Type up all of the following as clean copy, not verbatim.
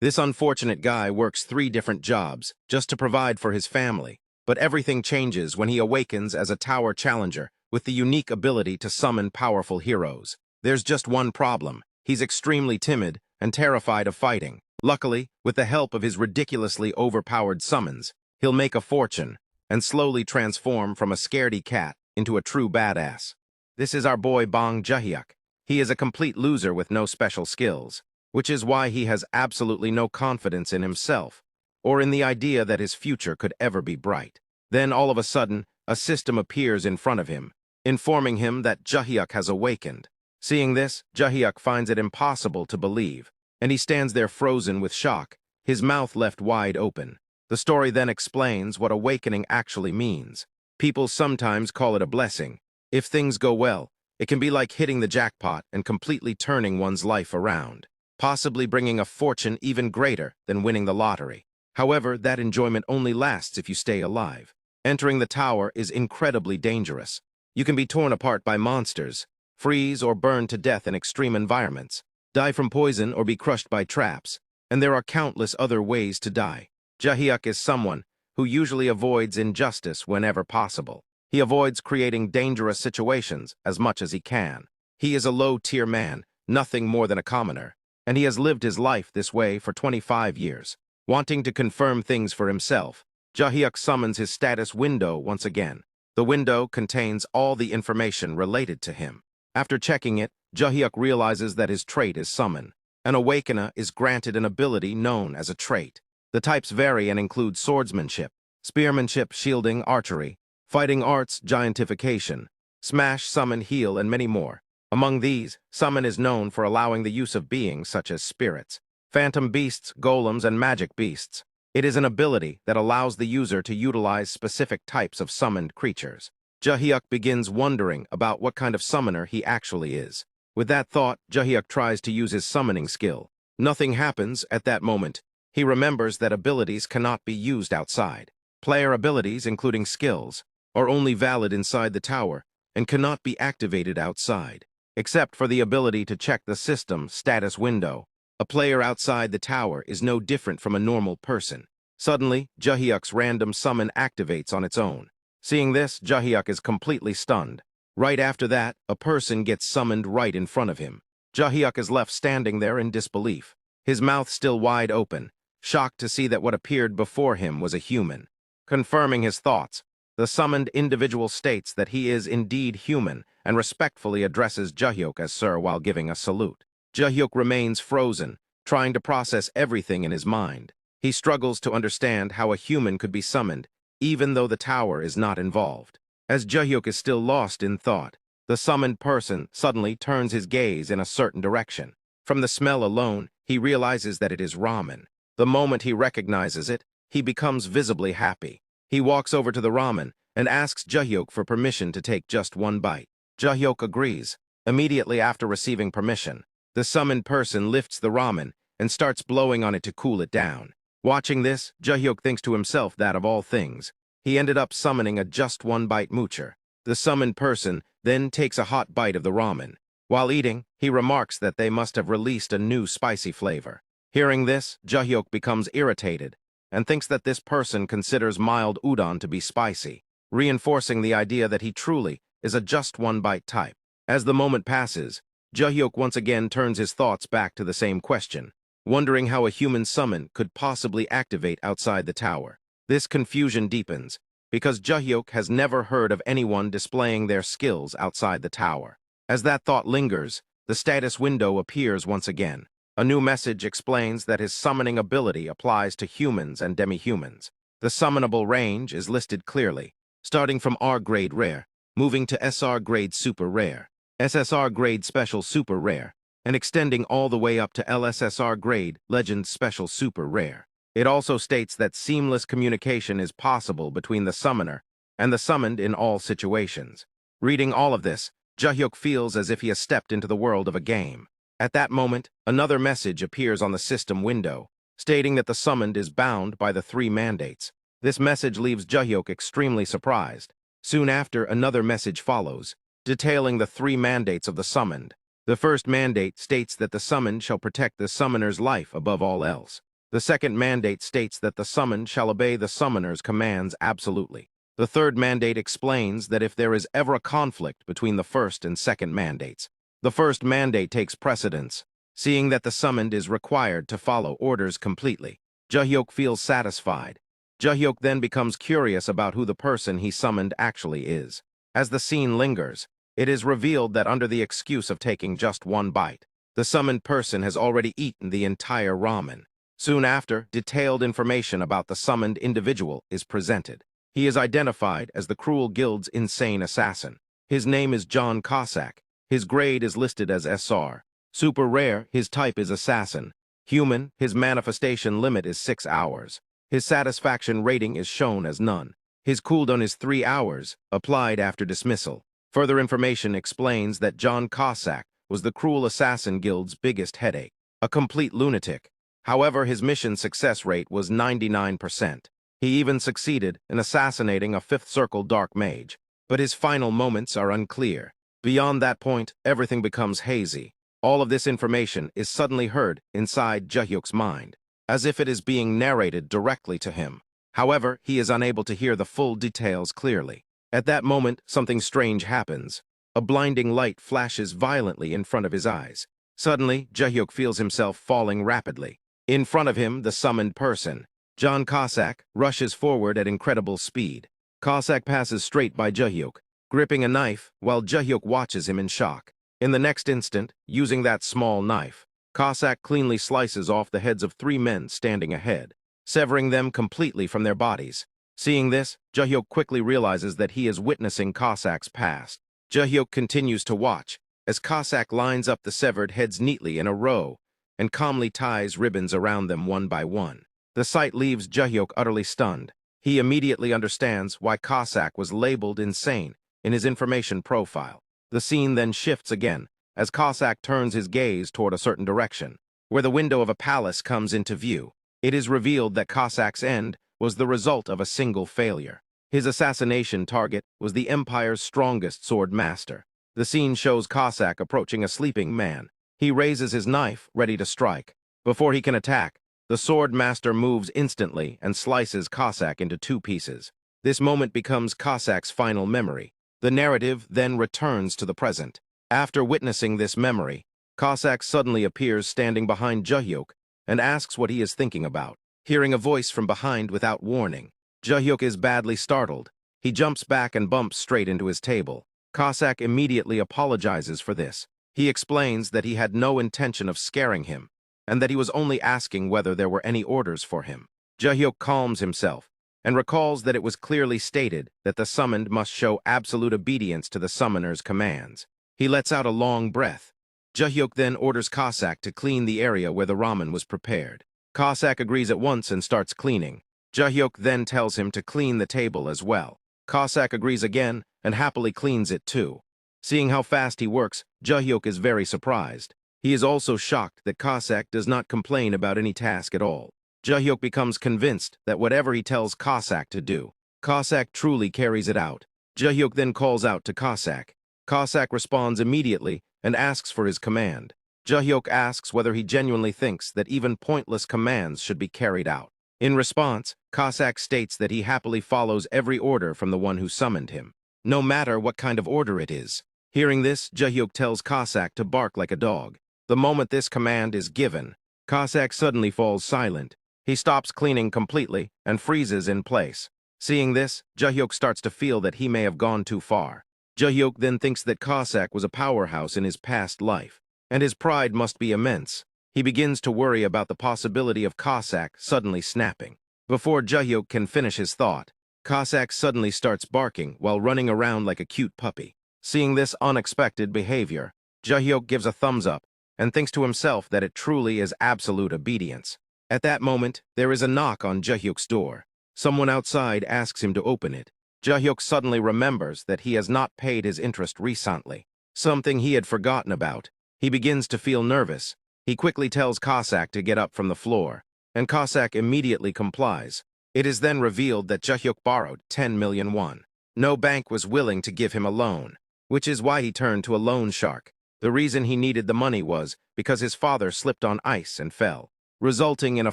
This unfortunate guy works 3 different jobs just to provide for his family, but everything changes when he awakens as a tower challenger with the unique ability to summon powerful heroes. There's just one problem. He's extremely timid and terrified of fighting. Luckily, with the help of his ridiculously overpowered summons, he'll make a fortune and slowly transform from a scaredy cat into a true badass. This is our boy Bong Joohyuk. He is a complete loser with no special skills, which is why he has absolutely no confidence in himself or in the idea that his future could ever be bright. Then all of a sudden, a system appears in front of him, informing him that Joohyuk has awakened. Seeing this, Joohyuk finds it impossible to believe, and he stands there frozen with shock, his mouth left wide open. The story then explains what awakening actually means. People sometimes call it a blessing. If things go well, it can be like hitting the jackpot and completely turning one's life around, possibly bringing a fortune even greater than winning the lottery. However, that enjoyment only lasts if you stay alive. Entering the tower is incredibly dangerous. You can be torn apart by monsters, freeze or burn to death in extreme environments, die from poison or be crushed by traps, and there are countless other ways to die. Joohyuk is someone who usually avoids injustice whenever possible. He avoids creating dangerous situations as much as he can. He is a low-tier man, nothing more than a commoner, and he has lived his life this way for 25 years. Wanting to confirm things for himself, Joohyuk summons his status window once again. The window contains all the information related to him. After checking it, Joohyuk realizes that his trait is summon. An awakener is granted an ability known as a trait. The types vary and include swordsmanship, spearmanship, shielding, archery, fighting arts, giantification, smash, summon, heal, and many more. Among these, summon is known for allowing the use of beings such as spirits, phantom beasts, golems, and magic beasts. It is an ability that allows the user to utilize specific types of summoned creatures. Joohyuk begins wondering about what kind of summoner he actually is. With that thought, Joohyuk tries to use his summoning skill. Nothing happens at that moment. He remembers that abilities cannot be used outside. Player abilities, including skills, are only valid inside the tower and cannot be activated outside. Except for the ability to check the system status window, a player outside the tower is no different from a normal person. Suddenly, Joohyuk's random summon activates on its own. Seeing this, Joohyuk is completely stunned. Right after that, a person gets summoned right in front of him. Joohyuk is left standing there in disbelief, his mouth still wide open, shocked to see that what appeared before him was a human. Confirming his thoughts, the summoned individual states that he is indeed human and respectfully addresses Joohyuk as sir while giving a salute. Joohyuk remains frozen, trying to process everything in his mind. He struggles to understand how a human could be summoned, even though the tower is not involved. As Joohyuk is still lost in thought, the summoned person suddenly turns his gaze in a certain direction. From the smell alone, he realizes that it is ramen. The moment he recognizes it, he becomes visibly happy. He walks over to the ramen and asks Joohyuk for permission to take just one bite. Joohyuk agrees. Immediately after receiving permission, the summoned person lifts the ramen and starts blowing on it to cool it down. Watching this, Joohyuk thinks to himself that of all things, he ended up summoning a just one-bite moocher. The summoned person then takes a hot bite of the ramen. While eating, he remarks that they must have released a new spicy flavor. Hearing this, Joohyuk becomes irritated and thinks that this person considers mild udon to be spicy, reinforcing the idea that he truly is a just one-bite type. As the moment passes, Joohyuk once again turns his thoughts back to the same question, wondering how a human summon could possibly activate outside the tower. This confusion deepens, because Joohyuk has never heard of anyone displaying their skills outside the tower. As that thought lingers, the status window appears once again. A new message explains that his summoning ability applies to humans and demi-humans. The summonable range is listed clearly, starting from R-grade rare, moving to SR grade super rare, SSR grade special super rare, and extending all the way up to LSSR grade legend special super rare. It also states that seamless communication is possible between the summoner and the summoned in all situations. Reading all of this, Joohyuk feels as if he has stepped into the world of a game. At that moment, another message appears on the system window, stating that the summoned is bound by the 3 mandates. This message leaves Joohyuk extremely surprised. Soon after, another message follows, detailing the 3 mandates of the summoned. The first mandate states that the summoned shall protect the summoner's life above all else. The second mandate states that the summoned shall obey the summoner's commands absolutely. The third mandate explains that if there is ever a conflict between the first and second mandates, the first mandate takes precedence, seeing that the summoned is required to follow orders completely. Joohyuk feels satisfied. Joohyuk then becomes curious about who the person he summoned actually is. As the scene lingers, it is revealed that under the excuse of taking just one bite, the summoned person has already eaten the entire ramen. Soon after, detailed information about the summoned individual is presented. He is identified as the Cruel Guild's insane assassin. His name is John Cossack. His grade is listed as SR. Super rare, his type is assassin. Human, his manifestation limit is 6 hours. His satisfaction rating is shown as none. His cooldown is 3 hours, applied after dismissal. Further information explains that John Cossack was the Cruel Assassin Guild's biggest headache, a complete lunatic. However, his mission success rate was 99%. He even succeeded in assassinating a fifth circle dark mage, but his final moments are unclear. Beyond that point, everything becomes hazy. All of this information is suddenly heard inside Joohyuk's mind, as if it is being narrated directly to him. However, he is unable to hear the full details clearly. At that moment, something strange happens. A blinding light flashes violently in front of his eyes. Suddenly, Joohyuk feels himself falling rapidly. In front of him, the summoned person, John Cossack, rushes forward at incredible speed. Cossack passes straight by Joohyuk, gripping a knife while Joohyuk watches him in shock. In the next instant, using that small knife, Cossack cleanly slices off the heads of 3 men standing ahead, severing them completely from their bodies. Seeing this, Joohyuk quickly realizes that he is witnessing Cossack's past. Joohyuk continues to watch as Cossack lines up the severed heads neatly in a row and calmly ties ribbons around them one by one. The sight leaves Joohyuk utterly stunned. He immediately understands why Cossack was labeled insane in his information profile. The scene then shifts again as Cossack turns his gaze toward a certain direction, where the window of a palace comes into view. It is revealed that Cossack's end was the result of a single failure. His assassination target was the Empire's strongest sword master. The scene shows Cossack approaching a sleeping man. He raises his knife, ready to strike. Before he can attack, the sword master moves instantly and slices Cossack into 2 pieces. This moment becomes Cossack's final memory. The narrative then returns to the present. After witnessing this memory, Cossack suddenly appears standing behind Joohyuk and asks what he is thinking about. Hearing a voice from behind without warning, Joohyuk is badly startled. He jumps back and bumps straight into his table. Cossack immediately apologizes for this. He explains that he had no intention of scaring him, and that he was only asking whether there were any orders for him. Joohyuk calms himself and recalls that it was clearly stated that the summoned must show absolute obedience to the summoner's commands. He lets out a long breath. Joohyuk then orders Cossack to clean the area where the ramen was prepared. Cossack agrees at once and starts cleaning. Joohyuk then tells him to clean the table as well. Cossack agrees again and happily cleans it too. Seeing how fast he works, Joohyuk is very surprised. He is also shocked that Cossack does not complain about any task at all. Joohyuk becomes convinced that whatever he tells Cossack to do, Cossack truly carries it out. Joohyuk then calls out to Cossack. Cossack responds immediately and asks for his command. Joohyuk asks whether he genuinely thinks that even pointless commands should be carried out. In response, Cossack states that he happily follows every order from the one who summoned him, no matter what kind of order it is. Hearing this, Joohyuk tells Cossack to bark like a dog. The moment this command is given, Cossack suddenly falls silent. He stops cleaning completely and freezes in place. Seeing this, Joohyuk starts to feel that he may have gone too far. Joohyuk then thinks that Cossack was a powerhouse in his past life, and his pride must be immense. He begins to worry about the possibility of Cossack suddenly snapping. Before Joohyuk can finish his thought, Cossack suddenly starts barking while running around like a cute puppy. Seeing this unexpected behavior, Joohyuk gives a thumbs up and thinks to himself that it truly is absolute obedience. At that moment, there is a knock on Joohyuk's door. Someone outside asks him to open it. Joohyuk suddenly remembers that he has not paid his interest recently, something he had forgotten about. He begins to feel nervous. He quickly tells Cossack to get up from the floor, and Cossack immediately complies. It is then revealed that Joohyuk borrowed 10 million won. No bank was willing to give him a loan, which is why he turned to a loan shark. The reason he needed the money was because his father slipped on ice and fell. resulting in a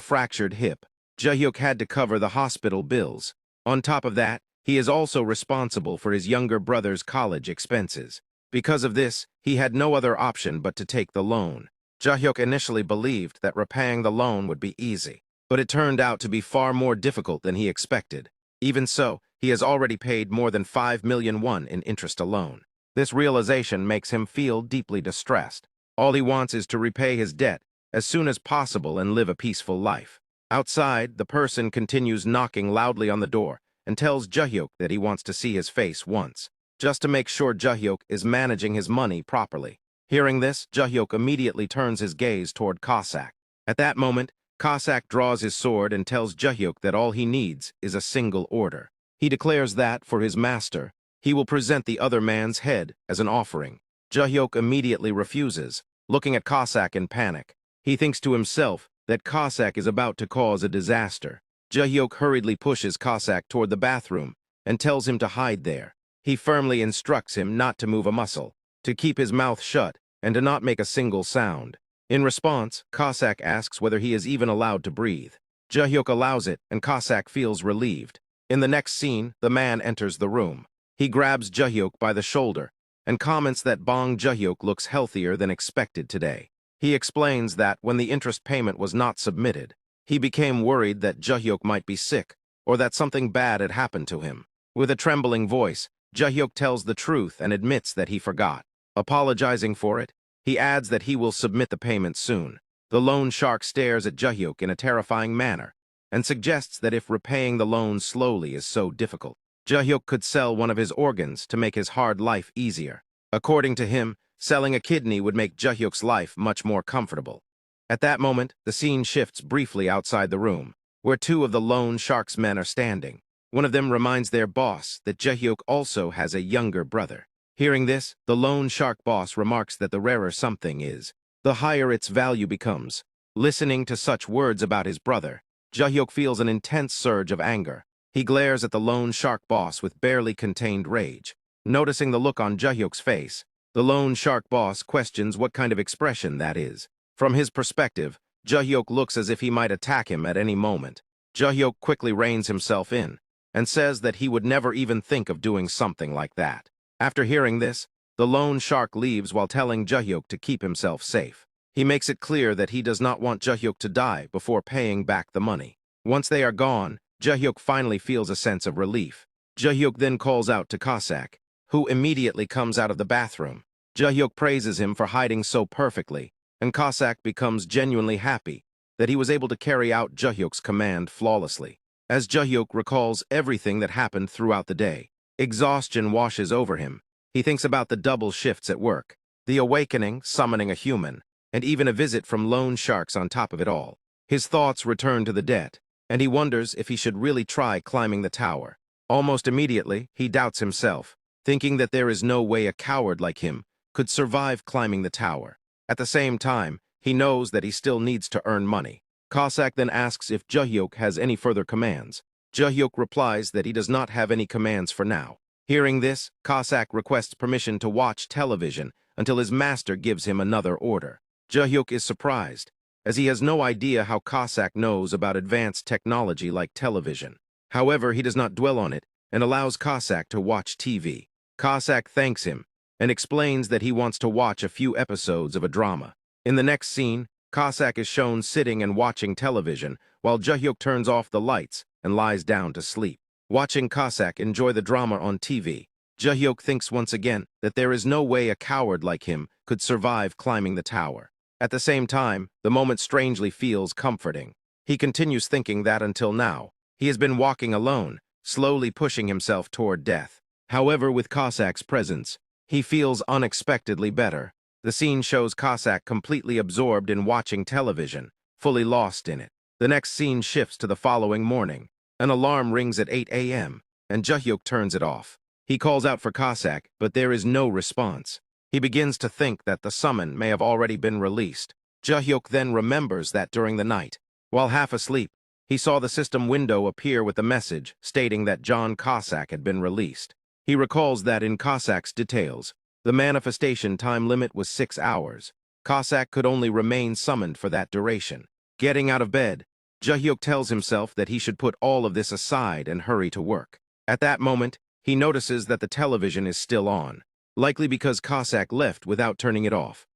fractured hip. Joohyuk had to cover the hospital bills. On top of that, he is also responsible for his younger brother's college expenses. Because of this, he had no other option but to take the loan. Joohyuk initially believed that repaying the loan would be easy, but it turned out to be far more difficult than he expected. Even so, he has already paid more than 5 million won in interest alone. This realization makes him feel deeply distressed. All he wants is to repay his debt as soon as possible and live a peaceful life. Outside, the person continues knocking loudly on the door and tells Joohyuk that he wants to see his face once, just to make sure Joohyuk is managing his money properly. Hearing this, Joohyuk immediately turns his gaze toward Cossack. At that moment, Cossack draws his sword and tells Joohyuk that all he needs is a single order. He declares that, for his master, he will present the other man's head as an offering. Joohyuk immediately refuses, looking at Cossack in panic. He thinks to himself that Cossack is about to cause a disaster. Joohyuk hurriedly pushes Cossack toward the bathroom and tells him to hide there. He firmly instructs him not to move a muscle, to keep his mouth shut, and to not make a single sound. In response, Cossack asks whether he is even allowed to breathe. Joohyuk allows it, and Cossack feels relieved. In the next scene, the man enters the room. He grabs Joohyuk by the shoulder and comments that Bong Joohyuk looks healthier than expected today. He explains that when the interest payment was not submitted, he became worried that Joohyuk might be sick or that something bad had happened to him. With a trembling voice, Joohyuk tells the truth and admits that he forgot. Apologizing for it, he adds that he will submit the payment soon. The loan shark stares at Joohyuk in a terrifying manner and suggests that if repaying the loan slowly is so difficult, Joohyuk could sell one of his organs to make his hard life easier. According to him, selling a kidney would make Joohyuk's life much more comfortable. At that moment, the scene shifts briefly outside the room, where two of the loan shark's men are standing. One of them reminds their boss that Joohyuk also has a younger brother. Hearing this, the loan shark boss remarks that the rarer something is, the higher its value becomes. Listening to such words about his brother, Joohyuk feels an intense surge of anger. He glares at the loan shark boss with barely contained rage. Noticing the look on Joohyuk's face, the loan shark boss questions what kind of expression that is. From his perspective, Joohyuk looks as if he might attack him at any moment. Joohyuk quickly reins himself in and says that he would never even think of doing something like that. After hearing this, the loan shark leaves while telling Joohyuk to keep himself safe. He makes it clear that he does not want Joohyuk to die before paying back the money. Once they are gone, Joohyuk finally feels a sense of relief. Joohyuk then calls out to Cossack, who immediately comes out of the bathroom. Joohyuk praises him for hiding so perfectly, and Cossack becomes genuinely happy that he was able to carry out Joohyuk's command flawlessly. As Joohyuk recalls everything that happened throughout the day, exhaustion washes over him. He thinks about the double shifts at work, the awakening, summoning a human, and even a visit from loan sharks on top of it all. His thoughts return to the debt, and he wonders if he should really try climbing the tower. Almost immediately, he doubts himself, thinking that there is no way a coward like him could survive climbing the tower. At the same time, he knows that he still needs to earn money. Cossack then asks if Joohyuk has any further commands. Joohyuk replies that he does not have any commands for now. Hearing this, Cossack requests permission to watch television until his master gives him another order. Joohyuk is surprised, as he has no idea how Cossack knows about advanced technology like television. However, he does not dwell on it and allows Cossack to watch TV. Cossack thanks him and explains that he wants to watch a few episodes of a drama. In the next scene, Cossack is shown sitting and watching television while Joohyuk turns off the lights and lies down to sleep. Watching Cossack enjoy the drama on TV, Joohyuk thinks once again that there is no way a coward like him could survive climbing the tower. At the same time, the moment strangely feels comforting. He continues thinking that until now, he has been walking alone, slowly pushing himself toward death. However, with Cossack's presence, he feels unexpectedly better. The scene shows Cossack completely absorbed in watching television, fully lost in it. The next scene shifts to the following morning. An alarm rings at 8 a.m., and Joohyuk turns it off. He calls out for Cossack, but there is no response. He begins to think that the summon may have already been released. Joohyuk then remembers that during the night, while half asleep, he saw the system window appear with the message stating that John Cossack had been released. He recalls that in Cossack's details, the manifestation time limit was 6 hours. Cossack could only remain summoned for that duration. Getting out of bed, Joohyuk tells himself that he should put all of this aside and hurry to work. At that moment, he notices that the television is still on, likely because Cossack left without turning it off.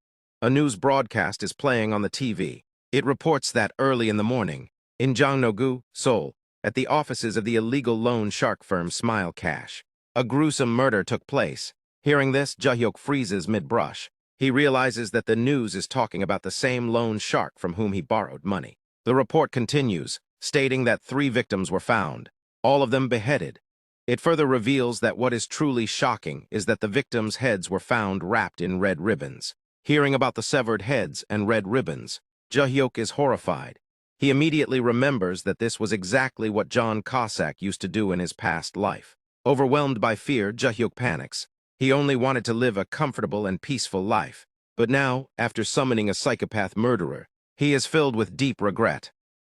A news broadcast is playing on the TV. It reports that early in the morning, in Jangno-gu, Seoul, at the offices of the illegal loan shark firm Smile Cash, a gruesome murder took place. Hearing this, Joohyuk freezes mid-brush. He realizes that the news is talking about the same loan shark from whom he borrowed money. The report continues, stating that 3 victims were found, all of them beheaded. It further reveals that what is truly shocking is that the victims' heads were found wrapped in red ribbons. Hearing about the severed heads and red ribbons, Joohyuk is horrified. He immediately remembers that this was exactly what John Cossack used to do in his past life. Overwhelmed by fear, Joohyuk panics. He only wanted to live a comfortable and peaceful life. But now, after summoning a psychopath murderer, he is filled with deep regret.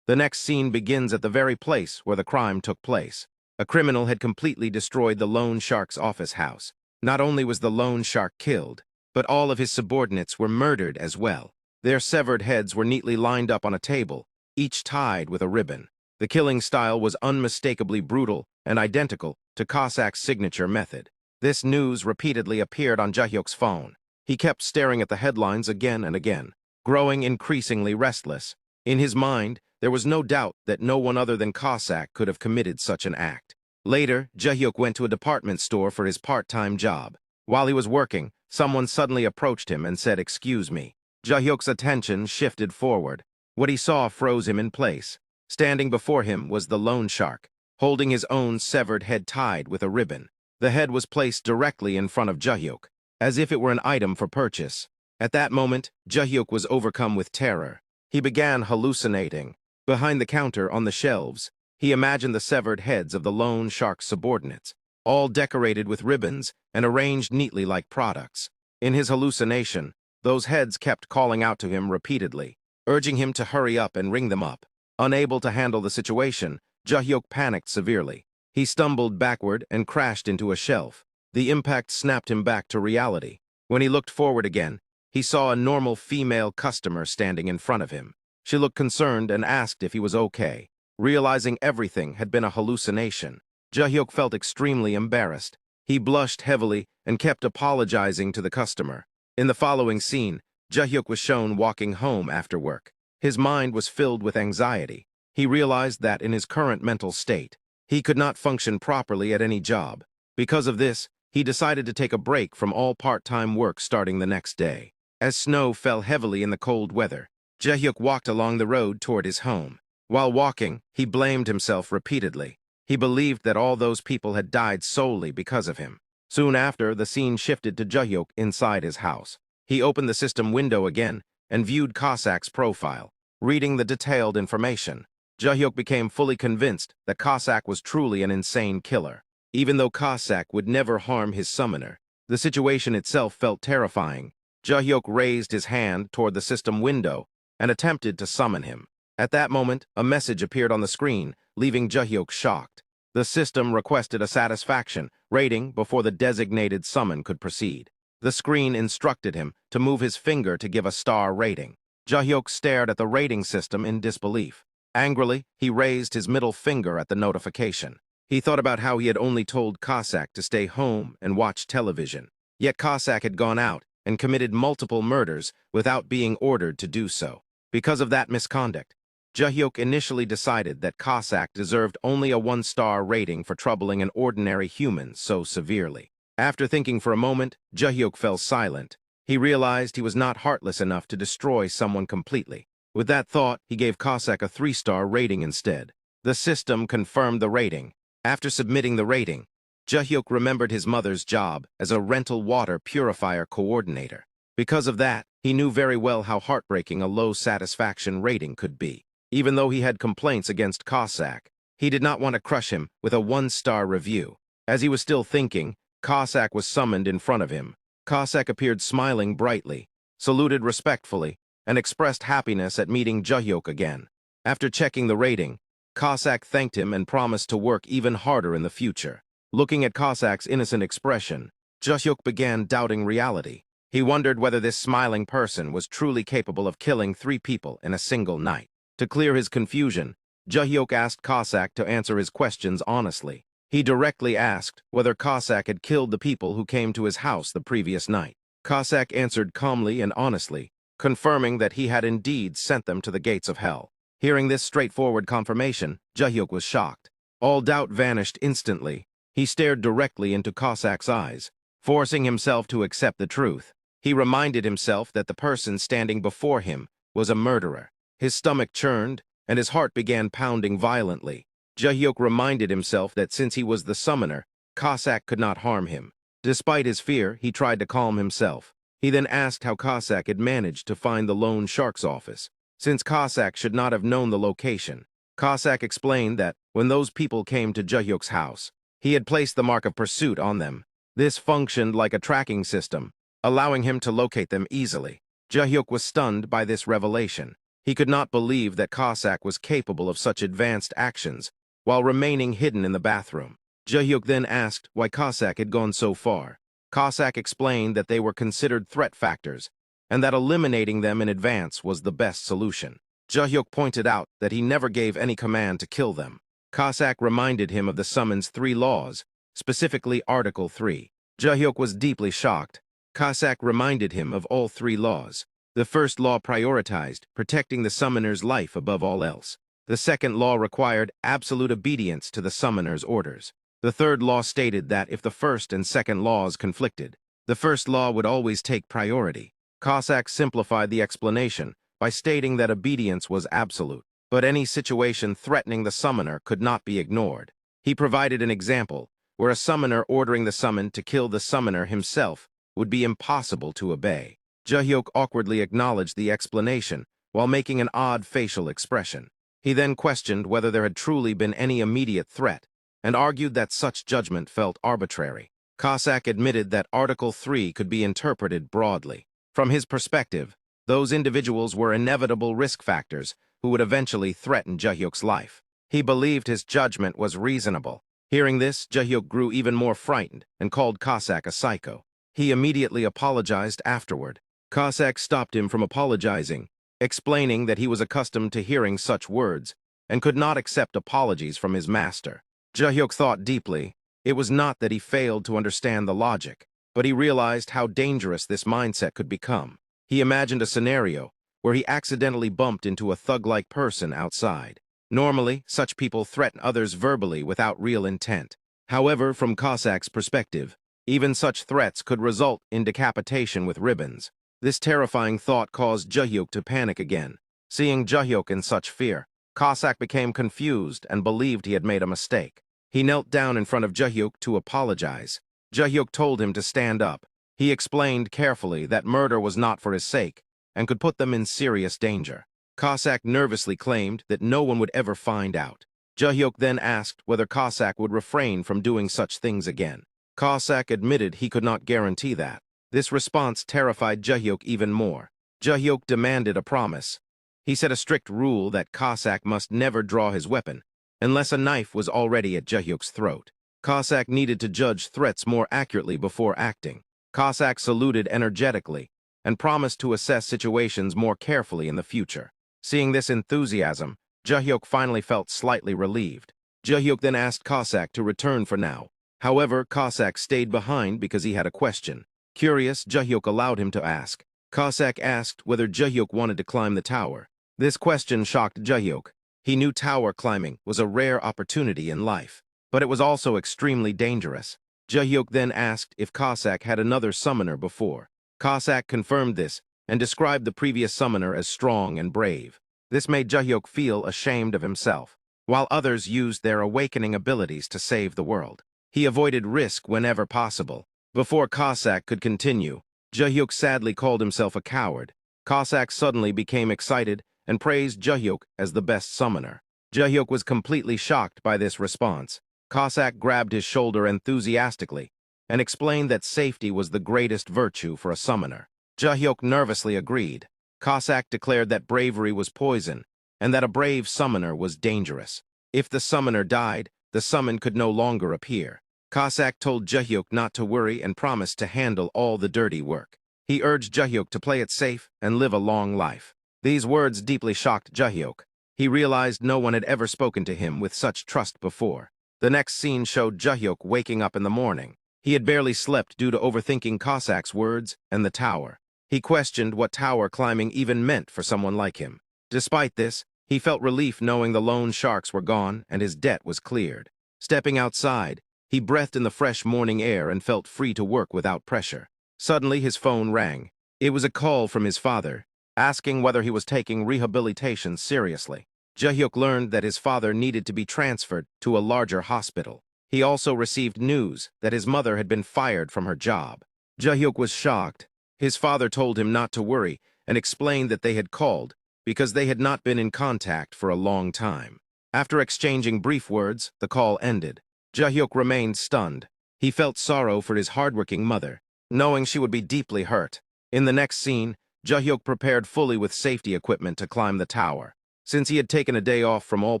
The next scene begins at the very place where the crime took place. A criminal had completely destroyed the loan shark's office house. Not only was the loan shark killed, but all of his subordinates were murdered as well. Their severed heads were neatly lined up on a table, each tied with a ribbon. The killing style was unmistakably brutal and identical to Cossack's signature method. This news repeatedly appeared on Joohyuk's phone. He kept staring at the headlines again and again, growing increasingly restless. In his mind, there was no doubt that no one other than Cossack could have committed such an act. Later, Joohyuk went to a department store for his part-time job. While he was working, someone suddenly approached him and said, "Excuse me." Joohyuk's attention shifted forward. What he saw froze him in place. Standing before him was the loan shark, holding his own severed head tied with a ribbon. The head was placed directly in front of Joohyuk, as if it were an item for purchase. At that moment, Joohyuk was overcome with terror. He began hallucinating. Behind the counter on the shelves, he imagined the severed heads of the loan shark's subordinates, all decorated with ribbons and arranged neatly like products. In his hallucination, those heads kept calling out to him repeatedly, urging him to hurry up and ring them up. Unable to handle the situation, Joohyuk panicked severely. He stumbled backward and crashed into a shelf. The impact snapped him back to reality. When he looked forward again, he saw a normal female customer standing in front of him. She looked concerned and asked if he was okay. Realizing everything had been a hallucination, Joohyuk felt extremely embarrassed. He blushed heavily and kept apologizing to the customer. In the following scene, Joohyuk was shown walking home after work. His mind was filled with anxiety. He realized that in his current mental state, he could not function properly at any job. Because of this, he decided to take a break from all part-time work starting the next day. As snow fell heavily in the cold weather, Joohyuk walked along the road toward his home. While walking, he blamed himself repeatedly. He believed that all those people had died solely because of him. Soon after, the scene shifted to Joohyuk inside his house. He opened the system window again and viewed Cossack's profile. Reading the detailed information, Joohyuk became fully convinced that Cossack was truly an insane killer. Even though Cossack would never harm his summoner, the situation itself felt terrifying. Joohyuk raised his hand toward the system window and attempted to summon him. At that moment, a message appeared on the screen, leaving Joohyuk shocked. The system requested a satisfaction rating before the designated summon could proceed. The screen instructed him to move his finger to give a star rating. Joohyuk stared at the rating system in disbelief. Angrily, he raised his middle finger at the notification. He thought about how he had only told Cossack to stay home and watch television. Yet Cossack had gone out and committed multiple murders without being ordered to do so. Because of that misconduct, Joohyuk initially decided that Cossack deserved only a 1-star rating for troubling an ordinary human so severely. After thinking for a moment, Joohyuk fell silent. He realized he was not heartless enough to destroy someone completely. With that thought, he gave Cossack a 3-star rating instead. The system confirmed the rating. After submitting the rating, Joohyuk remembered his mother's job as a rental water purifier coordinator. Because of that, he knew very well how heartbreaking a low satisfaction rating could be. Even though he had complaints against Cossack, he did not want to crush him with a 1-star review. As he was still thinking, Cossack was summoned in front of him. Cossack appeared smiling brightly, saluted respectfully, and expressed happiness at meeting Joohyuk again. After checking the rating, Cossack thanked him and promised to work even harder in the future. Looking at Cossack's innocent expression, Joohyuk began doubting reality. He wondered whether this smiling person was truly capable of killing 3 people in a single night. To clear his confusion, Joohyuk asked Cossack to answer his questions honestly. He directly asked whether Cossack had killed the people who came to his house the previous night. Cossack answered calmly and honestly, confirming that he had indeed sent them to the gates of hell. Hearing this straightforward confirmation, Joohyuk was shocked. All doubt vanished instantly. He stared directly into Cossack's eyes, forcing himself to accept the truth. He reminded himself that the person standing before him was a murderer. His stomach churned, and his heart began pounding violently. Joohyuk reminded himself that since he was the summoner, Cossack could not harm him. Despite his fear, he tried to calm himself. He then asked how Cossack had managed to find the loan shark's office, since Cossack should not have known the location. Cossack explained that when those people came to Joohyuk's house, he had placed the mark of pursuit on them. This functioned like a tracking system, allowing him to locate them easily. Joohyuk was stunned by this revelation. He could not believe that Cossack was capable of such advanced actions while remaining hidden in the bathroom. Joohyuk then asked why Cossack had gone so far. Cossack explained that they were considered threat factors and that eliminating them in advance was the best solution. Joohyuk pointed out that he never gave any command to kill them. Cossack reminded him of the summon's 3 laws, specifically Article 3. Joohyuk was deeply shocked. Cossack reminded him of all 3 laws. The first law prioritized protecting the summoner's life above all else. The second law required absolute obedience to the summoner's orders. The third law stated that if the first and second laws conflicted, the first law would always take priority. Cossack simplified the explanation by stating that obedience was absolute, but any situation threatening the summoner could not be ignored. He provided an example where a summoner ordering the summoned to kill the summoner himself would be impossible to obey. Joohyuk awkwardly acknowledged the explanation while making an odd facial expression. He then questioned whether there had truly been any immediate threat and argued that such judgment felt arbitrary. Cossack admitted that Article 3 could be interpreted broadly. From his perspective, those individuals were inevitable risk factors who would eventually threaten Joohyuk's life. He believed his judgment was reasonable. Hearing this, Joohyuk grew even more frightened and called Cossack a psycho. He immediately apologized afterward. Cossack stopped him from apologizing, explaining that he was accustomed to hearing such words and could not accept apologies from his master. Joohyuk thought deeply. It was not that he failed to understand the logic, but he realized how dangerous this mindset could become. He imagined a scenario where he accidentally bumped into a thug-like person outside. Normally, such people threaten others verbally without real intent. However, from Cossack's perspective, even such threats could result in decapitation with ribbons. This terrifying thought caused Joohyuk to panic again. Seeing Joohyuk in such fear, Cossack became confused and believed he had made a mistake. He knelt down in front of Joohyuk to apologize. Joohyuk told him to stand up. He explained carefully that murder was not for his sake and could put them in serious danger. Cossack nervously claimed that no one would ever find out. Joohyuk then asked whether Cossack would refrain from doing such things again. Cossack admitted he could not guarantee that. This response terrified Joohyuk even more. Joohyuk demanded a promise. He set a strict rule that Cossack must never draw his weapon unless a knife was already at Joohyuk's throat. Cossack needed to judge threats more accurately before acting. Cossack saluted energetically and promised to assess situations more carefully in the future. Seeing this enthusiasm, Joohyuk finally felt slightly relieved. Joohyuk then asked Cossack to return for now. However, Cossack stayed behind because he had a question. Curious, Joohyuk allowed him to ask. Cossack asked whether Joohyuk wanted to climb the tower. This question shocked Joohyuk. He knew tower climbing was a rare opportunity in life, but it was also extremely dangerous. Joohyuk then asked if Cossack had another summoner before. Cossack confirmed this and described the previous summoner as strong and brave. This made Joohyuk feel ashamed of himself, while others used their awakening abilities to save the world. He avoided risk whenever possible. Before Cossack could continue, Joohyuk sadly called himself a coward. Cossack suddenly became excited and praised Joohyuk as the best summoner. Joohyuk was completely shocked by this response. Cossack grabbed his shoulder enthusiastically and explained that safety was the greatest virtue for a summoner. Joohyuk nervously agreed. Cossack declared that bravery was poison and that a brave summoner was dangerous. If the summoner died, the summon could no longer appear. Cossack told Joohyuk not to worry and promised to handle all the dirty work. He urged Joohyuk to play it safe and live a long life. These words deeply shocked Joohyuk. He realized no one had ever spoken to him with such trust before. The next scene showed Joohyuk waking up in the morning. He had barely slept due to overthinking Cossack's words and the tower. He questioned what tower climbing even meant for someone like him. Despite this, he felt relief knowing the loan sharks were gone and his debt was cleared. Stepping outside, he breathed in the fresh morning air and felt free to work without pressure. Suddenly, his phone rang. It was a call from his father, asking whether he was taking rehabilitation seriously. Joohyuk learned that his father needed to be transferred to a larger hospital. He also received news that his mother had been fired from her job. Joohyuk was shocked. His father told him not to worry and explained that they had called because they had not been in contact for a long time. After exchanging brief words, the call ended. Joohyuk remained stunned. He felt sorrow for his hardworking mother, knowing she would be deeply hurt. In the next scene, Joohyuk prepared fully with safety equipment to climb the tower. Since he had taken a day off from all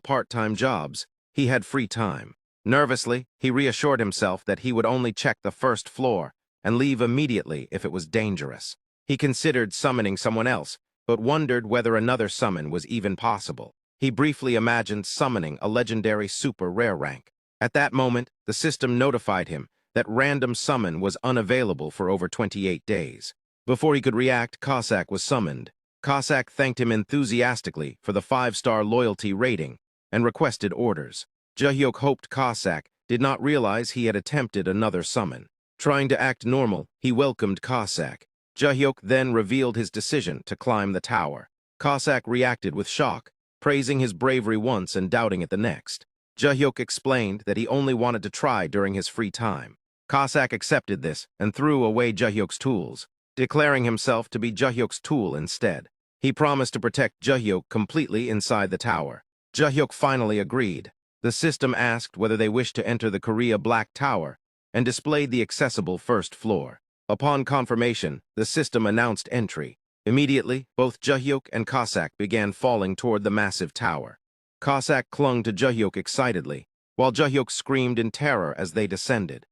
part-time jobs, he had free time. Nervously, he reassured himself that he would only check the first floor and leave immediately if it was dangerous. He considered summoning someone else, but wondered whether another summon was even possible. He briefly imagined summoning a legendary super rare rank. At that moment, the system notified him that random summon was unavailable for over 28 days. Before he could react, Cossack was summoned. Cossack thanked him enthusiastically for the 5-star loyalty rating and requested orders. Joohyuk hoped Cossack did not realize he had attempted another summon. Trying to act normal, he welcomed Cossack. Joohyuk then revealed his decision to climb the tower. Cossack reacted with shock, praising his bravery once and doubting it the next. Joohyuk explained that he only wanted to try during his free time. Cossack accepted this and threw away Joohyuk's tools, declaring himself to be Joohyuk's tool instead. He promised to protect Joohyuk completely inside the tower. Joohyuk finally agreed. The system asked whether they wished to enter the Korea Black Tower and displayed the accessible first floor. Upon confirmation, the system announced entry. Immediately, both Joohyuk and Cossack began falling toward the massive tower. Cossack clung to Joohyuk excitedly, while Joohyuk screamed in terror as they descended.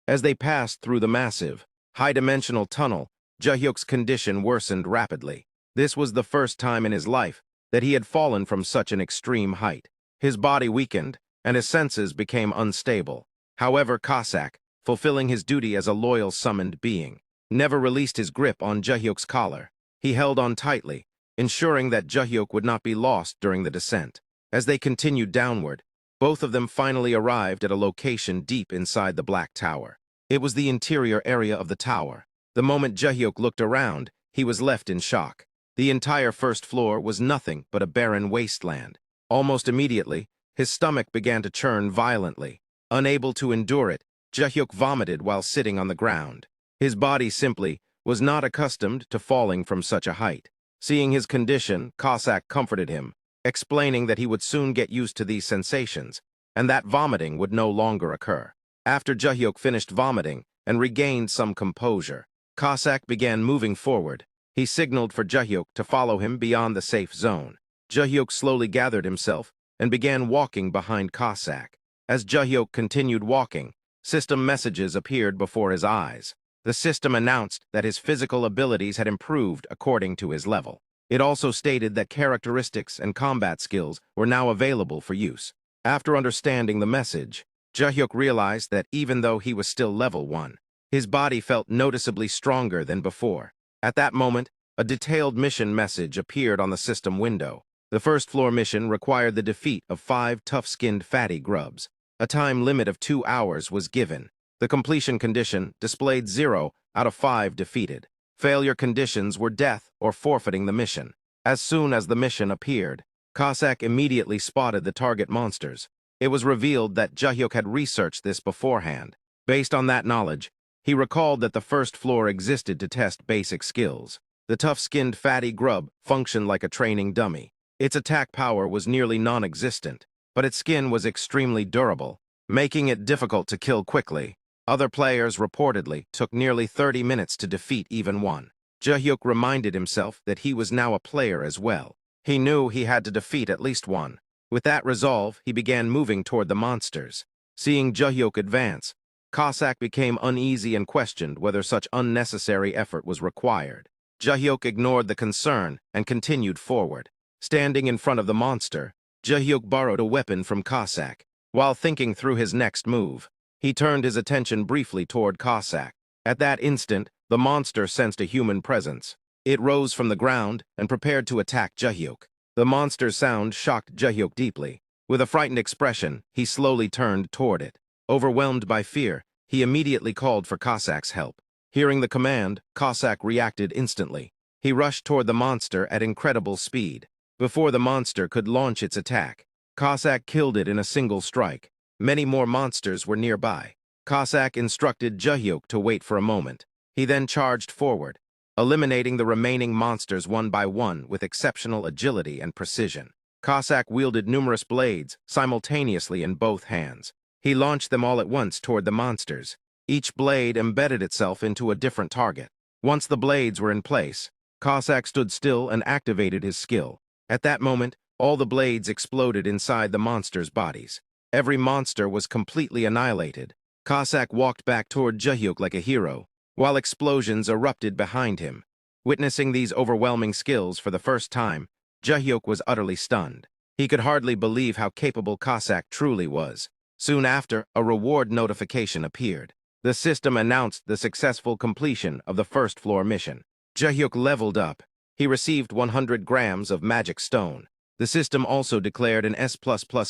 As they passed through the massive, high-dimensional tunnel, Joohyuk's condition worsened rapidly. This was the first time in his life that he had fallen from such an extreme height. His body weakened, and his senses became unstable. However, Cossack, fulfilling his duty as a loyal summoned being, never released his grip on Joohyuk's collar. He held on tightly, ensuring that Joohyuk would not be lost during the descent. As they continued downward, both of them finally arrived at a location deep inside the Black Tower. It was the interior area of the tower. The moment Joohyuk looked around, he was left in shock. The entire first floor was nothing but a barren wasteland. Almost immediately, his stomach began to churn violently. Unable to endure it, Joohyuk vomited while sitting on the ground. His body simply was not accustomed to falling from such a height. Seeing his condition, Cossack comforted him, explaining that he would soon get used to these sensations and that vomiting would no longer occur. After Joohyuk finished vomiting and regained some composure, Cossack began moving forward. He signaled for Joohyuk to follow him beyond the safe zone. Joohyuk slowly gathered himself and began walking behind Cossack. As Joohyuk continued walking, system messages appeared before his eyes. The system announced that his physical abilities had improved according to his level. It also stated that characteristics and combat skills were now available for use. After understanding the message, Joohyuk realized that even though he was still level 1, his body felt noticeably stronger than before. At that moment, a detailed mission message appeared on the system window. The first floor mission required the defeat of 5 tough-skinned fatty grubs. A time limit of 2 hours was given. The completion condition displayed 0 out of 5 defeated. Failure conditions were death or forfeiting the mission. As soon as the mission appeared, Cossack immediately spotted the target monsters. It was revealed that Joohyuk had researched this beforehand. Based on that knowledge, he recalled that the first floor existed to test basic skills. The tough-skinned fatty grub functioned like a training dummy. Its attack power was nearly non-existent, but its skin was extremely durable, making it difficult to kill quickly. Other players reportedly took nearly 30 minutes to defeat even one. Joohyuk reminded himself that he was now a player as well. He knew he had to defeat at least one. With that resolve, he began moving toward the monsters. Seeing Joohyuk advance, Cossack became uneasy and questioned whether such unnecessary effort was required. Joohyuk ignored the concern and continued forward. Standing in front of the monster, Joohyuk borrowed a weapon from Cossack. While thinking through his next move, he turned his attention briefly toward Cossack. At that instant, the monster sensed a human presence. It rose from the ground and prepared to attack Joohyuk. The monster's sound shocked Joohyuk deeply. With a frightened expression, he slowly turned toward it. Overwhelmed by fear, he immediately called for Cossack's help. Hearing the command, Cossack reacted instantly. He rushed toward the monster at incredible speed. Before the monster could launch its attack, Cossack killed it in a single strike. Many more monsters were nearby. Cossack instructed Joohyuk to wait for a moment. He then charged forward, eliminating the remaining monsters one by one with exceptional agility and precision. Cossack wielded numerous blades simultaneously in both hands. He launched them all at once toward the monsters. Each blade embedded itself into a different target. Once the blades were in place, Cossack stood still and activated his skill. At that moment, all the blades exploded inside the monsters' bodies. Every monster was completely annihilated. Cossack walked back toward Joohyuk like a hero, while explosions erupted behind him. Witnessing these overwhelming skills for the first time, Joohyuk was utterly stunned. He could hardly believe how capable Cossack truly was. Soon after, a reward notification appeared. The system announced the successful completion of the first floor mission. Joohyuk leveled up. He received 100 grams of magic stone. The system also declared an S++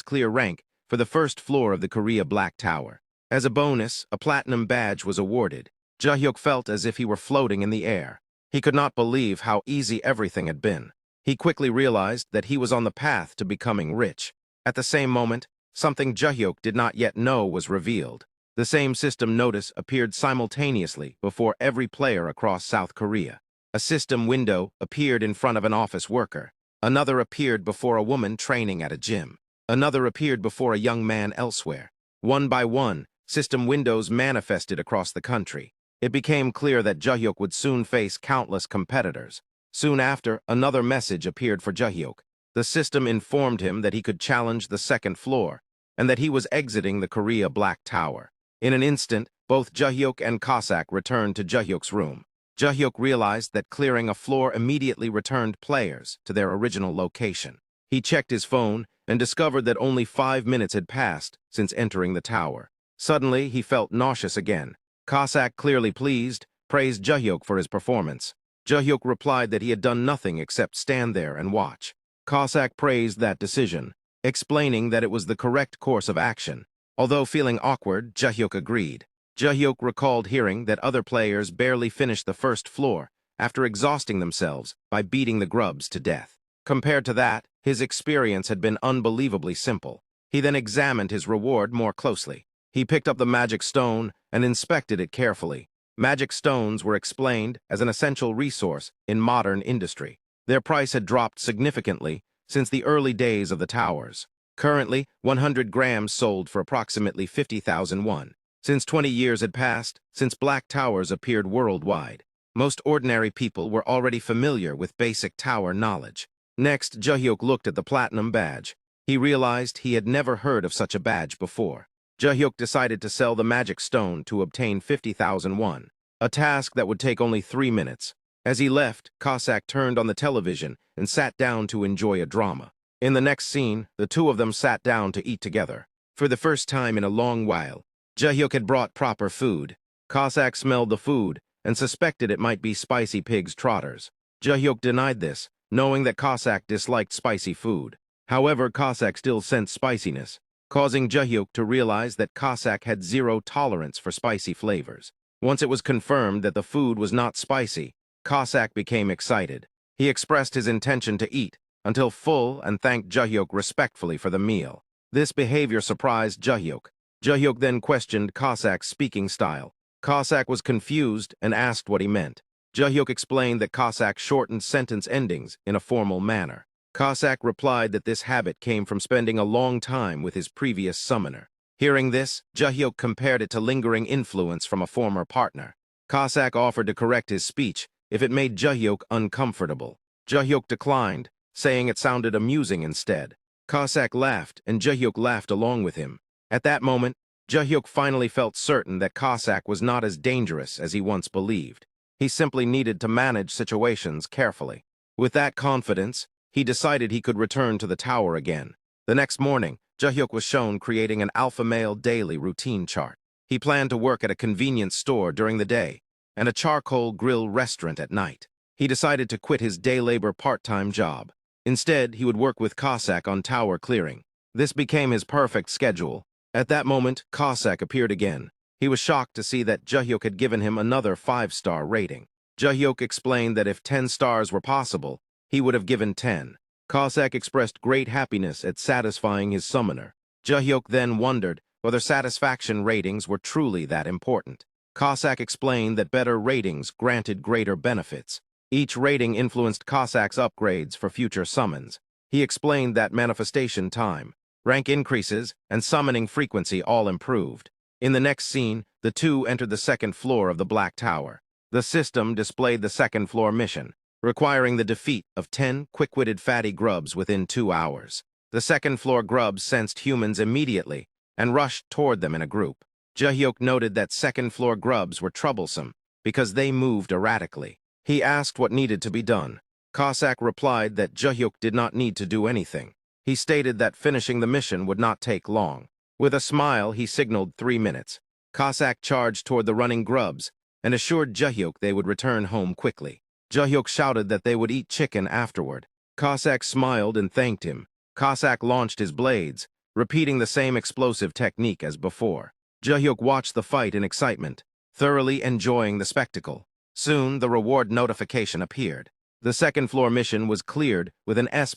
clear rank for the first floor of the Korea Black Tower. As a bonus, a platinum badge was awarded. Joohyuk felt as if he were floating in the air. He could not believe how easy everything had been. He quickly realized that he was on the path to becoming rich. At the same moment, something Joohyuk did not yet know was revealed. The same system notice appeared simultaneously before every player across South Korea. A system window appeared in front of an office worker. Another appeared before a woman training at a gym. Another appeared before a young man elsewhere. One by one, system windows manifested across the country. It became clear that Joohyuk would soon face countless competitors. Soon after, another message appeared for Joohyuk. The system informed him that he could challenge the second floor, and that he was exiting the Korea Black Tower. In an instant, both Joohyuk and Cossack returned to Joohyuk's room. Joohyuk realized that clearing a floor immediately returned players to their original location. He checked his phone and discovered that only 5 minutes had passed since entering the tower. Suddenly, he felt nauseous again. Cossack, clearly pleased, praised Joohyuk for his performance. Joohyuk replied that he had done nothing except stand there and watch. Cossack praised that decision, explaining that it was the correct course of action. Although feeling awkward, Joohyuk agreed. Joohyuk recalled hearing that other players barely finished the first floor after exhausting themselves by beating the grubs to death. Compared to that, his experience had been unbelievably simple. He then examined his reward more closely. He picked up the magic stone and inspected it carefully. Magic stones were explained as an essential resource in modern industry. Their price had dropped significantly since the early days of the towers. Currently, 100 grams sold for approximately 50,000 won. Since 20 years had passed, since Black Towers appeared worldwide, most ordinary people were already familiar with basic tower knowledge. Next, Joohyuk looked at the platinum badge. He realized he had never heard of such a badge before. Joohyuk decided to sell the magic stone to obtain 50,000 won, a task that would take only 3 minutes. As he left, Cossack turned on the television and sat down to enjoy a drama. In the next scene, the two of them sat down to eat together. For the first time in a long while, Joohyuk had brought proper food. Cossack smelled the food and suspected it might be spicy pig's trotters. Joohyuk denied this, knowing that Cossack disliked spicy food. However, Cossack still sensed spiciness, causing Joohyuk to realize that Cossack had zero tolerance for spicy flavors. Once it was confirmed that the food was not spicy, Cossack became excited. He expressed his intention to eat until full and thanked Joohyuk respectfully for the meal. This behavior surprised Joohyuk. Joohyuk then questioned Cossack's speaking style. Cossack was confused and asked what he meant. Joohyuk explained that Cossack shortened sentence endings in a formal manner. Cossack replied that this habit came from spending a long time with his previous summoner. Hearing this, Joohyuk compared it to lingering influence from a former partner. Cossack offered to correct his speech if it made Joohyuk uncomfortable. Joohyuk declined, saying it sounded amusing instead. Cossack laughed, and Joohyuk laughed along with him. At that moment, Joohyuk finally felt certain that Cossack was not as dangerous as he once believed. He simply needed to manage situations carefully. With that confidence, he decided he could return to the tower again. The next morning, Joohyuk was shown creating an alpha male daily routine chart. He planned to work at a convenience store during the day and a charcoal grill restaurant at night. He decided to quit his day labor part-time job. Instead, he would work with Cossack on tower clearing. This became his perfect schedule. At that moment, Cossack appeared again. He was shocked to see that Joohyuk had given him another 5-star rating. Joohyuk explained that if 10 stars were possible, he would have given 10. Cossack expressed great happiness at satisfying his summoner. Joohyuk then wondered whether satisfaction ratings were truly that important. Cossack explained that better ratings granted greater benefits. Each rating influenced Cossack's upgrades for future summons. He explained that manifestation time, rank increases, and summoning frequency all improved. In the next scene, the two entered the second floor of the Black Tower. The system displayed the second floor mission, requiring the defeat of 10 quick-witted fatty grubs within 2 hours. The second floor grubs sensed humans immediately and rushed toward them in a group. Joohyuk noted that second floor grubs were troublesome because they moved erratically. He asked what needed to be done. Cossack replied that Joohyuk did not need to do anything. He stated that finishing the mission would not take long. With a smile, he signaled 3 minutes. Cossack charged toward the running grubs and assured Joohyuk they would return home quickly. Joohyuk shouted that they would eat chicken afterward. Cossack smiled and thanked him. Cossack launched his blades, repeating the same explosive technique as before. Joohyuk watched the fight in excitement, thoroughly enjoying the spectacle. Soon, the reward notification appeared. The second floor mission was cleared with an S++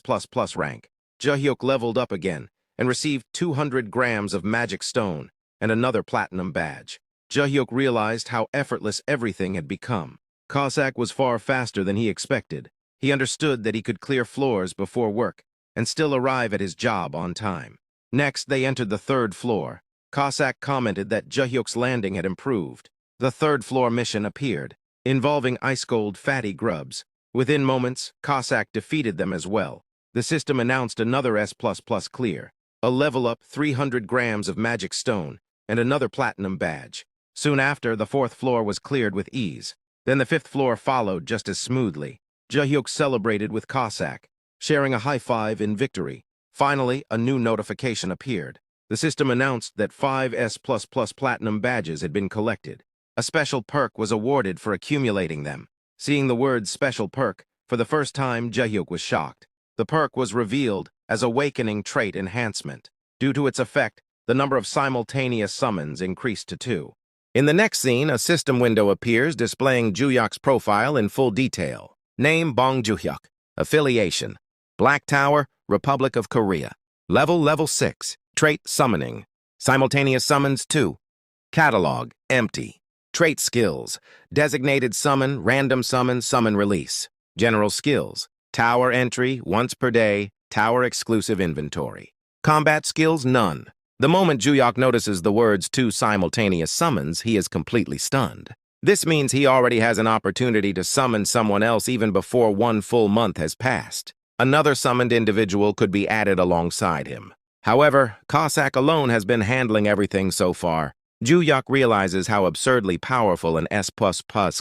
rank. Joohyuk leveled up again and received 200 grams of magic stone and another platinum badge. Joohyuk realized how effortless everything had become. Cossack was far faster than he expected. He understood that he could clear floors before work and still arrive at his job on time. Next, they entered the third floor. Cossack commented that Joohyuk's landing had improved. The third floor mission appeared, involving ice-cold fatty grubs. Within moments, Cossack defeated them as well. The system announced another S++ clear, a level up 300 grams of magic stone, and another platinum badge. Soon after, the fourth floor was cleared with ease. Then the fifth floor followed just as smoothly. Joohyuk celebrated with Cossack, sharing a high five in victory. Finally, a new notification appeared. The system announced that 5 S++ platinum badges had been collected. A special perk was awarded for accumulating them. Seeing the word special perk, for the first time, Joohyuk was shocked. The perk was revealed as Awakening Trait Enhancement. Due to its effect, the number of simultaneous summons increased to 2. In the next scene, a system window appears displaying Joohyuk's profile in full detail. Name Bong Joohyuk. Affiliation Black Tower, Republic of Korea. Level 6. Trait Summoning. Simultaneous Summons 2. Catalog Empty. Trait Skills Designated Summon, Random Summon, Summon Release. General Skills Tower Entry, once per day, Tower Exclusive Inventory. Combat Skills None. The moment Joohyuk notices the words 2 simultaneous summons, he is completely stunned. This means he already has an opportunity to summon someone else even before 1 full month has passed. Another summoned individual could be added alongside him. However, Cossack alone has been handling everything so far. Joohyuk realizes how absurdly powerful an S++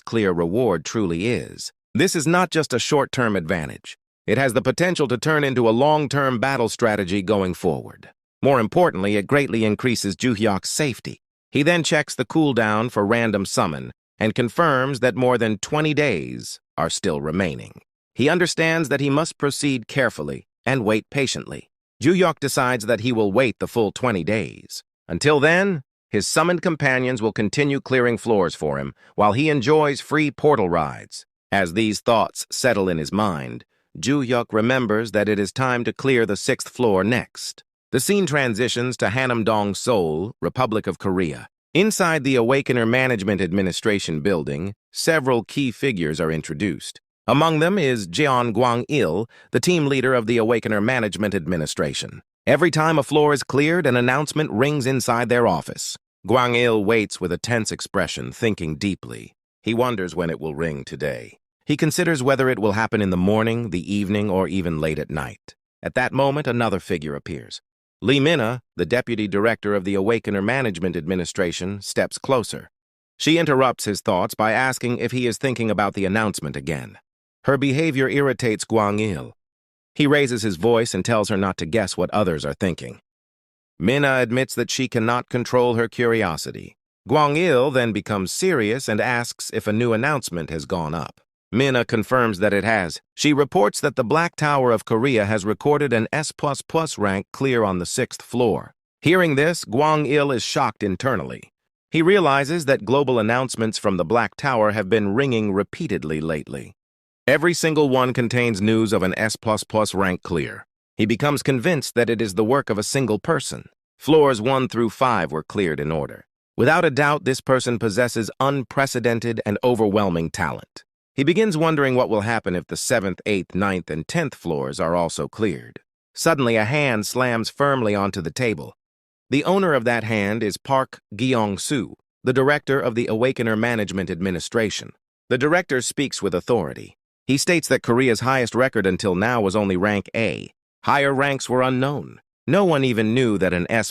clear reward truly is. This is not just a short-term advantage. It has the potential to turn into a long-term battle strategy going forward. More importantly, it greatly increases Joohyuk's safety. He then checks the cooldown for random summon and confirms that more than 20 days are still remaining. He understands that he must proceed carefully and wait patiently. Joohyuk decides that he will wait the full 20 days. Until then, his summoned companions will continue clearing floors for him while he enjoys free portal rides. As these thoughts settle in his mind, Joohyuk remembers that it is time to clear the 6th floor next. The scene transitions to Hanam-dong, Seoul, Republic of Korea. Inside the Awakener Management Administration building, several key figures are introduced. Among them is Jeon Gwang-il, the team leader of the Awakener Management Administration. Every time a floor is cleared, an announcement rings inside their office. Gwang-il waits with a tense expression, thinking deeply. He wonders when it will ring today. He considers whether it will happen in the morning, the evening, or even late at night. At that moment, another figure appears. Lee Minna, the deputy director of the Awakener Management Administration, steps closer. She interrupts his thoughts by asking if he is thinking about the announcement again. Her behavior irritates Gwang-il. He raises his voice and tells her not to guess what others are thinking. Minna admits that she cannot control her curiosity. Gwang-il then becomes serious and asks if a new announcement has gone up. Minna confirms that it has. She reports that the Black Tower of Korea has recorded an S++ rank clear on the 6th floor. Hearing this, Gwang-il is shocked internally. He realizes that global announcements from the Black Tower have been ringing repeatedly lately. Every single one contains news of an S++ rank clear. He becomes convinced that it is the work of a single person. Floors 1 through 5 were cleared in order. Without a doubt, this person possesses unprecedented and overwhelming talent. He begins wondering what will happen if the 7th, 8th, 9th, and 10th floors are also cleared. Suddenly, a hand slams firmly onto the table. The owner of that hand is Park Gyong-soo, the director of the Awakener Management Administration. The director speaks with authority. He states that Korea's highest record until now was only rank A. Higher ranks were unknown. No one even knew that an S++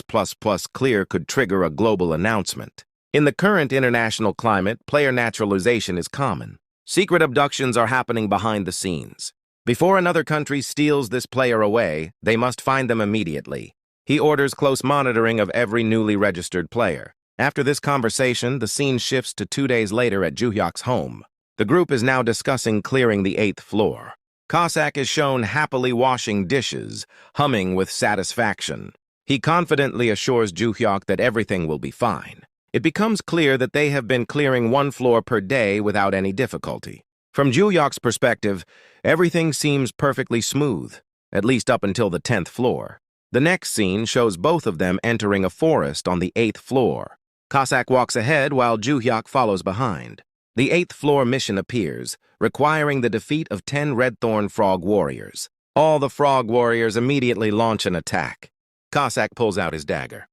clear could trigger a global announcement. In the current international climate, player naturalization is common. Secret abductions are happening behind the scenes. Before another country steals this player away, they must find them immediately. He orders close monitoring of every newly registered player. After this conversation, the scene shifts to 2 days later at Joohyuk's home. The group is now discussing clearing the 8th floor. Cossack is shown happily washing dishes, humming with satisfaction. He confidently assures Joohyuk that everything will be fine. It becomes clear that they have been clearing 1 floor per day without any difficulty. From Joohyuk's perspective, everything seems perfectly smooth, at least up until the 10th floor. The next scene shows both of them entering a forest on the 8th floor. Cossack walks ahead while Joohyuk follows behind. The 8th floor mission appears, requiring the defeat of 10 Red Thorn Frog Warriors. All the Frog Warriors immediately launch an attack. Cossack pulls out his dagger.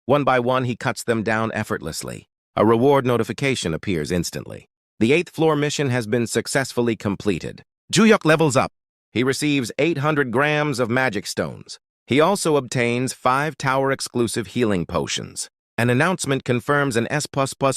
One by one, he cuts them down effortlessly. A reward notification appears instantly. The 8th floor mission has been successfully completed. Joohyuk levels up. He receives 800 grams of magic stones. He also obtains 5 tower-exclusive healing potions. An announcement confirms an S++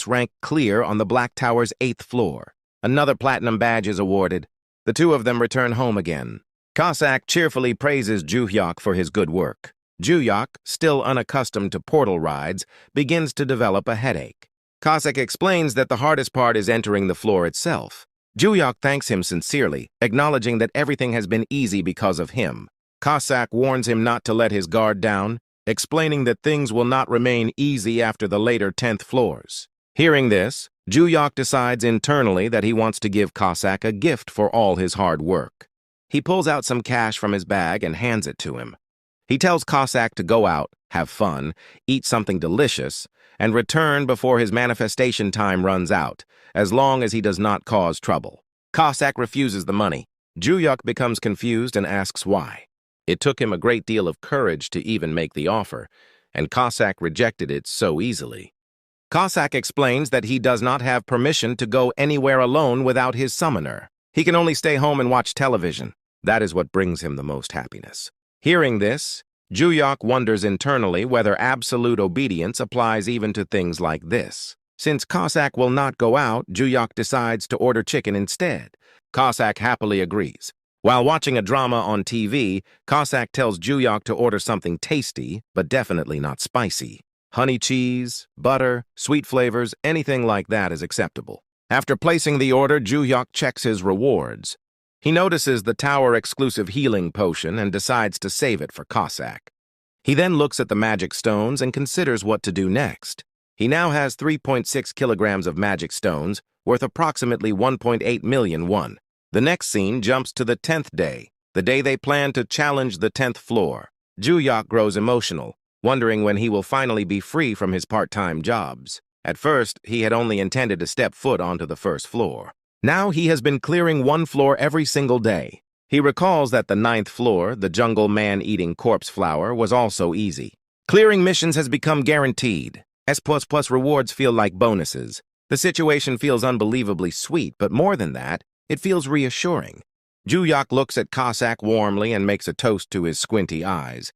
rank clear on the Black Tower's 8th floor. Another platinum badge is awarded. The two of them return home again. Cossack cheerfully praises Joohyuk for his good work. Joohyuk, still unaccustomed to portal rides, begins to develop a headache. Cossack explains that the hardest part is entering the floor itself. Joohyuk thanks him sincerely, acknowledging that everything has been easy because of him. Cossack warns him not to let his guard down, explaining that things will not remain easy after the later 10th floors. Hearing this, Joohyuk decides internally that he wants to give Cossack a gift for all his hard work. He pulls out some cash from his bag and hands it to him. He tells Cossack to go out, have fun, eat something delicious, and return before his manifestation time runs out, as long as he does not cause trouble. Cossack refuses the money. Joohyuk becomes confused and asks why. It took him a great deal of courage to even make the offer, and Cossack rejected it so easily. Cossack explains that he does not have permission to go anywhere alone without his summoner. He can only stay home and watch television. That is what brings him the most happiness. Hearing this, Joohyuk wonders internally whether absolute obedience applies even to things like this. Since Cossack will not go out, Joohyuk decides to order chicken instead. Cossack happily agrees. While watching a drama on TV, Cossack tells Joohyuk to order something tasty, but definitely not spicy. Honey cheese, butter, sweet flavors, anything like that is acceptable. After placing the order, Joohyuk checks his rewards. He notices the tower-exclusive healing potion and decides to save it for Cossack. He then looks at the magic stones and considers what to do next. He now has 3.6 kilograms of magic stones, worth approximately 1.8 million won. The next scene jumps to the 10th day, the day they plan to challenge the 10th floor. Joohyuk grows emotional, wondering when he will finally be free from his part-time jobs. At first, he had only intended to step foot onto the first floor. Now he has been clearing 1 floor every single day. He recalls that the 9th floor, the jungle man-eating corpse flower, was also easy. Clearing missions has become guaranteed. S++ rewards feel like bonuses. The situation feels unbelievably sweet, but more than that, it feels reassuring. Joohyuk looks at Cossack warmly and makes a toast to his squinty eyes.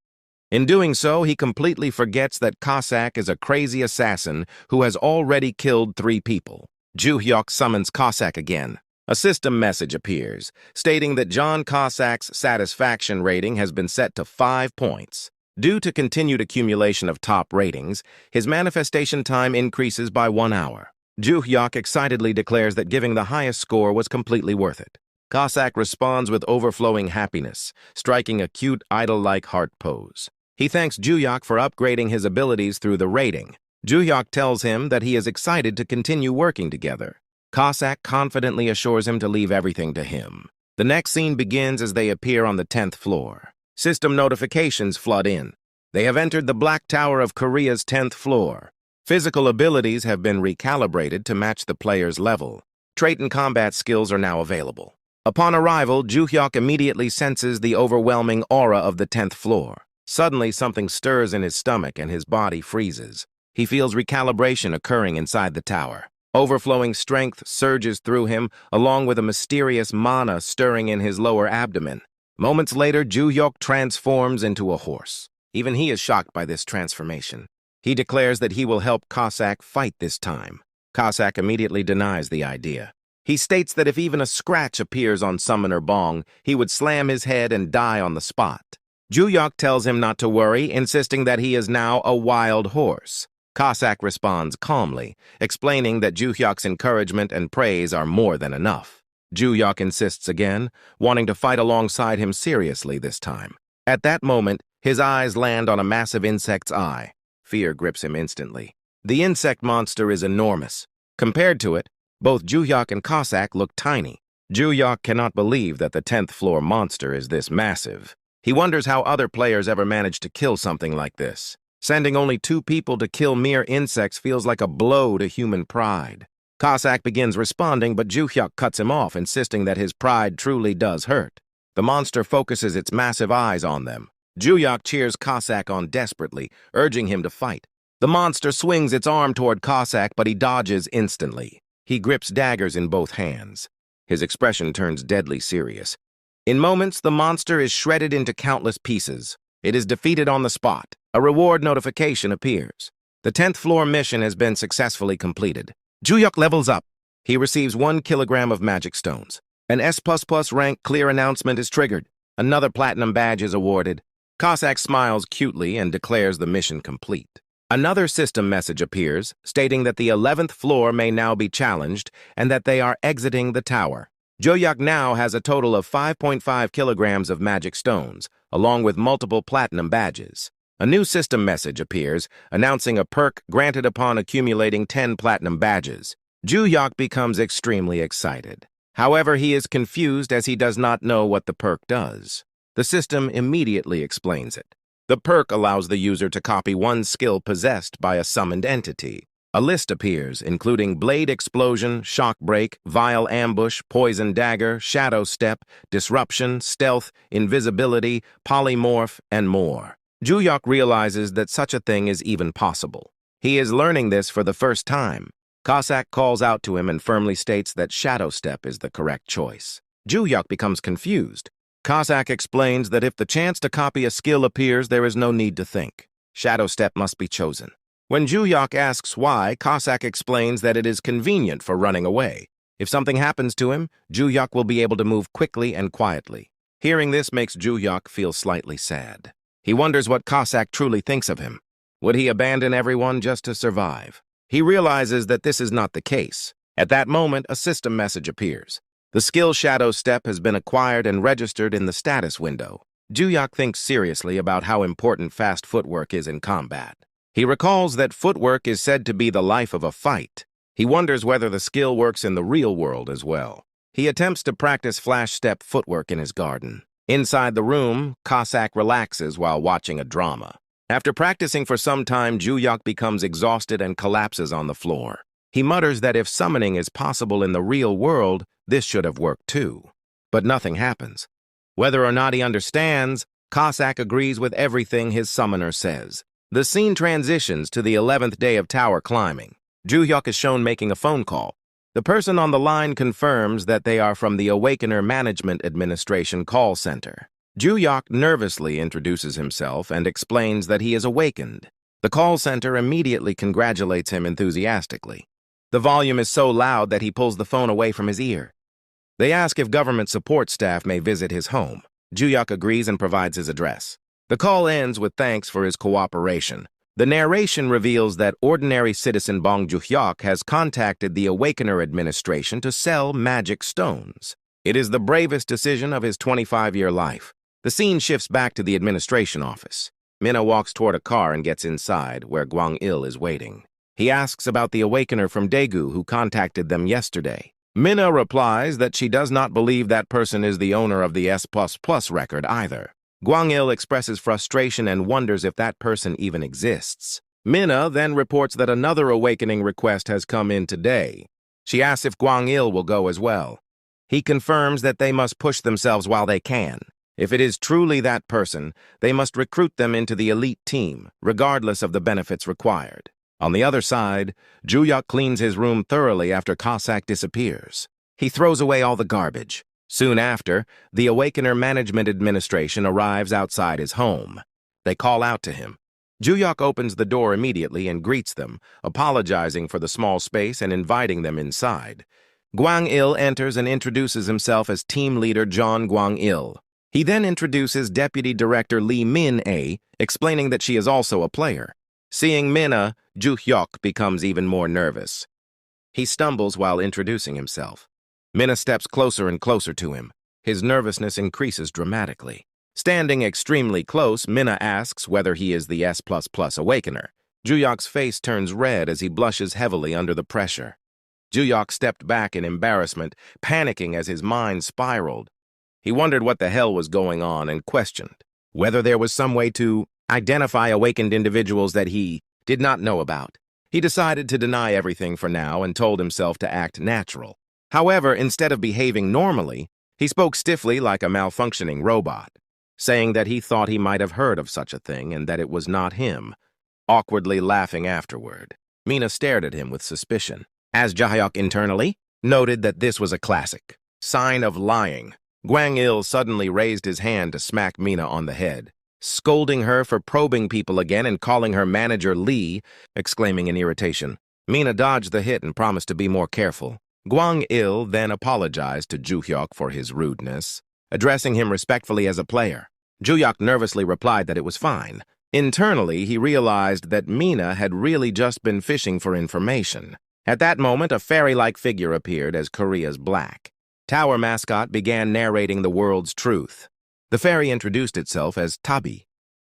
In doing so, he completely forgets that Cossack is a crazy assassin who has already killed 3 people. Joohyuk summons Cossack again. A system message appears, stating that John Cossack's satisfaction rating has been set to 5 points. Due to continued accumulation of top ratings, his manifestation time increases by 1 hour. Joohyuk excitedly declares that giving the highest score was completely worth it. Cossack responds with overflowing happiness, striking a cute idol-like heart pose. He thanks Joohyuk for upgrading his abilities through the rating. Joohyuk tells him that he is excited to continue working together. Cossack confidently assures him to leave everything to him. The next scene begins as they appear on the 10th floor. System notifications flood in. They have entered the Black Tower of Korea's 10th floor. Physical abilities have been recalibrated to match the player's level. Trait and combat skills are now available. Upon arrival, Joohyuk immediately senses the overwhelming aura of the 10th floor. Suddenly, something stirs in his stomach and his body freezes. He feels recalibration occurring inside the tower. Overflowing strength surges through him, along with a mysterious mana stirring in his lower abdomen. Moments later, Joohyuk transforms into a horse. Even he is shocked by this transformation. He declares that he will help Cossack fight this time. Cossack immediately denies the idea. He states that if even a scratch appears on Summoner Bong, he would slam his head and die on the spot. Joohyuk tells him not to worry, insisting that he is now a wild horse. Cossack responds calmly, explaining that Joohyuk's encouragement and praise are more than enough. Joohyuk insists again, wanting to fight alongside him seriously this time. At that moment, his eyes land on a massive insect's eye. Fear grips him instantly. The insect monster is enormous. Compared to it, both Joohyuk and Cossack look tiny. Joohyuk cannot believe that the 10th floor monster is this massive. He wonders how other players ever managed to kill something like this. Sending only 2 people to kill mere insects feels like a blow to human pride. Cossack begins responding, but Joohyuk cuts him off, insisting that his pride truly does hurt. The monster focuses its massive eyes on them. Joohyuk cheers Cossack on desperately, urging him to fight. The monster swings its arm toward Cossack, but he dodges instantly. He grips daggers in both hands. His expression turns deadly serious. In moments, the monster is shredded into countless pieces. It is defeated on the spot. A reward notification appears. The 10th floor mission has been successfully completed. Joohyuk levels up. He receives 1 kilogram of magic stones. An S++ rank clear announcement is triggered. Another platinum badge is awarded. Cossack smiles cutely and declares the mission complete. Another system message appears, stating that the 11th floor may now be challenged and that they are exiting the tower. Joohyuk now has a total of 5.5 kilograms of magic stones, along with multiple platinum badges. A new system message appears, announcing a perk granted upon accumulating 10 platinum badges. Joohyuk becomes extremely excited. However, he is confused as he does not know what the perk does. The system immediately explains it. The perk allows the user to copy one skill possessed by a summoned entity. A list appears, including Blade Explosion, Shock Break, Vile Ambush, Poison Dagger, Shadow Step, Disruption, Stealth, Invisibility, Polymorph, and more. Joohyuk realizes that such a thing is even possible. He is learning this for the first time. Cossack calls out to him and firmly states that Shadow Step is the correct choice. Joohyuk becomes confused. Cossack explains that if the chance to copy a skill appears, there is no need to think. Shadow Step must be chosen. When Joohyuk asks why, Cossack explains that it is convenient for running away. If something happens to him, Joohyuk will be able to move quickly and quietly. Hearing this makes Joohyuk feel slightly sad. He wonders what Cossack truly thinks of him. Would he abandon everyone just to survive? He realizes that this is not the case. At that moment, a system message appears. The skill Shadow Step has been acquired and registered in the status window. Joohyuk thinks seriously about how important fast footwork is in combat. He recalls that footwork is said to be the life of a fight. He wonders whether the skill works in the real world as well. He attempts to practice flash step footwork in his garden. Inside the room, Cossack relaxes while watching a drama. After practicing for some time, Joohyuk becomes exhausted and collapses on the floor. He mutters that if summoning is possible in the real world, this should have worked too. But nothing happens. Whether or not he understands, Cossack agrees with everything his summoner says. The scene transitions to the 11th day of tower climbing. Joohyuk is shown making a phone call. The person on the line confirms that they are from the Awakener Management Administration call center. Joohyuk nervously introduces himself and explains that he is awakened. The call center immediately congratulates him enthusiastically. The volume is so loud that he pulls the phone away from his ear. They ask if government support staff may visit his home. Joohyuk agrees and provides his address. The call ends with thanks for his cooperation. The narration reveals that ordinary citizen Bong Joohyuk has contacted the Awakener administration to sell magic stones. It is the bravest decision of his 25-year life. The scene shifts back to the administration office. Minna walks toward a car and gets inside, where Gwang-il is waiting. He asks about the Awakener from Daegu who contacted them yesterday. Minna replies that she does not believe that person is the owner of the S++ record either. Gwang-il expresses frustration and wonders if that person even exists. Minna then reports that another awakening request has come in today. She asks if Gwang-il will go as well. He confirms that they must push themselves while they can. If it is truly that person, they must recruit them into the elite team, regardless of the benefits required. On the other side, Joohyuk cleans his room thoroughly after Cossack disappears. He throws away all the garbage. Soon after, the Awakener Management Administration arrives outside his home. They call out to him. Joohyuk opens the door immediately and greets them, apologizing for the small space and inviting them inside. Gwang-il enters and introduces himself as team leader John Gwang-il. He then introduces Deputy Director Lee Min-ae, explaining that she is also a player. Seeing Minna, Joohyuk becomes even more nervous. He stumbles while introducing himself. Minna steps closer and closer to him. His nervousness increases dramatically. Standing extremely close, Minna asks whether he is the S++ Awakener. Joohyuk's face turns red as he blushes heavily under the pressure. Joohyuk stepped back in embarrassment, panicking as his mind spiraled. He wondered what the hell was going on and questioned whether there was some way to identify awakened individuals that he did not know about. He decided to deny everything for now and told himself to act natural. However, instead of behaving normally, he spoke stiffly like a malfunctioning robot, saying that he thought he might have heard of such a thing and that it was not him, awkwardly laughing afterward. Minna stared at him with suspicion. As Joohyuk internally noted that this was a classic sign of lying, Gwang-il suddenly raised his hand to smack Minna on the head, scolding her for probing people again and calling her manager Lee, exclaiming in irritation. Minna dodged the hit and promised to be more careful. Gwang-il then apologized to Joohyuk for his rudeness, addressing him respectfully as a player. Joohyuk nervously replied that it was fine. Internally, he realized that Minna had really just been fishing for information. At that moment, a fairy-like figure appeared as Korea's Black Tower mascot began narrating the world's truth. The fairy introduced itself as Tabi,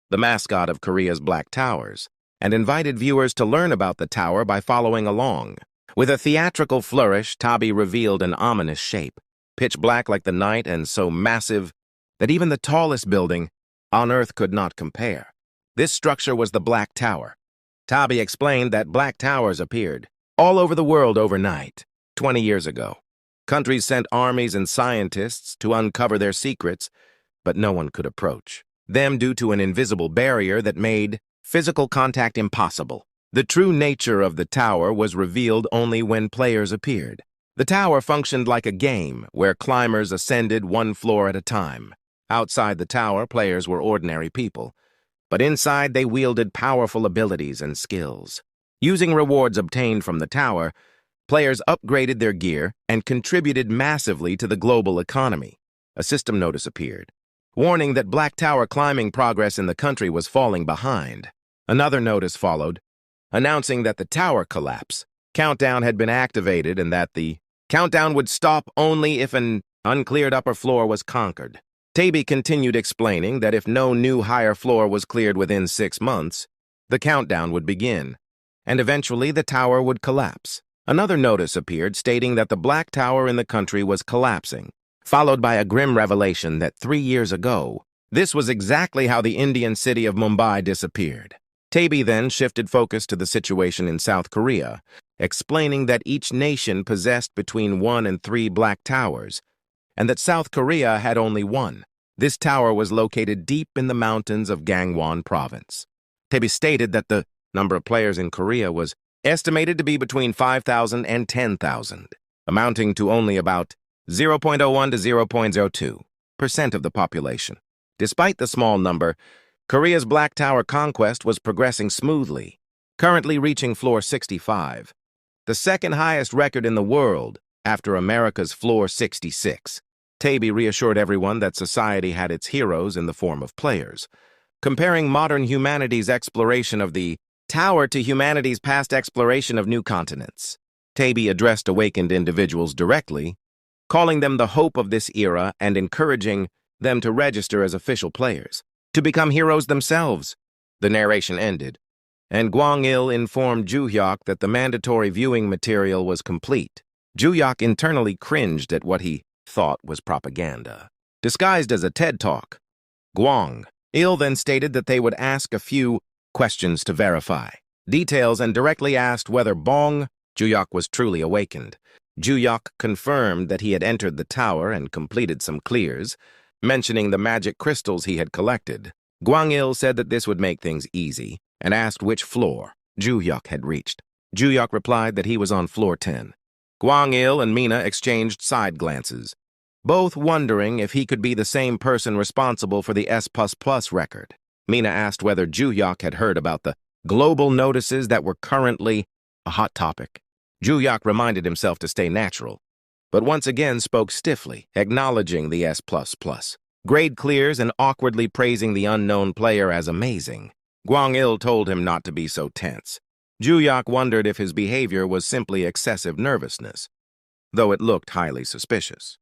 the mascot of Korea's Black Towers, and invited viewers to learn about the tower by following along. With a theatrical flourish, Tabi revealed an ominous shape, pitch black like the night and so massive that even the tallest building on Earth could not compare. This structure was the Black Tower. Tabi explained that Black Towers appeared all over the world overnight, 20 years ago. Countries sent armies and scientists to uncover their secrets, but no one could approach them due to an invisible barrier that made physical contact impossible. The true nature of the tower was revealed only when players appeared. The tower functioned like a game where climbers ascended one floor at a time. Outside the tower, players were ordinary people, but inside they wielded powerful abilities and skills. Using rewards obtained from the tower, players upgraded their gear and contributed massively to the global economy. A system notice appeared, warning that Black Tower climbing progress in the country was falling behind. Another notice followed, announcing that the tower collapse countdown had been activated and that the countdown would stop only if an uncleared upper floor was conquered. Tabi continued explaining that if no new higher floor was cleared within 6 months, the countdown would begin, and eventually the tower would collapse. Another notice appeared stating that the Black Tower in the country was collapsing, followed by a grim revelation that 3 years ago, this was exactly how the Indian city of Mumbai disappeared. Tabi then shifted focus to the situation in South Korea, explaining that each nation possessed between 1 and 3 Black Towers, and that South Korea had only one. This tower was located deep in the mountains of Gangwon province. Tabi stated that the number of players in Korea was estimated to be between 5,000 and 10,000, amounting to only about 0.01 to 0.02% of the population. Despite the small number, Korea's Black Tower conquest was progressing smoothly, currently reaching floor 65, the second highest record in the world, after America's Floor 66. Taby reassured everyone that society had its heroes in the form of players, comparing modern humanity's exploration of the tower to humanity's past exploration of new continents. Taby addressed awakened individuals directly, calling them the hope of this era and encouraging them to register as official players, to become heroes themselves. The narration ended, and Gwang-il informed Joohyuk that the mandatory viewing material was complete. Joohyuk internally cringed at what he thought was propaganda, disguised as a TED Talk. Gwang-il then stated that they would ask a few questions to verify details and directly asked whether Bong Joohyuk was truly awakened. Joohyuk confirmed that he had entered the tower and completed some clears, mentioning the magic crystals he had collected. Gwang-il said that this would make things easy and asked which floor Joohyuk had reached. Joohyuk replied that he was on floor 10. Gwang-il and Mina exchanged side glances, both wondering if he could be the same person responsible for the S++ record. Mina asked whether Joohyuk had heard about the global notices that were currently a hot topic. Joohyuk reminded himself to stay natural, but once again spoke stiffly, acknowledging the S++. Grade clears and awkwardly praising the unknown player as amazing. Gwang-il told him not to be so tense. Joohyuk wondered if his behavior was simply excessive nervousness, though it looked highly suspicious.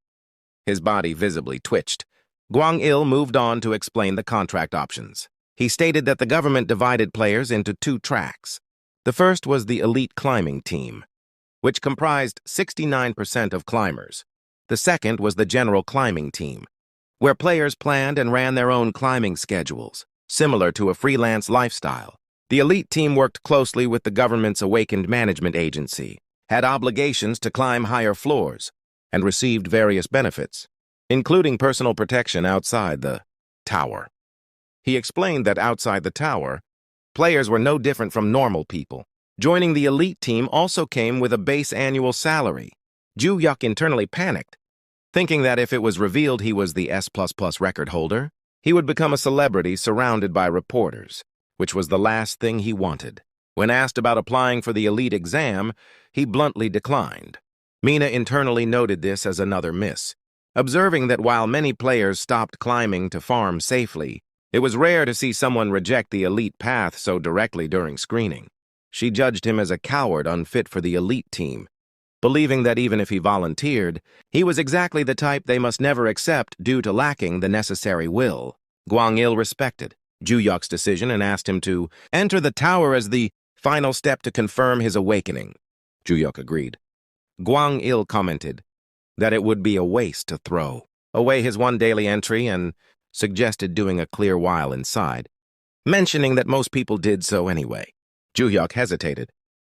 His body visibly twitched. Gwang-il moved on to explain the contract options. He stated that the government divided players into 2 tracks. The first was the elite climbing team, which comprised 69% of climbers. The second was the general climbing team, where players planned and ran their own climbing schedules, similar to a freelance lifestyle. The elite team worked closely with the government's awakened management agency, had obligations to climb higher floors, and received various benefits, including personal protection outside the tower. He explained that outside the tower, players were no different from normal people. Joining the elite team also came with a base annual salary. Joohyuk internally panicked, thinking that if it was revealed he was the S++ record holder, he would become a celebrity surrounded by reporters, which was the last thing he wanted. When asked about applying for the elite exam, he bluntly declined. Mina internally noted this as another miss, observing that while many players stopped climbing to farm safely, it was rare to see someone reject the elite path so directly during screening. She judged him as a coward unfit for the elite team, believing that even if he volunteered, he was exactly the type they must never accept due to lacking the necessary will. Gwang-il respected Joohyuk's decision and asked him to enter the tower as the final step to confirm his awakening. Joohyuk agreed. Gwang-il commented that it would be a waste to throw away his one daily entry and suggested doing a clear while inside, mentioning that most people did so anyway. Joohyuk hesitated,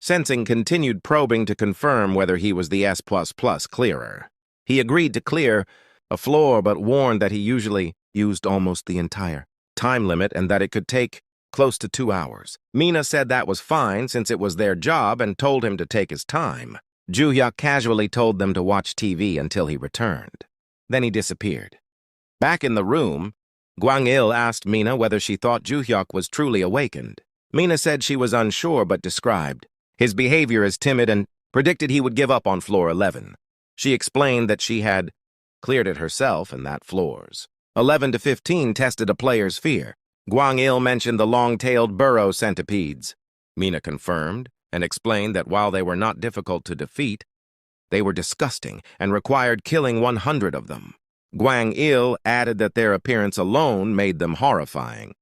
sensing continued probing to confirm whether he was the S++ clearer. He agreed to clear a floor but warned that he usually used almost the entire time limit and that it could take close to 2 hours. Mina said that was fine since it was their job and told him to take his time. Joohyuk casually told them to watch TV until he returned. Then he disappeared. Back in the room, Gwang-il asked Mina whether she thought Joohyuk was truly awakened. Mina said she was unsure but described his behavior as timid and predicted he would give up on floor 11. She explained that she had cleared it herself and that floors 11 to 15 tested a player's fear. Gwang-il mentioned the long-tailed burrow centipedes. Mina confirmed and explained that while they were not difficult to defeat, they were disgusting and required killing 100 of them. Gwang-il added that their appearance alone made them horrifying.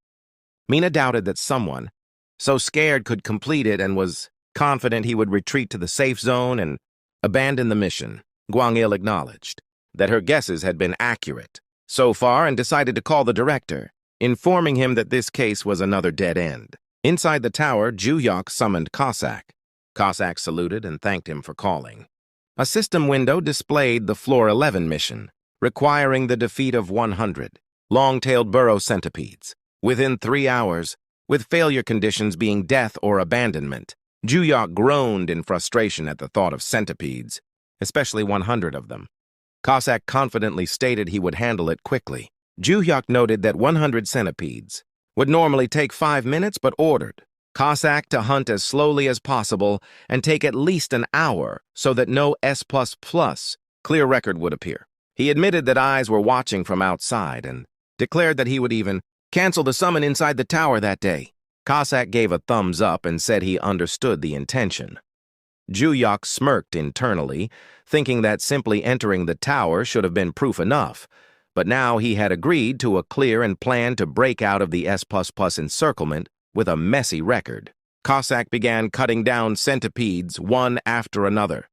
Mina doubted that someone so scared could complete it and was confident he would retreat to the safe zone and abandon the mission. Gwang-il acknowledged that her guesses had been accurate so far and decided to call the director, informing him that this case was another dead end. Inside the tower, Joohyuk summoned Cossack. Cossack saluted and thanked him for calling. A system window displayed the Floor 11 mission, requiring the defeat of 100 long-tailed burrow centipedes within 3 hours, with failure conditions being death or abandonment. Joohyuk groaned in frustration at the thought of centipedes, especially 100 of them. Cossack confidently stated he would handle it quickly. Joohyuk noted that 100 centipedes would normally take 5 minutes but ordered Cossack to hunt as slowly as possible and take at least an hour so that no S++ clear record would appear. He admitted that eyes were watching from outside and declared that he would even cancel the summon inside the tower that day. Cossack gave a thumbs up and said he understood the intention. Joohyuk smirked internally, thinking that simply entering the tower should have been proof enough, but now he had agreed to a clear and plan to break out of the S++ encirclement with a messy record. Cossack began cutting down centipedes one after another.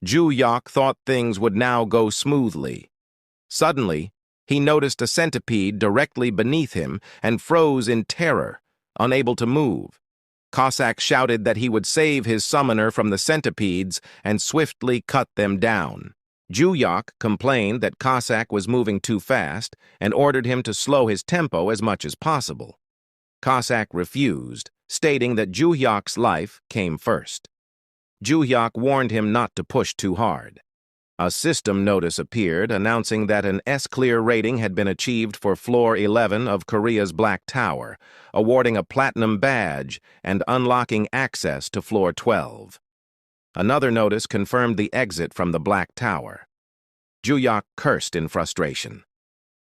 Joohyuk thought things would now go smoothly. Suddenly, he noticed a centipede directly beneath him and froze in terror, unable to move. Cossack shouted that he would save his summoner from the centipedes and swiftly cut them down. Joohyuk complained that Cossack was moving too fast and ordered him to slow his tempo as much as possible. Cossack refused, stating that Joohyuk's life came first. Joohyuk warned him not to push too hard. A system notice appeared announcing that an S-clear rating had been achieved for Floor 11 of Korea's Black Tower, awarding a platinum badge and unlocking access to Floor 12. Another notice confirmed the exit from the Black Tower. Joohyuk cursed in frustration.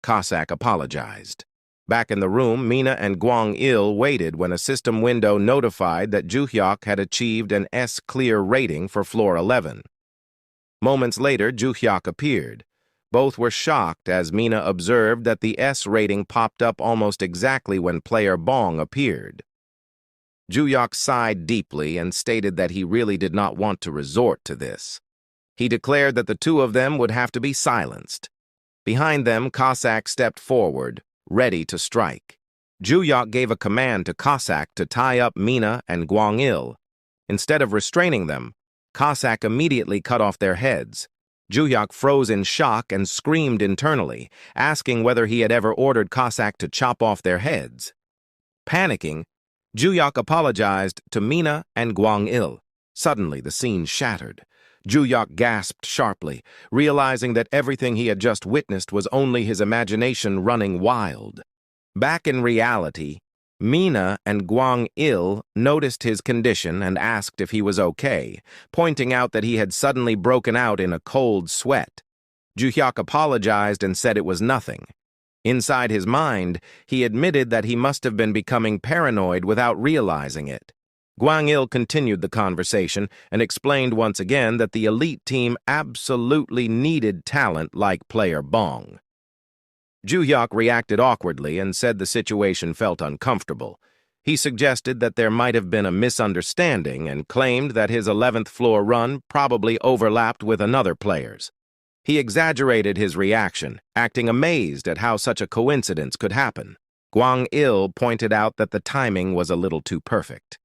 Cossack apologized. Back in the room, Mina and Gwang-il waited when a system window notified that Joohyuk had achieved an S-clear rating for Floor 11. Moments later, Joohyuk appeared. Both were shocked as Mina observed that the S rating popped up almost exactly when player Bong appeared. Joohyuk sighed deeply and stated that he really did not want to resort to this. He declared that the two of them would have to be silenced. Behind them, Cossack stepped forward, ready to strike. Joohyuk gave a command to Cossack to tie up Mina and Gwang-il. Instead of restraining them, Cossack immediately cut off their heads. Joohyuk froze in shock and screamed internally, asking whether he had ever ordered Cossack to chop off their heads. Panicking, Joohyuk apologized to Mina and Gwang-il. Suddenly, the scene shattered. Joohyuk gasped sharply, realizing that everything he had just witnessed was only his imagination running wild. Back in reality, Mina and Gwang-il noticed his condition and asked if he was okay, pointing out that he had suddenly broken out in a cold sweat. Joohyuk apologized and said it was nothing. Inside his mind, he admitted that he must have been becoming paranoid without realizing it. Gwang-il continued the conversation and explained once again that the elite team absolutely needed talent like player Bong. Joohyuk reacted awkwardly and said the situation felt uncomfortable. He suggested that there might have been a misunderstanding and claimed that his 11th floor run probably overlapped with another player's. He exaggerated his reaction, acting amazed at how such a coincidence could happen. Gwang-il pointed out that the timing was a little too perfect.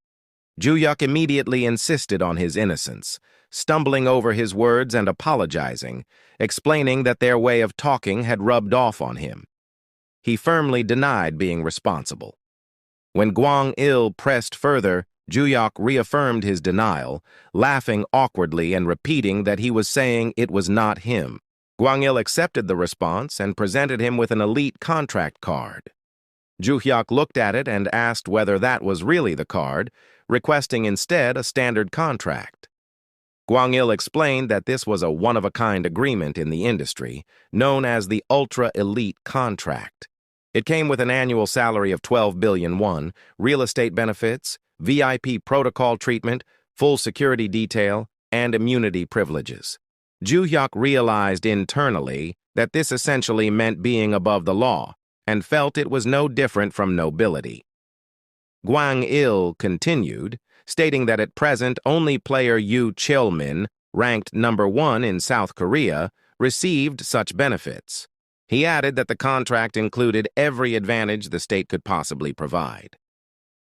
Joohyuk immediately insisted on his innocence, stumbling over his words and apologizing, explaining that their way of talking had rubbed off on him. He firmly denied being responsible. When Gwang-il pressed further, Joohyuk reaffirmed his denial, laughing awkwardly and repeating that he was saying it was not him. Gwang-il accepted the response and presented him with an elite contract card. Joohyuk looked at it and asked whether that was really the card, requesting instead a standard contract. Gwang-il explained that this was a one-of-a-kind agreement in the industry, known as the Ultra Elite Contract. It came with an annual salary of 12 billion won, real estate benefits, VIP protocol treatment, full security detail, and immunity privileges. Joohyuk realized internally that this essentially meant being above the law, and felt it was no different from nobility. Gwang-il continued, stating that at present only player Yoo Cheol-min, ranked number 1 in South Korea, received such benefits. He added that the contract included every advantage the state could possibly provide.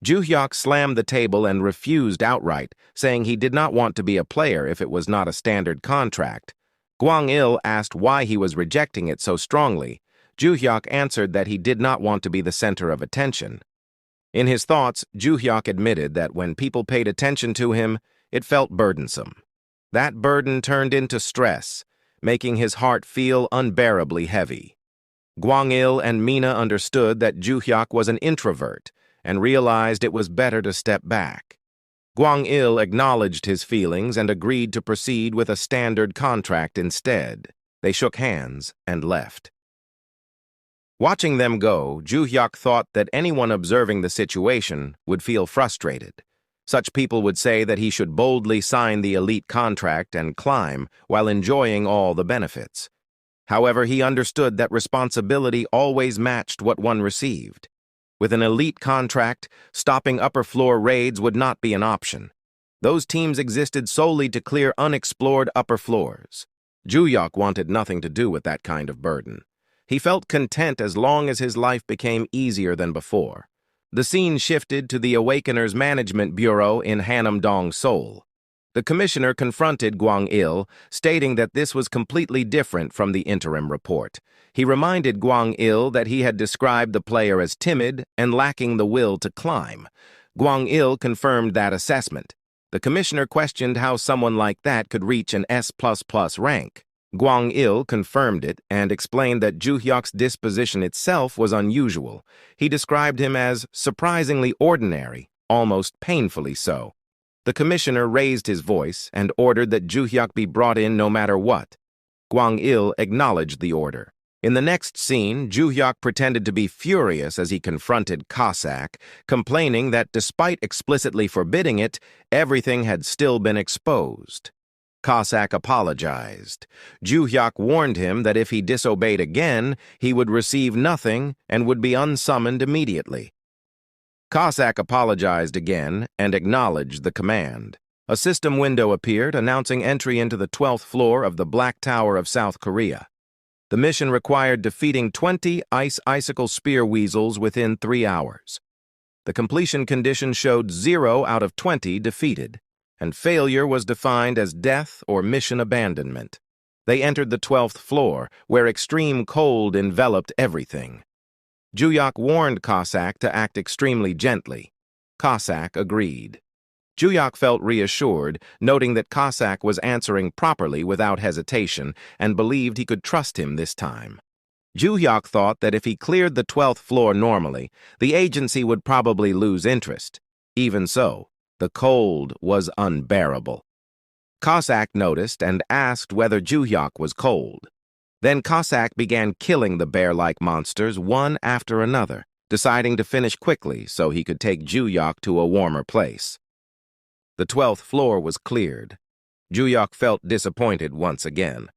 Joohyuk slammed the table and refused outright, saying he did not want to be a player if it was not a standard contract. Gwang-il asked why he was rejecting it so strongly. Joohyuk answered that he did not want to be the center of attention. In his thoughts, Joohyuk admitted that when people paid attention to him, it felt burdensome. That burden turned into stress, making his heart feel unbearably heavy. Gwang-il and Mina understood that Joohyuk was an introvert, and realized it was better to step back. Gwang-il acknowledged his feelings and agreed to proceed with a standard contract instead. They shook hands and left. Watching them go, Joohyuk thought that anyone observing the situation would feel frustrated. Such people would say that he should boldly sign the elite contract and climb while enjoying all the benefits. However, he understood that responsibility always matched what one received. With an elite contract, stopping upper-floor raids would not be an option. Those teams existed solely to clear unexplored upper floors. Joohyuk wanted nothing to do with that kind of burden. He felt content as long as his life became easier than before. The scene shifted to the Awakeners Management Bureau in Hanam-dong, Seoul. The commissioner confronted Gwang-il, stating that this was completely different from the interim report. He reminded Gwang-il that he had described the player as timid and lacking the will to climb. Gwang-il confirmed that assessment. The commissioner questioned how someone like that could reach an S++ rank. Gwang-il confirmed it and explained that Joohyuk's disposition itself was unusual. He described him as surprisingly ordinary, almost painfully so. The commissioner raised his voice and ordered that Joohyuk be brought in no matter what. Gwang-il acknowledged the order. In the next scene, Joohyuk pretended to be furious as he confronted Cossack, complaining that despite explicitly forbidding it, everything had still been exposed. Cossack apologized. Joohyuk warned him that if he disobeyed again, he would receive nothing and would be unsummoned immediately. Cossack apologized again and acknowledged the command. A system window appeared, announcing entry into the 12th floor of the Black Tower of South Korea. The mission required defeating 20 icicle spear weasels within 3 hours. The completion condition showed 0 out of 20 defeated, and failure was defined as death or mission abandonment. They entered the 12th floor, where extreme cold enveloped everything. Joohyuk warned Cossack to act extremely gently. Cossack agreed. Joohyuk felt reassured, noting that Cossack was answering properly without hesitation and believed he could trust him this time. Joohyuk thought that if he cleared the 12th floor normally, the agency would probably lose interest. Even so, the cold was unbearable. Cossack noticed and asked whether Joohyuk was cold. Then Cossack began killing the bear-like monsters one after another, deciding to finish quickly so he could take Joohyuk to a warmer place. The 12th floor was cleared. Joohyuk felt disappointed once again.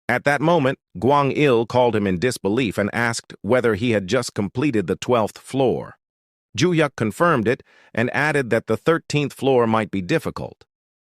At that moment, Gwang-il called him in disbelief and asked whether he had just completed the 12th floor. Joohyuk confirmed it and added that the 13th floor might be difficult.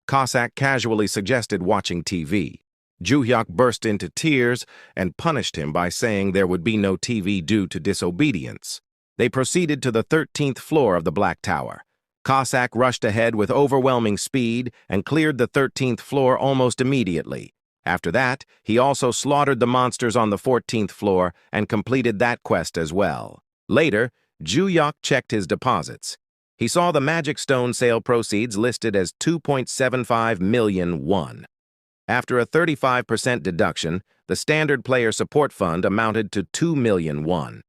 Cossack casually suggested watching TV. Joohyuk burst into tears and punished him by saying there would be no TV due to disobedience. They proceeded to the 13th floor of the Black Tower. Cossack rushed ahead with overwhelming speed and cleared the 13th floor almost immediately. After that, he also slaughtered the monsters on the 14th floor and completed that quest as well. Later, Joohyuk checked his deposits. He saw the Magic Stone sale proceeds listed as 2.75 million won. After a 35% deduction, the standard player support fund amounted to 2 million won.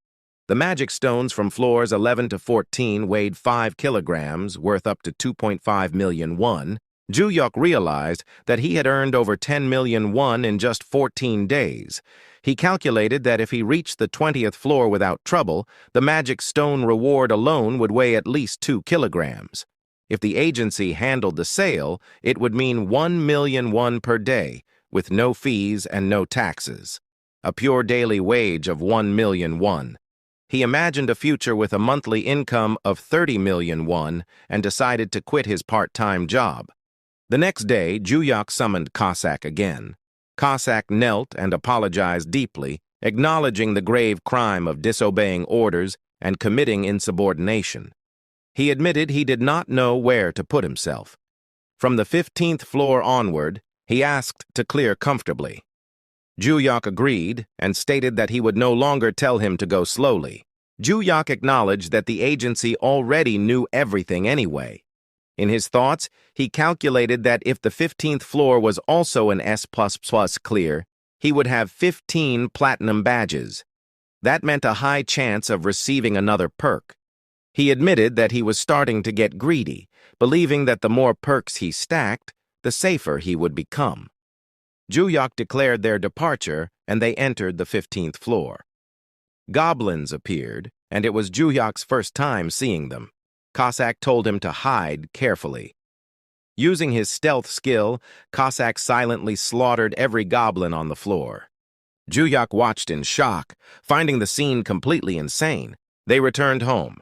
The Magic Stones from floors 11 to 14 weighed 5 kilograms, worth up to 2.5 million won. Joohyuk realized that he had earned over 10 million won in just 14 days. He calculated that if he reached the 20th floor without trouble, the Magic Stone reward alone would weigh at least 2 kilograms. If the agency handled the sale, it would mean 1 million won per day, with no fees and no taxes. A pure daily wage of 1 million won. He imagined a future with a monthly income of 30 million won and decided to quit his part-time job. The next day, Joohyuk summoned Cossack again. Cossack knelt and apologized deeply, acknowledging the grave crime of disobeying orders and committing insubordination. He admitted he did not know where to put himself. From the 15th floor onward, he asked to clear comfortably. Joohyuk agreed and stated that he would no longer tell him to go slowly. Joohyuk acknowledged that the agency already knew everything anyway. In his thoughts, he calculated that if the 15th floor was also an S++ clear, he would have 15 platinum badges. That meant a high chance of receiving another perk. He admitted that he was starting to get greedy, believing that the more perks he stacked, the safer he would become. Joohyuk declared their departure, and they entered the 15th floor. Goblins appeared, and it was Joohyuk's first time seeing them. Cossack told him to hide carefully. Using his stealth skill, Cossack silently slaughtered every goblin on the floor. Joohyuk watched in shock, finding the scene completely insane. They returned home.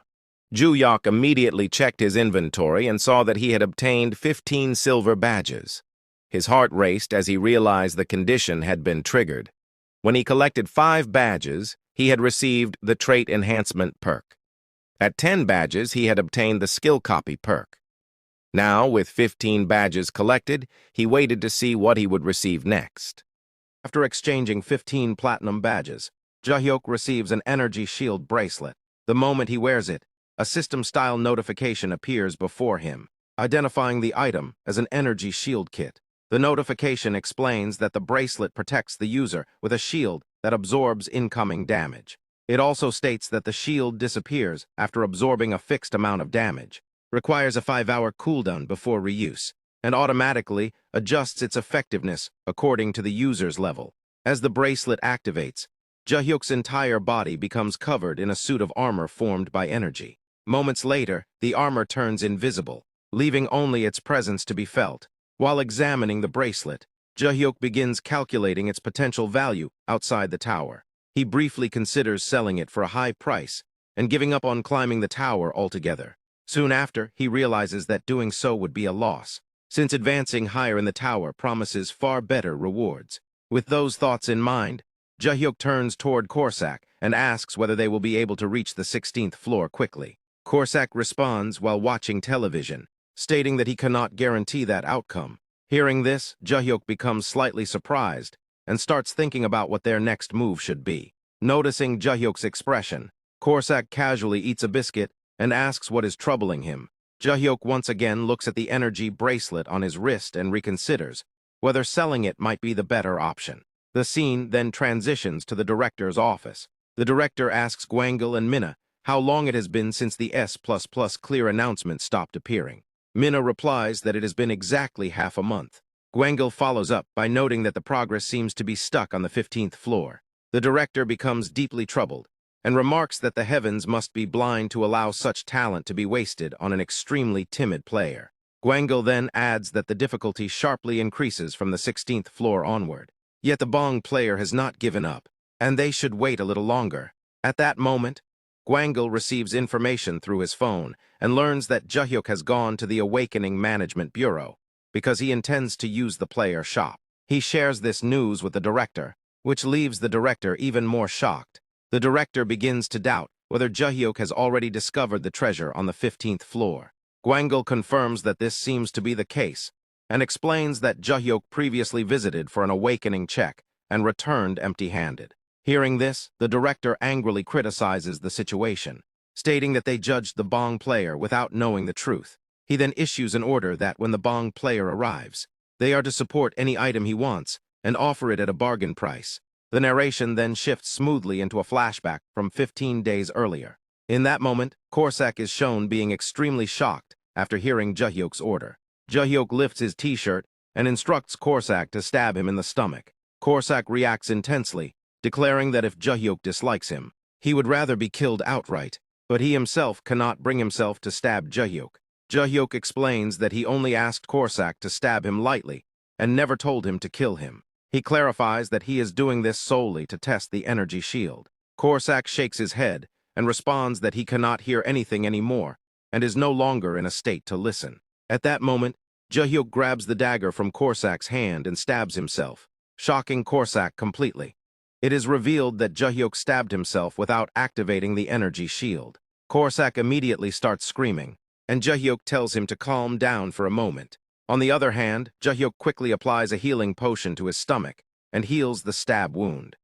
Joohyuk immediately checked his inventory and saw that he had obtained 15 silver badges. His heart raced as he realized the condition had been triggered. When he collected 5 badges, he had received the Trait Enhancement perk. At 10 badges, he had obtained the Skill Copy perk. Now, with 15 badges collected, he waited to see what he would receive next. After exchanging 15 platinum badges, Joohyuk receives an energy shield bracelet. The moment he wears it, a system-style notification appears before him, identifying the item as an energy shield kit. The notification explains that the bracelet protects the user with a shield that absorbs incoming damage. It also states that the shield disappears after absorbing a fixed amount of damage, requires a 5-hour cooldown before reuse, and automatically adjusts its effectiveness according to the user's level. As the bracelet activates, Joohyuk's entire body becomes covered in a suit of armor formed by energy. Moments later, the armor turns invisible, leaving only its presence to be felt. While examining the bracelet, Joohyuk begins calculating its potential value outside the tower. He briefly considers selling it for a high price and giving up on climbing the tower altogether. Soon after, he realizes that doing so would be a loss, since advancing higher in the tower promises far better rewards. With those thoughts in mind, Joohyuk turns toward Cossack and asks whether they will be able to reach the 16th floor quickly. Cossack responds while watching television, stating that he cannot guarantee that outcome. Hearing this, Joohyuk becomes slightly surprised and starts thinking about what their next move should be. Noticing Joohyuk's expression, Cossack casually eats a biscuit and asks what is troubling him. Joohyuk once again looks at the energy bracelet on his wrist and reconsiders whether selling it might be the better option. The scene then transitions to the director's office. The director asks Gwangal and Minna how long it has been since the S++ clear announcement stopped appearing. Minna replies that it has been exactly half a month. Gwangal follows up by noting that the progress seems to be stuck on the 15th floor. The director becomes deeply troubled and remarks that the heavens must be blind to allow such talent to be wasted on an extremely timid player. Gwangal then adds that the difficulty sharply increases from the 16th floor onward. Yet the Bong player has not given up, and they should wait a little longer. At that moment, Gwangal receives information through his phone and learns that Joohyuk has gone to the Awakening Management Bureau because he intends to use the player shop. He shares this news with the director, which leaves the director even more shocked. The director begins to doubt whether Joohyuk has already discovered the treasure on the 15th floor. Gwangal confirms that this seems to be the case and explains that Joohyuk previously visited for an awakening check and returned empty-handed. Hearing this, the director angrily criticizes the situation, stating that they judged the Bong player without knowing the truth. He then issues an order that when the Bong player arrives, they are to support any item he wants and offer it at a bargain price. The narration then shifts smoothly into a flashback from 15 days earlier. In that moment, Cossack is shown being extremely shocked after hearing Joohyuk's order. Joohyuk lifts his t-shirt and instructs Cossack to stab him in the stomach. Cossack reacts intensely, declaring that if Joohyuk dislikes him, he would rather be killed outright, but he himself cannot bring himself to stab Joohyuk. Joohyuk explains that he only asked Cossack to stab him lightly and never told him to kill him. He clarifies that he is doing this solely to test the energy shield. Cossack shakes his head and responds that he cannot hear anything anymore and is no longer in a state to listen. At that moment, Joohyuk grabs the dagger from Cossack's hand and stabs himself, shocking Cossack completely. It is revealed that Joohyuk stabbed himself without activating the energy shield. Cossack immediately starts screaming, and Joohyuk tells him to calm down for a moment. On the other hand, Joohyuk quickly applies a healing potion to his stomach and heals the stab wound.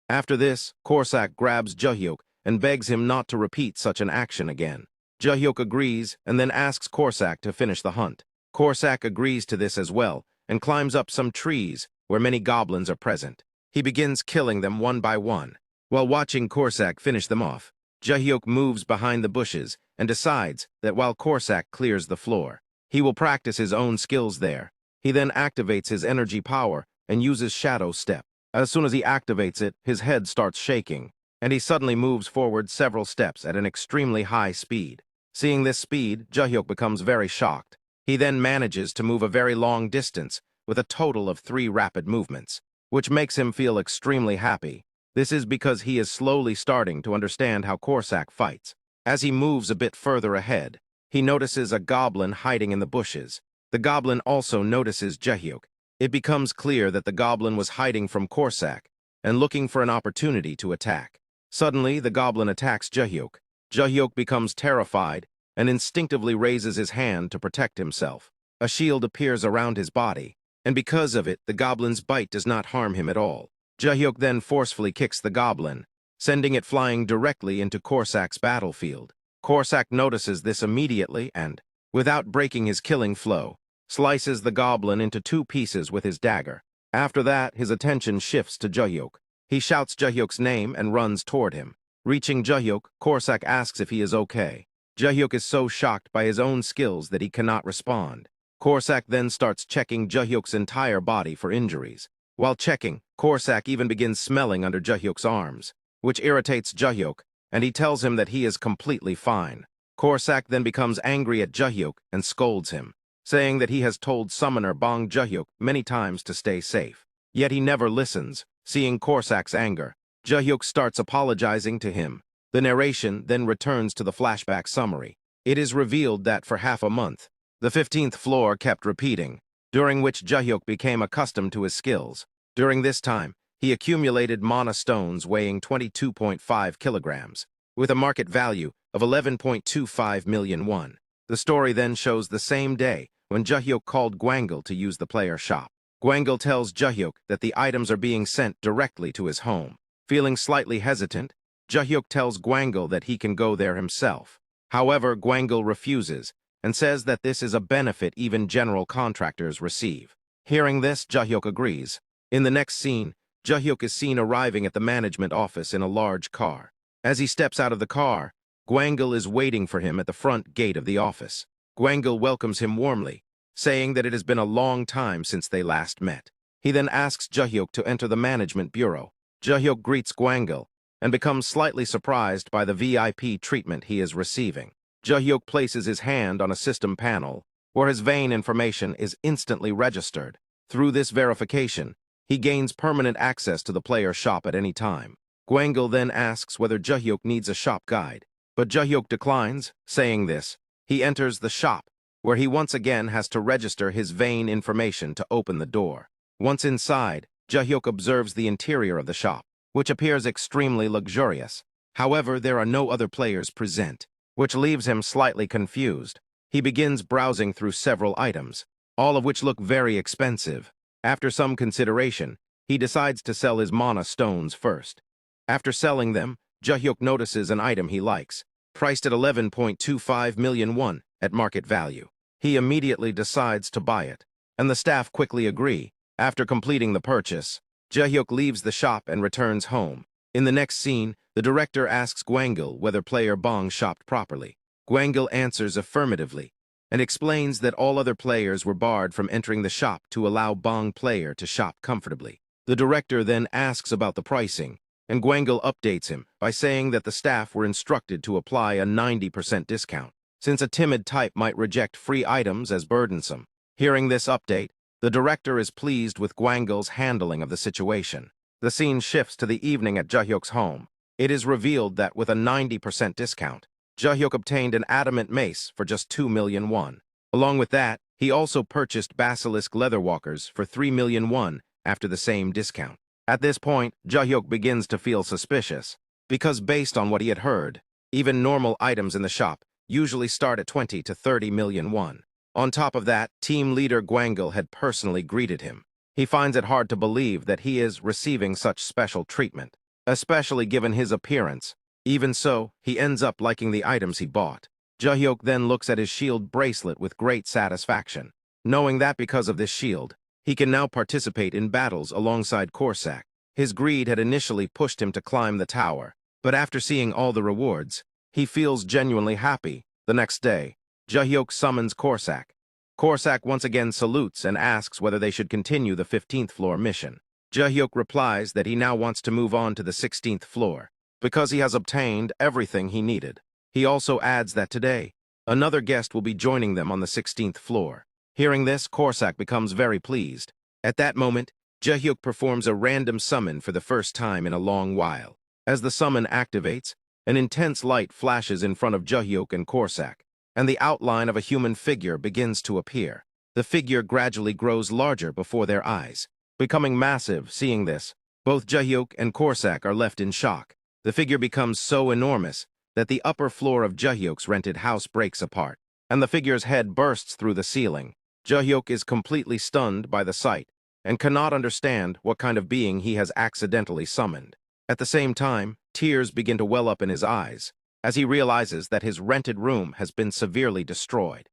After this, Cossack grabs Joohyuk and begs him not to repeat such an action again. Joohyuk agrees and then asks Cossack to finish the hunt. Cossack agrees to this as well and climbs up some trees where many goblins are present. He begins killing them one by one. While watching Cossack finish them off, Joohyuk moves behind the bushes and decides that while Corsac clears the floor, he will practice his own skills there. He then activates his energy power and uses Shadow Step. As soon as he activates it, his head starts shaking, and he suddenly moves forward several steps at an extremely high speed. Seeing this speed, Joohyuk becomes very shocked. He then manages to move a very long distance with a total of 3 rapid movements, which makes him feel extremely happy. This is because he is slowly starting to understand how Corsac fights. As he moves a bit further ahead, he notices a goblin hiding in the bushes. The goblin also notices Joohyuk. It becomes clear that the goblin was hiding from Corsac and looking for an opportunity to attack. Suddenly, the goblin attacks Joohyuk. Joohyuk becomes terrified and instinctively raises his hand to protect himself. A shield appears around his body, and because of it, the goblin's bite does not harm him at all. Joohyuk then forcefully kicks the goblin, sending it flying directly into Corsac's battlefield. Corsac notices this immediately and, without breaking his killing flow, slices the goblin into 2 pieces with his dagger. After that, his attention shifts to Joohyuk. He shouts Joohyuk's name and runs toward him. Reaching Joohyuk, Corsac asks if he is okay. Joohyuk is so shocked by his own skills that he cannot respond. Corsac then starts checking Joohyuk's entire body for injuries. While checking, Corsac even begins smelling under Joohyuk's arms, which irritates Joohyuk, and he tells him that he is completely fine. Corsac then becomes angry at Joohyuk and scolds him, saying that he has told summoner Bong Joohyuk many times to stay safe. Yet he never listens. Seeing Corsac's anger, Joohyuk starts apologizing to him. The narration then returns to the flashback summary. It is revealed that for half a month, the 15th floor kept repeating, during which Joohyuk became accustomed to his skills. During this time, he accumulated mana stones weighing 22.5 kilograms, with a market value of 11.25 million won. The story then shows the same day when Joohyuk called Gwangul to use the player shop. Gwangul tells Joohyuk that the items are being sent directly to his home. Feeling slightly hesitant, Joohyuk tells Gwangul that he can go there himself. However, Gwangul refuses and says that this is a benefit even general contractors receive. Hearing this, Joohyuk agrees. In the next scene, Joohyuk is seen arriving at the management office in a large car. As he steps out of the car, Gwangul is waiting for him at the front gate of the office. Gwangul welcomes him warmly, saying that it has been a long time since they last met. He then asks Joohyuk to enter the management bureau. Joohyuk greets Gwangul and becomes slightly surprised by the VIP treatment he is receiving. Joohyuk places his hand on a system panel, where his vein information is instantly registered. Through this verification, he gains permanent access to the player shop at any time. Gwangul then asks whether Joohyuk needs a shop guide, but Joohyuk declines. Saying this, he enters the shop, where he once again has to register his vein information to open the door. Once inside, Joohyuk observes the interior of the shop, which appears extremely luxurious. However, there are no other players present, which leaves him slightly confused. He begins browsing through several items, all of which look very expensive. After some consideration, he decides to sell his mana stones first. After selling them, Joohyuk notices an item he likes, priced at 11.25 million won at market value. He immediately decides to buy it, and the staff quickly agree. After completing the purchase, Joohyuk leaves the shop and returns home. In the next scene, the director asks Gwangul whether player Bong shopped properly. Gwangul answers affirmatively and explains that all other players were barred from entering the shop to allow Bong player to shop comfortably. The director then asks about the pricing, and Gwangul updates him by saying that the staff were instructed to apply a 90% discount, since a timid type might reject free items as burdensome. Hearing this update, the director is pleased with Gwangul's handling of the situation. The scene shifts to the evening at Joohyuk's home. It is revealed that with a 90% discount, Joohyuk obtained an adamant mace for just 2 million won. Along with that, he also purchased basilisk leatherwalkers for 3 million won after the same discount. At this point, Joohyuk begins to feel suspicious, because based on what he had heard, even normal items in the shop usually start at 20 to 30 million won. On top of that, team leader Gwangul had personally greeted him. He finds it hard to believe that he is receiving such special treatment, especially given his appearance. Even so, he ends up liking the items he bought. Joohyuk then looks at his shield bracelet with great satisfaction, knowing that because of this shield, he can now participate in battles alongside Corsac. His greed had initially pushed him to climb the tower, but after seeing all the rewards, he feels genuinely happy The next day, Joohyuk summons Korsak. Korsak once again salutes and asks whether they should continue the 15th floor mission. Joohyuk replies that he now wants to move on to the 16th floor, because he has obtained everything he needed. He also adds that today, another guest will be joining them on the 16th floor. Hearing this, Korsak becomes very pleased. At that moment, Joohyuk performs a random summon for the first time in a long while. As the summon activates, an intense light flashes in front of Joohyuk and Korsak, and the outline of a human figure begins to appear. The figure gradually grows larger before their eyes, becoming massive. Seeing this, both Joohyuk and Korsak are left in shock. The figure becomes so enormous that the upper floor of Joohyuk's rented house breaks apart, and the figure's head bursts through the ceiling. Joohyuk is completely stunned by the sight and cannot understand what kind of being he has accidentally summoned. At the same time, tears begin to well up in his eyes as he realizes that his rented room has been severely destroyed.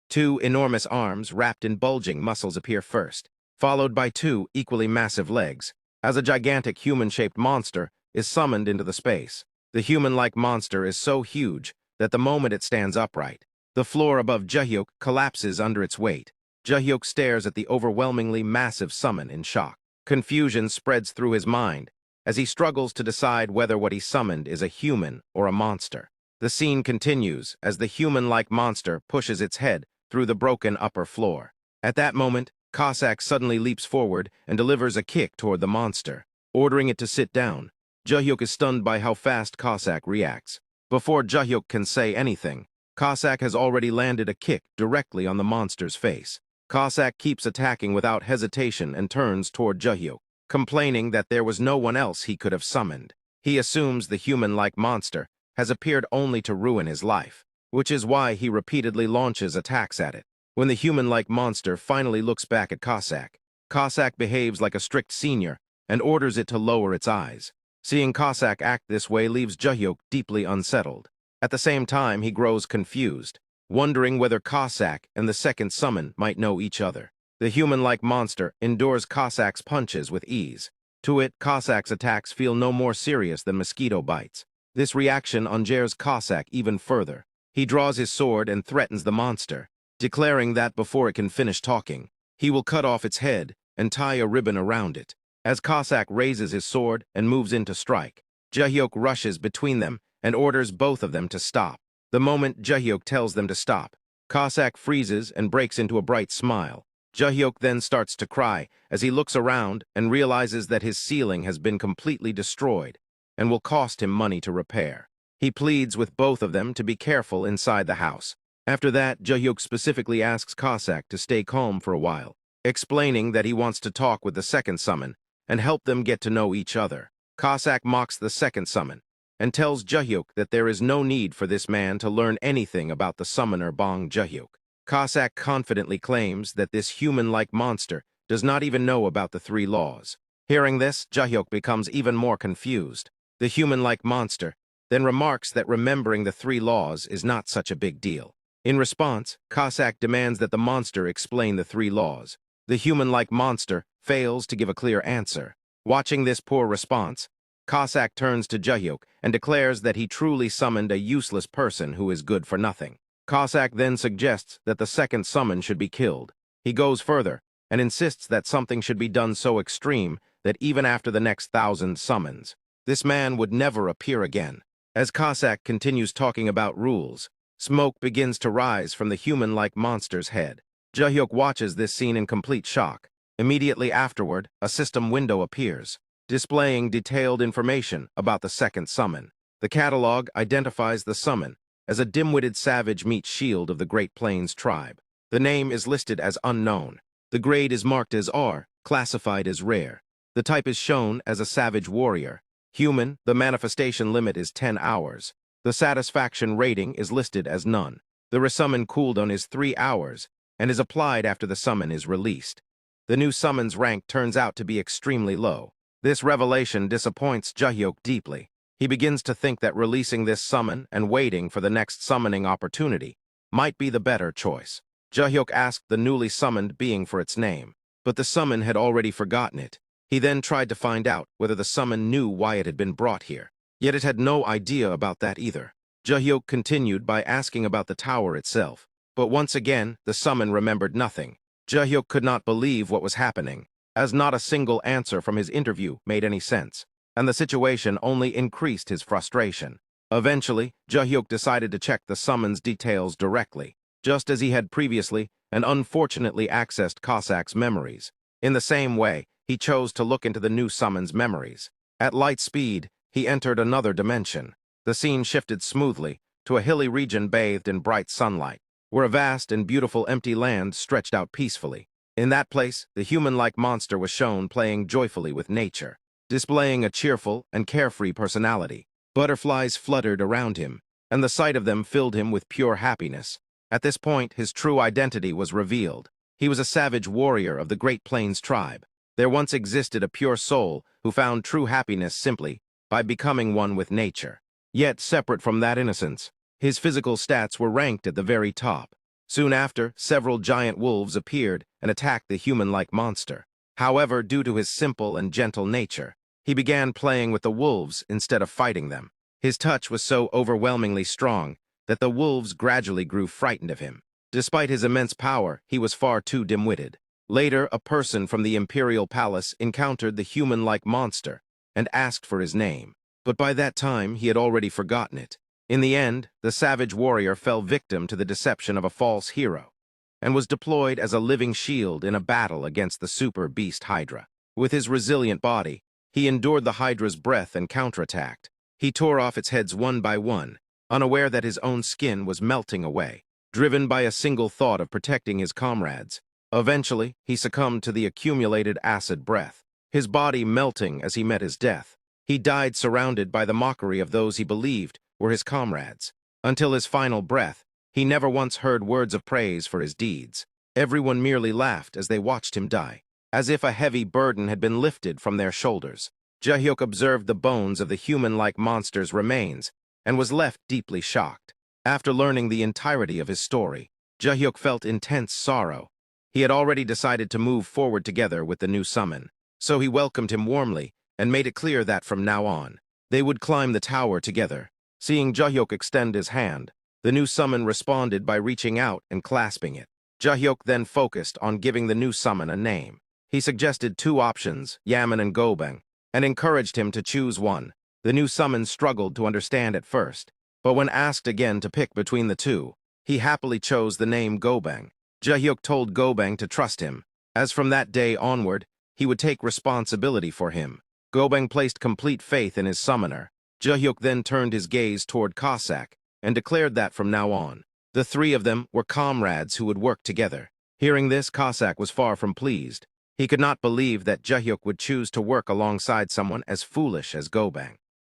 Two enormous arms wrapped in bulging muscles appear first, followed by two equally massive legs, as a gigantic human-shaped monster is summoned into the space. The human-like monster is so huge that the moment it stands upright, the floor above Joohyuk collapses under its weight. Joohyuk stares at the overwhelmingly massive summon in shock. Confusion spreads through his mind as he struggles to decide whether what he summoned is a human or a monster. The scene continues as the human-like monster pushes its head through the broken upper floor. At that moment, Korsak suddenly leaps forward and delivers a kick toward the monster, ordering it to sit down. Joohyuk is stunned by how fast Korsak reacts. Before Joohyuk can say anything, Korsak has already landed a kick directly on the monster's face. Korsak keeps attacking without hesitation and turns toward Joohyuk, complaining that there was no one else he could have summoned. He assumes the human-like monster has appeared only to ruin his life, which is why he repeatedly launches attacks at it. When the human-like monster finally looks back at Korsak, Korsak behaves like a strict senior and orders it to lower its eyes. Seeing Korsak act this way leaves Joohyuk deeply unsettled. At the same time, he grows confused, wondering whether Korsak and the second summon might know each other. The human-like monster endures Korsak's punches with ease. To it, Korsak's attacks feel no more serious than mosquito bites. This reaction endears Korsak even further. He draws his sword and threatens the monster, declaring that before it can finish talking, he will cut off its head and tie a ribbon around it. As Korsak raises his sword and moves in to strike, Joohyuk rushes between them and orders both of them to stop. The moment Joohyuk tells them to stop, Korsak freezes and breaks into a bright smile. Joohyuk then starts to cry as he looks around and realizes that his ceiling has been completely destroyed and will cost him money to repair. He pleads with both of them to be careful inside the house. After that, Joohyuk specifically asks Korsak to stay calm for a while, explaining that he wants to talk with the second summon and help them get to know each other. Korsak mocks the second summon and tells Joohyuk that there is no need for this man to learn anything about the summoner Bong Joohyuk. Korsak confidently claims that this human-like monster does not even know about the three laws. Hearing this, Joohyuk becomes even more confused. The human-like monster then remarks that remembering the three laws is not such a big deal. In response, Korsak demands that the monster explain the three laws. The human-like monster fails to give a clear answer. Watching this poor response, Korsak turns to Joohyuk and declares that he truly summoned a useless person who is good for nothing. Korsak then suggests that the second summon should be killed. He goes further and insists that something should be done so extreme that even after the next 1,000 summons, this man would never appear again. As Korsak continues talking about rules, smoke begins to rise from the human-like monster's head. Joohyuk watches this scene in complete shock. Immediately afterward, a system window appears, displaying detailed information about the second summon. The catalog identifies the summon as a dim-witted savage meets shield of the Great Plains tribe. The name is listed as unknown. The grade is marked as R, classified as rare. The type is shown as a savage warrior. Human, the manifestation limit is 10 hours. The satisfaction rating is listed as none. The resummon cooldown is 3 hours and is applied after the summon is released. The new summon's rank turns out to be extremely low. This revelation disappoints Joohyuk deeply. He begins to think that releasing this summon and waiting for the next summoning opportunity might be the better choice. Joohyuk asked the newly summoned being for its name, but the summon had already forgotten it. He then tried to find out whether the summon knew why it had been brought here, yet it had no idea about that either. Joohyuk continued by asking about the tower itself, but once again, the summon remembered nothing. Joohyuk could not believe what was happening, as not a single answer from his interview made any sense, and the situation only increased his frustration. Eventually, Joohyuk decided to check the summon's details directly, just as he had previously and unfortunately accessed Cossack's memories. In the same way, he chose to look into the new summon's memories. At light speed, he entered another dimension. The scene shifted smoothly to a hilly region bathed in bright sunlight, where a vast and beautiful empty land stretched out peacefully. In that place, the human-like monster was shown playing joyfully with nature, displaying a cheerful and carefree personality. Butterflies fluttered around him, and the sight of them filled him with pure happiness. At this point, his true identity was revealed. He was a savage warrior of the Great Plains tribe. There once existed a pure soul who found true happiness simply by becoming one with nature. Yet, separate from that innocence, his physical stats were ranked at the very top. Soon after, several giant wolves appeared and attacked the human-like monster. However, due to his simple and gentle nature, he began playing with the wolves instead of fighting them. His touch was so overwhelmingly strong that the wolves gradually grew frightened of him. Despite his immense power, he was far too dim-witted. Later, a person from the imperial palace encountered the human-like monster and asked for his name, but by that time he had already forgotten it. In the end, the savage warrior fell victim to the deception of a false hero and was deployed as a living shield in a battle against the super beast Hydra. With his resilient body, he endured the Hydra's breath and counterattacked. He tore off its heads one by one, unaware that his own skin was melting away, driven by a single thought of protecting his comrades. Eventually, he succumbed to the accumulated acid breath, his body melting as he met his death. He died surrounded by the mockery of those he believed were his comrades. Until his final breath, he never once heard words of praise for his deeds. Everyone merely laughed as they watched him die, as if a heavy burden had been lifted from their shoulders. Joohyuk observed the bones of the human-like monster's remains and was left deeply shocked. After learning the entirety of his story, Joohyuk felt intense sorrow. He had already decided to move forward together with the new summon, so he welcomed him warmly and made it clear that from now on, they would climb the tower together. Seeing Joohyuk extend his hand, the new summon responded by reaching out and clasping it. Joohyuk then focused on giving the new summon a name. He suggested two options, Yaman and Gobang, and encouraged him to choose one. The new summon struggled to understand at first, but when asked again to pick between the two, he happily chose the name Gobang. Joohyuk told Gobang to trust him, as from that day onward, he would take responsibility for him. Gobang placed complete faith in his summoner. Joohyuk then turned his gaze toward Cossack and declared that from now on, the three of them were comrades who would work together. Hearing this, Cossack was far from pleased. He could not believe that Joohyuk would choose to work alongside someone as foolish as Gobang.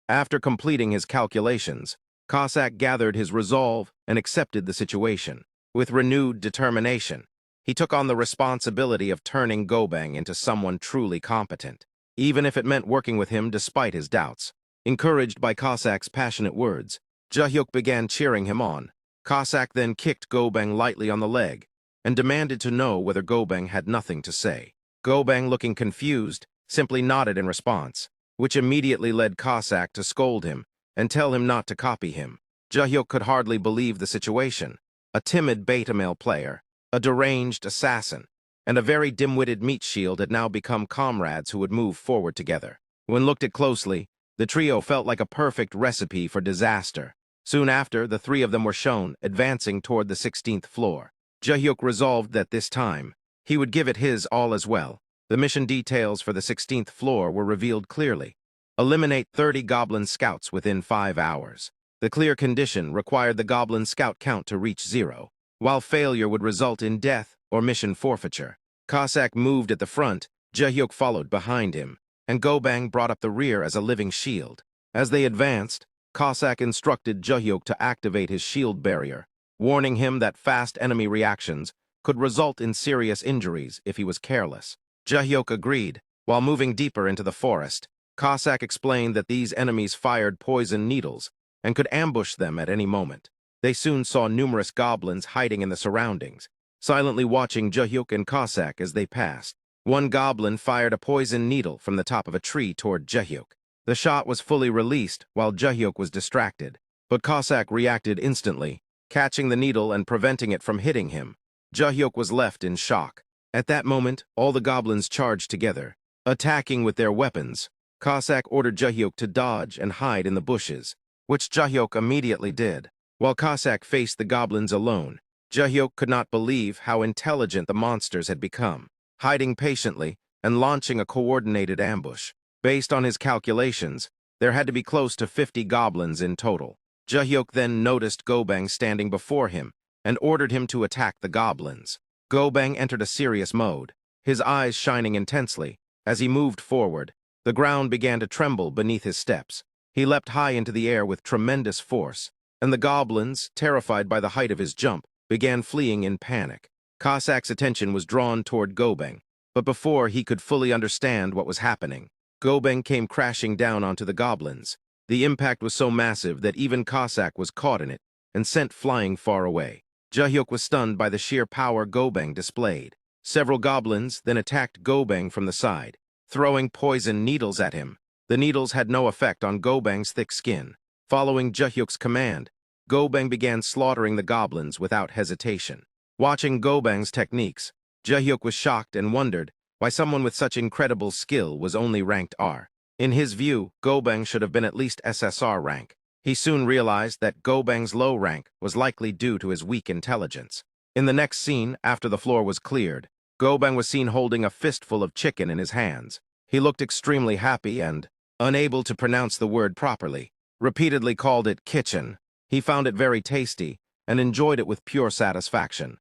After completing his calculations, Cossack gathered his resolve and accepted the situation. With renewed determination, he took on the responsibility of turning Gobang into someone truly competent, even if it meant working with him despite his doubts. Encouraged by Cossack's passionate words, Joohyuk began cheering him on. Cossack then kicked Gobang lightly on the leg and demanded to know whether Gobang had nothing to say. Gobang, looking confused, simply nodded in response, which immediately led Cossack to scold him and tell him not to copy him. Joohyuk could hardly believe the situation. A timid beta male player, a deranged assassin, and a very dim-witted meat shield had now become comrades who would move forward together. When looked at closely, the trio felt like a perfect recipe for disaster. Soon after, the three of them were shown advancing toward the 16th floor. Joohyuk resolved that this time, he would give it his all as well. The mission details for the 16th floor were revealed clearly. Eliminate 30 Goblin Scouts within 5 hours. The clear condition required the Goblin Scout count to reach 0, while failure would result in death or mission forfeiture. Cossack moved at the front, Joohyuk followed behind him, and Gobang brought up the rear as a living shield. As they advanced, Cossack instructed Joohyuk to activate his shield barrier, warning him that fast enemy reactions could result in serious injuries if he was careless. Joohyuk agreed. While moving deeper into the forest, Cossack explained that these enemies fired poison needles and could ambush them at any moment. They soon saw numerous goblins hiding in the surroundings, silently watching Joohyuk and Cossack as they passed. One goblin fired a poison needle from the top of a tree toward Joohyuk. The shot was fully released while Joohyuk was distracted. But Cossack reacted instantly, catching the needle and preventing it from hitting him. Joohyuk was left in shock. At that moment, all the goblins charged together, attacking with their weapons. Cossack ordered Joohyuk to dodge and hide in the bushes, which Joohyuk immediately did. While Cossack faced the goblins alone, Joohyuk could not believe how intelligent the monsters had become, hiding patiently and launching a coordinated ambush. Based on his calculations, there had to be close to 50 goblins in total. Joohyuk then noticed Gobang standing before him and ordered him to attack the goblins. Gobang entered a serious mode, his eyes shining intensely. As he moved forward, the ground began to tremble beneath his steps. He leapt high into the air with tremendous force, and the goblins, terrified by the height of his jump, began fleeing in panic. Cossack's attention was drawn toward Gobang, but before he could fully understand what was happening, Gobang came crashing down onto the goblins. The impact was so massive that even Cossack was caught in it and sent flying far away. Joohyuk was stunned by the sheer power Gobang displayed. Several goblins then attacked Gobang from the side, throwing poison needles at him. The needles had no effect on Gobang's thick skin. Following Joohyuk's command, Gobang began slaughtering the goblins without hesitation. Watching Gobang's techniques, Joohyuk was shocked and wondered why someone with such incredible skill was only ranked R. In his view, Gobang should have been at least SSR rank. He soon realized that Gobang's low rank was likely due to his weak intelligence. In the next scene, after the floor was cleared, Gobang was seen holding a fistful of chicken in his hands. He looked extremely happy and, unable to pronounce the word properly, repeatedly called it kitchen. He found it very tasty and enjoyed it with pure satisfaction.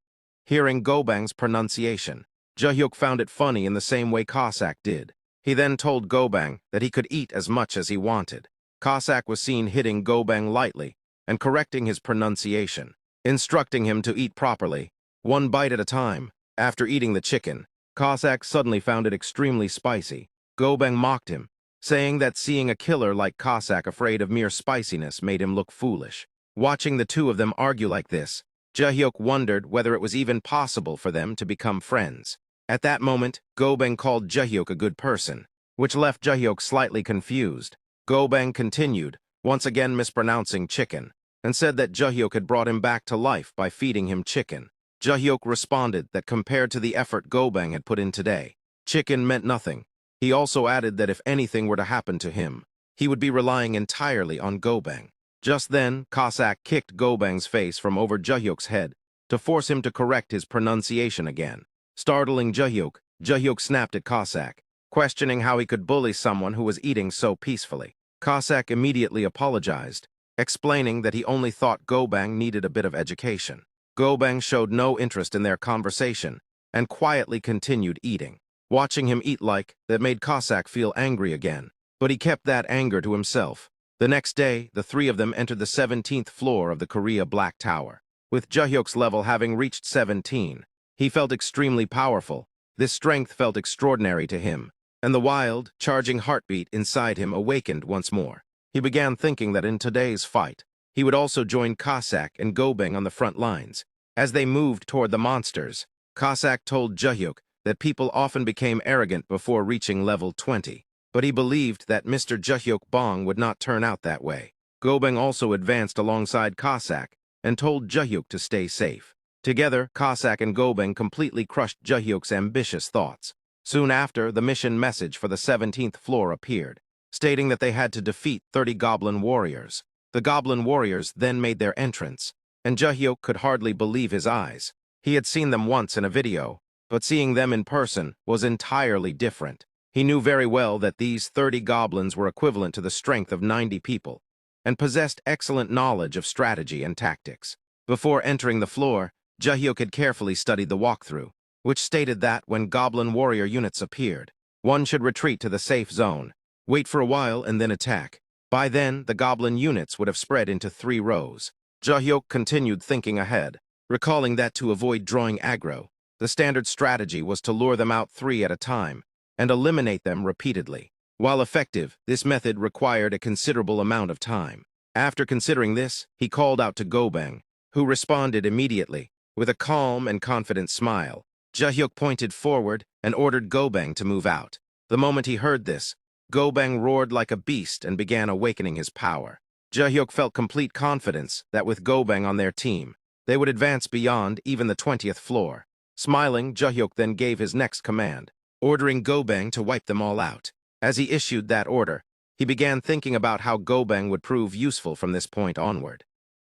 Hearing Gobang's pronunciation, Joohyuk found it funny in the same way Cossack did. He then told Gobang that he could eat as much as he wanted. Cossack was seen hitting Gobang lightly and correcting his pronunciation, instructing him to eat properly, one bite at a time. After eating the chicken, Cossack suddenly found it extremely spicy. Gobang mocked him, saying that seeing a killer like Cossack afraid of mere spiciness made him look foolish. Watching the two of them argue like this, Joohyuk wondered whether it was even possible for them to become friends. At that moment, Gobang called Joohyuk a good person, which left Joohyuk slightly confused. Gobang continued, once again mispronouncing chicken, and said that Joohyuk had brought him back to life by feeding him chicken. Joohyuk responded that compared to the effort Gobang had put in today, chicken meant nothing. He also added that if anything were to happen to him, he would be relying entirely on Gobang. Just then, Cossack kicked Gobang's face from over Joohyuk's head to force him to correct his pronunciation again. Startling Joohyuk, Joohyuk snapped at Cossack, questioning how he could bully someone who was eating so peacefully. Cossack immediately apologized, explaining that he only thought Gobang needed a bit of education. Gobang showed no interest in their conversation and quietly continued eating. Watching him eat that made Cossack feel angry again, but he kept that anger to himself. The next day, the three of them entered the 17th floor of the Korea Black Tower. With Joohyuk's level having reached 17, he felt extremely powerful. This strength felt extraordinary to him, and the wild, charging heartbeat inside him awakened once more. He began thinking that in today's fight, he would also join Cossack and Gobang on the front lines. As they moved toward the monsters, Cossack told Joohyuk that people often became arrogant before reaching level 20, but he believed that Mr. Joohyuk Bong would not turn out that way. Gobang also advanced alongside Cossack and told Joohyuk to stay safe. Together, Cossack and Gobang completely crushed Joohyuk's ambitious thoughts. Soon after, the mission message for the 17th floor appeared, stating that they had to defeat 30 goblin warriors. The goblin warriors then made their entrance, and Joohyuk could hardly believe his eyes. He had seen them once in a video, but seeing them in person was entirely different. He knew very well that these 30 goblins were equivalent to the strength of 90 people, and possessed excellent knowledge of strategy and tactics. Before entering the floor, Joohyuk had carefully studied the walkthrough, which stated that when goblin warrior units appeared, one should retreat to the safe zone, wait for a while, and then attack. By then, the goblin units would have spread into 3 rows. Joohyuk continued thinking ahead, recalling that to avoid drawing aggro, the standard strategy was to lure them out 3 at a time and eliminate them repeatedly. While effective, this method required a considerable amount of time. After considering this, he called out to Gobang, who responded immediately, with a calm and confident smile. Joohyuk pointed forward and ordered Gobang to move out. The moment he heard this, Gobang roared like a beast and began awakening his power. Joohyuk felt complete confidence that with Gobang on their team, they would advance beyond even the 20th floor. Smiling, Joohyuk then gave his next command, ordering Gobang to wipe them all out. As he issued that order, he began thinking about how Gobang would prove useful from this point onward.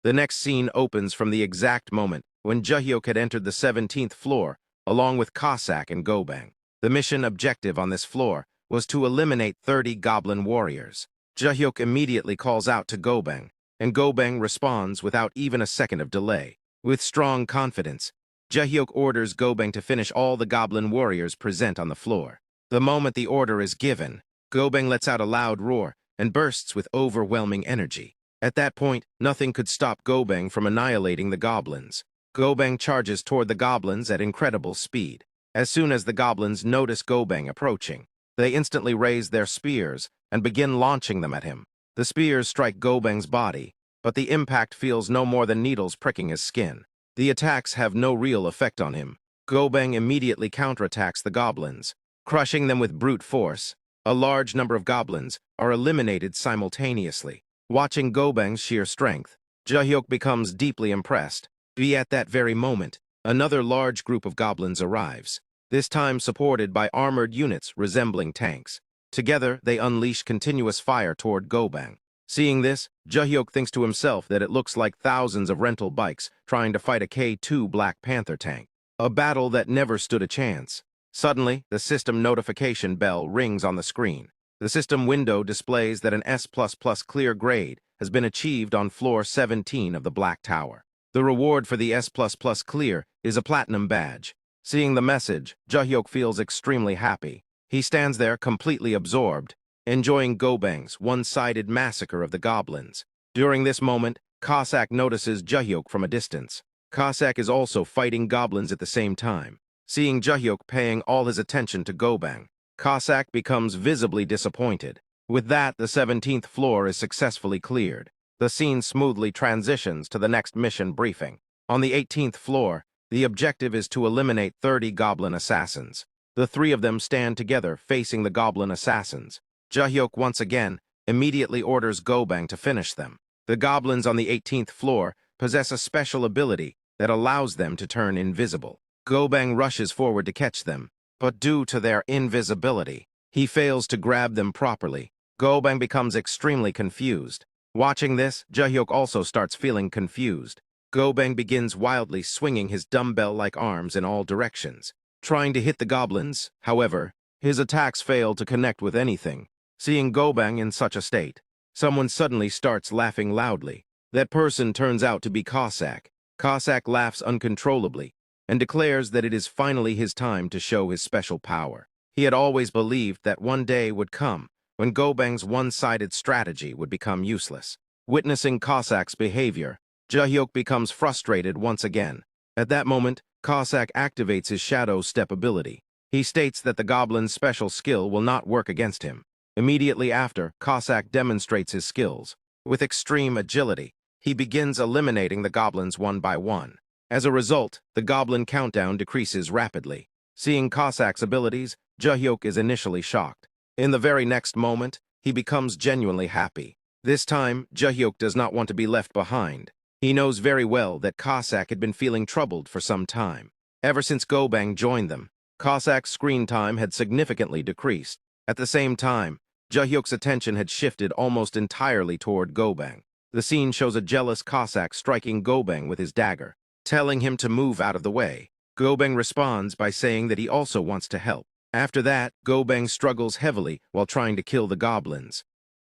The next scene opens from the exact moment when Joohyuk had entered the 17th floor, along with Cossack and Gobang. The mission objective on this floor was to eliminate 30 goblin warriors. Joohyuk immediately calls out to Gobang, and Gobang responds without even a second of delay. With strong confidence, Joohyuk orders Gobang to finish all the goblin warriors present on the floor. The moment the order is given, Gobang lets out a loud roar and bursts with overwhelming energy. At that point, nothing could stop Gobang from annihilating the goblins. Gobang charges toward the goblins at incredible speed. As soon as the goblins notice Gobang approaching, they instantly raise their spears and begin launching them at him. The spears strike Gobang's body, but the impact feels no more than needles pricking his skin. The attacks have no real effect on him. Gobang immediately counterattacks the goblins, crushing them with brute force. A large number of goblins are eliminated simultaneously. Watching Gobang's sheer strength, Joohyuk becomes deeply impressed. At that very moment, another large group of goblins arrives, this time supported by armored units resembling tanks. Together, they unleash continuous fire toward Gobang. Seeing this, Joohyuk thinks to himself that it looks like thousands of rental bikes trying to fight a K2 Black Panther tank. A battle that never stood a chance. Suddenly, the system notification bell rings on the screen. The system window displays that an S++ clear grade has been achieved on floor 17 of the Black Tower. The reward for the S++ clear is a platinum badge. Seeing the message, Joohyuk feels extremely happy. He stands there completely absorbed, enjoying Gobang's one-sided massacre of the goblins. During this moment, Cossack notices Joohyuk from a distance. Cossack is also fighting goblins at the same time. Seeing Joohyuk paying all his attention to Gobang, Cossack becomes visibly disappointed. With that, the 17th floor is successfully cleared. The scene smoothly transitions to the next mission briefing. On the 18th floor, the objective is to eliminate 30 goblin assassins. The three of them stand together facing the goblin assassins. Joohyuk once again immediately orders Gobang to finish them. The goblins on the 18th floor possess a special ability that allows them to turn invisible. Gobang rushes forward to catch them, but due to their invisibility, he fails to grab them properly. Gobang becomes extremely confused. Watching this, Joohyuk also starts feeling confused. Gobang begins wildly swinging his dumbbell-like arms in all directions, trying to hit the goblins. However, his attacks fail to connect with anything. Seeing Gobang in such a state, someone suddenly starts laughing loudly. That person turns out to be Cossack. Cossack laughs uncontrollably and declares that it is finally his time to show his special power. He had always believed that one day would come when Gobang's one-sided strategy would become useless. Witnessing Cossack's behavior, Joohyuk becomes frustrated once again. At that moment, Cossack activates his shadow step ability. He states that the goblin's special skill will not work against him. Immediately after, Cossack demonstrates his skills. With extreme agility, he begins eliminating the goblins one by one. As a result, the goblin countdown decreases rapidly. Seeing Cossack's abilities, Joohyuk is initially shocked. In the very next moment, he becomes genuinely happy. This time, Joohyuk does not want to be left behind. He knows very well that Cossack had been feeling troubled for some time. Ever since Gobang joined them, Cossack's screen time had significantly decreased. At the same time, Joohyuk's attention had shifted almost entirely toward Gobang. The scene shows a jealous Cossack striking Gobang with his dagger, telling him to move out of the way. Gobang responds by saying that he also wants to help. After that, Gobang struggles heavily while trying to kill the goblins.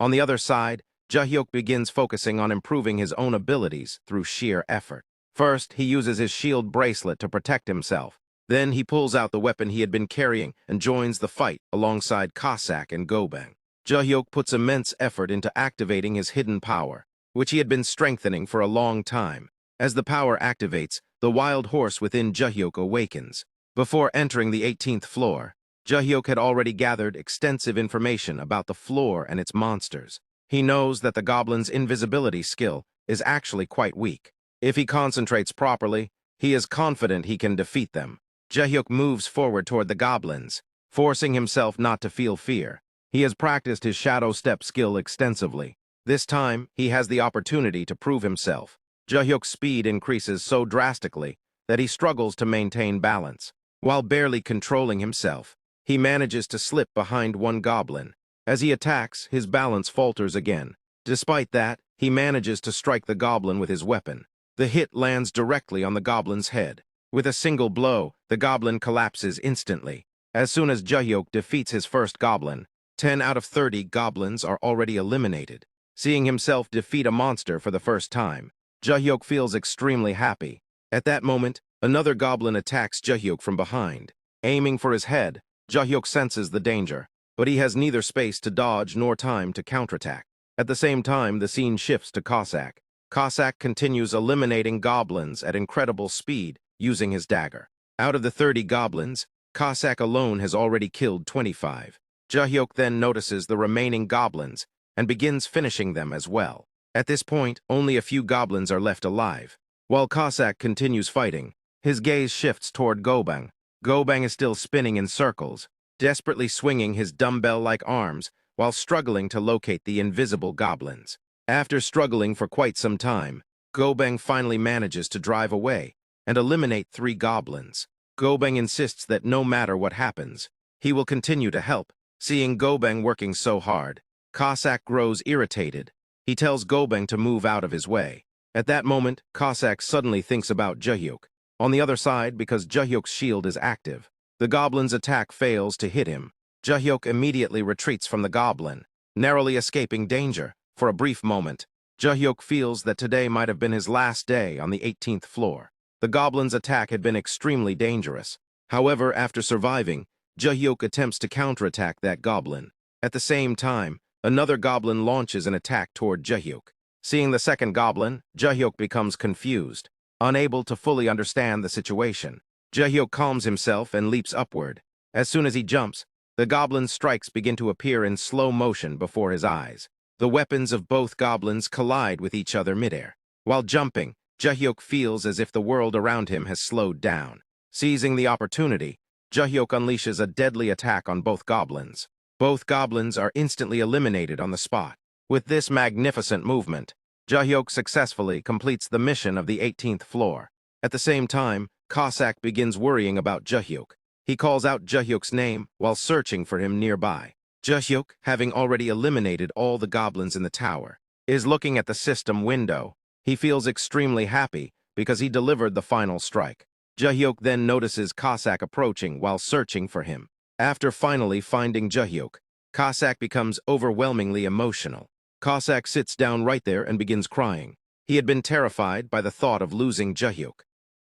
On the other side, Joohyuk begins focusing on improving his own abilities through sheer effort. First, he uses his shield bracelet to protect himself. Then he pulls out the weapon he had been carrying and joins the fight alongside Cossack and Gobang. Joohyuk puts immense effort into activating his hidden power, which he had been strengthening for a long time. As the power activates, the wild horse within Joohyuk awakens. Before entering the 18th floor, Joohyuk had already gathered extensive information about the floor and its monsters. He knows that the goblin's invisibility skill is actually quite weak. If he concentrates properly, he is confident he can defeat them. Joohyuk moves forward toward the goblins, forcing himself not to feel fear. He has practiced his shadow step skill extensively. This time, he has the opportunity to prove himself. Joohyuk's speed increases so drastically that he struggles to maintain balance. While barely controlling himself, he manages to slip behind one goblin. As he attacks, his balance falters again. Despite that, he manages to strike the goblin with his weapon. The hit lands directly on the goblin's head. With a single blow, the goblin collapses instantly. As soon as Joohyuk defeats his first goblin, 10 out of 30 goblins are already eliminated. Seeing himself defeat a monster for the first time, Joohyuk feels extremely happy. At that moment, another goblin attacks Joohyuk from behind. Aiming for his head, Joohyuk senses the danger, but he has neither space to dodge nor time to counterattack. At the same time, the scene shifts to Cossack. Cossack continues eliminating goblins at incredible speed using his dagger. Out of the 30 goblins, Cossack alone has already killed 25. Joohyuk then notices the remaining goblins and begins finishing them as well. At this point, only a few goblins are left alive. While Cossack continues fighting, his gaze shifts toward Gobang. Gobang is still spinning in circles, desperately swinging his dumbbell-like arms while struggling to locate the invisible goblins. After struggling for quite some time, Gobang finally manages to drive away and eliminate 3 goblins. Gobang insists that no matter what happens, he will continue to help. Seeing Gobang working so hard, Cossack grows irritated. He tells Gobang to move out of his way. At that moment, Cossack suddenly thinks about Joohyuk. On the other side, because Joohyuk's shield is active, the goblin's attack fails to hit him. Joohyuk immediately retreats from the goblin, narrowly escaping danger. For a brief moment, Joohyuk feels that today might have been his last day on the 18th floor. The goblin's attack had been extremely dangerous. However, after surviving, Joohyuk attempts to counterattack that goblin. At the same time, another goblin launches an attack toward Joohyuk. Seeing the second goblin, Joohyuk becomes confused, unable to fully understand the situation. Joohyuk calms himself and leaps upward. As soon as he jumps, the goblin's strikes begin to appear in slow motion before his eyes. The weapons of both goblins collide with each other midair. While jumping, Joohyuk feels as if the world around him has slowed down. Seizing the opportunity, Joohyuk unleashes a deadly attack on both goblins. Both goblins are instantly eliminated on the spot. With this magnificent movement, Joohyuk successfully completes the mission of the 18th floor. At the same time, Cossack begins worrying about Joohyuk. He calls out Joohyuk's name while searching for him nearby. Joohyuk, having already eliminated all the goblins in the tower, is looking at the system window. He feels extremely happy because he delivered the final strike. Joohyuk then notices Cossack approaching while searching for him. After finally finding Joohyuk, Cossack becomes overwhelmingly emotional. Cossack sits down right there and begins crying. He had been terrified by the thought of losing Joohyuk.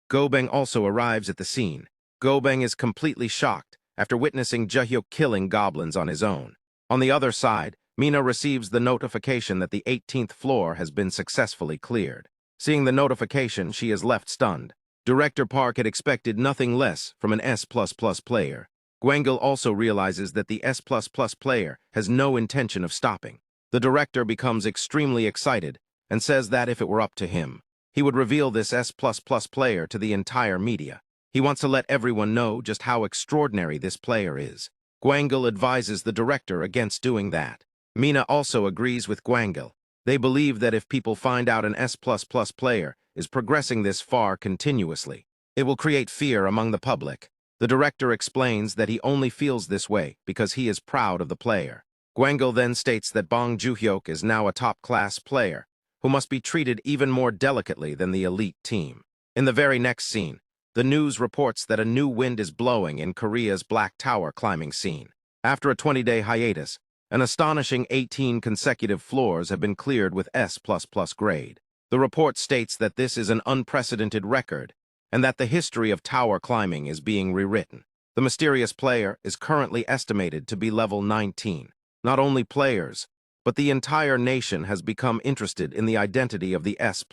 Gobang also arrives at the scene. Gobang is completely shocked after witnessing Joohyuk killing goblins on his own. On the other side, Mina receives the notification that the 18th floor has been successfully cleared. Seeing the notification, she is left stunned. Director Park had expected nothing less from an S++ player. Gwangil also realizes that the S++ player has no intention of stopping. The director becomes extremely excited and says that if it were up to him, he would reveal this S++ player to the entire media. He wants to let everyone know just how extraordinary this player is. Gwangil advises the director against doing that. Mina also agrees with Gwangil. They believe that if people find out an S++ player is progressing this far continuously, it will create fear among the public. The director explains that he only feels this way because he is proud of the player. Gwangil then states that Bong Joohyuk is now a top-class player who must be treated even more delicately than the elite team. In the very next scene, the news reports that a new wind is blowing in Korea's Black Tower climbing scene. After a 20-day hiatus, an astonishing 18 consecutive floors have been cleared with S++ grade. The report states that this is an unprecedented record and that the history of tower climbing is being rewritten. The mysterious player is currently estimated to be level 19. Not only players, but the entire nation has become interested in the identity of the S++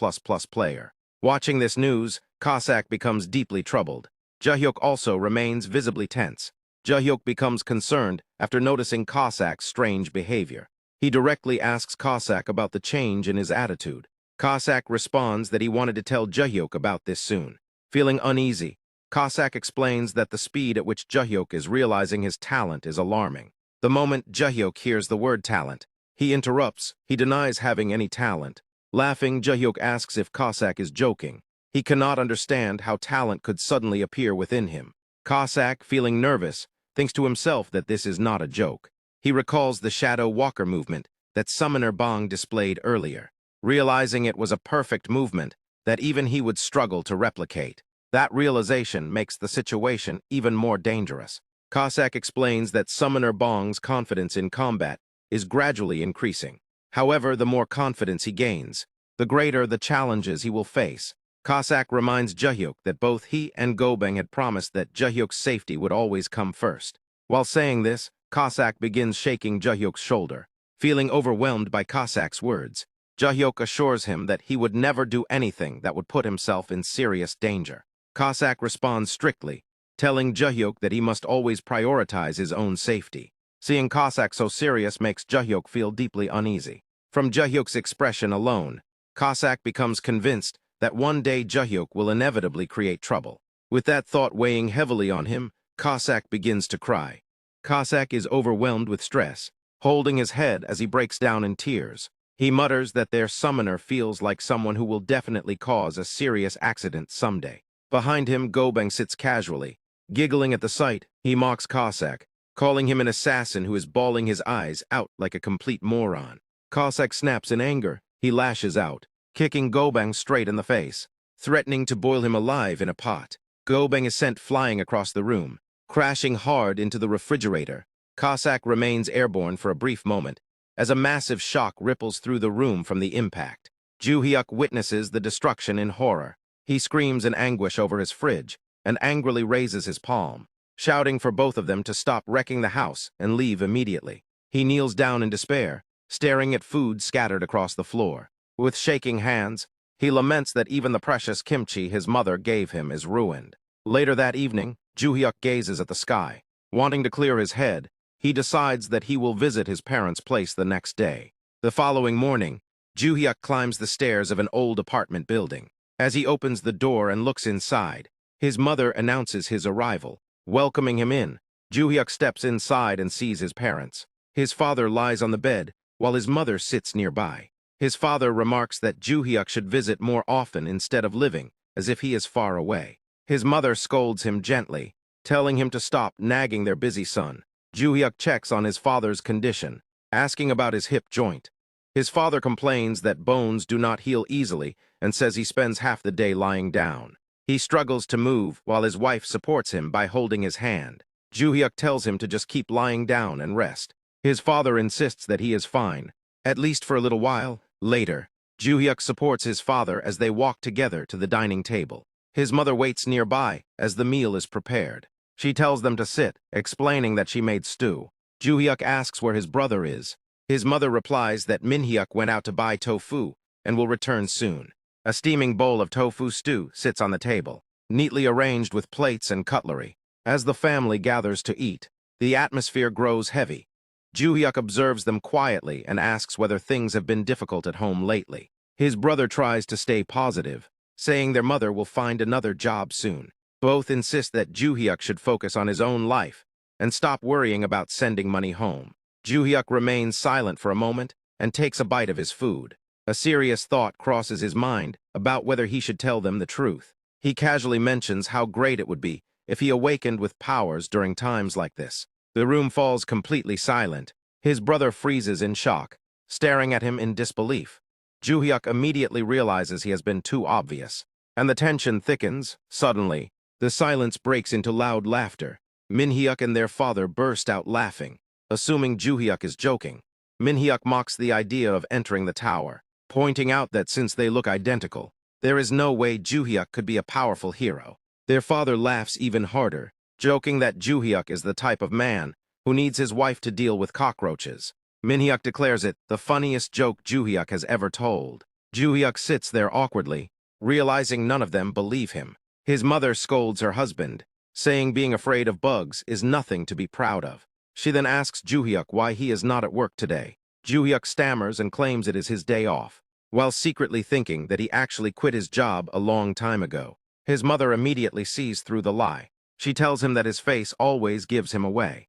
player. Watching this news, Cossack becomes deeply troubled. Joohyuk also remains visibly tense. Joohyuk becomes concerned after noticing Cossack's strange behavior. He directly asks Cossack about the change in his attitude. Cossack responds that he wanted to tell Joohyuk about this soon. Feeling uneasy, Cossack explains that the speed at which Joohyuk is realizing his talent is alarming. The moment Joohyuk hears the word talent, He interrupts. He denies having any talent. Laughing, Joohyuk asks if Cossack is joking. He cannot understand how talent could suddenly appear within him. Cossack, feeling nervous, thinks to himself that this is not a joke. He recalls the shadow walker movement that Summoner Bong displayed earlier, realizing it was a perfect movement that even he would struggle to replicate. That realization makes the situation even more dangerous. Cossack explains that Summoner Bong's confidence in combat is gradually increasing. However, the more confidence he gains, the greater the challenges he will face. Cossack reminds Joohyuk that both he and Gobang had promised that Joohyuk's safety would always come first. While saying this, Cossack begins shaking Joohyuk's shoulder. Feeling overwhelmed by Cossack's words, Joohyuk assures him that he would never do anything that would put himself in serious danger. Cossack responds strictly, telling Joohyuk that he must always prioritize his own safety. Seeing Cossack so serious makes Joohyuk feel deeply uneasy. From Joohyuk's expression alone, Cossack becomes convinced that one day Joohyuk will inevitably create trouble. With that thought weighing heavily on him, Cossack begins to cry. Cossack is overwhelmed with stress, holding his head as he breaks down in tears. He mutters that their summoner feels like someone who will definitely cause a serious accident someday. Behind him, Gobang sits casually. Giggling at the sight, he mocks Cossack, calling him an assassin who is bawling his eyes out like a complete moron. Cossack snaps in anger. He lashes out, kicking Gobang straight in the face, threatening to boil him alive in a pot. Gobang is sent flying across the room, crashing hard into the refrigerator. Cossack remains airborne for a brief moment, as a massive shock ripples through the room from the impact. Joohyuk witnesses the destruction in horror. He screams in anguish over his fridge, and angrily raises his palm, shouting for both of them to stop wrecking the house and leave immediately. He kneels down in despair, staring at food scattered across the floor. With shaking hands, he laments that even the precious kimchi his mother gave him is ruined. Later that evening, Joohyuk gazes at the sky. Wanting to clear his head, he decides that he will visit his parents' place the next day. The following morning, Joohyuk climbs the stairs of an old apartment building. As he opens the door and looks inside, his mother announces his arrival. Welcoming him in, Joohyuk steps inside and sees his parents. His father lies on the bed, while his mother sits nearby. His father remarks that Joohyuk should visit more often instead of living as if he is far away. His mother scolds him gently, telling him to stop nagging their busy son. Joohyuk checks on his father's condition, asking about his hip joint. His father complains that bones do not heal easily and says he spends half the day lying down. He struggles to move while his wife supports him by holding his hand. Joohyuk tells him to just keep lying down and rest. His father insists that he is fine, at least for a little while. Later, Joohyuk supports his father as they walk together to the dining table. His mother waits nearby as the meal is prepared. She tells them to sit, explaining that she made stew. Joohyuk asks where his brother is. His mother replies that Minhyuk went out to buy tofu and will return soon. A steaming bowl of tofu stew sits on the table, neatly arranged with plates and cutlery. As the family gathers to eat, the atmosphere grows heavy. Joohyuk observes them quietly and asks whether things have been difficult at home lately. His brother tries to stay positive, saying their mother will find another job soon. Both insist that Joohyuk should focus on his own life and stop worrying about sending money home. Joohyuk remains silent for a moment and takes a bite of his food. A serious thought crosses his mind about whether he should tell them the truth. He casually mentions how great it would be if he awakened with powers during times like this. The room falls completely silent. His brother freezes in shock, staring at him in disbelief. Joohyuk immediately realizes he has been too obvious, and the tension thickens. Suddenly, the silence breaks into loud laughter. Minhyuk and their father burst out laughing, assuming Joohyuk is joking. Minhyuk mocks the idea of entering the tower, pointing out that since they look identical, there is no way Joohyuk could be a powerful hero. Their father laughs even harder, joking that Joohyuk is the type of man who needs his wife to deal with cockroaches. Minhyuk declares it the funniest joke Joohyuk has ever told. Joohyuk sits there awkwardly, realizing none of them believe him. His mother scolds her husband, saying being afraid of bugs is nothing to be proud of. She then asks Joohyuk why he is not at work today. Joohyuk stammers and claims it is his day off, while secretly thinking that he actually quit his job a long time ago. His mother immediately sees through the lie. She tells him that his face always gives him away.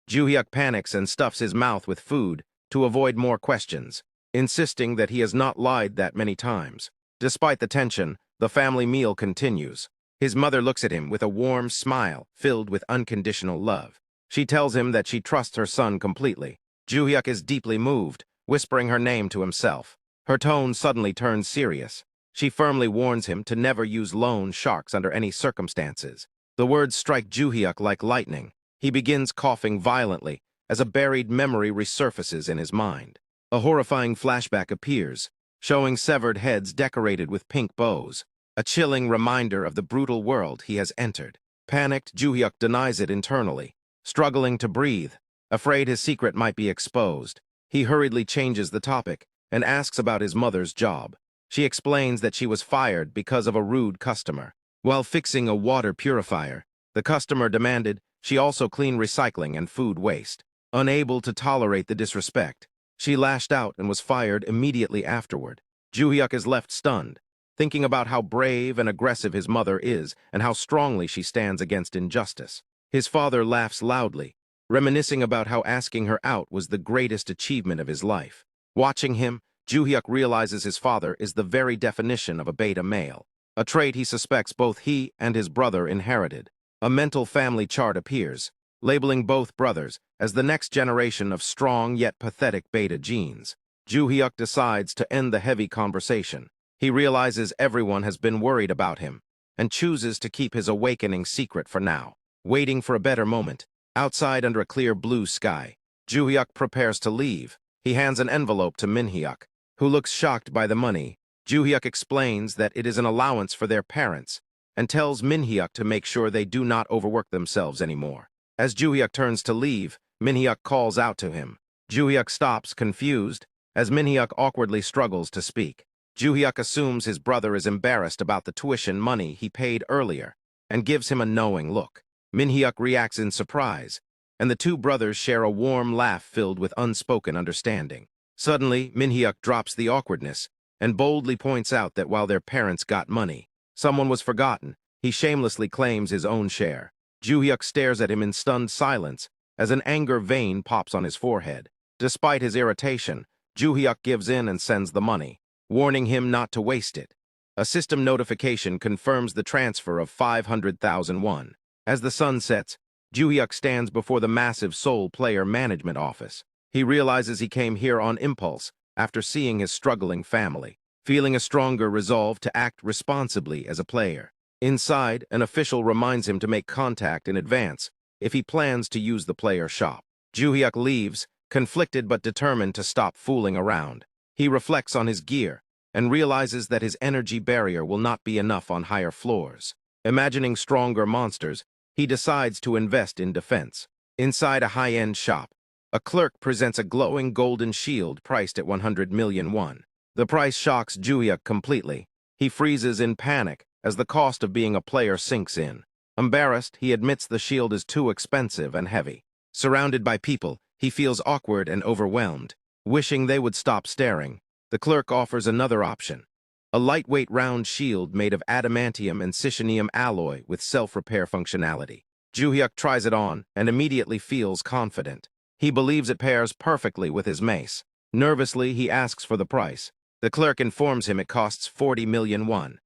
Joohyuk panics and stuffs his mouth with food to avoid more questions, insisting that he has not lied that many times. Despite the tension, the family meal continues. His mother looks at him with a warm smile filled with unconditional love. She tells him that she trusts her son completely. Joohyuk is deeply moved, whispering her name to himself. Her tone suddenly turns serious. She firmly warns him to never use loan sharks under any circumstances. The words strike Joohyuk like lightning. He begins coughing violently as a buried memory resurfaces in his mind. A horrifying flashback appears, showing severed heads decorated with pink bows, a chilling reminder of the brutal world he has entered. Panicked, Joohyuk denies it internally, struggling to breathe, afraid his secret might be exposed. He hurriedly changes the topic and asks about his mother's job. She explains that she was fired because of a rude customer. While fixing a water purifier, the customer demanded she also clean recycling and food waste. Unable to tolerate the disrespect, she lashed out and was fired immediately afterward. Joohyuk is left stunned, thinking about how brave and aggressive his mother is and how strongly she stands against injustice. His father laughs loudly, reminiscing about how asking her out was the greatest achievement of his life. Watching him, Joohyuk realizes his father is the very definition of a beta male, a trait he suspects both he and his brother inherited. A mental family chart appears, labeling both brothers as the next generation of strong yet pathetic beta genes. Joohyuk decides to end the heavy conversation. He realizes everyone has been worried about him and chooses to keep his awakening secret for now. Waiting for a better moment, outside under a clear blue sky, Joohyuk prepares to leave. He hands an envelope to Minhyuk, who looks shocked by the money. Joohyuk explains that it is an allowance for their parents and tells Minhyuk to make sure they do not overwork themselves anymore. As Joohyuk turns to leave, Minhyuk calls out to him. Joohyuk stops, confused, as Minhyuk awkwardly struggles to speak. Joohyuk assumes his brother is embarrassed about the tuition money he paid earlier and gives him a knowing look. Minhyuk reacts in surprise, and the two brothers share a warm laugh filled with unspoken understanding. Suddenly, Minhyuk drops the awkwardness and boldly points out that while their parents got money, someone was forgotten. He shamelessly claims his own share. Joohyuk stares at him in stunned silence as an anger vein pops on his forehead. Despite his irritation, Joohyuk gives in and sends the money, warning him not to waste it. A system notification confirms the transfer of 500,000 won. As the sun sets, Joohyuk stands before the massive Seoul player management office. He realizes he came here on impulse after seeing his struggling family, feeling a stronger resolve to act responsibly as a player. Inside, an official reminds him to make contact in advance if he plans to use the player shop. Joohyuk leaves, conflicted but determined to stop fooling around. He reflects on his gear and realizes that his energy barrier will not be enough on higher floors. Imagining stronger monsters, he decides to invest in defense. Inside a high-end shop, a clerk presents a glowing golden shield priced at 100 million won. The price shocks Joohyuk completely. He freezes in panic as the cost of being a player sinks in. Embarrassed, he admits the shield is too expensive and heavy. Surrounded by people, he feels awkward and overwhelmed, wishing they would stop staring. The clerk offers another option, a lightweight round shield made of adamantium and sicinium alloy with self-repair functionality. Joohyuk tries it on and immediately feels confident. He believes it pairs perfectly with his mace. Nervously, he asks for the price. The clerk informs him it costs 40 million won.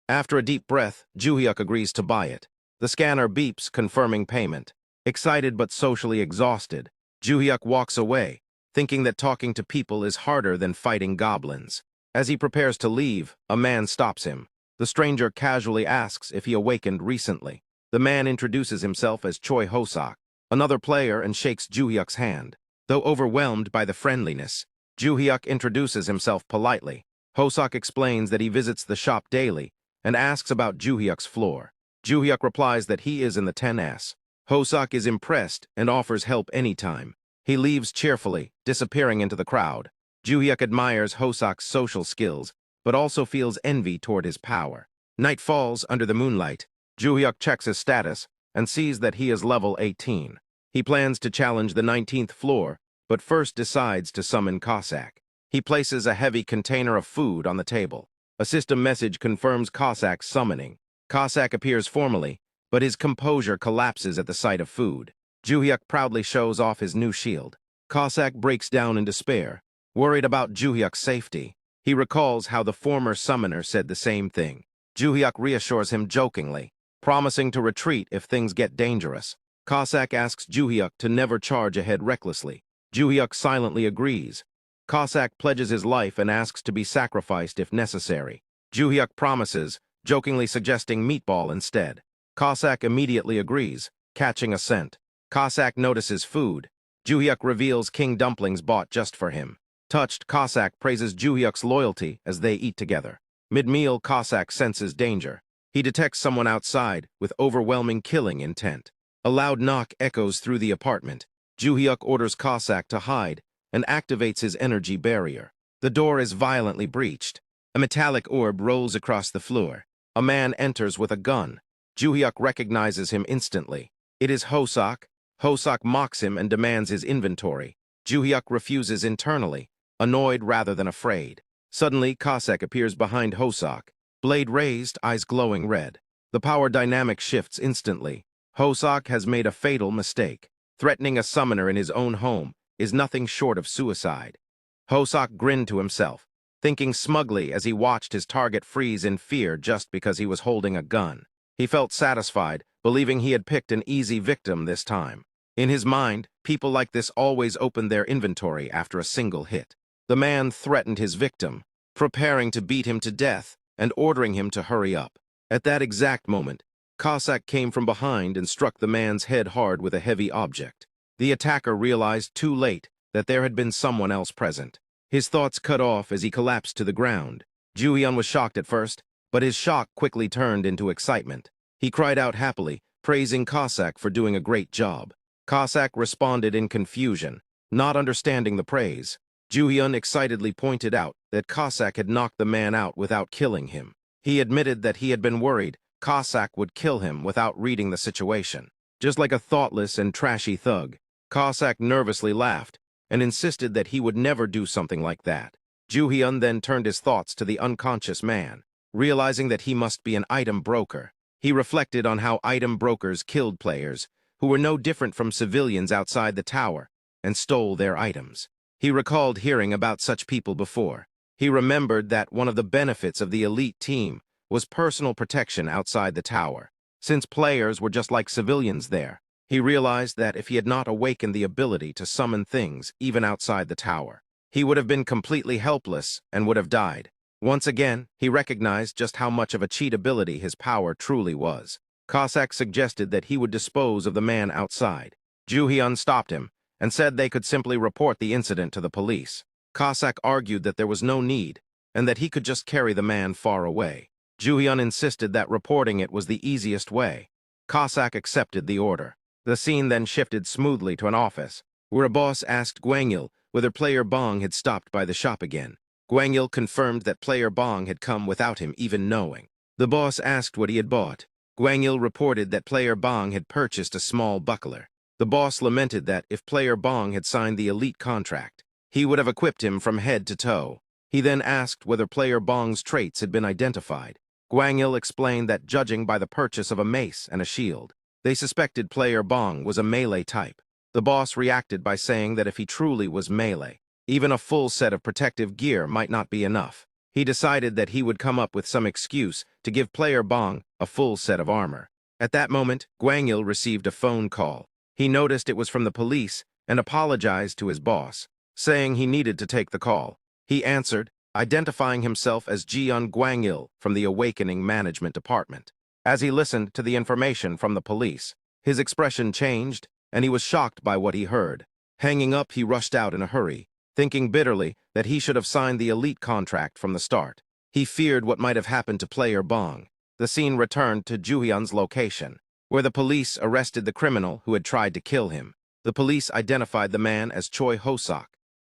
After a deep breath, Joohyuk agrees to buy it. The scanner beeps, confirming payment. Excited but socially exhausted, Joohyuk walks away, thinking that talking to people is harder than fighting goblins. As he prepares to leave, a man stops him. The stranger casually asks if he awakened recently. The man introduces himself as Choi Hosak, another player, and shakes Joohyuk's hand. Though overwhelmed by the friendliness, Joohyuk introduces himself politely. Hosak explains that he visits the shop daily and asks about Joohyuk's floor. Joohyuk replies that he is in the 10S. Hosak is impressed and offers help anytime. He leaves cheerfully, disappearing into the crowd. Joohyuk admires Hosak's social skills, but also feels envy toward his power. Night falls under the moonlight. Joohyuk checks his status and sees that he is level 18. He plans to challenge the 19th floor, but first decides to summon Cossack. He places a heavy container of food on the table. A system message confirms Cossack's summoning. Cossack appears formally, but his composure collapses at the sight of food. Joohyuk proudly shows off his new shield. Cossack breaks down in despair, worried about Joohyuk's safety. He recalls how the former summoner said the same thing. Joohyuk reassures him jokingly, promising to retreat if things get dangerous. Cossack asks Joohyuk to never charge ahead recklessly. Joohyuk silently agrees. Cossack pledges his life and asks to be sacrificed if necessary. Joohyuk promises, jokingly suggesting meatball instead. Cossack immediately agrees, catching a scent. Cossack notices food. Joohyuk reveals king dumplings bought just for him. Touched, Cossack praises Joohyuk's loyalty as they eat together. Mid-meal, Cossack senses danger. He detects someone outside with overwhelming killing intent. A loud knock echoes through the apartment. Joohyuk orders Cossack to hide and activates his energy barrier. The door is violently breached. A metallic orb rolls across the floor. A man enters with a gun. Joohyuk recognizes him instantly. It is Hosak. Hosak mocks him and demands his inventory. Joohyuk refuses internally, annoyed rather than afraid. Suddenly, Cossack appears behind Hosak. Blade raised, eyes glowing red. The power dynamic shifts instantly. Hosak has made a fatal mistake. Threatening a summoner in his own home is nothing short of suicide. Hosak grinned to himself, thinking smugly as he watched his target freeze in fear just because he was holding a gun. He felt satisfied, believing he had picked an easy victim this time. In his mind, people like this always opened their inventory after a single hit. The man threatened his victim, preparing to beat him to death and ordering him to hurry up. At that exact moment, Cossack came from behind and struck the man's head hard with a heavy object. The attacker realized too late that there had been someone else present. His thoughts cut off as he collapsed to the ground. Joohyuk was shocked at first, but his shock quickly turned into excitement. He cried out happily, praising Cossack for doing a great job. Cossack responded in confusion, not understanding the praise. Joohyuk excitedly pointed out that Cossack had knocked the man out without killing him. He admitted that he had been worried Cossack would kill him without reading the situation. Just like a thoughtless and trashy thug, Cossack nervously laughed and insisted that he would never do something like that. Joohyuk then turned his thoughts to the unconscious man, realizing that he must be an item broker. He reflected on how item brokers killed players, who were no different from civilians outside the tower, and stole their items. He recalled hearing about such people before. He remembered that one of the benefits of the elite team was personal protection outside the tower. Since players were just like civilians there, he realized that if he had not awakened the ability to summon things even outside the tower, he would have been completely helpless and would have died. Once again, he recognized just how much of a cheat ability his power truly was. Cossack suggested that he would dispose of the man outside. Joohyuk stopped him and said they could simply report the incident to the police. Cossack argued that there was no need and that he could just carry the man far away. Joohyuk insisted that reporting it was the easiest way. Cossack accepted the order. The scene then shifted smoothly to an office, where a boss asked Gwangyul whether player Bong had stopped by the shop again. Gwangyul confirmed that player Bong had come without him even knowing. The boss asked what he had bought. Gwangyul reported that player Bong had purchased a small buckler. The boss lamented that if player Bong had signed the elite contract, he would have equipped him from head to toe. He then asked whether player Bong's traits had been identified. Gwangyul explained that judging by the purchase of a mace and a shield, they suspected player Bong was a melee type. The boss reacted by saying that if he truly was melee, even a full set of protective gear might not be enough. He decided that he would come up with some excuse to give player Bong a full set of armor. At that moment, Gwangyul received a phone call. He noticed it was from the police and apologized to his boss, saying he needed to take the call. He answered, identifying himself as Jeon Gwangyul from the Awakening Management Department. As he listened to the information from the police, his expression changed, and he was shocked by what he heard. Hanging up, he rushed out in a hurry, thinking bitterly that he should have signed the elite contract from the start. He feared what might have happened to player Bong. The scene returned to Joohyuk's location, where the police arrested the criminal who had tried to kill him. The police identified the man as Choi Hosak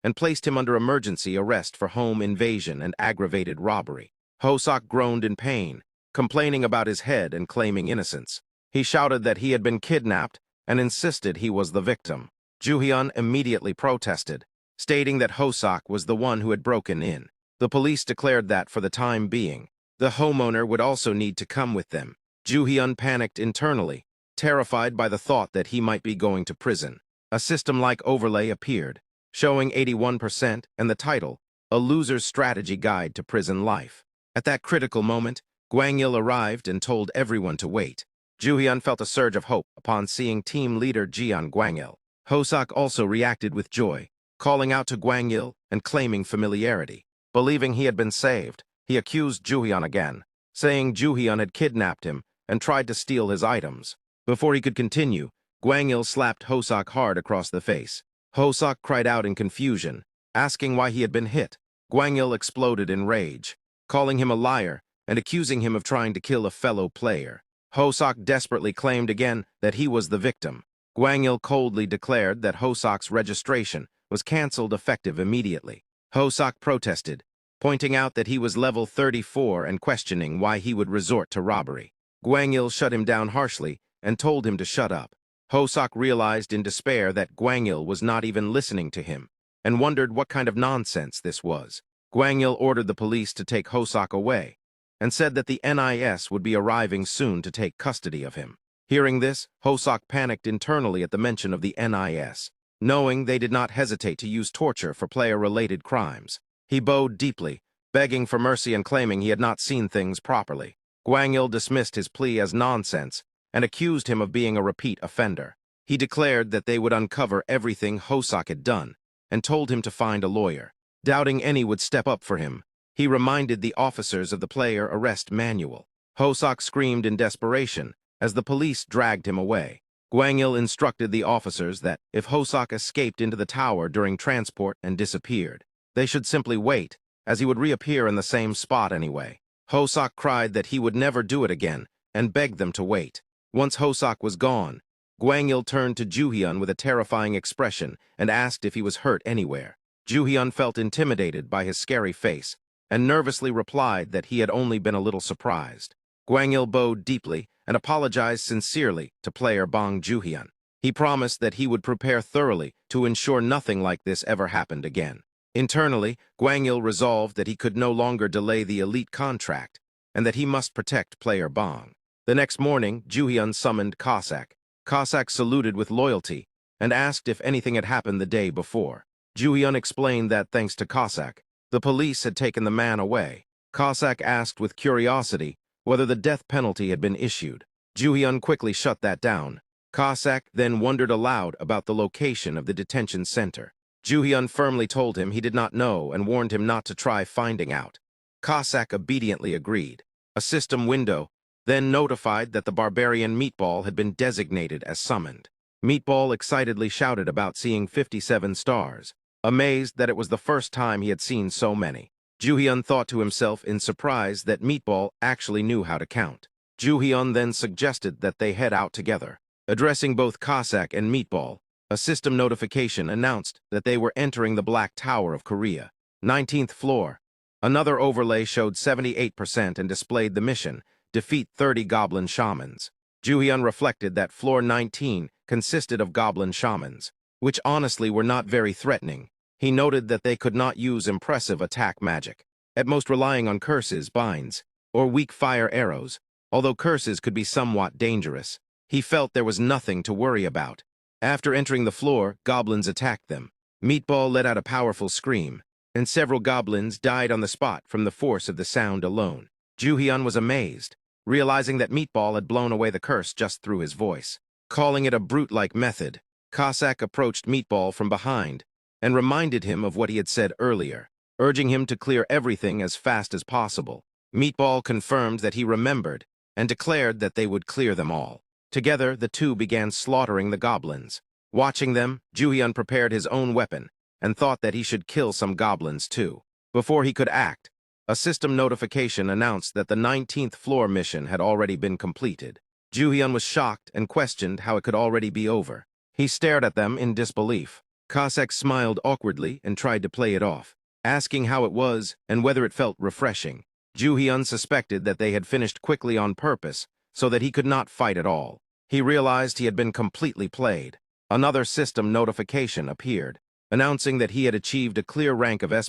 and placed him under emergency arrest for home invasion and aggravated robbery. Hosak groaned in pain, complaining about his head and claiming innocence. He shouted that he had been kidnapped and insisted he was the victim. Joohyuk immediately protested, stating that Hosak was the one who had broken in. The police declared that, for the time being, the homeowner would also need to come with them. Joohyuk panicked internally, terrified by the thought that he might be going to prison. A system-like overlay appeared. showing 81%, and the title, A Loser's Strategy Guide to Prison Life. At that critical moment, Gwang-il arrived and told everyone to wait. Joohyun felt a surge of hope upon seeing team leader Jeon Gwang-il. Hosak also reacted with joy, calling out to Gwang-il and claiming familiarity. Believing he had been saved, he accused Joohyun again, saying Joohyun had kidnapped him and tried to steal his items. Before he could continue, Gwang-il slapped Hosak hard across the face. Hosak cried out in confusion, asking why he had been hit. Gwang-il exploded in rage, calling him a liar and accusing him of trying to kill a fellow player. Hosak desperately claimed again that he was the victim. Gwang-il coldly declared that Hosak's registration was cancelled effective immediately. Hosak protested, pointing out that he was level 34 and questioning why he would resort to robbery. Gwang-il shut him down harshly and told him to shut up. Hosak realized in despair that Gwang-il was not even listening to him and wondered what kind of nonsense this was. Gwang-il ordered the police to take Hosak away and said that the NIS would be arriving soon to take custody of him. Hearing this, Hosak panicked internally at the mention of the NIS, knowing they did not hesitate to use torture for player-related crimes. He bowed deeply, begging for mercy and claiming he had not seen things properly. Gwang-il dismissed his plea as nonsense and accused him of being a repeat offender. He declared that they would uncover everything Hosak had done and told him to find a lawyer. Doubting any would step up for him, he reminded the officers of the player arrest manual. Hosak screamed in desperation as the police dragged him away. Gwang-il instructed the officers that if Hosak escaped into the tower during transport and disappeared, they should simply wait, as he would reappear in the same spot anyway. Hosak cried that he would never do it again and begged them to wait. Once Hosak was gone, Gwang-il turned to Joohyun with a terrifying expression and asked if he was hurt anywhere. Joohyun felt intimidated by his scary face and nervously replied that he had only been a little surprised. Gwang-il bowed deeply and apologized sincerely to player Bong Joohyuk. He promised that he would prepare thoroughly to ensure nothing like this ever happened again. Internally, Gwang-il resolved that he could no longer delay the elite contract and that he must protect player Bong. The next morning, Joohyun summoned Cossack. Cossack saluted with loyalty and asked if anything had happened the day before. Joohyun explained that thanks to Cossack, the police had taken the man away. Cossack asked with curiosity whether the death penalty had been issued. Joohyun quickly shut that down. Cossack then wondered aloud about the location of the detention center. Joohyun firmly told him he did not know and warned him not to try finding out. Cossack obediently agreed. A system window then notified that the barbarian Meatball had been designated as summoned. Meatball excitedly shouted about seeing 57 stars, amazed that it was the first time he had seen so many. Joohyun thought to himself in surprise that Meatball actually knew how to count. Joohyun then suggested that they head out together. Addressing both Cossack and Meatball, a system notification announced that they were entering the Black Tower of Korea, 19th floor. Another overlay showed 78% and displayed the mission, defeat 30 goblin shamans. Joohyun reflected that floor 19 consisted of goblin shamans, which honestly were not very threatening. He noted that they could not use impressive attack magic, at most relying on curses, binds, or weak fire arrows. Although curses could be somewhat dangerous, he felt there was nothing to worry about. After entering the floor, goblins attacked them. Meatball let out a powerful scream, and several goblins died on the spot from the force of the sound alone. Joohyun was amazed, realizing that Meatball had blown away the curse just through his voice. Calling it a brute-like method, Cossack approached Meatball from behind and reminded him of what he had said earlier, urging him to clear everything as fast as possible. Meatball confirmed that he remembered and declared that they would clear them all. Together, the two began slaughtering the goblins. Watching them, Joohyun prepared his own weapon and thought that he should kill some goblins too. Before he could act, a system notification announced that the 19th floor mission had already been completed. Joohyun was shocked and questioned how it could already be over. He stared at them in disbelief. Cossack smiled awkwardly and tried to play it off, asking how it was and whether it felt refreshing. Joohyun suspected that they had finished quickly on purpose so that he could not fight at all. He realized he had been completely played. Another system notification appeared, announcing that he had achieved a clear rank of S++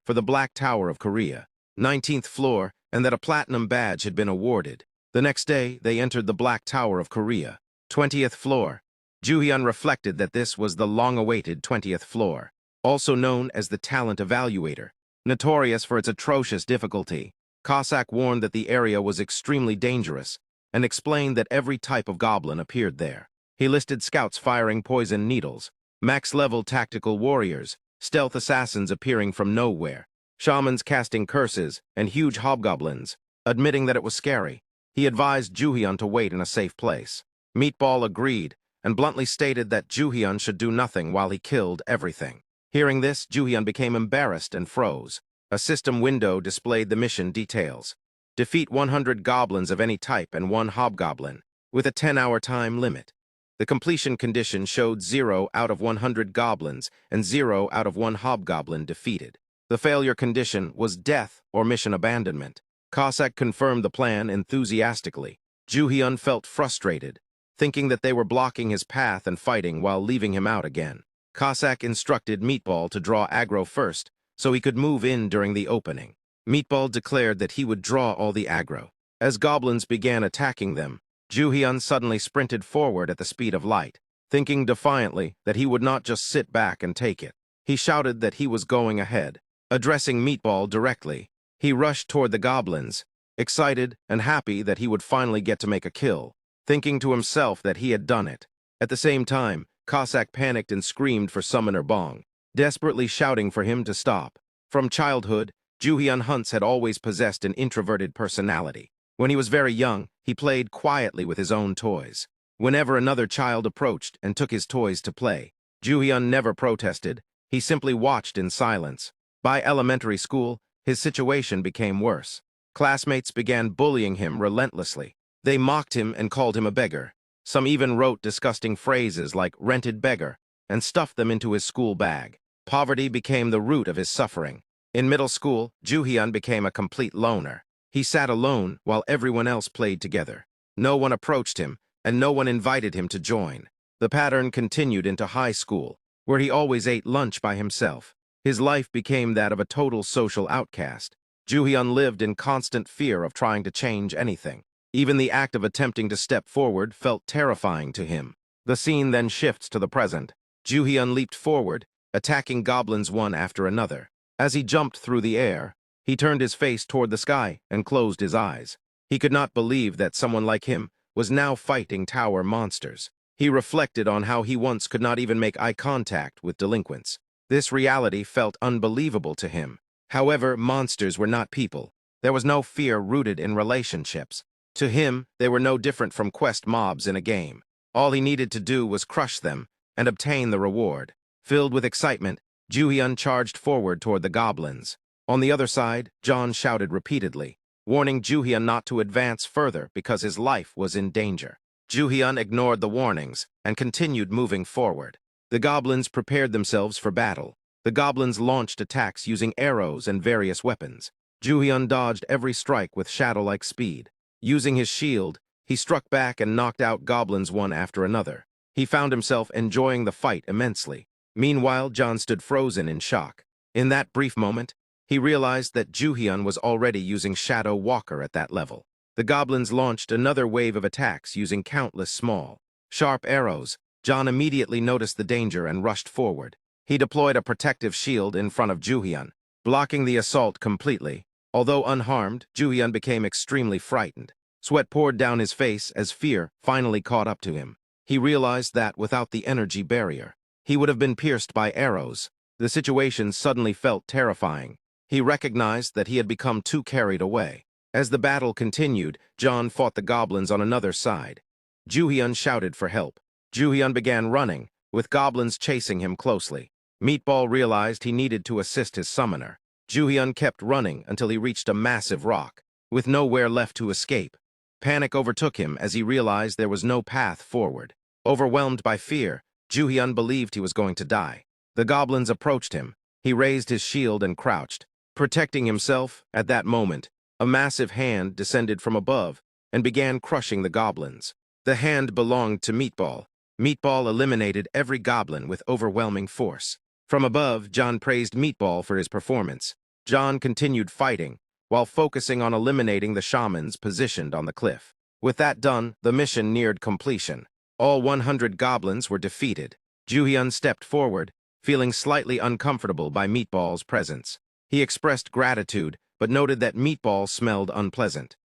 for the Black Tower of Korea, 19th floor, and that a platinum badge had been awarded. The next day, they entered the Black Tower of Korea, 20th floor. Joohyun reflected that this was the long-awaited 20th floor, also known as the Talent Evaluator, notorious for its atrocious difficulty. Cossack warned that the area was extremely dangerous and explained that every type of goblin appeared there. He listed scouts firing poison needles, max-level tactical warriors, stealth assassins appearing from nowhere, shamans casting curses, and huge hobgoblins. Admitting that it was scary, he advised Joohyun to wait in a safe place. Meatball agreed and bluntly stated that Joohyun should do nothing while he killed everything. Hearing this, Joohyun became embarrassed and froze. A system window displayed the mission details. Defeat 100 goblins of any type and 1 hobgoblin, with a 10-hour time limit. The completion condition showed 0 out of 100 goblins and 0 out of 1 hobgoblin defeated. The failure condition was death or mission abandonment. Cossack confirmed the plan enthusiastically. Joohyun felt frustrated, thinking that they were blocking his path and fighting while leaving him out again. Cossack instructed Meatball to draw aggro first, so he could move in during the opening. Meatball declared that he would draw all the aggro. As goblins began attacking them, Joohyun suddenly sprinted forward at the speed of light, thinking defiantly that he would not just sit back and take it. He shouted that he was going ahead. Addressing Meatball directly, he rushed toward the goblins, excited and happy that he would finally get to make a kill, thinking to himself that he had done it. At the same time, Cossack panicked and screamed for Summoner Bong, desperately shouting for him to stop. From childhood, Joohyun Huntz had always possessed an introverted personality. When he was very young, he played quietly with his own toys. Whenever another child approached and took his toys to play, Joohyun never protested. He simply watched in silence. By elementary school, his situation became worse. Classmates began bullying him relentlessly. They mocked him and called him a beggar. Some even wrote disgusting phrases like rented beggar and stuffed them into his school bag. Poverty became the root of his suffering. In middle school, Joohyun became a complete loner. He sat alone while everyone else played together. No one approached him, and no one invited him to join. The pattern continued into high school, where he always ate lunch by himself. His life became that of a total social outcast. Joohyun lived in constant fear of trying to change anything. Even the act of attempting to step forward felt terrifying to him. The scene then shifts to the present. Joohyun leaped forward, attacking goblins one after another. As he jumped through the air, he turned his face toward the sky and closed his eyes. He could not believe that someone like him was now fighting tower monsters. He reflected on how he once could not even make eye contact with delinquents. This reality felt unbelievable to him. However, monsters were not people. There was no fear rooted in relationships. To him, they were no different from quest mobs in a game. All he needed to do was crush them and obtain the reward. Filled with excitement, Joohyun charged forward toward the goblins. On the other side, John shouted repeatedly, warning Joohyun not to advance further because his life was in danger. Joohyun ignored the warnings and continued moving forward. The goblins prepared themselves for battle. The goblins launched attacks using arrows and various weapons. Joohyun dodged every strike with shadow-like speed. Using his shield, he struck back and knocked out goblins one after another. He found himself enjoying the fight immensely. Meanwhile, John stood frozen in shock. In that brief moment, he realized that Joohyun was already using Shadow Walker at that level. The goblins launched another wave of attacks using countless small, sharp arrows. John immediately noticed the danger and rushed forward. He deployed a protective shield in front of Joohyun, blocking the assault completely. Although unharmed, Joohyun became extremely frightened. Sweat poured down his face as fear finally caught up to him. He realized that without the energy barrier, he would have been pierced by arrows. The situation suddenly felt terrifying. He recognized that he had become too carried away. As the battle continued, John fought the goblins on another side. Joohyun shouted for help. Joohyun began running, with goblins chasing him closely. Meatball realized he needed to assist his summoner. Joohyun kept running until he reached a massive rock, with nowhere left to escape. Panic overtook him as he realized there was no path forward. Overwhelmed by fear, Joohyun believed he was going to die. The goblins approached him. He raised his shield and crouched. Protecting himself, at that moment, a massive hand descended from above and began crushing the goblins. The hand belonged to Meatball. Meatball eliminated every goblin with overwhelming force. From above, John praised Meatball for his performance. John continued fighting, while focusing on eliminating the shamans positioned on the cliff. With that done, the mission neared completion. All 100 goblins were defeated. Joohyun stepped forward, feeling slightly uncomfortable by Meatball's presence. He expressed gratitude, but noted that Meatball smelled unpleasant.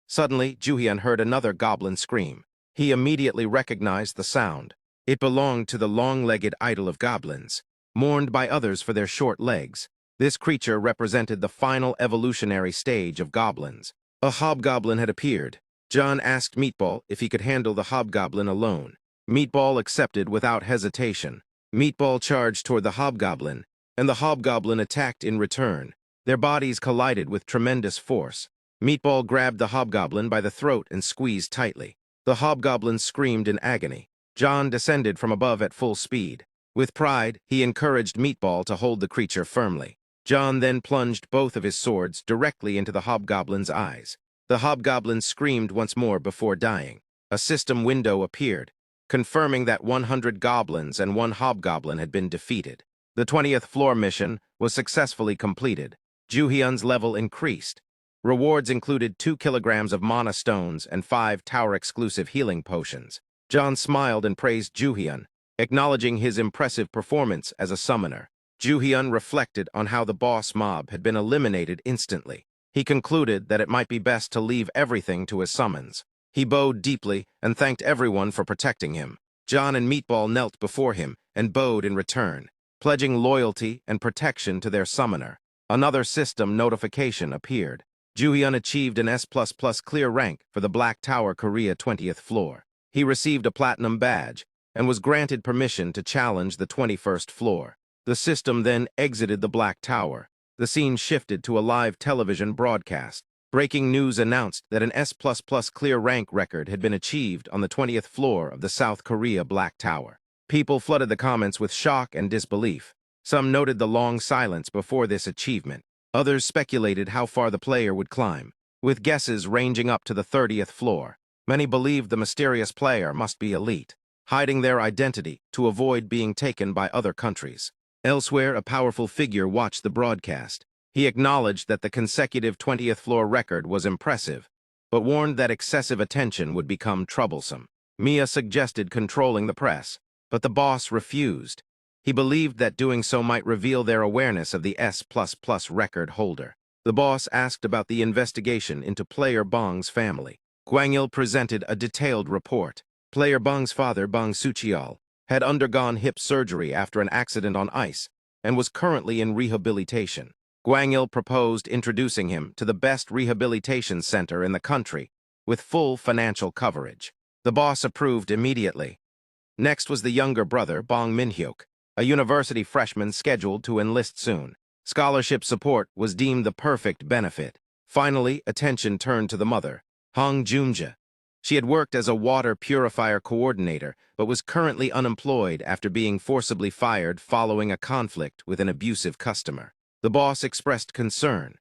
Suddenly, Joohyun heard another goblin scream. He immediately recognized the sound. It belonged to the long-legged idol of goblins, mourned by others for their short legs. This creature represented the final evolutionary stage of goblins. A hobgoblin had appeared. John asked Meatball if he could handle the hobgoblin alone. Meatball accepted without hesitation. Meatball charged toward the hobgoblin, and the hobgoblin attacked in return. Their bodies collided with tremendous force. Meatball grabbed the hobgoblin by the throat and squeezed tightly. The hobgoblin screamed in agony. John descended from above at full speed. With pride, he encouraged Meatball to hold the creature firmly. John then plunged both of his swords directly into the hobgoblin's eyes. The hobgoblin screamed once more before dying. A system window appeared, confirming that 100 goblins and 1 hobgoblin had been defeated. The 20th floor mission was successfully completed. Joohyun's level increased. Rewards included 2 kilograms of mana stones and 5 tower-exclusive healing potions. John smiled and praised Joohyun, acknowledging his impressive performance as a summoner. Joohyun reflected on how the boss mob had been eliminated instantly. He concluded that it might be best to leave everything to his summons. He bowed deeply and thanked everyone for protecting him. John and Meatball knelt before him and bowed in return, pledging loyalty and protection to their summoner. Another system notification appeared. Joohyun achieved an S++ clear rank for the Black Tower Korea 20th floor. He received a platinum badge and was granted permission to challenge the 21st floor. The system then exited the Black Tower. The scene shifted to a live television broadcast. Breaking news announced that an S++ clear rank record had been achieved on the 20th floor of the South Korea Black Tower. People flooded the comments with shock and disbelief. Some noted the long silence before this achievement. Others speculated how far the player would climb, with guesses ranging up to the 30th floor. Many believed the mysterious player must be elite, hiding their identity to avoid being taken by other countries. Elsewhere, a powerful figure watched the broadcast. He acknowledged that the consecutive 20th floor record was impressive, but warned that excessive attention would become troublesome. Mia suggested controlling the press, but the boss refused. He believed that doing so might reveal their awareness of the S++ record holder. The boss asked about the investigation into player Bong's family. Gwang-il presented a detailed report. Player Bong's father, Bong Suchiol, had undergone hip surgery after an accident on ice and was currently in rehabilitation. Gwang-il proposed introducing him to the best rehabilitation center in the country with full financial coverage. The boss approved immediately. Next was the younger brother, Bong Joohyuk, a university freshman scheduled to enlist soon. Scholarship support was deemed the perfect benefit. Finally, attention turned to the mother, Bong Joohyuk. She had worked as a water purifier coordinator, but was currently unemployed after being forcibly fired following a conflict with an abusive customer. The boss expressed concern.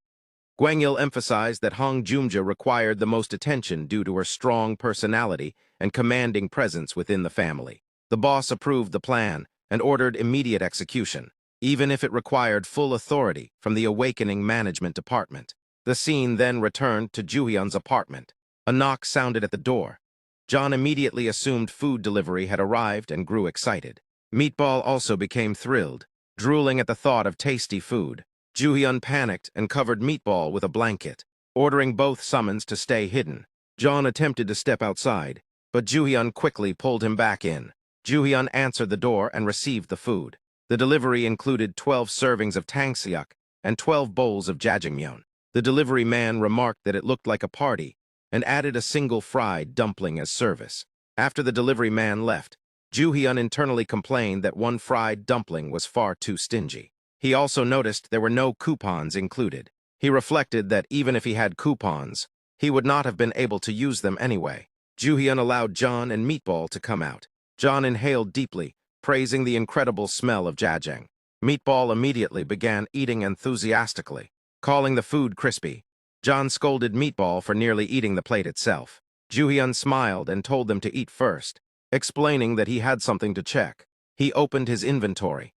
Gwang-il emphasized that Bong Joohyuk required the most attention due to her strong personality and commanding presence within the family. The boss approved the plan and ordered immediate execution, even if it required full authority from the Awakening Management Department. The scene then returned to Joohyun's apartment. A knock sounded at the door. John immediately assumed food delivery had arrived and grew excited. Meatball also became thrilled, drooling at the thought of tasty food. Joohyun panicked and covered Meatball with a blanket, ordering both summons to stay hidden. John attempted to step outside, but Joohyun quickly pulled him back in. Joohyun answered the door and received the food. The delivery included 12 servings of tangsiuk and 12 bowls of jjajangmyeon. The delivery man remarked that it looked like a party and added a single fried dumpling as service. After the delivery man left, Joohyun internally complained that one fried dumpling was far too stingy. He also noticed there were no coupons included. He reflected that even if he had coupons, he would not have been able to use them anyway. Joohyun allowed John and Meatball to come out. John inhaled deeply, praising the incredible smell of jjajang. Meatball immediately began eating enthusiastically, calling the food crispy. John scolded Meatball for nearly eating the plate itself. Joohyun smiled and told them to eat first, explaining that he had something to check. He opened his inventory.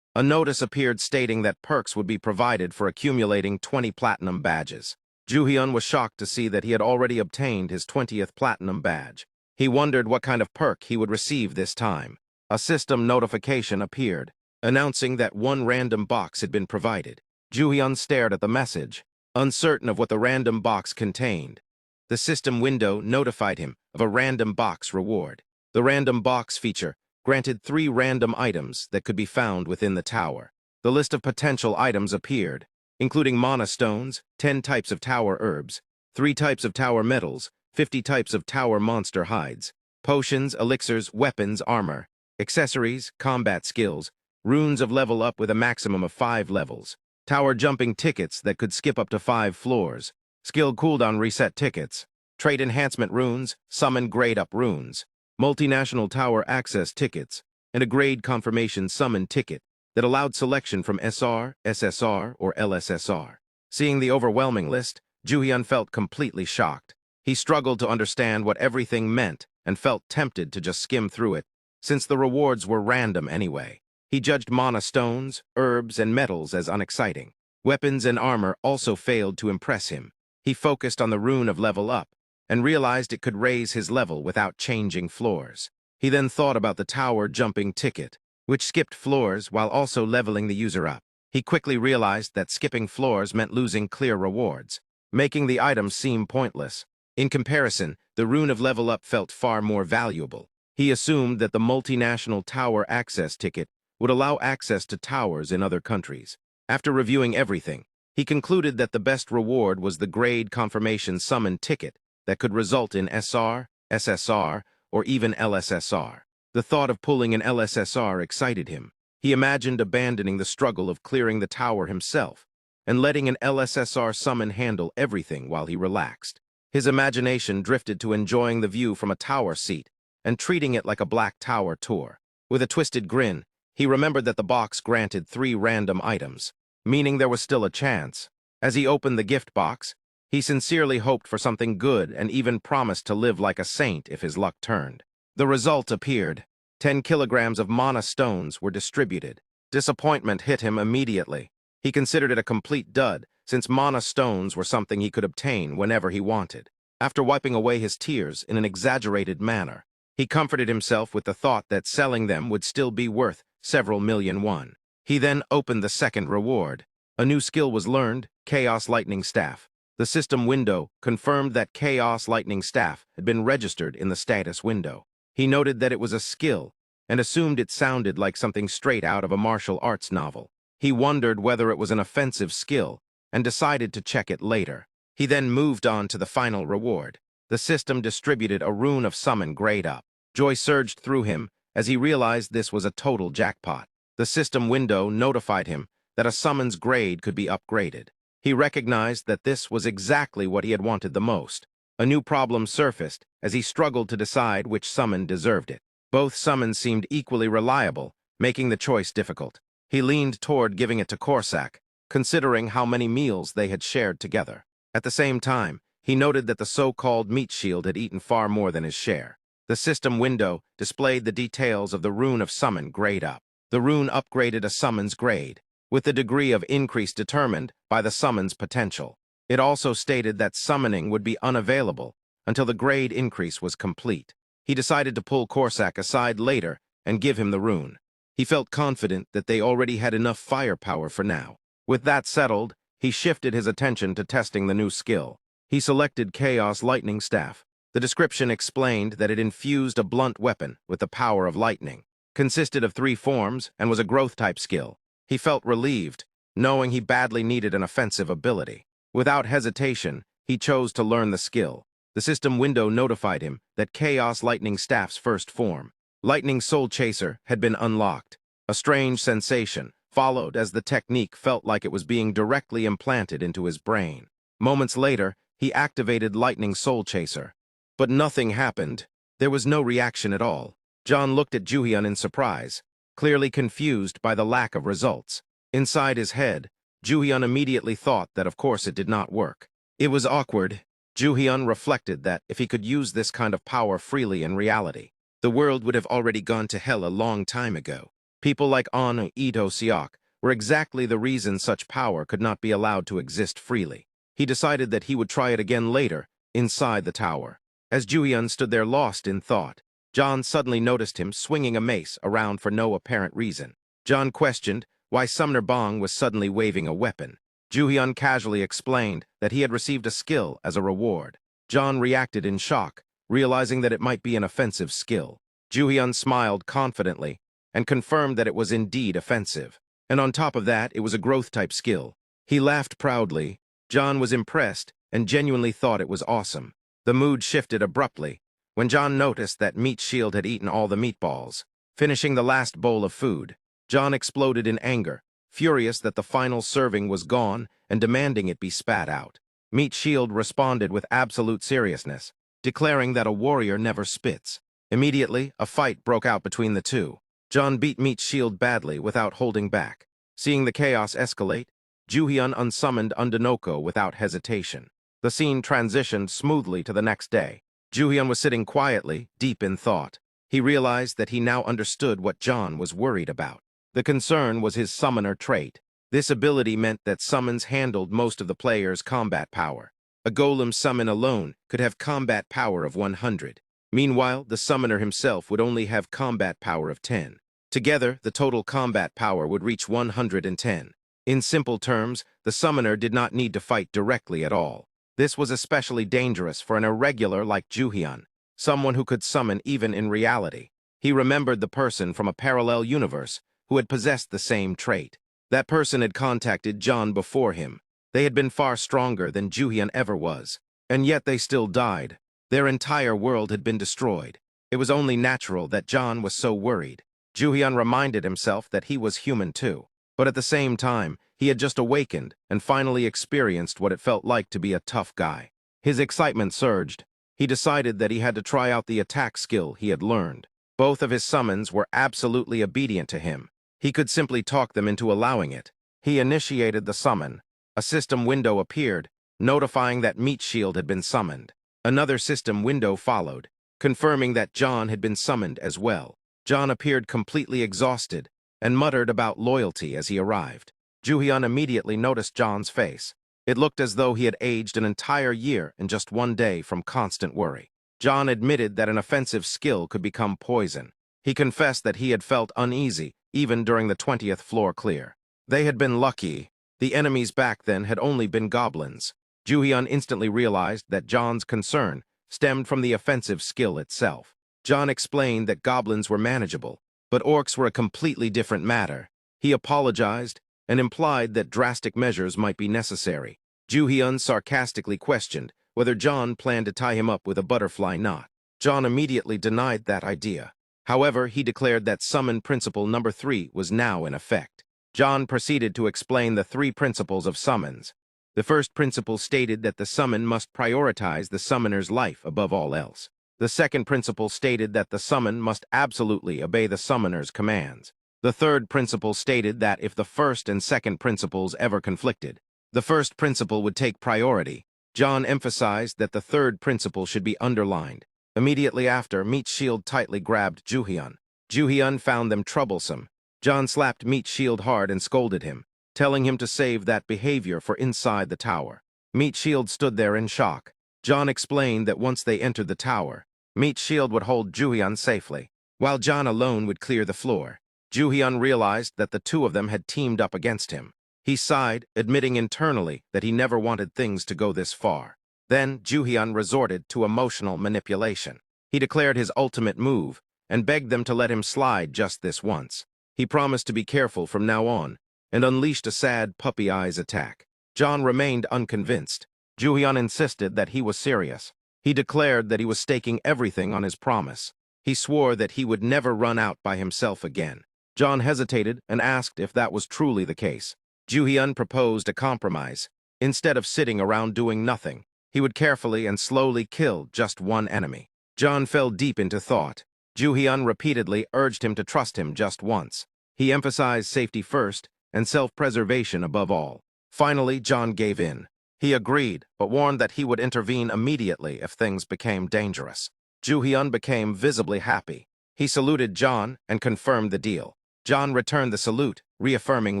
A notice appeared stating that perks would be provided for accumulating 20 platinum badges. Joohyun was shocked to see that he had already obtained his 20th platinum badge. He wondered what kind of perk he would receive this time. A system notification appeared, announcing that one random box had been provided. Joohyuk stared at the message, uncertain of what the random box contained. The system window notified him of a random box reward. The random box feature granted 3 random items that could be found within the tower. The list of potential items appeared, including mana stones, 10 types of tower herbs, 3 types of tower metals, 50 types of tower monster hides, potions, elixirs, weapons, armor, accessories, combat skills, runes of level up with a maximum of 5 levels, tower jumping tickets that could skip up to 5 floors, skill cooldown reset tickets, trait enhancement runes, summon grade-up runes, multinational tower access tickets, and a grade confirmation summon ticket that allowed selection from SR, SSR, or LSSR. Seeing the overwhelming list, Joohyuk felt completely shocked. He struggled to understand what everything meant and felt tempted to just skim through it, since the rewards were random anyway. He judged mana stones, herbs, and metals as unexciting. Weapons and armor also failed to impress him. He focused on the rune of level up and realized it could raise his level without changing floors. He then thought about the tower jumping ticket, which skipped floors while also leveling the user up. He quickly realized that skipping floors meant losing clear rewards, making the item seem pointless. In comparison, the rune of level up felt far more valuable. He assumed that the multinational tower access ticket would allow access to towers in other countries. After reviewing everything, he concluded that the best reward was the grade confirmation summon ticket that could result in SR, SSR, or even LSSR. The thought of pulling an LSSR excited him. He imagined abandoning the struggle of clearing the tower himself and letting an LSSR summon handle everything while he relaxed. His imagination drifted to enjoying the view from a tower seat and treating it like a Black Tower tour. With a twisted grin, he remembered that the box granted 3 random items, meaning there was still a chance. As he opened the gift box, he sincerely hoped for something good and even promised to live like a saint if his luck turned. The result appeared. 10 kilograms of mana stones were distributed. Disappointment hit him immediately. He considered it a complete dud, since mana stones were something he could obtain whenever he wanted. After wiping away his tears in an exaggerated manner, he comforted himself with the thought that selling them would still be worth several million won. He then opened the second reward. A new skill was learned, Chaos Lightning Staff. The system window confirmed that Chaos Lightning Staff had been registered in the status window. He noted that it was a skill and assumed it sounded like something straight out of a martial arts novel. He wondered whether it was an offensive skill and decided to check it later. He then moved on to the final reward. The system distributed a rune of summon grade up. Joy surged through him as he realized this was a total jackpot. The system window notified him that a summon's grade could be upgraded. He recognized that this was exactly what he had wanted the most. A new problem surfaced as he struggled to decide which summon deserved it. Both summons seemed equally reliable, making the choice difficult. He leaned toward giving it to Corsac, considering how many meals they had shared together. At the same time, he noted that the so-called meat shield had eaten far more than his share. The system window displayed the details of the rune of summon grade up. The rune upgraded a summon's grade, with the degree of increase determined by the summon's potential. It also stated that summoning would be unavailable until the grade increase was complete. He decided to pull Corsac aside later and give him the rune. He felt confident that they already had enough firepower for now. With that settled, he shifted his attention to testing the new skill. He selected Chaos Lightning Staff. The description explained that it infused a blunt weapon with the power of lightning, consisted of 3 forms, and was a growth-type skill. He felt relieved, knowing he badly needed an offensive ability. Without hesitation, he chose to learn the skill. The system window notified him that Chaos Lightning Staff's first form, Lightning Soul Chaser, had been unlocked. A strange sensation followed as the technique felt like it was being directly implanted into his brain. Moments later, he activated Lightning Soul Chaser. But nothing happened. There was no reaction at all. John looked at Joohyuk in surprise, clearly confused by the lack of results. Inside his head, Joohyuk immediately thought that of course it did not work. It was awkward. Joohyuk reflected that if he could use this kind of power freely in reality, the world would have already gone to hell a long time ago. People like On Ito Seok were exactly the reason such power could not be allowed to exist freely. He decided that he would try it again later, inside the tower. As Joohyun stood there lost in thought, John suddenly noticed him swinging a mace around for no apparent reason. John questioned why Sumner Bong was suddenly waving a weapon. Joohyun casually explained that he had received a skill as a reward. John reacted in shock, realizing that it might be an offensive skill. Joohyun smiled confidently and confirmed that it was indeed offensive. And on top of that, it was a growth-type skill. He laughed proudly. John was impressed and genuinely thought it was awesome. The mood shifted abruptly when John noticed that Meat Shield had eaten all the meatballs. Finishing the last bowl of food, John exploded in anger, furious that the final serving was gone and demanding it be spat out. Meat Shield responded with absolute seriousness, declaring that a warrior never spits. Immediately, a fight broke out between the two. John beat Meat Shield badly without holding back. Seeing the chaos escalate, Joohyun unsummoned Undinoko without hesitation. The scene transitioned smoothly to the next day. Joohyun was sitting quietly, deep in thought. He realized that he now understood what John was worried about. The concern was his summoner trait. This ability meant that summons handled most of the player's combat power. A golem summon alone could have combat power of 100. Meanwhile, the summoner himself would only have combat power of 10. Together, the total combat power would reach 110. In simple terms, the summoner did not need to fight directly at all. This was especially dangerous for an irregular like Joohyun, someone who could summon even in reality. He remembered the person from a parallel universe who had possessed the same trait. That person had contacted John before him. They had been far stronger than Joohyun ever was, and yet they still died. Their entire world had been destroyed. It was only natural that John was so worried. Joohyun reminded himself that he was human too. But at the same time, he had just awakened and finally experienced what it felt like to be a tough guy. His excitement surged. He decided that he had to try out the attack skill he had learned. Both of his summons were absolutely obedient to him. He could simply talk them into allowing it. He initiated the summon. A system window appeared, notifying that Meat Shield had been summoned. Another system window followed, confirming that John had been summoned as well. John appeared completely exhausted and muttered about loyalty as he arrived. Joohyun immediately noticed John's face. It looked as though he had aged an entire year in just one day from constant worry. John admitted that an offensive skill could become poison. He confessed that he had felt uneasy even during the 20th floor clear. They had been lucky. The enemies back then had only been goblins. Joohyun instantly realized that John's concern stemmed from the offensive skill itself. John explained that goblins were manageable, but orcs were a completely different matter. He apologized and implied that drastic measures might be necessary. Joohyun sarcastically questioned whether John planned to tie him up with a butterfly knot. John immediately denied that idea. However, he declared that summon principle number 3 was now in effect. John proceeded to explain the 3 principles of summons. The first principle stated that the summon must prioritize the summoner's life above all else. The second principle stated that the summon must absolutely obey the summoner's commands. The third principle stated that if the first and second principles ever conflicted, the first principle would take priority. John emphasized that the third principle should be underlined. Immediately after, Meat Shield tightly grabbed Joohyun. Joohyun found them troublesome. John slapped Meat Shield hard and scolded him, telling him to save that behavior for inside the tower. Meat Shield stood there in shock. John explained that once they entered the tower, Meat Shield would hold Joohyun safely, while John alone would clear the floor. Joohyun realized that the two of them had teamed up against him. He sighed, admitting internally that he never wanted things to go this far. Then Joohyun resorted to emotional manipulation. He declared his ultimate move and begged them to let him slide just this once. He promised to be careful from now on and unleashed a sad puppy eyes attack. John remained unconvinced. Joohyun insisted that he was serious. He declared that he was staking everything on his promise. He swore that he would never run out by himself again. John hesitated and asked if that was truly the case. Joohyun proposed a compromise. Instead of sitting around doing nothing, he would carefully and slowly kill just one enemy. John fell deep into thought. Joohyun repeatedly urged him to trust him just once. He emphasized safety first and self-preservation above all. Finally, John gave in. He agreed, but warned that he would intervene immediately if things became dangerous. Joohyun became visibly happy. He saluted John and confirmed the deal. John returned the salute, reaffirming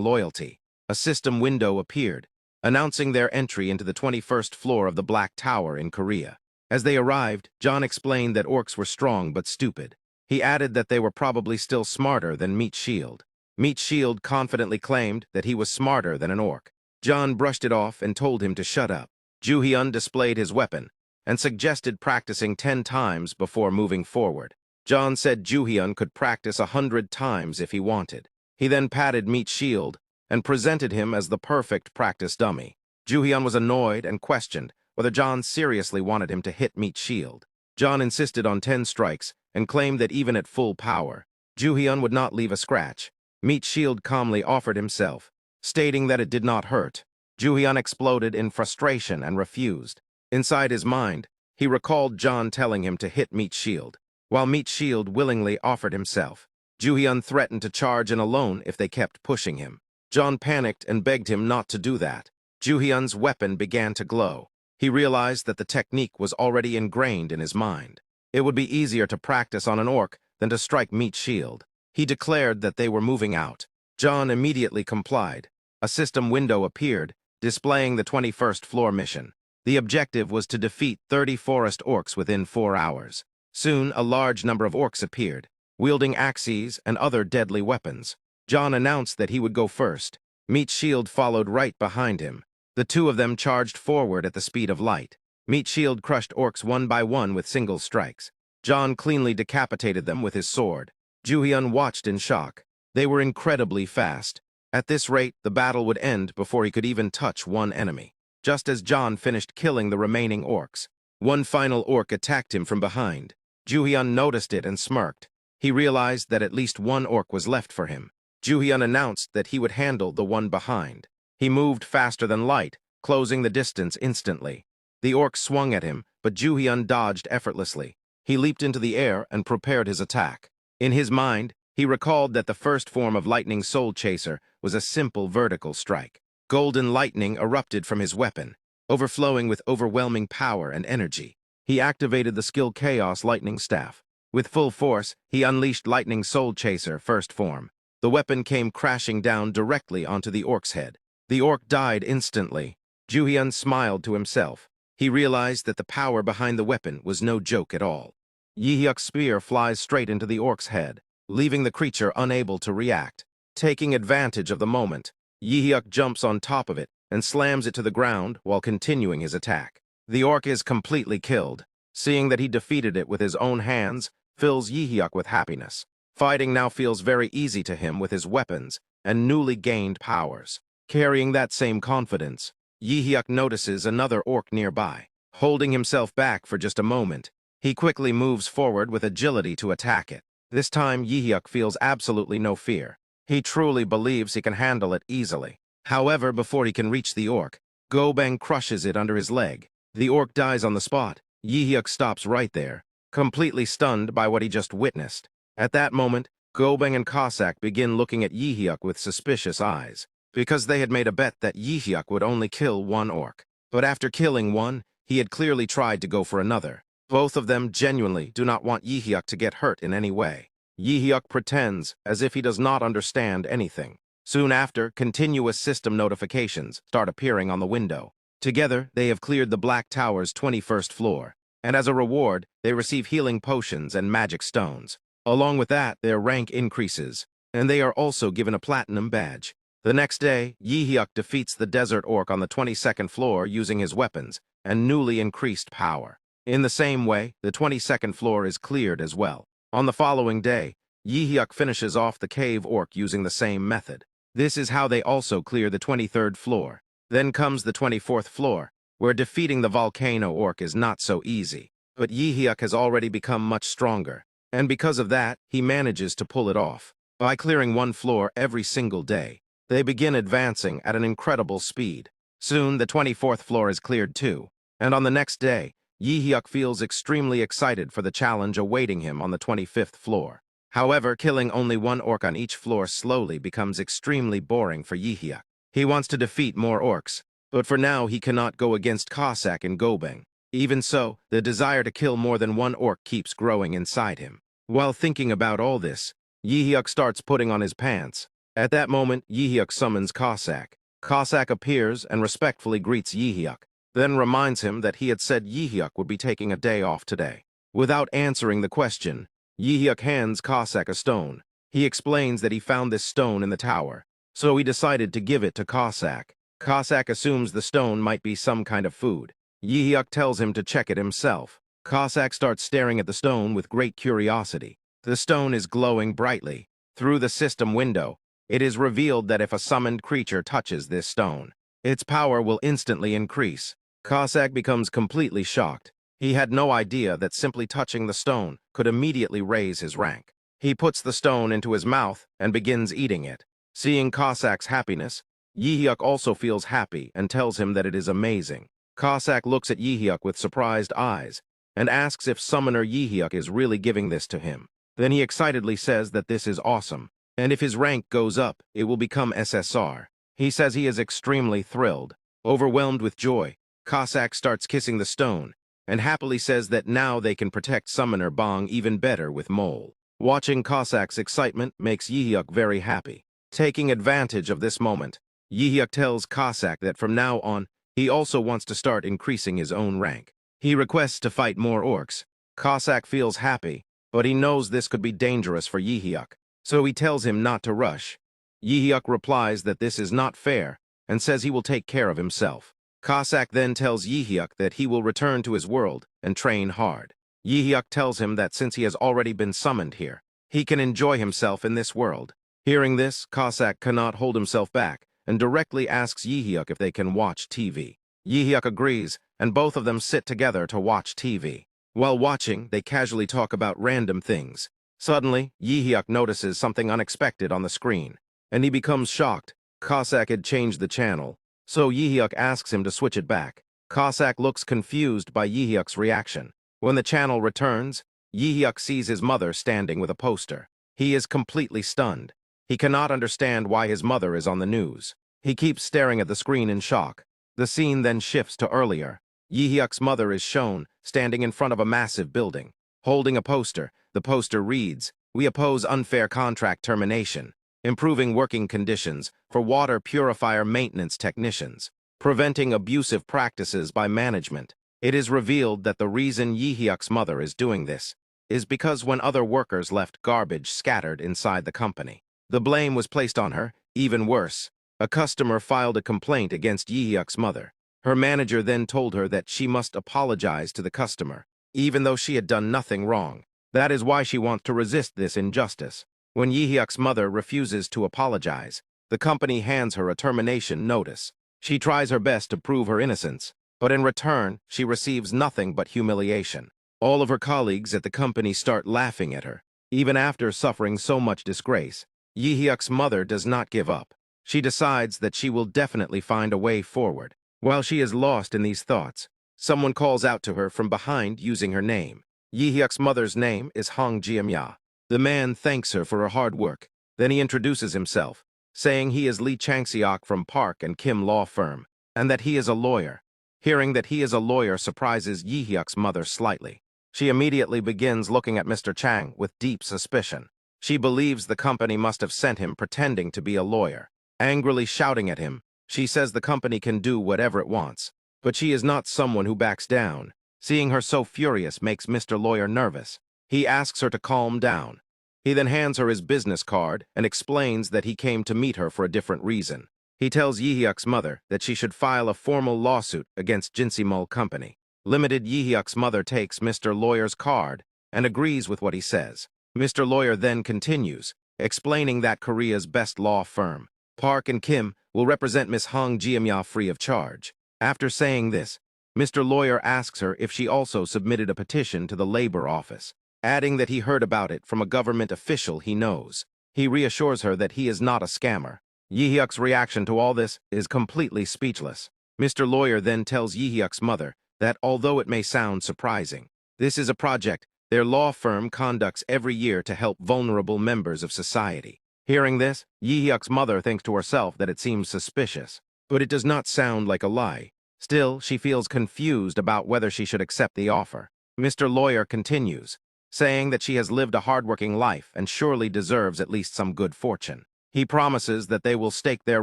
loyalty. A system window appeared, announcing their entry into the 21st floor of the Black Tower in Korea. As they arrived, John explained that orcs were strong but stupid. He added that they were probably still smarter than Meat Shield. Meat Shield confidently claimed that he was smarter than an orc. John brushed it off and told him to shut up. Joohyuk displayed his weapon and suggested practicing 10 times before moving forward. John said Joohyuk could practice 100 times if he wanted. He then patted Meat Shield and presented him as the perfect practice dummy. Joohyuk was annoyed and questioned whether John seriously wanted him to hit Meat Shield. John insisted on 10 strikes and claimed that even at full power, Joohyuk would not leave a scratch. Meat Shield calmly offered himself, stating that it did not hurt. Joohyuk exploded in frustration and refused. Inside his mind, he recalled John telling him to hit Meat Shield, while Meat Shield willingly offered himself. Joohyuk threatened to charge in alone if they kept pushing him. John panicked and begged him not to do that. Joohyuk's weapon began to glow. He realized that the technique was already ingrained in his mind. It would be easier to practice on an orc than to strike Meat Shield. He declared that they were moving out. John immediately complied. A system window appeared, displaying the 21st floor mission. The objective was to defeat 30 forest orcs within 4 hours. Soon, a large number of orcs appeared, wielding axes and other deadly weapons. John announced that he would go first. Meat Shield followed right behind him. The two of them charged forward at the speed of light. Meat Shield crushed orcs one by one with single strikes. John cleanly decapitated them with his sword. Joohyuk watched in shock. They were incredibly fast. At this rate, the battle would end before he could even touch one enemy. Just as John finished killing the remaining orcs, one final orc attacked him from behind. Joohyuk noticed it and smirked. He realized that at least one orc was left for him. Joohyuk announced that he would handle the one behind. He moved faster than light, closing the distance instantly. The orc swung at him, but Joohyuk dodged effortlessly. He leaped into the air and prepared his attack. In his mind, he recalled that the first form of Lightning Soul Chaser was a simple vertical strike. Golden lightning erupted from his weapon, overflowing with overwhelming power and energy. He activated the skill Chaos Lightning Staff. With full force, he unleashed Lightning Soul Chaser first form. The weapon came crashing down directly onto the orc's head. The orc died instantly. Joohyuk smiled to himself. He realized that the power behind the weapon was no joke at all. Joohyuk's spear flies straight into the orc's head, leaving the creature unable to react. Taking advantage of the moment, Joohyuk jumps on top of it and slams it to the ground while continuing his attack. The orc is completely killed. Seeing that he defeated it with his own hands fills Joohyuk with happiness. Fighting now feels very easy to him with his weapons and newly gained powers. Carrying that same confidence, Joohyuk notices another orc nearby. Holding himself back for just a moment, he quickly moves forward with agility to attack it. This time, Joohyuk feels absolutely no fear. He truly believes he can handle it easily. However, before he can reach the orc, Gobang crushes it under his leg. The orc dies on the spot. Joohyuk stops right there, completely stunned by what he just witnessed. At that moment, Gobang and Cossack begin looking at Joohyuk with suspicious eyes, because they had made a bet that Joohyuk would only kill one orc. But after killing one, he had clearly tried to go for another. Both of them genuinely do not want Joohyuk to get hurt in any way. Joohyuk pretends as if he does not understand anything. Soon after, continuous system notifications start appearing on the window. Together, they have cleared the Black Tower's 21st floor, and as a reward, they receive healing potions and magic stones. Along with that, their rank increases, and they are also given a platinum badge. The next day, Joohyuk defeats the desert orc on the 22nd floor using his weapons and newly increased power. In the same way, the 22nd floor is cleared as well. On the following day, Joohyuk finishes off the cave orc using the same method. This is how they also clear the 23rd floor. Then comes the 24th floor, where defeating the volcano orc is not so easy. But Joohyuk has already become much stronger, and because of that, he manages to pull it off. By clearing one floor every single day, they begin advancing at an incredible speed. Soon, the 24th floor is cleared too, and on the next day, Joohyuk feels extremely excited for the challenge awaiting him on the 25th floor. However, killing only one orc on each floor slowly becomes extremely boring for Joohyuk. He wants to defeat more orcs, but for now he cannot go against Cossack and Gobang. Even so, the desire to kill more than one orc keeps growing inside him. While thinking about all this, Joohyuk starts putting on his pants. At that moment, Joohyuk summons Cossack. Cossack appears and respectfully greets Joohyuk. then reminds him that he had said Yi-hyuk would be taking a day off today. Without answering the question, Yi-hyuk hands Cossack a stone. He explains that he found this stone in the tower, so he decided to give it to Cossack. Cossack assumes the stone might be some kind of food. Yi-hyuk tells him to check it himself. Cossack starts staring at the stone with great curiosity. The stone is glowing brightly. Through the system window, it is revealed that if a summoned creature touches this stone, its power will instantly increase. Cossack becomes completely shocked. He had no idea that simply touching the stone could immediately raise his rank. He puts the stone into his mouth and begins eating it. Seeing Cossack's happiness, Yi-hyuk also feels happy and tells him that it is amazing. Cossack looks at Yi-hyuk with surprised eyes and asks if Summoner Yi-hyuk is really giving this to him. Then he excitedly says that this is awesome, and if his rank goes up, it will become SSR. He says he is extremely thrilled. Overwhelmed with joy, Cossack starts kissing the stone and happily says that now they can protect Summoner Bong even better with Mole. Watching Cossack's excitement makes Yi-hyuk very happy. Taking advantage of this moment, Yi-hyuk tells Cossack that from now on, he also wants to start increasing his own rank. He requests to fight more orcs. Cossack feels happy, but he knows this could be dangerous for Yi-hyuk, so he tells him not to rush. Yi-hyuk replies that this is not fair and says he will take care of himself. Cossack then tells Yi-hyuk that he will return to his world and train hard. Yi-hyuk tells him that since he has already been summoned here, he can enjoy himself in this world. Hearing this, Cossack cannot hold himself back and directly asks Yi-hyuk if they can watch TV. Yi-hyuk agrees, and both of them sit together to watch TV. While watching, they casually talk about random things. Suddenly, Yi-hyuk notices something unexpected on the screen, and he becomes shocked. Cossack had changed the channel, so Yi-hyuk asks him to switch it back. Cossack looks confused by Yi-hyuk's reaction. When the channel returns, Yi-hyuk sees his mother standing with a poster. He is completely stunned. He cannot understand why his mother is on the news. He keeps staring at the screen in shock. The scene then shifts to earlier. Yi-hyuk's mother is shown standing in front of a massive building. Holding a poster, the poster reads, "We oppose unfair contract termination, improving working conditions for water purifier maintenance technicians, preventing abusive practices by management." It is revealed that the reason Yi-hyuk's mother is doing this is because when other workers left garbage scattered inside the company, the blame was placed on her. Even worse, a customer filed a complaint against Yi-hyuk's mother. Her manager then told her that she must apologize to the customer, even though she had done nothing wrong. That is why she wants to resist this injustice. When Yi-hyuk's mother refuses to apologize, the company hands her a termination notice. She tries her best to prove her innocence, but in return, she receives nothing but humiliation. All of her colleagues at the company start laughing at her. Even after suffering so much disgrace, Yi-hyuk's mother does not give up. She decides that she will definitely find a way forward. While she is lost in these thoughts, someone calls out to her from behind using her name. Yi-hyuk's mother's name is Hong Jiamya. The man thanks her for her hard work. Then he introduces himself, saying he is Lee Chang-seok from Park and Kim Law Firm, and that he is a lawyer. Hearing that he is a lawyer surprises Yi-hyuk's mother slightly. She immediately begins looking at Mr. Chang with deep suspicion. She believes the company must have sent him pretending to be a lawyer. Angrily shouting at him, she says the company can do whatever it wants, but she is not someone who backs down. Seeing her so furious makes Mr. Lawyer nervous. He asks her to calm down. He then hands her his business card and explains that he came to meet her for a different reason. He tells Yi-hyuk's mother that she should file a formal lawsuit against Jinsimul Company. Limited Yi-hyuk's mother takes Mr. Lawyer's card and agrees with what he says. Mr. Lawyer then continues, explaining that Korea's best law firm, Park and Kim, will represent Miss Hong Jiamya free of charge. After saying this, Mr. Lawyer asks her if she also submitted a petition to the labor office, adding that he heard about it from a government official he knows. He reassures her that he is not a scammer. Yi-hyuk's reaction to all this is completely speechless. Mr. Lawyer then tells Yi-hyuk's mother that although it may sound surprising, this is a project their law firm conducts every year to help vulnerable members of society. Hearing this, Yi-hyuk's mother thinks to herself that it seems suspicious, but it does not sound like a lie. Still, she feels confused about whether she should accept the offer. Mr. Lawyer continues, saying that she has lived a hardworking life and surely deserves at least some good fortune. He promises that they will stake their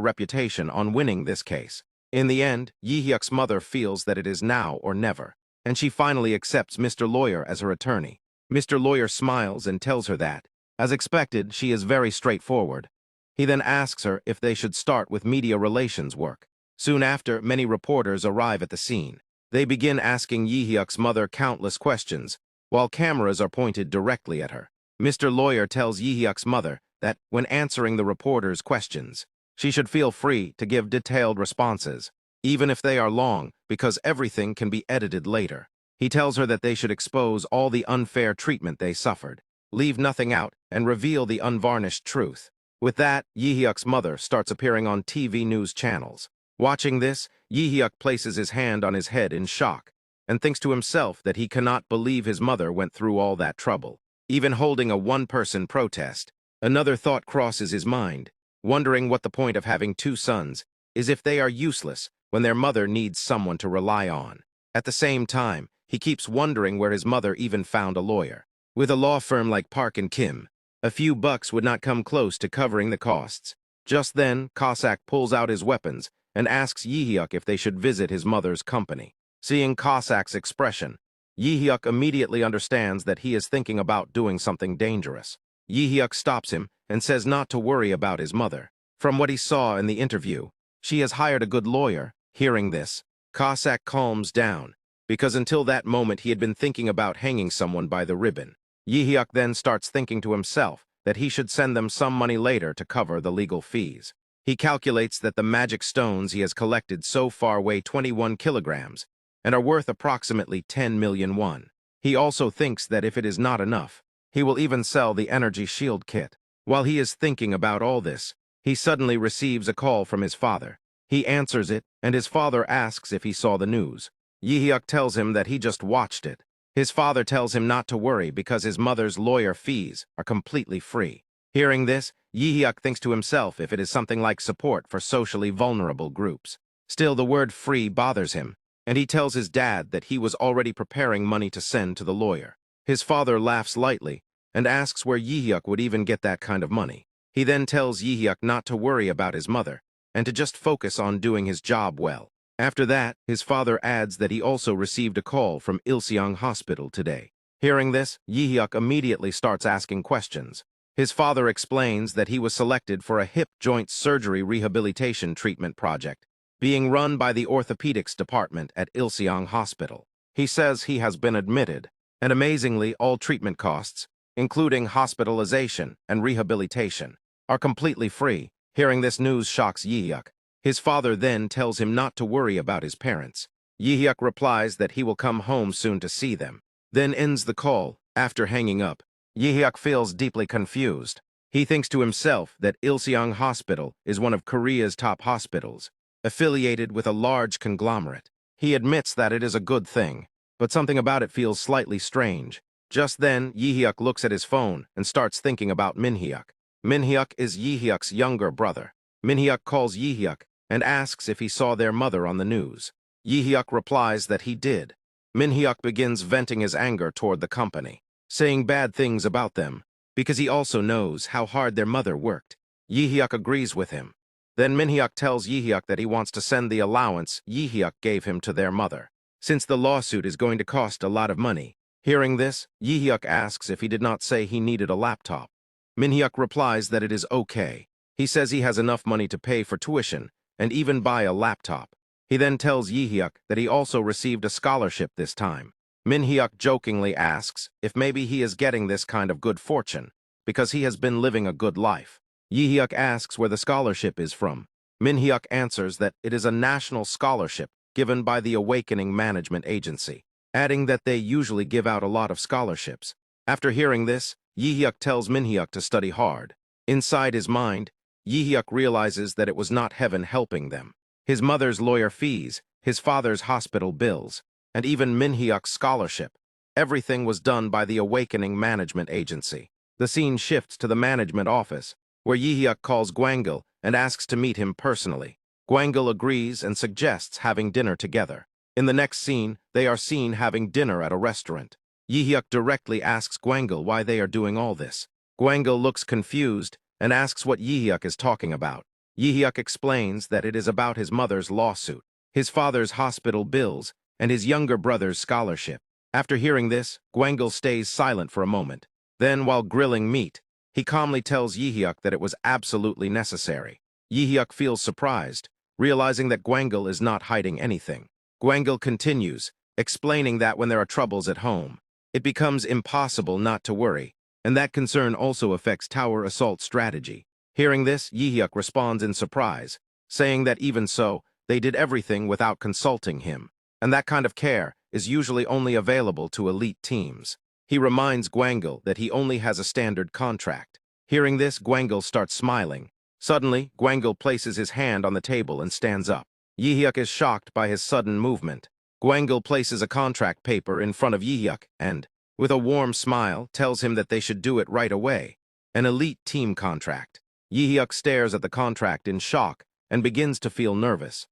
reputation on winning this case. In the end, Yi-hyuk's mother feels that it is now or never, and she finally accepts Mr. Lawyer as her attorney. Mr. Lawyer smiles and tells her that, as expected, she is very straightforward. He then asks her if they should start with media relations work. Soon after, many reporters arrive at the scene. They begin asking Yi-hyuk's mother countless questions, while cameras are pointed directly at her. Mr. Lawyer tells Yi-hyuk's mother that, when answering the reporters' questions, she should feel free to give detailed responses, even if they are long, because everything can be edited later. He tells her that they should expose all the unfair treatment they suffered, leave nothing out, and reveal the unvarnished truth. With that, Yi-hyuk's mother starts appearing on TV news channels. Watching this, Yi-hyuk places his hand on his head in shock and thinks to himself that he cannot believe his mother went through all that trouble, even holding a one-person protest. Another thought crosses his mind, wondering what the point of having two sons is if they are useless when their mother needs someone to rely on. At the same time, he keeps wondering where his mother even found a lawyer. With a law firm like Park and Kim, a few bucks would not come close to covering the costs. Just then, Cossack pulls out his weapons and asks Yi-hyuk if they should visit his mother's company. Seeing Cossack's expression, Yi-hyuk immediately understands that he is thinking about doing something dangerous. Yi-hyuk stops him and says not to worry about his mother. From what he saw in the interview, she has hired a good lawyer. Hearing this, Cossack calms down, because until that moment he had been thinking about hanging someone by the ribbon. Yi-hyuk then starts thinking to himself that he should send them some money later to cover the legal fees. He calculates that the magic stones he has collected so far weigh 21 kilograms and are worth approximately 10 million won. He also thinks that if it is not enough, he will even sell the energy shield kit. While he is thinking about all this, he suddenly receives a call from his father. He answers it, and his father asks if he saw the news. Yi-hyuk tells him that he just watched it. His father tells him not to worry because his mother's lawyer fees are completely free. Hearing this, Yi-hyuk thinks to himself if it is something like support for socially vulnerable groups. Still, the word free bothers him, and he tells his dad that he was already preparing money to send to the lawyer. His father laughs lightly and asks where Yi-hyuk would even get that kind of money. He then tells Yi-hyuk not to worry about his mother and to just focus on doing his job well. After that, his father adds that he also received a call from Ilseong Hospital today. Hearing this, Yi-hyuk immediately starts asking questions. His father explains that he was selected for a hip joint surgery rehabilitation treatment project being run by the orthopedics department at Ilseong Hospital. He says he has been admitted, and amazingly, all treatment costs, including hospitalization and rehabilitation, are completely free. Hearing this news shocks Yi-hyuk. His father then tells him not to worry about his parents. Yi-hyuk replies that he will come home soon to see them, then ends the call. After hanging up, Yi-hyuk feels deeply confused. He thinks to himself that Ilseong Hospital is one of Korea's top hospitals, affiliated with a large conglomerate. He admits that it is a good thing, but something about it feels slightly strange. Just then, Yi-hyuk looks at his phone and starts thinking about Min-hyuk. Min-hyuk is Yi-hyuk's younger brother. Min-hyuk calls Yi-hyuk and asks if he saw their mother on the news. Yi-hyuk replies that he did. Min-hyuk begins venting his anger toward the company, saying bad things about them, because he also knows how hard their mother worked. Yi-hyuk agrees with him. Then Min-hyuk tells Yi-hyuk that he wants to send the allowance Yi-hyuk gave him to their mother, since the lawsuit is going to cost a lot of money. Hearing this, Yi-hyuk asks if he did not say he needed a laptop. Min-hyuk replies that it is okay. He says he has enough money to pay for tuition and even buy a laptop. He then tells Yi-hyuk that he also received a scholarship this time. Min-hyuk jokingly asks if maybe he is getting this kind of good fortune because he has been living a good life. Yi-hyuk asks where the scholarship is from. Min-hyuk answers that it is a national scholarship given by the Awakening Management Agency, adding that they usually give out a lot of scholarships. After hearing this, Yi-hyuk tells Min-hyuk to study hard. Inside his mind, Yi-hyuk realizes that it was not heaven helping them. His mother's lawyer fees, his father's hospital bills, and even Min-hyuk's scholarship. Everything was done by the Awakening Management Agency. The scene shifts to the management office, where Yi-hyuk calls Gwangil and asks to meet him personally. Gwangil agrees and suggests having dinner together. In the next scene, they are seen having dinner at a restaurant. Yi-hyuk directly asks Gwangil why they are doing all this. Gwangil looks confused and asks what Yi-hyuk is talking about. Joohyuk explains that it is about his mother's lawsuit, his father's hospital bills, and his younger brother's scholarship. After hearing this, Gwangul stays silent for a moment. Then, while grilling meat, he calmly tells Joohyuk that it was absolutely necessary. Joohyuk feels surprised, realizing that Gwangul is not hiding anything. Gwangul continues, explaining that when there are troubles at home, it becomes impossible not to worry, and that concern also affects tower assault strategy. Hearing this, Joohyuk responds in surprise, saying that even so, they did everything without consulting him, and that kind of care is usually only available to elite teams. He reminds Gwangul that he only has a standard contract. Hearing this, Gwangul starts smiling. Suddenly, Gwangul places his hand on the table and stands up. Joohyuk is shocked by his sudden movement. Gwangul places a contract paper in front of Joohyuk and, with a warm smile, tells him that they should do it right away. An elite team contract. Joohyuk stares at the contract in shock and begins to feel nervous.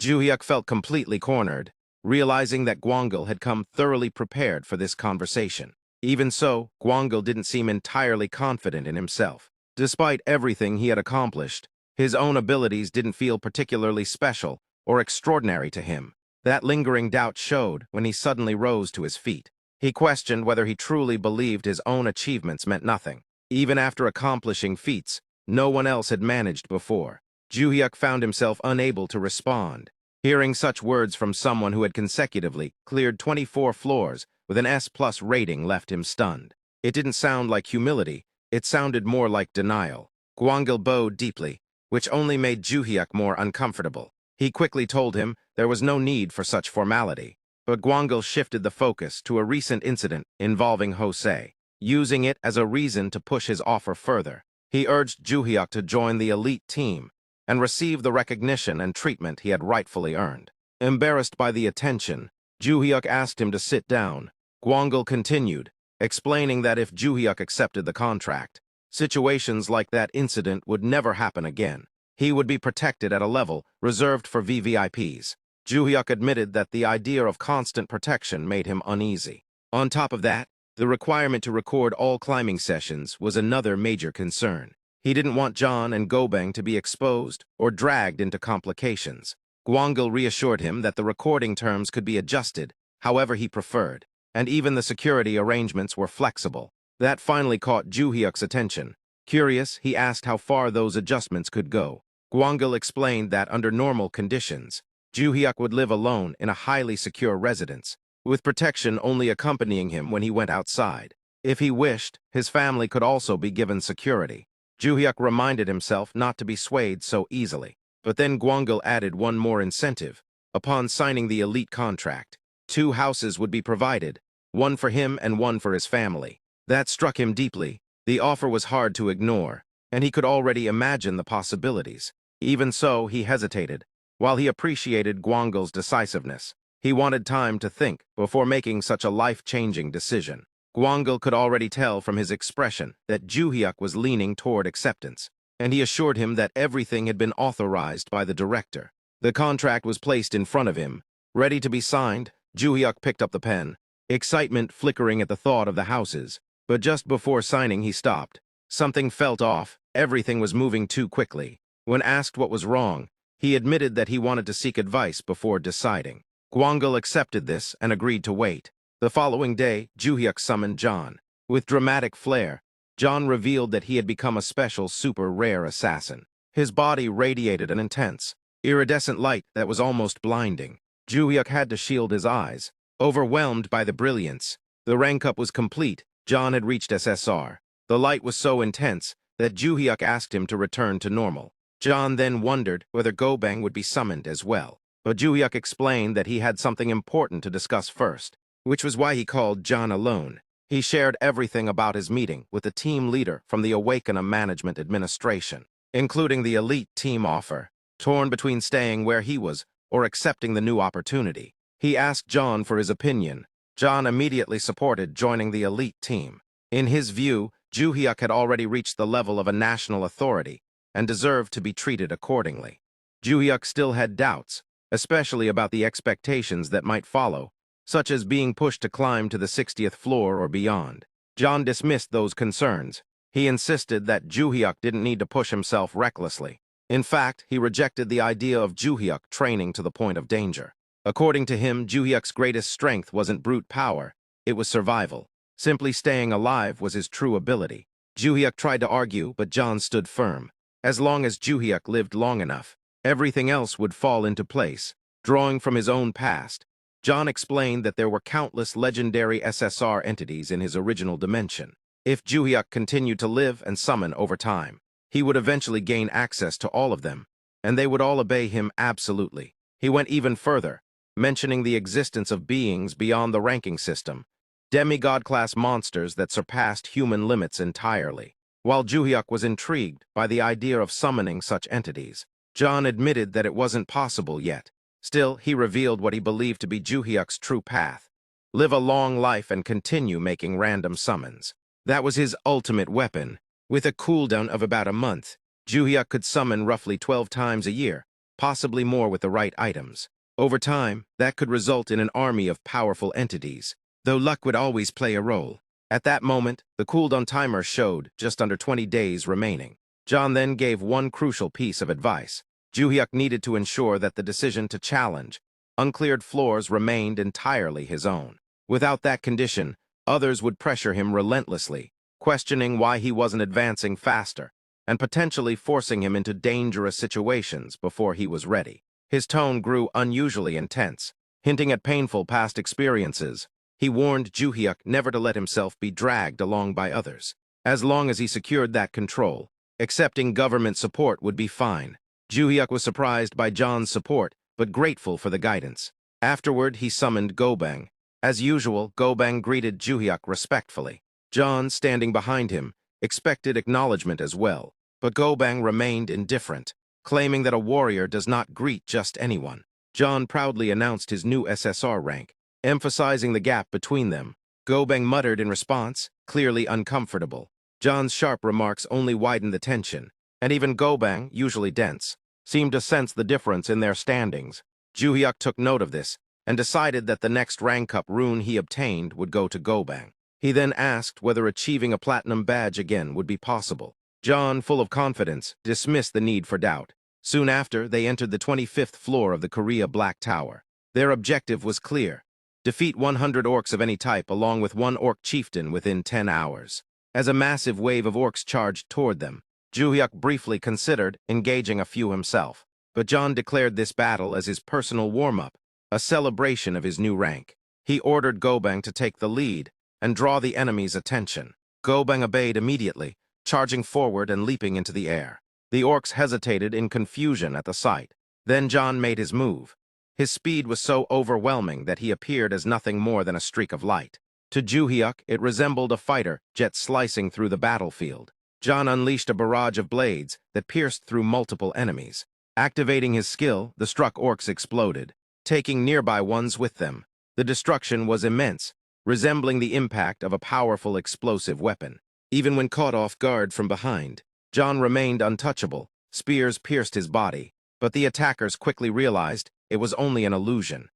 Joohyuk felt completely cornered, realizing that Gwangul had come thoroughly prepared for this conversation. Even so, Gwangul didn't seem entirely confident in himself. Despite everything he had accomplished, his own abilities didn't feel particularly special or extraordinary to him. That lingering doubt showed when he suddenly rose to his feet. He questioned whether he truly believed his own achievements meant nothing. Even after accomplishing feats no one else had managed before, Joohyuk found himself unable to respond. Hearing such words from someone who had consecutively cleared 24 floors with an S+ rating left him stunned. It didn't sound like humility, it sounded more like denial. Gwangul bowed deeply, which only made Joohyuk more uncomfortable. He quickly told him there was no need for such formality, but Gwangul shifted the focus to a recent incident involving Jose, using it as a reason to push his offer further. He urged Joohyuk to join the elite team and receive the recognition and treatment he had rightfully earned. Embarrassed by the attention, Joohyuk asked him to sit down. Gwangul continued, explaining that if Joohyuk accepted the contract, situations like that incident would never happen again. He would be protected at a level reserved for VVIPs. Joohyuk admitted that the idea of constant protection made him uneasy. On top of that, the requirement to record all climbing sessions was another major concern. He didn't want John and Gobang to be exposed or dragged into complications. Gwangul reassured him that the recording terms could be adjusted however he preferred, and even the security arrangements were flexible. That finally caught Joohyuk's attention. Curious, he asked how far those adjustments could go. Gwangul explained that under normal conditions, Joohyuk would live alone in a highly secure residence, with protection only accompanying him when he went outside. If he wished, his family could also be given security. Joohyuk reminded himself not to be swayed so easily. But then Gwangul added one more incentive. Upon signing the elite contract, 2 houses would be provided, one for him and one for his family. That struck him deeply. The offer was hard to ignore, and he could already imagine the possibilities. Even so, he hesitated. While he appreciated Gwangul's decisiveness, he wanted time to think before making such a life-changing decision. Gwangul could already tell from his expression that Joohyuk was leaning toward acceptance, and he assured him that everything had been authorized by the director. The contract was placed in front of him. Ready to be signed, Joohyuk picked up the pen, excitement flickering at the thought of the houses. But just before signing, he stopped. Something felt off. Everything was moving too quickly. When asked what was wrong, he admitted that he wanted to seek advice before deciding. Gwangul accepted this and agreed to wait. The following day, Joohyuk summoned John. With dramatic flair, John revealed that he had become a special super rare assassin. His body radiated an intense, iridescent light that was almost blinding. Joohyuk had to shield his eyes, overwhelmed by the brilliance. The rank up was complete. John had reached SSR. The light was so intense that Joohyuk asked him to return to normal. John then wondered whether Gobang would be summoned as well. But Joohyuk explained that he had something important to discuss first, which was why he called John alone. He shared everything about his meeting with the team leader from the Awakener Management Administration, including the elite team offer, torn between staying where he was or accepting the new opportunity. He asked John for his opinion. John immediately supported joining the elite team. In his view, Joohyuk had already reached the level of a national authority and deserved to be treated accordingly. Joohyuk still had doubts, especially about the expectations that might follow, such as being pushed to climb to the 60th floor or beyond. John dismissed those concerns. He insisted that Joohyuk didn't need to push himself recklessly. In fact, he rejected the idea of Joohyuk training to the point of danger. According to him, Joohyuk's greatest strength wasn't brute power, it was survival. Simply staying alive was his true ability. Joohyuk tried to argue, but John stood firm. As long as Joohyuk lived long enough, everything else would fall into place. Drawing from his own past, John explained that there were countless legendary SSR entities in his original dimension. If Joohyuk continued to live and summon over time, he would eventually gain access to all of them, and they would all obey him absolutely. He went even further, mentioning the existence of beings beyond the ranking system, demigod-class monsters that surpassed human limits entirely. While Joohyuk was intrigued by the idea of summoning such entities, John admitted that it wasn't possible yet. Still, he revealed what he believed to be Joohyuk's true path: live a long life and continue making random summons. That was his ultimate weapon. With a cooldown of about a month, Joohyuk could summon roughly 12 times a year, possibly more with the right items. Over time, that could result in an army of powerful entities, though luck would always play a role. At that moment, the cooldown timer showed just under 20 days remaining. John then gave one crucial piece of advice. Joohyuk needed to ensure that the decision to challenge uncleared floors remained entirely his own. Without that condition, others would pressure him relentlessly, questioning why he wasn't advancing faster, and potentially forcing him into dangerous situations before he was ready. His tone grew unusually intense, hinting at painful past experiences. He warned Joohyuk never to let himself be dragged along by others. As long as he secured that control, accepting government support would be fine. Joohyuk was surprised by John's support, but grateful for the guidance. Afterward, he summoned Gobang. As usual, Gobang greeted Joohyuk respectfully. John, standing behind him, expected acknowledgement as well, but Gobang remained indifferent, claiming that a warrior does not greet just anyone. John proudly announced his new SSR rank, emphasizing the gap between them. Gobang muttered in response, clearly uncomfortable. John's sharp remarks only widened the tension, and even Gobang, usually dense, seemed to sense the difference in their standings. Joohyuk took note of this, and decided that the next rank up rune he obtained would go to Gobang. He then asked whether achieving a platinum badge again would be possible. John, full of confidence, dismissed the need for doubt. Soon after, they entered the 25th floor of the Korea Black Tower. Their objective was clear: defeat 100 orcs of any type along with one orc chieftain within 10 hours. As a massive wave of orcs charged toward them, Joohyuk briefly considered engaging a few himself, but John declared this battle as his personal warm-up, a celebration of his new rank. He ordered Gobang to take the lead and draw the enemy's attention. Gobang obeyed immediately, charging forward and leaping into the air. The orcs hesitated in confusion at the sight. Then John made his move. His speed was so overwhelming that he appeared as nothing more than a streak of light. To Joohyuk, it resembled a fighter jet slicing through the battlefield. John unleashed a barrage of blades that pierced through multiple enemies. Activating his skill, the struck orcs exploded, taking nearby ones with them. The destruction was immense, resembling the impact of a powerful explosive weapon. Even when caught off guard from behind, John remained untouchable. Spears pierced his body, but the attackers quickly realized it was only an illusion.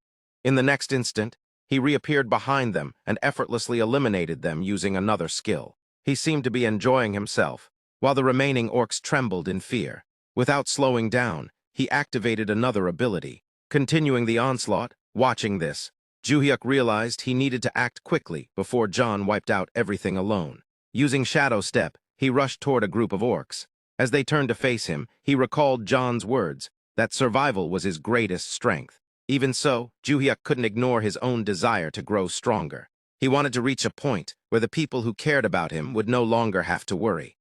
In the next instant, he reappeared behind them and effortlessly eliminated them using another skill. He seemed to be enjoying himself, while the remaining orcs trembled in fear. Without slowing down, he activated another ability, continuing the onslaught. Watching this, Joohyuk realized he needed to act quickly before John wiped out everything alone. Using Shadow Step, he rushed toward a group of orcs. As they turned to face him, he recalled John's words, that survival was his greatest strength. Even so, Joohyuk couldn't ignore his own desire to grow stronger. He wanted to reach a point where the people who cared about him would no longer have to worry.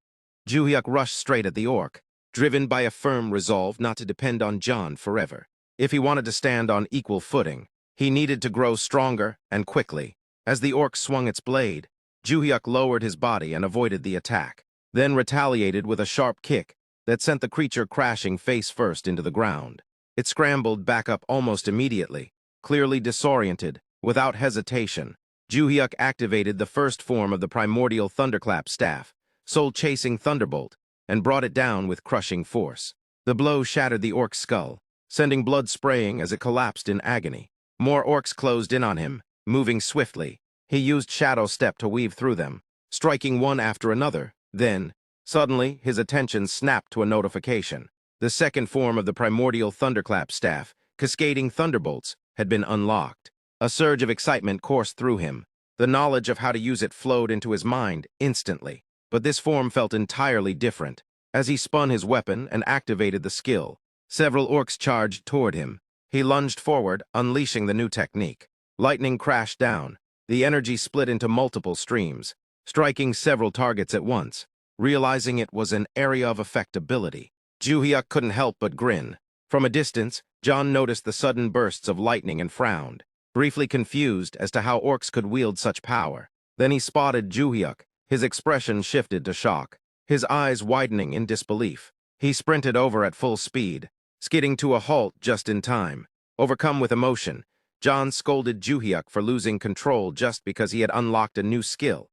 Joohyuk rushed straight at the orc, driven by a firm resolve not to depend on John forever. If he wanted to stand on equal footing, he needed to grow stronger and quickly. As the orc swung its blade, Joohyuk lowered his body and avoided the attack, then retaliated with a sharp kick that sent the creature crashing face first into the ground. It scrambled back up almost immediately, clearly disoriented. Without hesitation, Joohyuk activated the first form of the primordial thunderclap staff, soul-chasing thunderbolt, and brought it down with crushing force. The blow shattered the orc's skull, sending blood spraying as it collapsed in agony. More orcs closed in on him, moving swiftly. He used Shadow Step to weave through them, striking one after another. Then, suddenly, his attention snapped to a notification. The second form of the primordial thunderclap staff, cascading thunderbolts, had been unlocked. A surge of excitement coursed through him. The knowledge of how to use it flowed into his mind instantly. But this form felt entirely different. As he spun his weapon and activated the skill, several orcs charged toward him. He lunged forward, unleashing the new technique. Lightning crashed down. The energy split into multiple streams, striking several targets at once. Realizing it was an area of effect ability, Joohyuk couldn't help but grin. From a distance, John noticed the sudden bursts of lightning and frowned, briefly confused as to how orcs could wield such power. Then he spotted Joohyuk. His expression shifted to shock, his eyes widening in disbelief. He sprinted over at full speed, skidding to a halt just in time. Overcome with emotion, John scolded Joohyuk for losing control just because he had unlocked a new skill,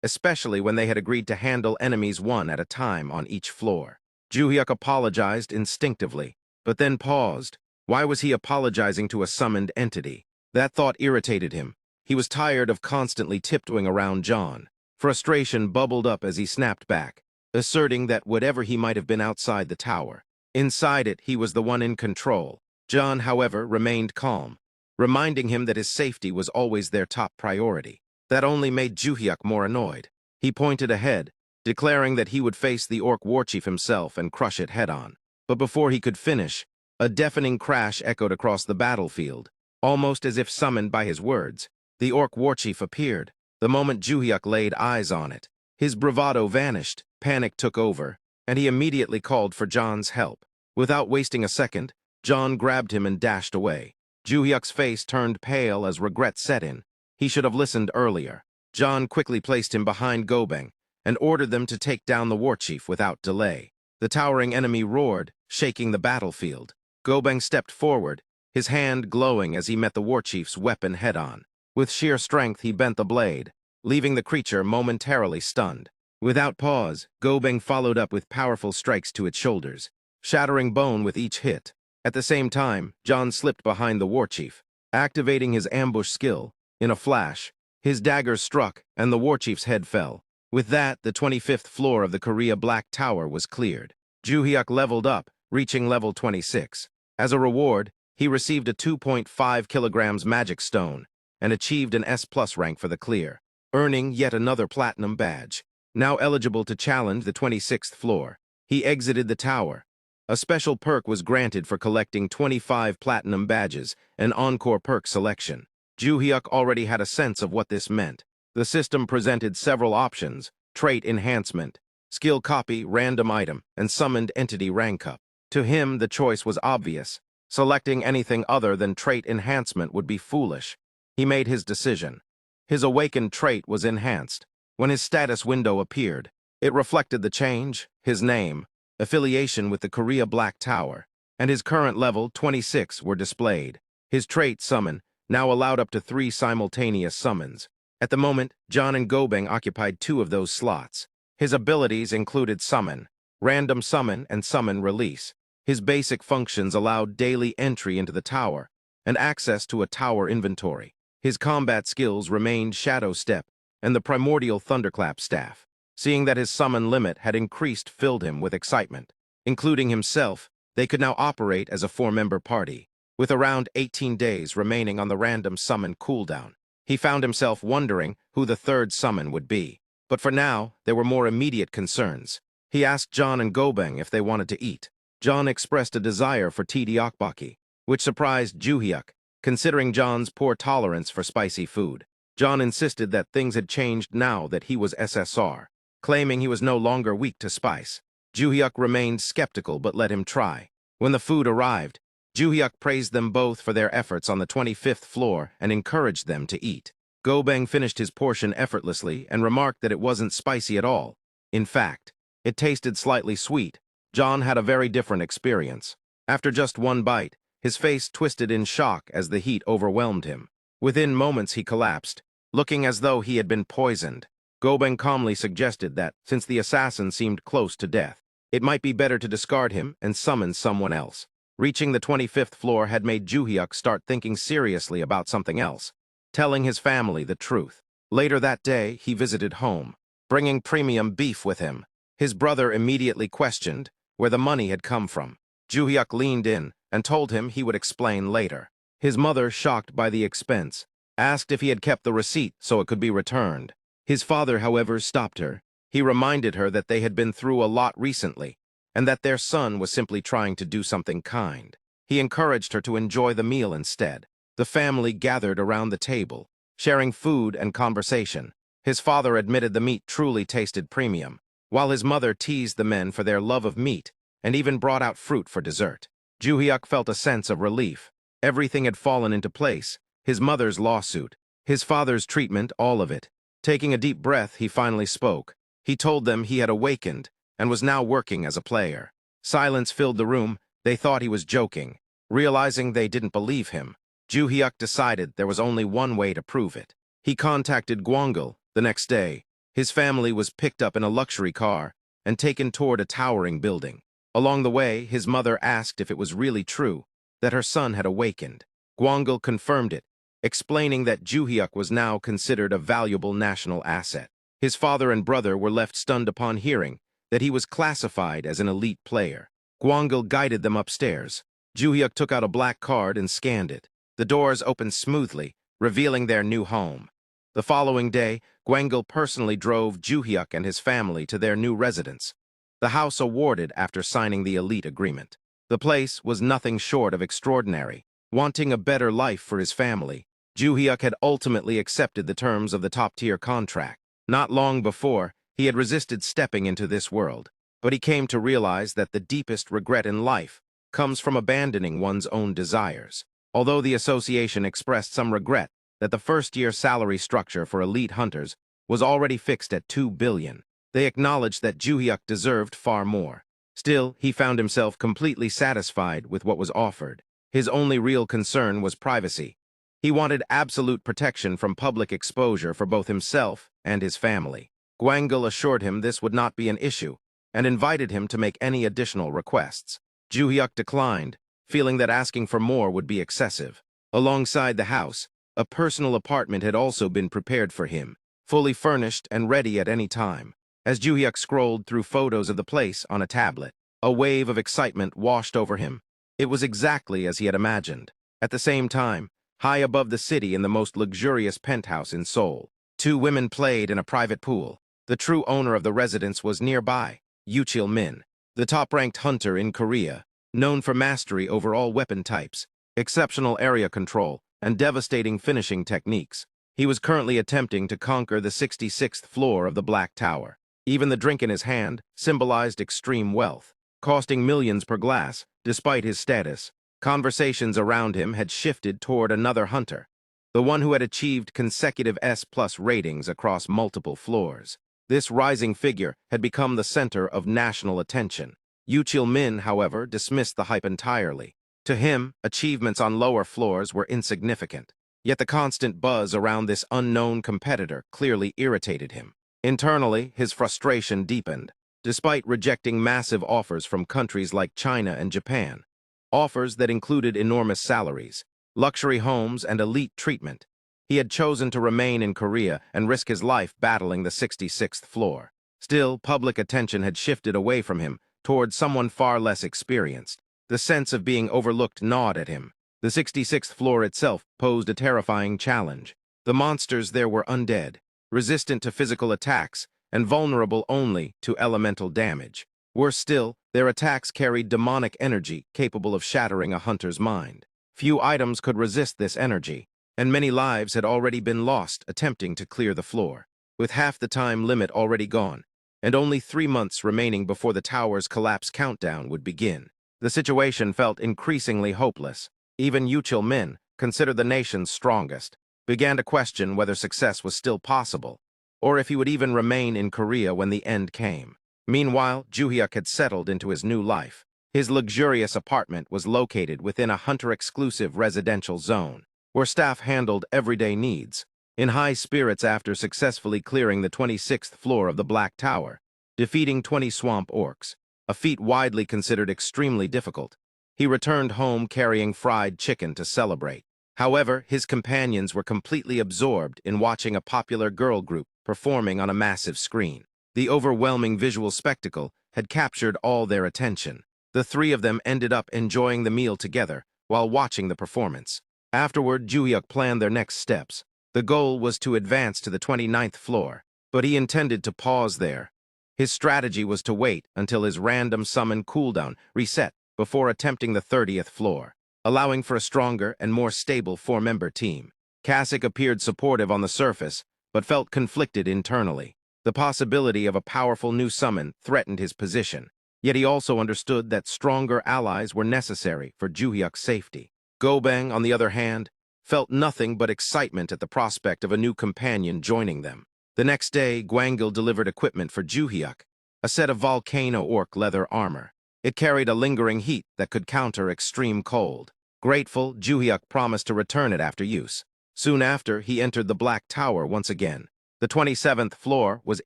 especially when they had agreed to handle enemies one at a time on each floor. Joohyuk apologized instinctively, but then paused. Why was he apologizing to a summoned entity? That thought irritated him. He was tired of constantly tiptoeing around John. Frustration bubbled up as he snapped back, asserting that whatever he might have been outside the tower, inside it he was the one in control. John, however, remained calm, reminding him that his safety was always their top priority. That only made Joohyuk more annoyed. He pointed ahead, declaring that he would face the orc warchief himself and crush it head-on. But before he could finish, a deafening crash echoed across the battlefield. Almost as if summoned by his words, the orc warchief appeared. The moment Joohyuk laid eyes on it, his bravado vanished, panic took over, and he immediately called for John's help. Without wasting a second, John grabbed him and dashed away. Joohyuk's face turned pale as regret set in. He should have listened earlier. John quickly placed him behind Gobeng and ordered them to take down the warchief without delay. The towering enemy roared, shaking the battlefield. Gobeng stepped forward, his hand glowing as he met the warchief's weapon head-on. With sheer strength, he bent the blade, leaving the creature momentarily stunned. Without pause, Gobeng followed up with powerful strikes to its shoulders, shattering bone with each hit. At the same time, John slipped behind the warchief, activating his ambush skill. In a flash, his dagger struck, and the warchief's head fell. With that, the 25th floor of the Korea Black Tower was cleared. Joohyuk leveled up, reaching level 26. As a reward, he received a 2.5 kilograms magic stone and achieved an S+ rank for the clear, earning yet another platinum badge. Now eligible to challenge the 26th floor, he exited the tower. A special perk was granted for collecting 25 platinum badges, an encore perk selection. Joohyuk already had a sense of what this meant. The system presented several options: trait enhancement, skill copy, random item, and summoned entity rank up. To him, the choice was obvious. Selecting anything other than trait enhancement would be foolish. He made his decision. His awakened trait was enhanced. When his status window appeared, it reflected the change, his name, affiliation with the Korea Black Tower, and his current level 26 were displayed. His trait summon now allowed up to 3 simultaneous summons. At the moment, John and Gobeng occupied 2 of those slots. His abilities included summon, random summon, and summon release. His basic functions allowed daily entry into the tower and access to a tower inventory. His combat skills remained Shadow Step and the primordial thunderclap staff. Seeing that his summon limit had increased filled him with excitement. Including himself, they could now operate as a 4-member party. With around 18 days remaining on the random summon cooldown, he found himself wondering who the 3rd summon would be. But for now, there were more immediate concerns. He asked John and Gobeng if they wanted to eat. John expressed a desire for tteokbokki, which surprised Joohyuk, considering John's poor tolerance for spicy food. John insisted that things had changed now that he was SSR, claiming he was no longer weak to spice. Joohyuk remained skeptical but let him try. When the food arrived, Joohyuk praised them both for their efforts on the 25th floor and encouraged them to eat. Gobeng finished his portion effortlessly and remarked that it wasn't spicy at all. In fact, it tasted slightly sweet. John had a very different experience. After just one bite, his face twisted in shock as the heat overwhelmed him. Within moments he collapsed, looking as though he had been poisoned. Gobeng calmly suggested that, since the assassin seemed close to death, it might be better to discard him and summon someone else. Reaching the 25th floor had made Joohyuk start thinking seriously about something else, telling his family the truth. Later that day, he visited home, bringing premium beef with him. His brother immediately questioned where the money had come from. Joohyuk leaned in and told him he would explain later. His mother, shocked by the expense, asked if he had kept the receipt so it could be returned. His father, however, stopped her. He reminded her that they had been through a lot recently and that their son was simply trying to do something kind. He encouraged her to enjoy the meal instead. The family gathered around the table, sharing food and conversation. His father admitted the meat truly tasted premium, while his mother teased the men for their love of meat and even brought out fruit for dessert. Joohyuk felt a sense of relief. Everything had fallen into place. His mother's lawsuit, his father's treatment, all of it. Taking a deep breath, he finally spoke. He told them he had awakened and was now working as a player. Silence filled the room. They thought he was joking. Realizing they didn't believe him, Joohyuk decided there was only one way to prove it. He contacted Gwangul the next day. His family was picked up in a luxury car and taken toward a towering building. Along the way, his mother asked if it was really true that her son had awakened. Gwangul confirmed it, explaining that Joohyuk was now considered a valuable national asset. His father and brother were left stunned upon hearing that he was classified as an elite player. Gwangul guided them upstairs. Joohyuk took out a black card and scanned it. The doors opened smoothly, revealing their new home. The following day, Gwangul personally drove Joohyuk and his family to their new residence. The house awarded after signing the elite agreement. The place was nothing short of extraordinary. Wanting a better life for his family, Joohyuk had ultimately accepted the terms of the top-tier contract. Not long before, he had resisted stepping into this world, but he came to realize that the deepest regret in life comes from abandoning one's own desires. Although the association expressed some regret that the first-year salary structure for elite hunters was already fixed at $2 billion, they acknowledged that Joohyuk deserved far more. Still, he found himself completely satisfied with what was offered. His only real concern was privacy. He wanted absolute protection from public exposure for both himself and his family. Gwangul assured him this would not be an issue and invited him to make any additional requests. Joohyuk declined, feeling that asking for more would be excessive. Alongside the house, a personal apartment had also been prepared for him, fully furnished and ready at any time. As Joohyuk scrolled through photos of the place on a tablet, a wave of excitement washed over him. It was exactly as he had imagined. At the same time, high above the city in the most luxurious penthouse in Seoul, two women played in a private pool. The true owner of the residence was nearby, Yoo Min, the top-ranked hunter in Korea, known for mastery over all weapon types, exceptional area control, and devastating finishing techniques. He was currently attempting to conquer the 66th floor of the Black Tower. Even the drink in his hand symbolized extreme wealth, costing millions per glass. Despite his status, conversations around him had shifted toward another hunter, the one who had achieved consecutive S+ ratings across multiple floors. This rising figure had become the center of national attention. Yoo Min, however, dismissed the hype entirely. To him, achievements on lower floors were insignificant. Yet the constant buzz around this unknown competitor clearly irritated him. Internally, his frustration deepened. Despite rejecting massive offers from countries like China and Japan, offers that included enormous salaries, luxury homes, and elite treatment, he had chosen to remain in Korea and risk his life battling the 66th floor. Still, public attention had shifted away from him toward someone far less experienced. The sense of being overlooked gnawed at him. The 66th floor itself posed a terrifying challenge. The monsters there were undead, resistant to physical attacks, and vulnerable only to elemental damage. Worse still, their attacks carried demonic energy capable of shattering a hunter's mind. Few items could resist this energy, and many lives had already been lost attempting to clear the floor. With half the time limit already gone, and only 3 months remaining before the tower's collapse countdown would begin, the situation felt increasingly hopeless. Even Yoo Min, considered the nation's strongest, began to question whether success was still possible, or if he would even remain in Korea when the end came. Meanwhile, Joohyuk had settled into his new life. His luxurious apartment was located within a hunter-exclusive residential zone, where staff handled everyday needs. In high spirits after successfully clearing the 26th floor of the Black Tower, defeating 20 swamp orcs, a feat widely considered extremely difficult, he returned home carrying fried chicken to celebrate. However, his companions were completely absorbed in watching a popular girl group performing on a massive screen. The overwhelming visual spectacle had captured all their attention. The three of them ended up enjoying the meal together while watching the performance. Afterward, Joohyuk planned their next steps. The goal was to advance to the 29th floor, but he intended to pause there. His strategy was to wait until his random summon cooldown reset before attempting the 30th floor, allowing for a stronger and more stable four-member team. Kasich appeared supportive on the surface, but felt conflicted internally. The possibility of a powerful new summon threatened his position, yet he also understood that stronger allies were necessary for Joohyuk's safety. Gobang, on the other hand, felt nothing but excitement at the prospect of a new companion joining them. The next day, Gwangil delivered equipment for Joohyuk, a set of volcano orc leather armor. It carried a lingering heat that could counter extreme cold. Grateful, Joohyuk promised to return it after use. Soon after, he entered the Black Tower once again. The 27th floor was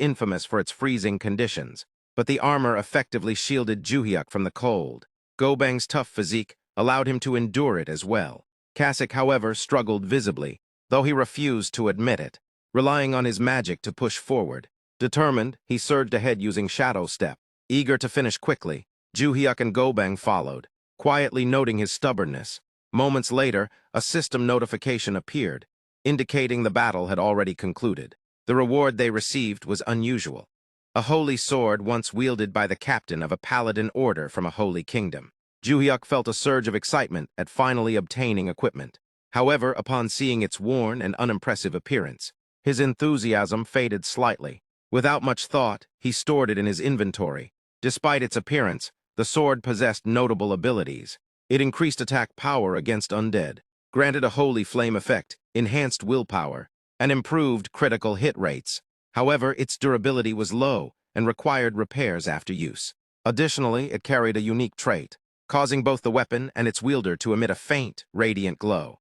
infamous for its freezing conditions, but the armor effectively shielded Joohyuk from the cold. Gobang's tough physique allowed him to endure it as well. Kasich, however, struggled visibly, though he refused to admit it, relying on his magic to push forward. Determined, he surged ahead using Shadow Step. Eager to finish quickly, Joohyuk and Gobang followed, quietly noting his stubbornness. Moments later, a system notification appeared, indicating the battle had already concluded. The reward they received was unusual: a holy sword once wielded by the captain of a paladin order from a holy kingdom. Joohyuk felt a surge of excitement at finally obtaining equipment. However, upon seeing its worn and unimpressive appearance, his enthusiasm faded slightly. Without much thought, he stored it in his inventory. Despite its appearance, the sword possessed notable abilities. It increased attack power against undead, granted a holy flame effect, enhanced willpower, and improved critical hit rates. However, its durability was low and required repairs after use. Additionally, it carried a unique trait, causing both the weapon and its wielder to emit a faint, radiant glow.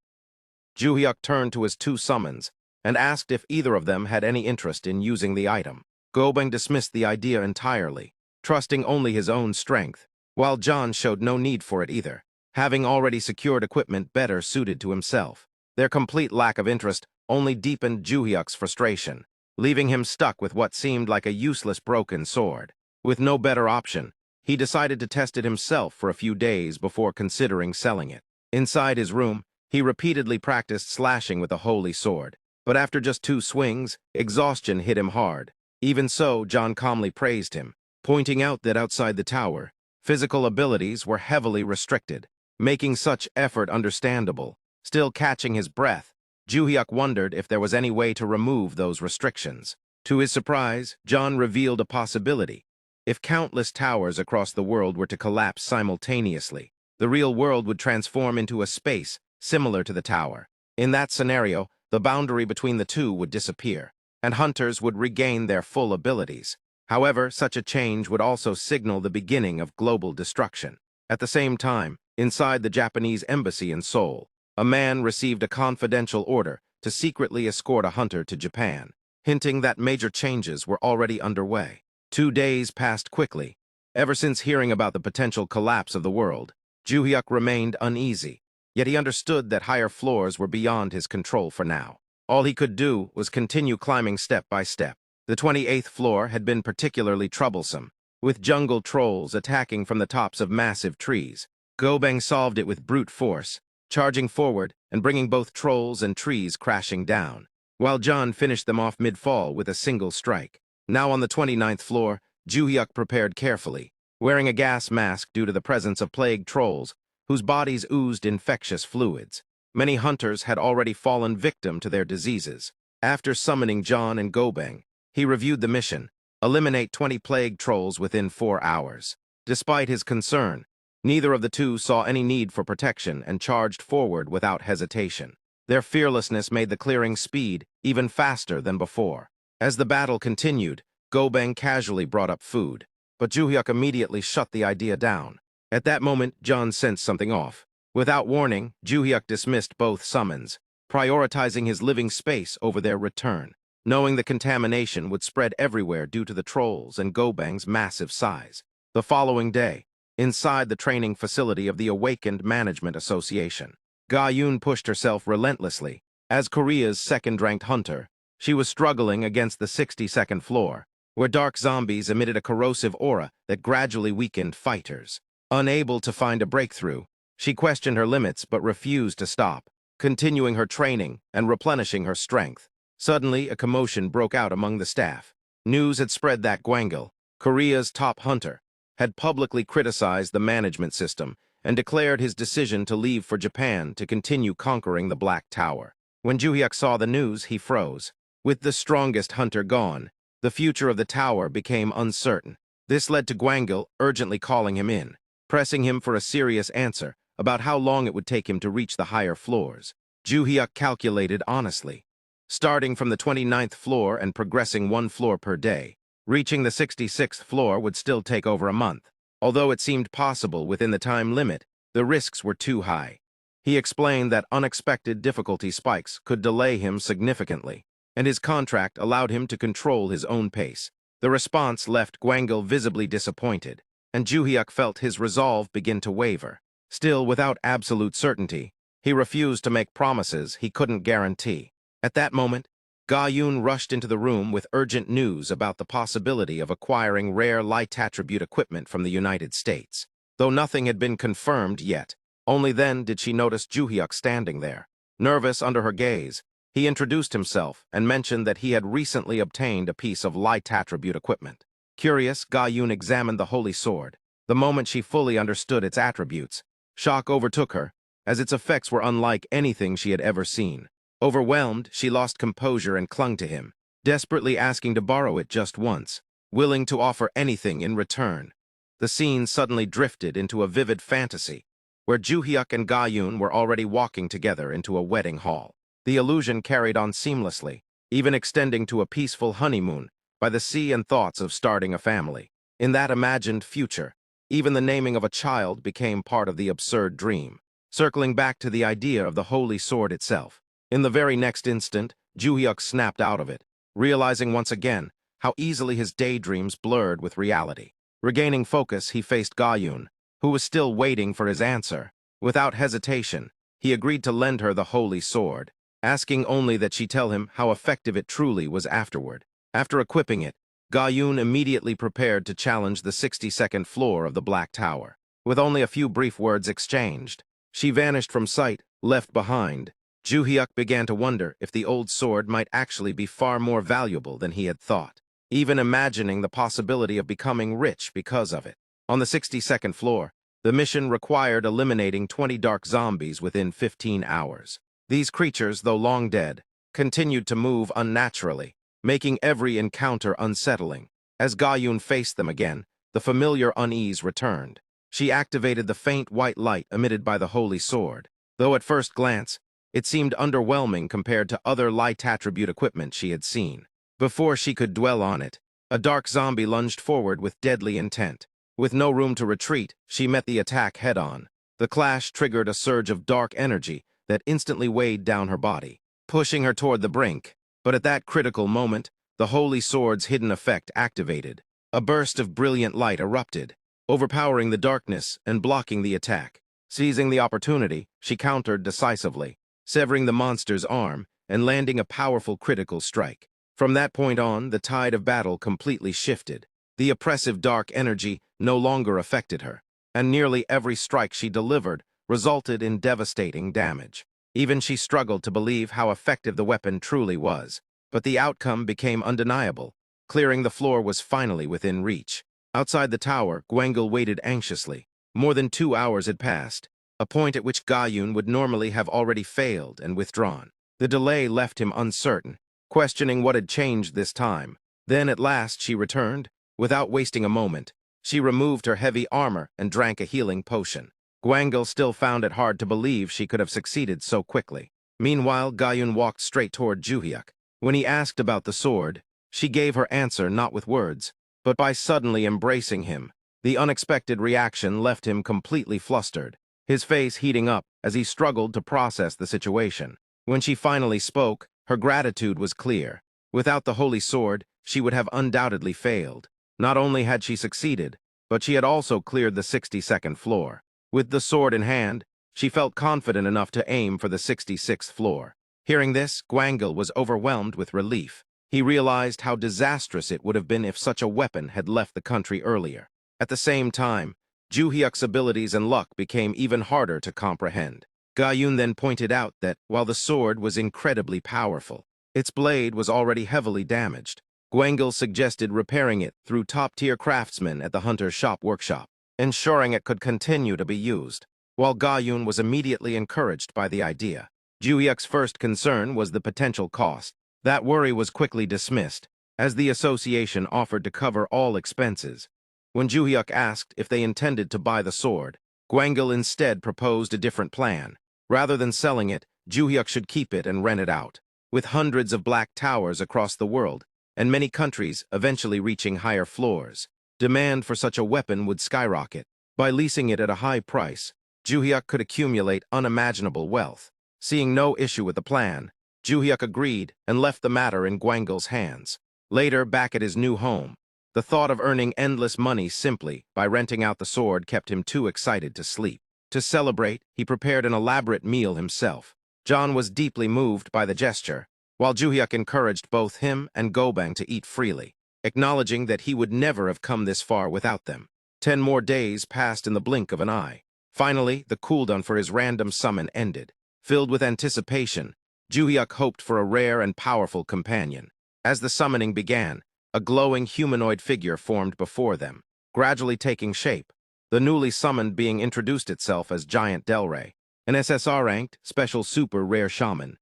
Joohyuk turned to his two summons and asked if either of them had any interest in using the item. Gobang dismissed the idea entirely, trusting only his own strength, while John showed no need for it either, having already secured equipment better suited to himself. Their complete lack of interest only deepened Joohyuk's frustration, leaving him stuck with what seemed like a useless broken sword. With no better option, he decided to test it himself for a few days before considering selling it. Inside his room, he repeatedly practiced slashing with the holy sword, but after just 2 swings, exhaustion hit him hard. Even so, John calmly praised him, pointing out that outside the tower, physical abilities were heavily restricted, making such effort understandable. Still catching his breath, Joohyuk wondered if there was any way to remove those restrictions. To his surprise, John revealed a possibility. If countless towers across the world were to collapse simultaneously, the real world would transform into a space similar to the tower. In that scenario, the boundary between the two would disappear, and hunters would regain their full abilities. However, such a change would also signal the beginning of global destruction. At the same time, inside the Japanese embassy in Seoul, a man received a confidential order to secretly escort a hunter to Japan, hinting that major changes were already underway. 2 days passed quickly. Ever since hearing about the potential collapse of the world, Joohyuk remained uneasy, yet he understood that higher floors were beyond his control for now. All he could do was continue climbing step by step. The 28th floor had been particularly troublesome, with jungle trolls attacking from the tops of massive trees. Gobang solved it with brute force, charging forward and bringing both trolls and trees crashing down, while John finished them off mid-fall with a single strike. Now on the 29th floor, Joohyuk prepared carefully, wearing a gas mask due to the presence of plague trolls, whose bodies oozed infectious fluids. Many hunters had already fallen victim to their diseases. After summoning John and Gobang, he reviewed the mission: eliminate 20 plague trolls within 4 hours. Despite his concern, neither of the two saw any need for protection and charged forward without hesitation. Their fearlessness made the clearing speed even faster than before. As the battle continued, Gobang casually brought up food, but Joohyuk immediately shut the idea down. At that moment, John sensed something off. Without warning, Joohyuk dismissed both summons, prioritizing his living space over their return, knowing the contamination would spread everywhere due to the trolls and Gobang's massive size. The following day, inside the training facility of the Awakened Management Association, Ga-Yun pushed herself relentlessly. As Korea's second-ranked hunter, she was struggling against the 62nd floor, where dark zombies emitted a corrosive aura that gradually weakened fighters. Unable to find a breakthrough, she questioned her limits but refused to stop, continuing her training and replenishing her strength. Suddenly, a commotion broke out among the staff. News had spread that Gwangil, Korea's top hunter, had publicly criticized the management system and declared his decision to leave for Japan to continue conquering the Black Tower. When Joohyuk saw the news, he froze. With the strongest hunter gone, the future of the tower became uncertain. This led to Gwangil urgently calling him in, pressing him for a serious answer about how long it would take him to reach the higher floors. Joohyuk calculated honestly. Starting from the 29th floor and progressing one floor per day, reaching the 66th floor would still take over a month. Although it seemed possible within the time limit, the risks were too high. He explained that unexpected difficulty spikes could delay him significantly, and his contract allowed him to control his own pace. The response left Gwangil visibly disappointed, and Joohyuk felt his resolve begin to waver. Still, without absolute certainty, he refused to make promises he couldn't guarantee. At that moment, Ga-yoon rushed into the room with urgent news about the possibility of acquiring rare light attribute equipment from the United States. Though nothing had been confirmed yet, only then did she notice Joohyuk standing there. Nervous under her gaze, he introduced himself and mentioned that he had recently obtained a piece of light attribute equipment. Curious, Ga-yoon examined the holy sword. The moment she fully understood its attributes, shock overtook her, as its effects were unlike anything she had ever seen. Overwhelmed, she lost composure and clung to him, desperately asking to borrow it just once, willing to offer anything in return. The scene suddenly drifted into a vivid fantasy, where Joohyuk and Ga-yoon were already walking together into a wedding hall. The illusion carried on seamlessly, even extending to a peaceful honeymoon by the sea and thoughts of starting a family. In that imagined future, even the naming of a child became part of the absurd dream, circling back to the idea of the holy sword itself. In the very next instant, Joohyuk snapped out of it, realizing once again how easily his daydreams blurred with reality. Regaining focus, he faced Ga-yoon, who was still waiting for his answer. Without hesitation, he agreed to lend her the holy sword, asking only that she tell him how effective it truly was afterward. After equipping it, Ga-yoon immediately prepared to challenge the 62nd floor of the Black Tower. With only a few brief words exchanged, she vanished from sight, left behind. Joohyuk began to wonder if the old sword might actually be far more valuable than he had thought, even imagining the possibility of becoming rich because of it. On the 62nd floor, the mission required eliminating 20 dark zombies within 15 hours. These creatures, though long dead, continued to move unnaturally, making every encounter unsettling. As Ga-yoon faced them again, the familiar unease returned. She activated the faint white light emitted by the holy sword. Though at first glance, it seemed underwhelming compared to other light attribute equipment she had seen. Before she could dwell on it, a dark zombie lunged forward with deadly intent. With no room to retreat, she met the attack head-on. The clash triggered a surge of dark energy that instantly weighed down her body, pushing her toward the brink. But at that critical moment, the holy sword's hidden effect activated. A burst of brilliant light erupted, overpowering the darkness and blocking the attack. Seizing the opportunity, she countered decisively, severing the monster's arm and landing a powerful critical strike. From that point on, the tide of battle completely shifted. The oppressive dark energy no longer affected her, and nearly every strike she delivered resulted in devastating damage. Even she struggled to believe how effective the weapon truly was, but the outcome became undeniable. Clearing the floor was finally within reach. Outside the tower, Gwangil waited anxiously. More than 2 hours had passed, a point at which Ga-yoon would normally have already failed and withdrawn. The delay left him uncertain, questioning what had changed this time. Then at last she returned. Without wasting a moment, she removed her heavy armor and drank a healing potion. Gwangil still found it hard to believe she could have succeeded so quickly. Meanwhile, Ga-yoon walked straight toward Joohyuk. When he asked about the sword, she gave her answer not with words, but by suddenly embracing him. The unexpected reaction left him completely flustered, his face heating up as he struggled to process the situation. When she finally spoke, her gratitude was clear. Without the holy sword, she would have undoubtedly failed. Not only had she succeeded, but she had also cleared the 62nd floor. With the sword in hand, she felt confident enough to aim for the 66th floor. Hearing this, Gwangil was overwhelmed with relief. He realized how disastrous it would have been if such a weapon had left the country earlier. At the same time, Joohyuk's abilities and luck became even harder to comprehend. Ga-yoon then pointed out that, while the sword was incredibly powerful, its blade was already heavily damaged. Gwangil suggested repairing it through top-tier craftsmen at the hunter's shop workshop, ensuring it could continue to be used. While Ga-yoon was immediately encouraged by the idea, Joohyuk's first concern was the potential cost. That worry was quickly dismissed, as the association offered to cover all expenses. When Joohyuk asked if they intended to buy the sword, Gwangil instead proposed a different plan. Rather than selling it, Joohyuk should keep it and rent it out. With hundreds of black towers across the world, and many countries eventually reaching higher floors, demand for such a weapon would skyrocket. By leasing it at a high price, Joohyuk could accumulate unimaginable wealth. Seeing no issue with the plan, Joohyuk agreed and left the matter in Gwangil's hands. Later, back at his new home, the thought of earning endless money simply by renting out the sword kept him too excited to sleep. To celebrate, he prepared an elaborate meal himself. John was deeply moved by the gesture, while Joohyuk encouraged both him and Gobang to eat freely, acknowledging that he would never have come this far without them. 10 more days passed in the blink of an eye. Finally, the cooldown for his random summon ended. Filled with anticipation, Joohyuk hoped for a rare and powerful companion. As the summoning began, a glowing humanoid figure formed before them, gradually taking shape. The newly summoned being introduced itself as Giant Delray, an SSR-ranked, special super rare shaman.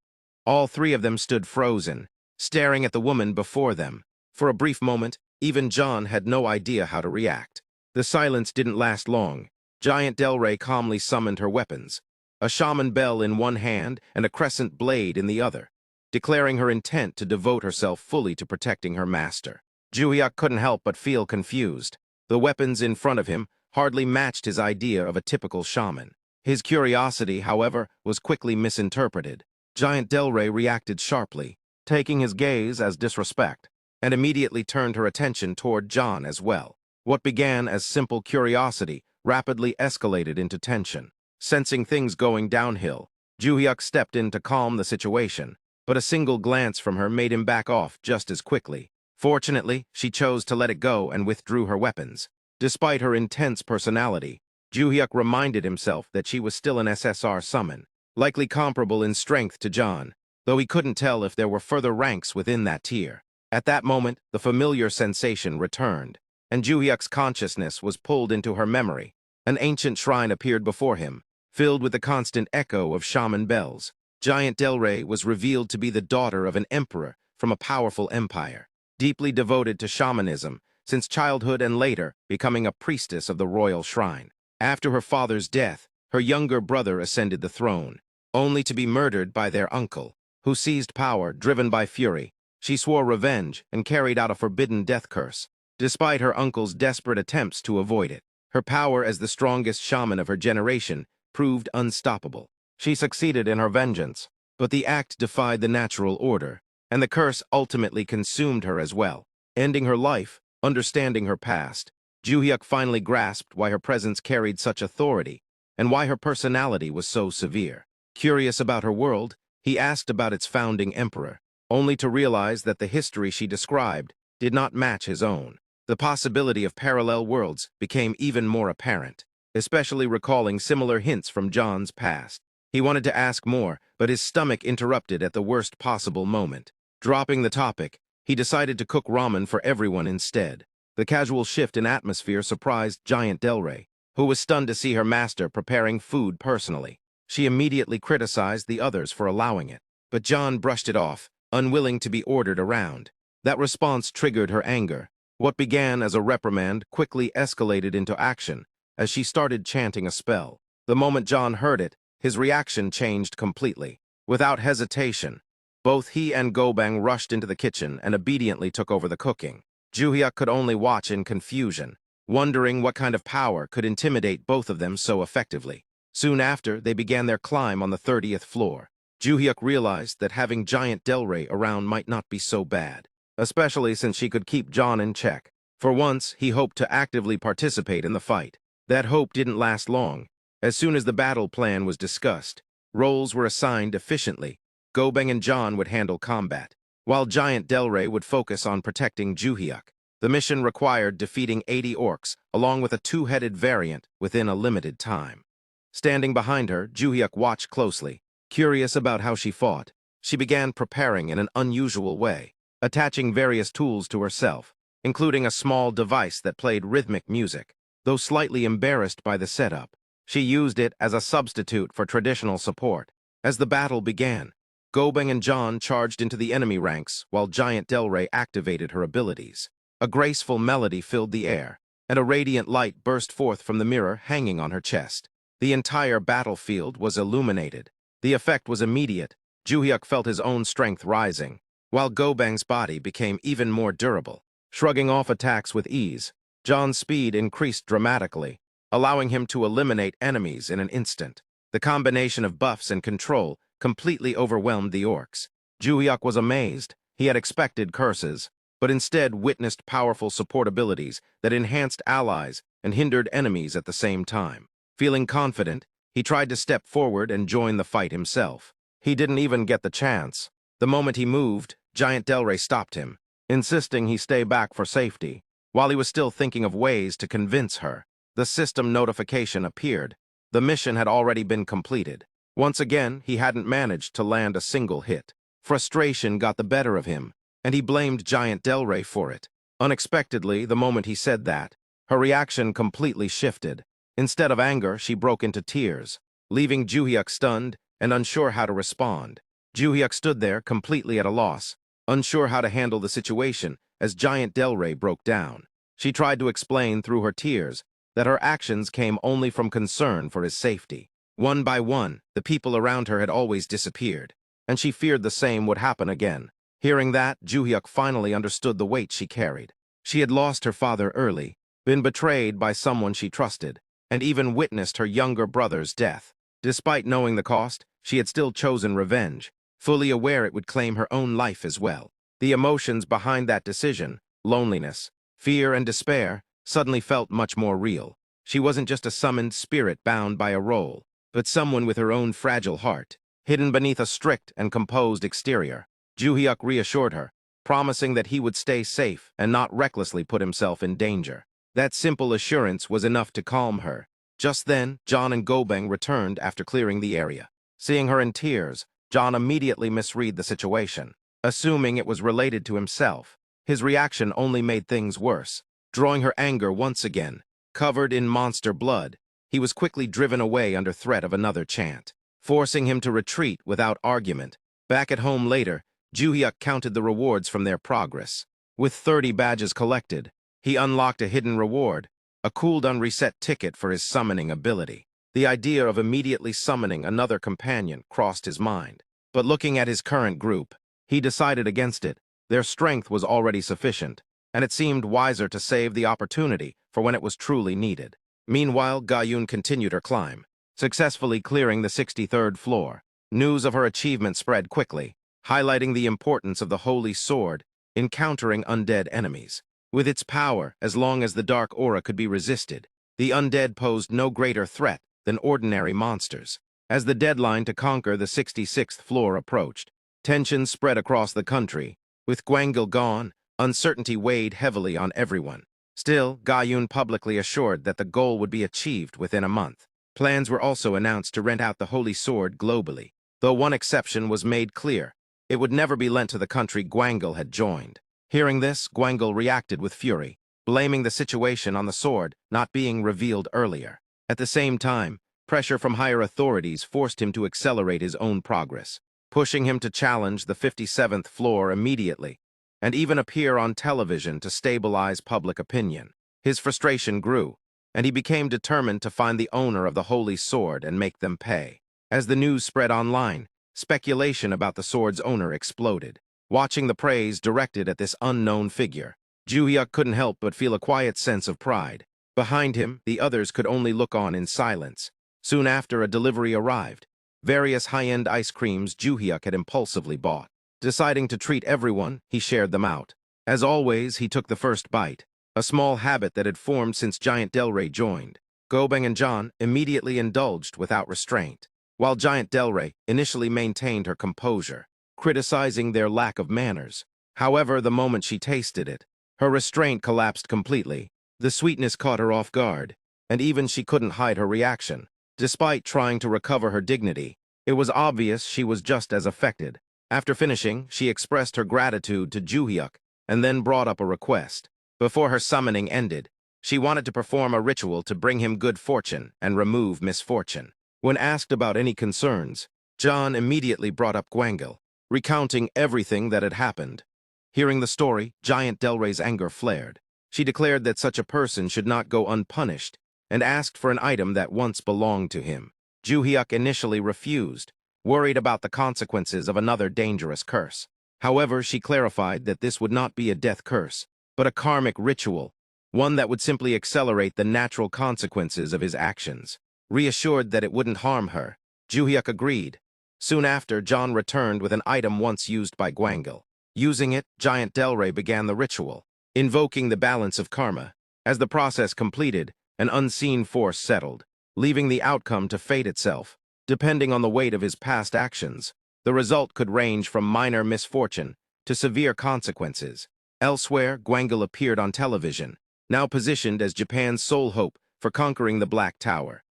All three of them stood frozen, staring at the woman before them. For a brief moment, even John had no idea how to react. The silence didn't last long. Giant Delray calmly summoned her weapons, a shaman bell in one hand and a crescent blade in the other, declaring her intent to devote herself fully to protecting her master. Joohyuk couldn't help but feel confused. The weapons in front of him hardly matched his idea of a typical shaman. His curiosity, however, was quickly misinterpreted. Giant Delray reacted sharply, taking his gaze as disrespect, and immediately turned her attention toward John as well. What began as simple curiosity rapidly escalated into tension. Sensing things going downhill, Joohyuk stepped in to calm the situation, but a single glance from her made him back off just as quickly. Fortunately, she chose to let it go and withdrew her weapons. Despite her intense personality, Joohyuk reminded himself that she was still an SSR summon, likely comparable in strength to John, though he couldn't tell if there were further ranks within that tier. At that moment, the familiar sensation returned, and Joohyuk's consciousness was pulled into her memory. An ancient shrine appeared before him, filled with the constant echo of shaman bells. Giant Delray was revealed to be the daughter of an emperor from a powerful empire, deeply devoted to shamanism since childhood and later becoming a priestess of the royal shrine. After her father's death, her younger brother ascended the throne, only to be murdered by their uncle, who seized power driven by fury. She swore revenge and carried out a forbidden death curse, despite her uncle's desperate attempts to avoid it. Her power as the strongest shaman of her generation proved unstoppable. She succeeded in her vengeance, but the act defied the natural order, and the curse ultimately consumed her as well. Ending her life, understanding her past, Joohyuk finally grasped why her presence carried such authority and why her personality was so severe. Curious about her world, he asked about its founding emperor, only to realize that the history she described did not match his own. The possibility of parallel worlds became even more apparent, especially recalling similar hints from John's past. He wanted to ask more, but his stomach interrupted at the worst possible moment. Dropping the topic, he decided to cook ramen for everyone instead. The casual shift in atmosphere surprised Giant Delray, who was stunned to see her master preparing food personally. She immediately criticized the others for allowing it, but John brushed it off, unwilling to be ordered around. That response triggered her anger. What began as a reprimand quickly escalated into action as she started chanting a spell. The moment John heard it, his reaction changed completely. Without hesitation, both he and Gobang rushed into the kitchen and obediently took over the cooking. Joohyuk could only watch in confusion, wondering what kind of power could intimidate both of them so effectively. Soon after, they began their climb on the 30th floor. Joohyuk realized that having Giant Delray around might not be so bad, especially since she could keep John in check. For once, he hoped to actively participate in the fight. That hope didn't last long. As soon as the battle plan was discussed, roles were assigned efficiently. Gobang and John would handle combat, while Giant Delray would focus on protecting Joohyuk. The mission required defeating 80 orcs, along with a two-headed variant, within a limited time. Standing behind her, Joohyuk watched closely. Curious about how she fought, she began preparing in an unusual way, attaching various tools to herself, including a small device that played rhythmic music. Though slightly embarrassed by the setup, she used it as a substitute for traditional support. As the battle began, Gobeng and John charged into the enemy ranks while Giant Delray activated her abilities. A graceful melody filled the air, and a radiant light burst forth from the mirror hanging on her chest. The entire battlefield was illuminated. The effect was immediate. Joohyuk felt his own strength rising, while Gobeng's body became even more durable. Shrugging off attacks with ease, John's speed increased dramatically, allowing him to eliminate enemies in an instant. The combination of buffs and control completely overwhelmed the orcs. Joohyuk was amazed. He had expected curses, but instead witnessed powerful support abilities that enhanced allies and hindered enemies at the same time. Feeling confident, he tried to step forward and join the fight himself. He didn't even get the chance. The moment he moved, Giant Delray stopped him, insisting he stay back for safety. While he was still thinking of ways to convince her, the system notification appeared. The mission had already been completed. Once again, he hadn't managed to land a single hit. Frustration got the better of him, and he blamed Giant Delray for it. Unexpectedly, the moment he said that, her reaction completely shifted. Instead of anger, she broke into tears, leaving Joohyuk stunned and unsure how to respond. Joohyuk stood there, completely at a loss, unsure how to handle the situation as Giant Delray broke down. She tried to explain through her tears that her actions came only from concern for his safety. One by one, the people around her had always disappeared, and she feared the same would happen again. Hearing that, Joohyuk finally understood the weight she carried. She had lost her father early, been betrayed by someone she trusted, and even witnessed her younger brother's death. Despite knowing the cost, she had still chosen revenge, fully aware it would claim her own life as well. The emotions behind that decision, loneliness, fear, and despair, suddenly felt much more real. She wasn't just a summoned spirit bound by a role, but someone with her own fragile heart, hidden beneath a strict and composed exterior. Joohyuk reassured her, promising that he would stay safe and not recklessly put himself in danger. That simple assurance was enough to calm her. Just then, John and Gobeng returned after clearing the area. Seeing her in tears, John immediately misread the situation, assuming it was related to himself. His reaction only made things worse, drawing her anger once again. Covered in monster blood, he was quickly driven away under threat of another chant, forcing him to retreat without argument. Back at home later, Joohyuk counted the rewards from their progress. With 30 badges collected, he unlocked a hidden reward, a cooldown reset ticket for his summoning ability. The idea of immediately summoning another companion crossed his mind, but looking at his current group, he decided against it. Their strength was already sufficient, and it seemed wiser to save the opportunity for when it was truly needed. Meanwhile, Gayun continued her climb, successfully clearing the 63rd floor. News of her achievement spread quickly, highlighting the importance of the Holy Sword in countering undead enemies. With its power, as long as the dark aura could be resisted, the undead posed no greater threat than ordinary monsters. As the deadline to conquer the 66th floor approached, tensions spread across the country. With Gwangil gone, uncertainty weighed heavily on everyone. Still, Gayun publicly assured that the goal would be achieved within a month. Plans were also announced to rent out the Holy Sword globally, though one exception was made clear. It would never be lent to the country Gwangil had joined. Hearing this, Gwangil reacted with fury, blaming the situation on the sword not being revealed earlier. At the same time, pressure from higher authorities forced him to accelerate his own progress, pushing him to challenge the 57th floor immediately, and even appear on television to stabilize public opinion. His frustration grew, and he became determined to find the owner of the Holy Sword and make them pay. As the news spread online, speculation about the sword's owner exploded. Watching the praise directed at this unknown figure, Joohyuk couldn't help but feel a quiet sense of pride. Behind him, the others could only look on in silence. Soon after, a delivery arrived. Various high-end ice creams Joohyuk had impulsively bought. Deciding to treat everyone, he shared them out. As always, he took the first bite, a small habit that had formed since Giant Delray joined. Gobeng and John immediately indulged without restraint, while Giant Delray initially maintained her composure, criticizing their lack of manners. However, the moment she tasted it, Her restraint collapsed completely. The sweetness caught her off guard, and even she couldn't hide her reaction. Despite trying to recover her dignity, it was obvious she was just as affected. After finishing, she expressed her gratitude to Joohyuk and then brought up a request. Before her summoning ended, she wanted to perform a ritual to bring him good fortune and remove misfortune. When asked about any concerns, John immediately brought up Gwangil, recounting everything that had happened. Hearing the story, Giant Delray's anger flared. She declared that such a person should not go unpunished and asked for an item that once belonged to him. Joohyuk initially refused, worried about the consequences of another dangerous curse. However, she clarified that this would not be a death curse, but a karmic ritual, one that would simply accelerate the natural consequences of his actions. Reassured that it wouldn't harm her, Joohyuk agreed. Soon after, John returned with an item once used by Gwangil. Using it, Giant Delray began the ritual, invoking the balance of karma. As the process completed, an unseen force settled, leaving the outcome to fate itself. Depending on the weight of his past actions, the result could range from minor misfortune to severe consequences. Elsewhere, Gwangil appeared on television, now positioned as Japan's sole hope for conquering the Black Tower.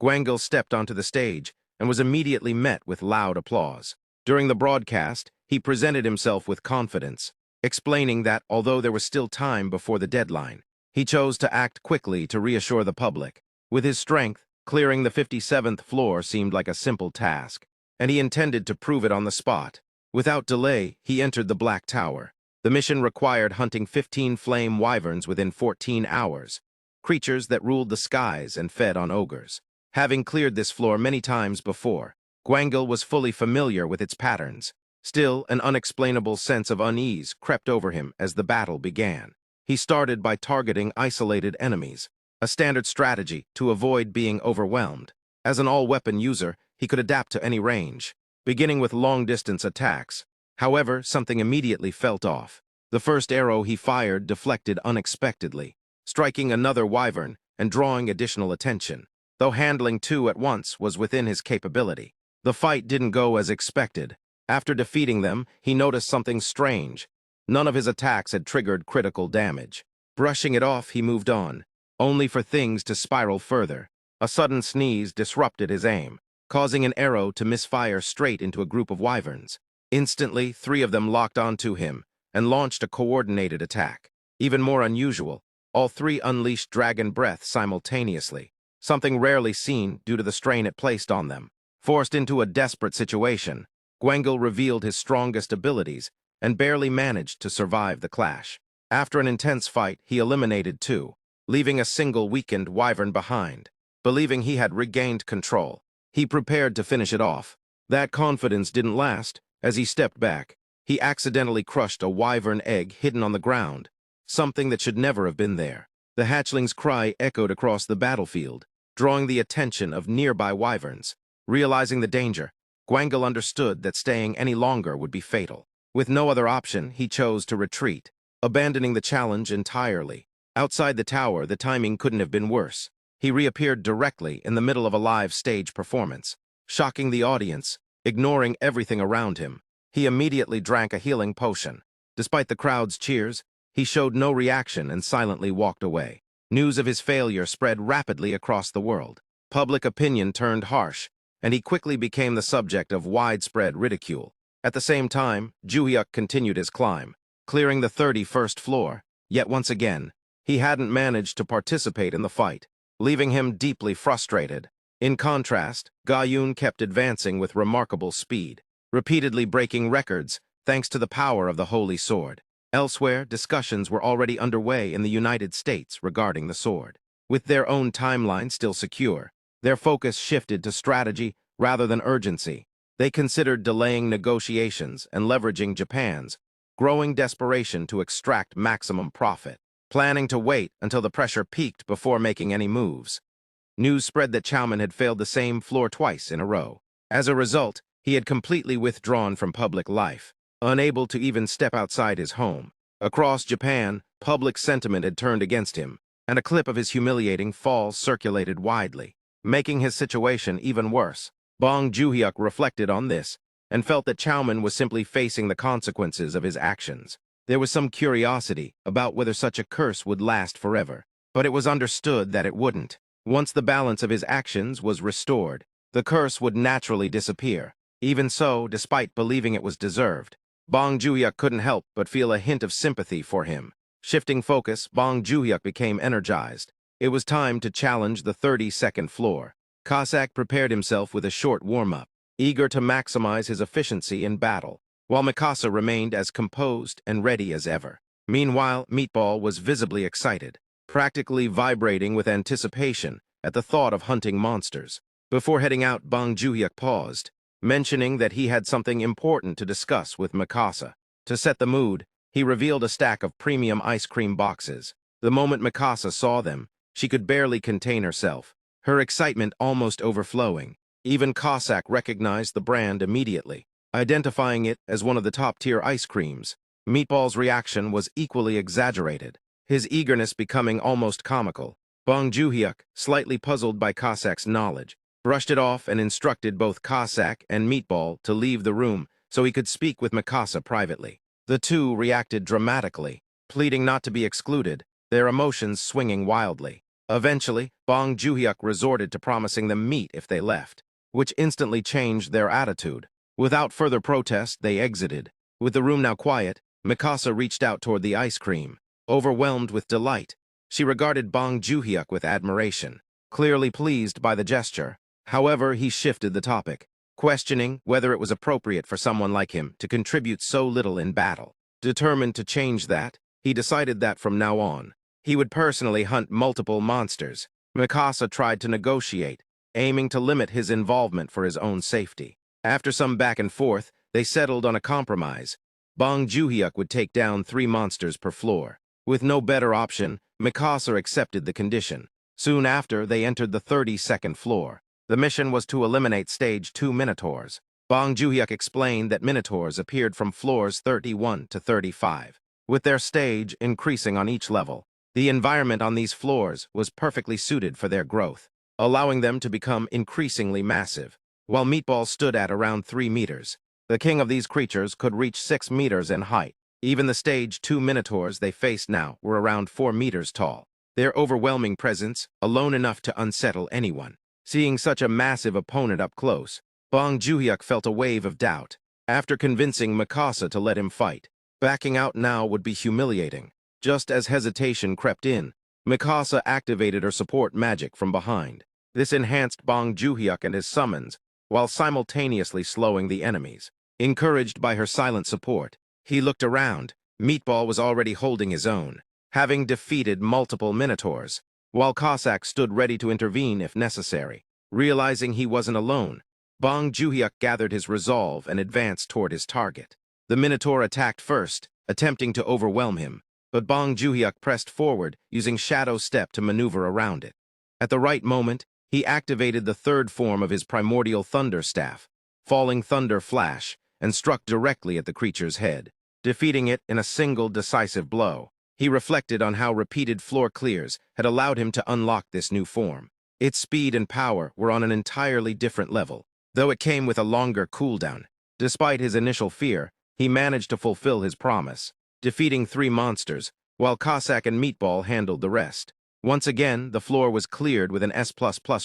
Gwangil stepped onto the stage and was immediately met with loud applause. During the broadcast, he presented himself with confidence, explaining that although there was still time before the deadline, he chose to act quickly to reassure the public. With his strength, clearing the 57th floor seemed like a simple task, and he intended to prove it on the spot. Without delay, he entered the Black Tower. The mission required hunting 15 flame wyverns within 14 hours, creatures that ruled the skies and fed on ogres. Having cleared this floor many times before, Gwangil was fully familiar with its patterns. Still, an unexplainable sense of unease crept over him as the battle began. He started by targeting isolated enemies, a standard strategy to avoid being overwhelmed. As an all-weapon user, he could adapt to any range, beginning with long-distance attacks. However, something immediately felt off. The first arrow he fired deflected unexpectedly, striking another wyvern and drawing additional attention. Though handling two at once was within his capability, the fight didn't go as expected. After defeating them, he noticed something strange. None of his attacks had triggered critical damage. Brushing it off, he moved on, only for things to spiral further. A sudden sneeze disrupted his aim, causing an arrow to misfire straight into a group of wyverns. Instantly, 3 of them locked onto him and launched a coordinated attack. Even more unusual, all 3 unleashed dragon breath simultaneously, something rarely seen due to the strain it placed on them. Forced into a desperate situation, Gwangil revealed his strongest abilities and barely managed to survive the clash. After an intense fight, he eliminated 2, leaving a single weakened wyvern behind. Believing he had regained control, he prepared to finish it off. That confidence didn't last. As he stepped back, he accidentally crushed a wyvern egg hidden on the ground, something that should never have been there. The hatchling's cry echoed across the battlefield, drawing the attention of nearby wyverns. Realizing the danger, Gwangil understood that staying any longer would be fatal. With no other option, he chose to retreat, abandoning the challenge entirely. Outside the tower, the timing couldn't have been worse. He reappeared directly in the middle of a live stage performance, shocking the audience. Ignoring everything around him, he immediately drank a healing potion. Despite the crowd's cheers, he showed no reaction and silently walked away. News of his failure spread rapidly across the world. Public opinion turned harsh, and he quickly became the subject of widespread ridicule. At the same time, Joohyuk continued his climb, clearing the 31st floor. Yet once again, he hadn't managed to participate in the fight, leaving him deeply frustrated. In contrast, Ga-yoon kept advancing with remarkable speed, repeatedly breaking records thanks to the power of the Holy Sword. Elsewhere, discussions were already underway in the United States regarding the sword. With their own timeline still secure, their focus shifted to strategy rather than urgency. They considered delaying negotiations and leveraging Japan's growing desperation to extract maximum profit, planning to wait until the pressure peaked before making any moves. News spread that Chowman had failed the same floor twice in a row. As a result, he had completely withdrawn from public life, unable to even step outside his home. Across Japan, public sentiment had turned against him, and a clip of his humiliating fall circulated widely, making his situation even worse. Bong Joohyuk reflected on this, and felt that Chowman was simply facing the consequences of his actions. There was some curiosity about whether such a curse would last forever, but it was understood that it wouldn't. Once the balance of his actions was restored, the curse would naturally disappear. Even so, despite believing it was deserved, Bong Joohyuk couldn't help but feel a hint of sympathy for him. Shifting focus, Bong Joohyuk became energized. It was time to challenge the 32nd floor. Cossack prepared himself with a short warm-up, eager to maximize his efficiency in battle, while Mikasa remained as composed and ready as ever. Meanwhile, Meatball was visibly excited, practically vibrating with anticipation at the thought of hunting monsters. Before heading out, Bong Joohyuk paused, mentioning that he had something important to discuss with Mikasa. To set the mood, he revealed a stack of premium ice cream boxes. The moment Mikasa saw them, she could barely contain herself, her excitement almost overflowing. Even Cossack recognized the brand immediately, identifying it as one of the top-tier ice creams. Meatball's reaction was equally exaggerated, his eagerness becoming almost comical. Bong Joohyuk, slightly puzzled by Cossack's knowledge, brushed it off and instructed both Cossack and Meatball to leave the room so he could speak with Mikasa privately. The two reacted dramatically, pleading not to be excluded, their emotions swinging wildly. Eventually, Bong Joohyuk resorted to promising them meat if they left, which instantly changed their attitude. Without further protest, they exited. With the room now quiet, Mikasa reached out toward the ice cream. Overwhelmed with delight, she regarded Bong Joohyuk with admiration, clearly pleased by the gesture. However, he shifted the topic, questioning whether it was appropriate for someone like him to contribute so little in battle. Determined to change that, he decided that from now on, he would personally hunt multiple monsters. Mikasa tried to negotiate, aiming to limit his involvement for his own safety. After some back and forth, they settled on a compromise. Bong Joohyuk would take down 3 monsters per floor. With no better option, Mikasa accepted the condition. Soon after, they entered the 32nd floor. The mission was to eliminate Stage 2 Minotaurs. Bong Joohyuk explained that Minotaurs appeared from floors 31 to 35, with their stage increasing on each level. The environment on these floors was perfectly suited for their growth, allowing them to become increasingly massive. While Meatball stood at around 3 meters, the king of these creatures could reach 6 meters in height. Even the Stage 2 Minotaurs they faced now were around 4 meters tall, their overwhelming presence alone enough to unsettle anyone. Seeing such a massive opponent up close, Bong Joohyuk felt a wave of doubt. After convincing Mikasa to let him fight, backing out now would be humiliating. Just as hesitation crept in, Mikasa activated her support magic from behind. This enhanced Bong Joohyuk and his summons, while simultaneously slowing the enemies. Encouraged by her silent support, he looked around. Meatball was already holding his own, having defeated multiple Minotaurs, while Cossack stood ready to intervene if necessary. Realizing he wasn't alone, Bong Joohyuk gathered his resolve and advanced toward his target. The Minotaur attacked first, attempting to overwhelm him, but Bong Joohyuk pressed forward, using Shadow Step to maneuver around it. At the right moment, he activated the 3rd form of his primordial thunder staff, Falling Thunder Flash, and struck directly at the creature's head, defeating it in a single decisive blow. He reflected on how repeated floor clears had allowed him to unlock this new form. Its speed and power were on an entirely different level, though it came with a longer cooldown. Despite his initial fear, he managed to fulfill his promise, defeating 3 monsters, while Cossack and Meatball handled the rest. Once again, the floor was cleared with an S++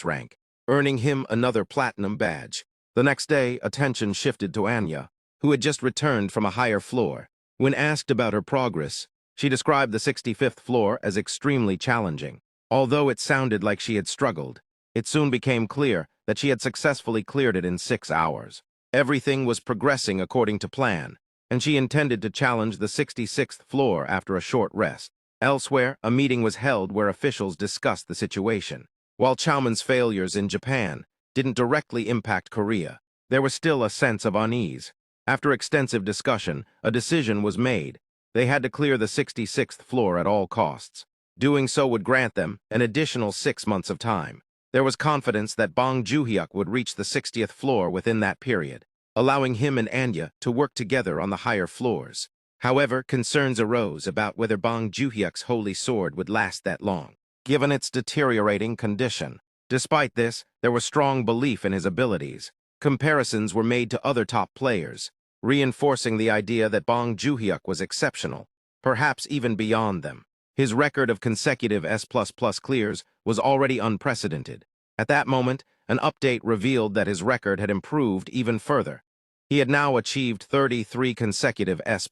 rank, earning him another platinum badge. The next day, attention shifted to Anya, who had just returned from a higher floor. When asked about her progress, she described the 65th floor as extremely challenging. Although it sounded like she had struggled, it soon became clear that she had successfully cleared it in 6 hours. Everything was progressing according to plan, and she intended to challenge the 66th floor after a short rest. Elsewhere, a meeting was held where officials discussed the situation. While Chowman's failures in Japan didn't directly impact Korea, there was still a sense of unease. After extensive discussion, a decision was made. They had to clear the 66th floor at all costs. Doing so would grant them an additional 6 months of time. There was confidence that Bong Joohyuk would reach the 60th floor within that period, allowing him and Anya to work together on the higher floors. However, concerns arose about whether Bong Joohyuk's holy sword would last that long, given its deteriorating condition. Despite this, there was strong belief in his abilities. Comparisons were made to other top players, reinforcing the idea that Bong Joohyuk was exceptional, perhaps even beyond them. His record of consecutive S++ clears was already unprecedented. At that moment, an update revealed that his record had improved even further. He had now achieved 33 consecutive S++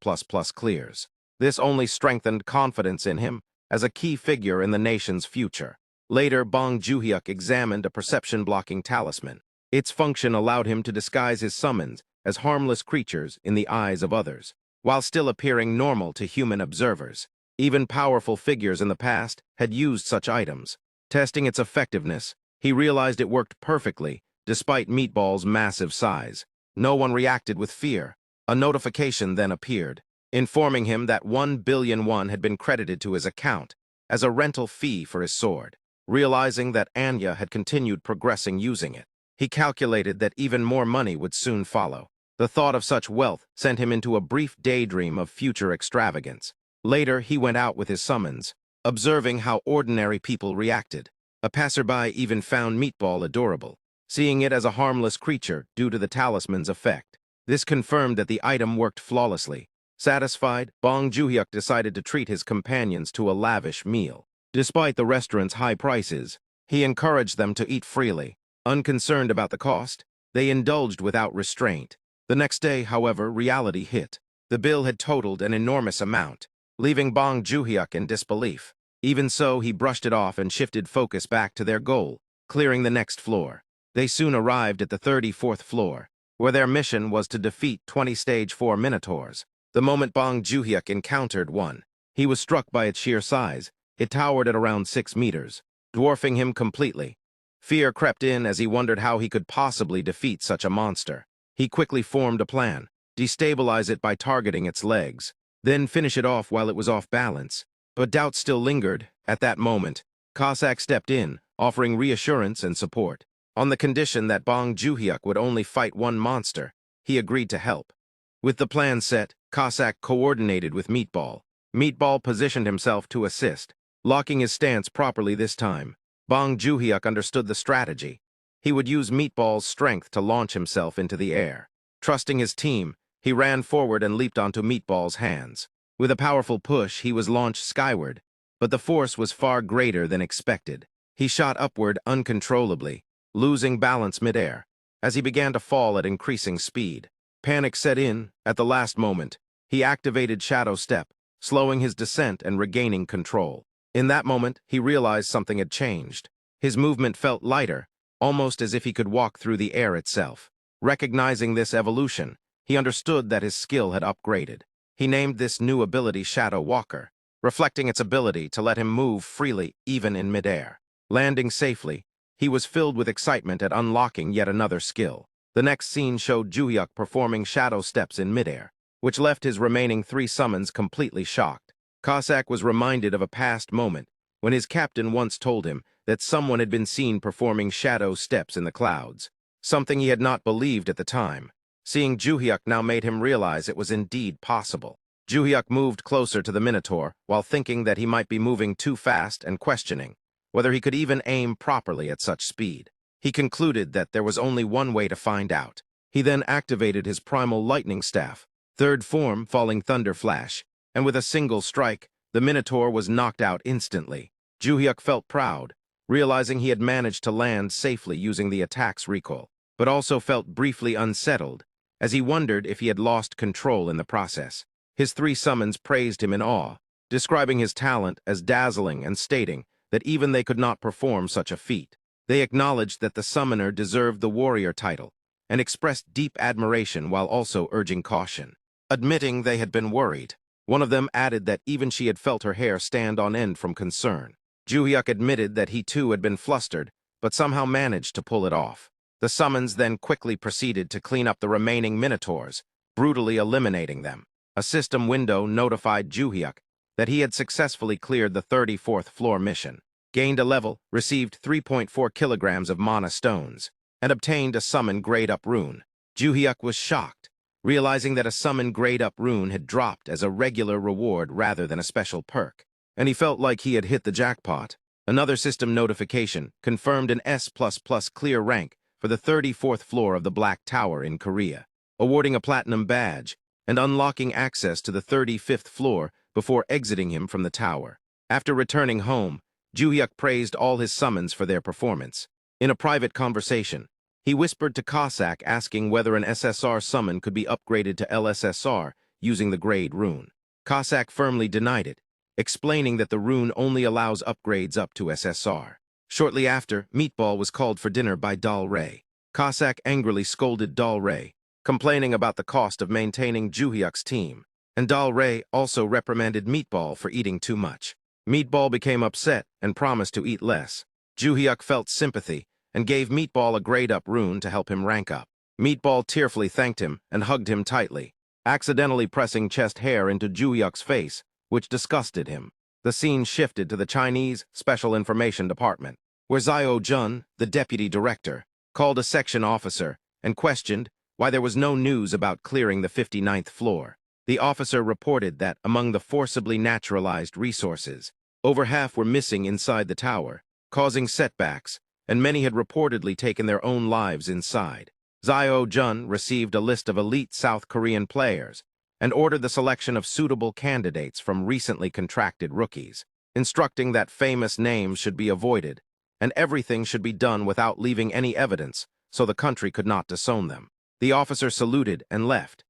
clears. This only strengthened confidence in him as a key figure in the nation's future. Later, Bong Joohyuk examined a perception-blocking talisman. Its function allowed him to disguise his summons as harmless creatures in the eyes of others, while still appearing normal to human observers. Even powerful figures in the past had used such items. Testing its effectiveness, he realized it worked perfectly, despite Meatball's massive size. No one reacted with fear. A notification then appeared, informing him that 1 billion won had been credited to his account as a rental fee for his sword. Realizing that Anya had continued progressing using it, he calculated that even more money would soon follow. The thought of such wealth sent him into a brief daydream of future extravagance. Later, he went out with his summons, observing how ordinary people reacted. A passerby even found Meatball adorable, seeing it as a harmless creature due to the talisman's effect. This confirmed that the item worked flawlessly. Satisfied, Bong Joohyuk decided to treat his companions to a lavish meal. Despite the restaurant's high prices, he encouraged them to eat freely. Unconcerned about the cost, they indulged without restraint. The next day, however, reality hit. The bill had totaled an enormous amount, leaving Bong Joohyuk in disbelief. Even so, he brushed it off and shifted focus back to their goal, clearing the next floor. They soon arrived at the 34th floor, where their mission was to defeat 20 Stage 4 Minotaurs. The moment Bong Joohyuk encountered one, he was struck by its sheer size. It towered at around 6 meters, dwarfing him completely. Fear crept in as he wondered how he could possibly defeat such a monster. He quickly formed a plan: destabilize it by targeting its legs, then finish it off while it was off balance. But doubt still lingered. At that moment, Cossack stepped in, offering reassurance and support. On the condition that Bong Joohyuk would only fight one monster, he agreed to help. With the plan set, Cossack coordinated with Meatball. Meatball positioned himself to assist, locking his stance properly this time. Bong Joohyuk understood the strategy. He would use Meatball's strength to launch himself into the air. Trusting his team, he ran forward and leaped onto Meatball's hands. With a powerful push, he was launched skyward, but the force was far greater than expected. He shot upward uncontrollably, losing balance midair. As he began to fall at increasing speed, panic set in. At the last moment, he activated Shadow Step, slowing his descent and regaining control. In that moment, he realized something had changed. His movement felt lighter, almost as if he could walk through the air itself. Recognizing this evolution, he understood that his skill had upgraded. He named this new ability Shadow Walker, reflecting its ability to let him move freely even in midair. Landing safely, he was filled with excitement at unlocking yet another skill. The next scene showed Joohyuk performing shadow steps in midair, which left his remaining 3 summons completely shocked. Cossack was reminded of a past moment when his captain once told him that someone had been seen performing shadow steps in the clouds, something he had not believed at the time. Seeing Joohyuk now made him realize it was indeed possible. Joohyuk moved closer to the Minotaur while thinking that he might be moving too fast and questioning whether he could even aim properly at such speed. He concluded that there was only one way to find out. He then activated his primal lightning staff, 3rd form Falling Thunder Flash, and with a single strike, the Minotaur was knocked out instantly. Joohyuk felt proud, realizing he had managed to land safely using the attack's recoil, but also felt briefly unsettled, as he wondered if he had lost control in the process. His 3 summons praised him in awe, describing his talent as dazzling and stating that even they could not perform such a feat. They acknowledged that the summoner deserved the warrior title and expressed deep admiration while also urging caution. Admitting they had been worried, one of them added that even she had felt her hair stand on end from concern. Joohyuk admitted that he too had been flustered, but somehow managed to pull it off. The summons then quickly proceeded to clean up the remaining Minotaurs, brutally eliminating them. A system window notified Joohyuk that he had successfully cleared the 34th floor mission, gained a level, received 3.4 kilograms of mana stones, and obtained a summon grade-up rune. Joohyuk was shocked, realizing that a summon grade-up rune had dropped as a regular reward rather than a special perk, and he felt like he had hit the jackpot. Another system notification confirmed an S++ clear rank for the 34th floor of the Black Tower in Korea, awarding a platinum badge and unlocking access to the 35th floor before exiting him from the tower. After returning home, Joohyuk praised all his summons for their performance. In a private conversation, he whispered to Cossack asking whether an SSR summon could be upgraded to LSSR using the grade rune. Cossack firmly denied it, explaining that the rune only allows upgrades up to SSR. Shortly after, Meatball was called for dinner by Dal Ray. Cossack angrily scolded Dal Ray, complaining about the cost of maintaining Joohyuk's team, and Dal Ray also reprimanded Meatball for eating too much. Meatball became upset and promised to eat less. Joohyuk felt sympathy and gave Meatball a grade-up rune to help him rank up. Meatball tearfully thanked him and hugged him tightly, accidentally pressing chest hair into Joohyuk's face, which disgusted him. The scene shifted to the Chinese Special Information Department, where Zio Jun, the deputy director, called a section officer and questioned why there was no news about clearing the 59th floor. The officer reported that among the forcibly naturalized resources, over half were missing inside the tower, causing setbacks, and many had reportedly taken their own lives inside. Zio Jun received a list of elite South Korean players and ordered the selection of suitable candidates from recently contracted rookies, instructing that famous names should be avoided, and everything should be done without leaving any evidence so the country could not disown them. The officer saluted and left.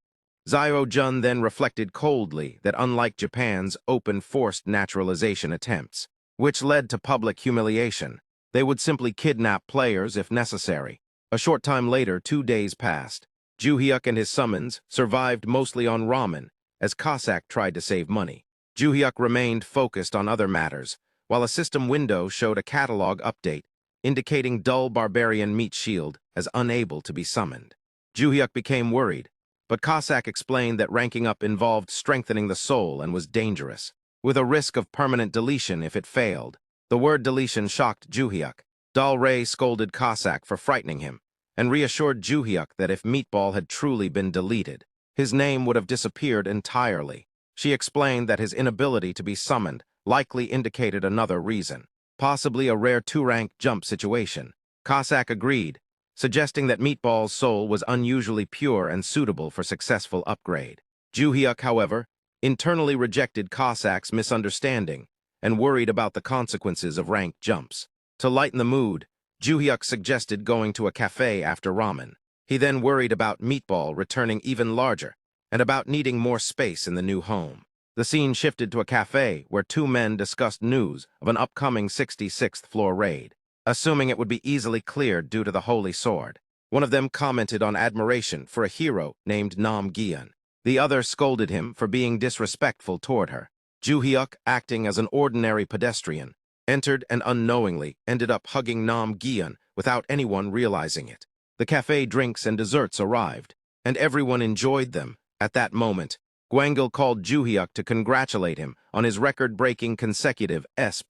Zio Jun then reflected coldly that unlike Japan's open forced naturalization attempts, which led to public humiliation, they would simply kidnap players if necessary. A short time later, 2 days passed. Joohyuk and his summons survived mostly on ramen, as Cossack tried to save money. Joohyuk remained focused on other matters, while a system window showed a catalog update, indicating dull barbarian meat shield as unable to be summoned. Joohyuk became worried, but Cossack explained that ranking up involved strengthening the soul and was dangerous, with a risk of permanent deletion if it failed. The word deletion shocked Joohyuk. Dal Ray scolded Cossack for frightening him, and reassured Joohyuk that if Meatball had truly been deleted, his name would have disappeared entirely. She explained that his inability to be summoned likely indicated another reason, possibly a rare 2-rank jump situation. Cossack agreed, suggesting that Meatball's soul was unusually pure and suitable for successful upgrade. Joohyuk, however, internally rejected Cossack's misunderstanding and worried about the consequences of rank jumps. To lighten the mood, Joohyuk suggested going to a cafe after ramen. He then worried about Meatball returning even larger and about needing more space in the new home. The scene shifted to a cafe where 2 men discussed news of an upcoming 66th floor raid, assuming it would be easily cleared due to the Holy Sword. One of them commented on admiration for a hero named Nam Gyeon. The other scolded him for being disrespectful toward her. Joohyuk, acting as an ordinary pedestrian, entered and unknowingly ended up hugging Nam Gyeon without anyone realizing it. The cafe drinks and desserts arrived, and everyone enjoyed them. At that moment, Gwangil called Joohyuk to congratulate him on his record-breaking consecutive S++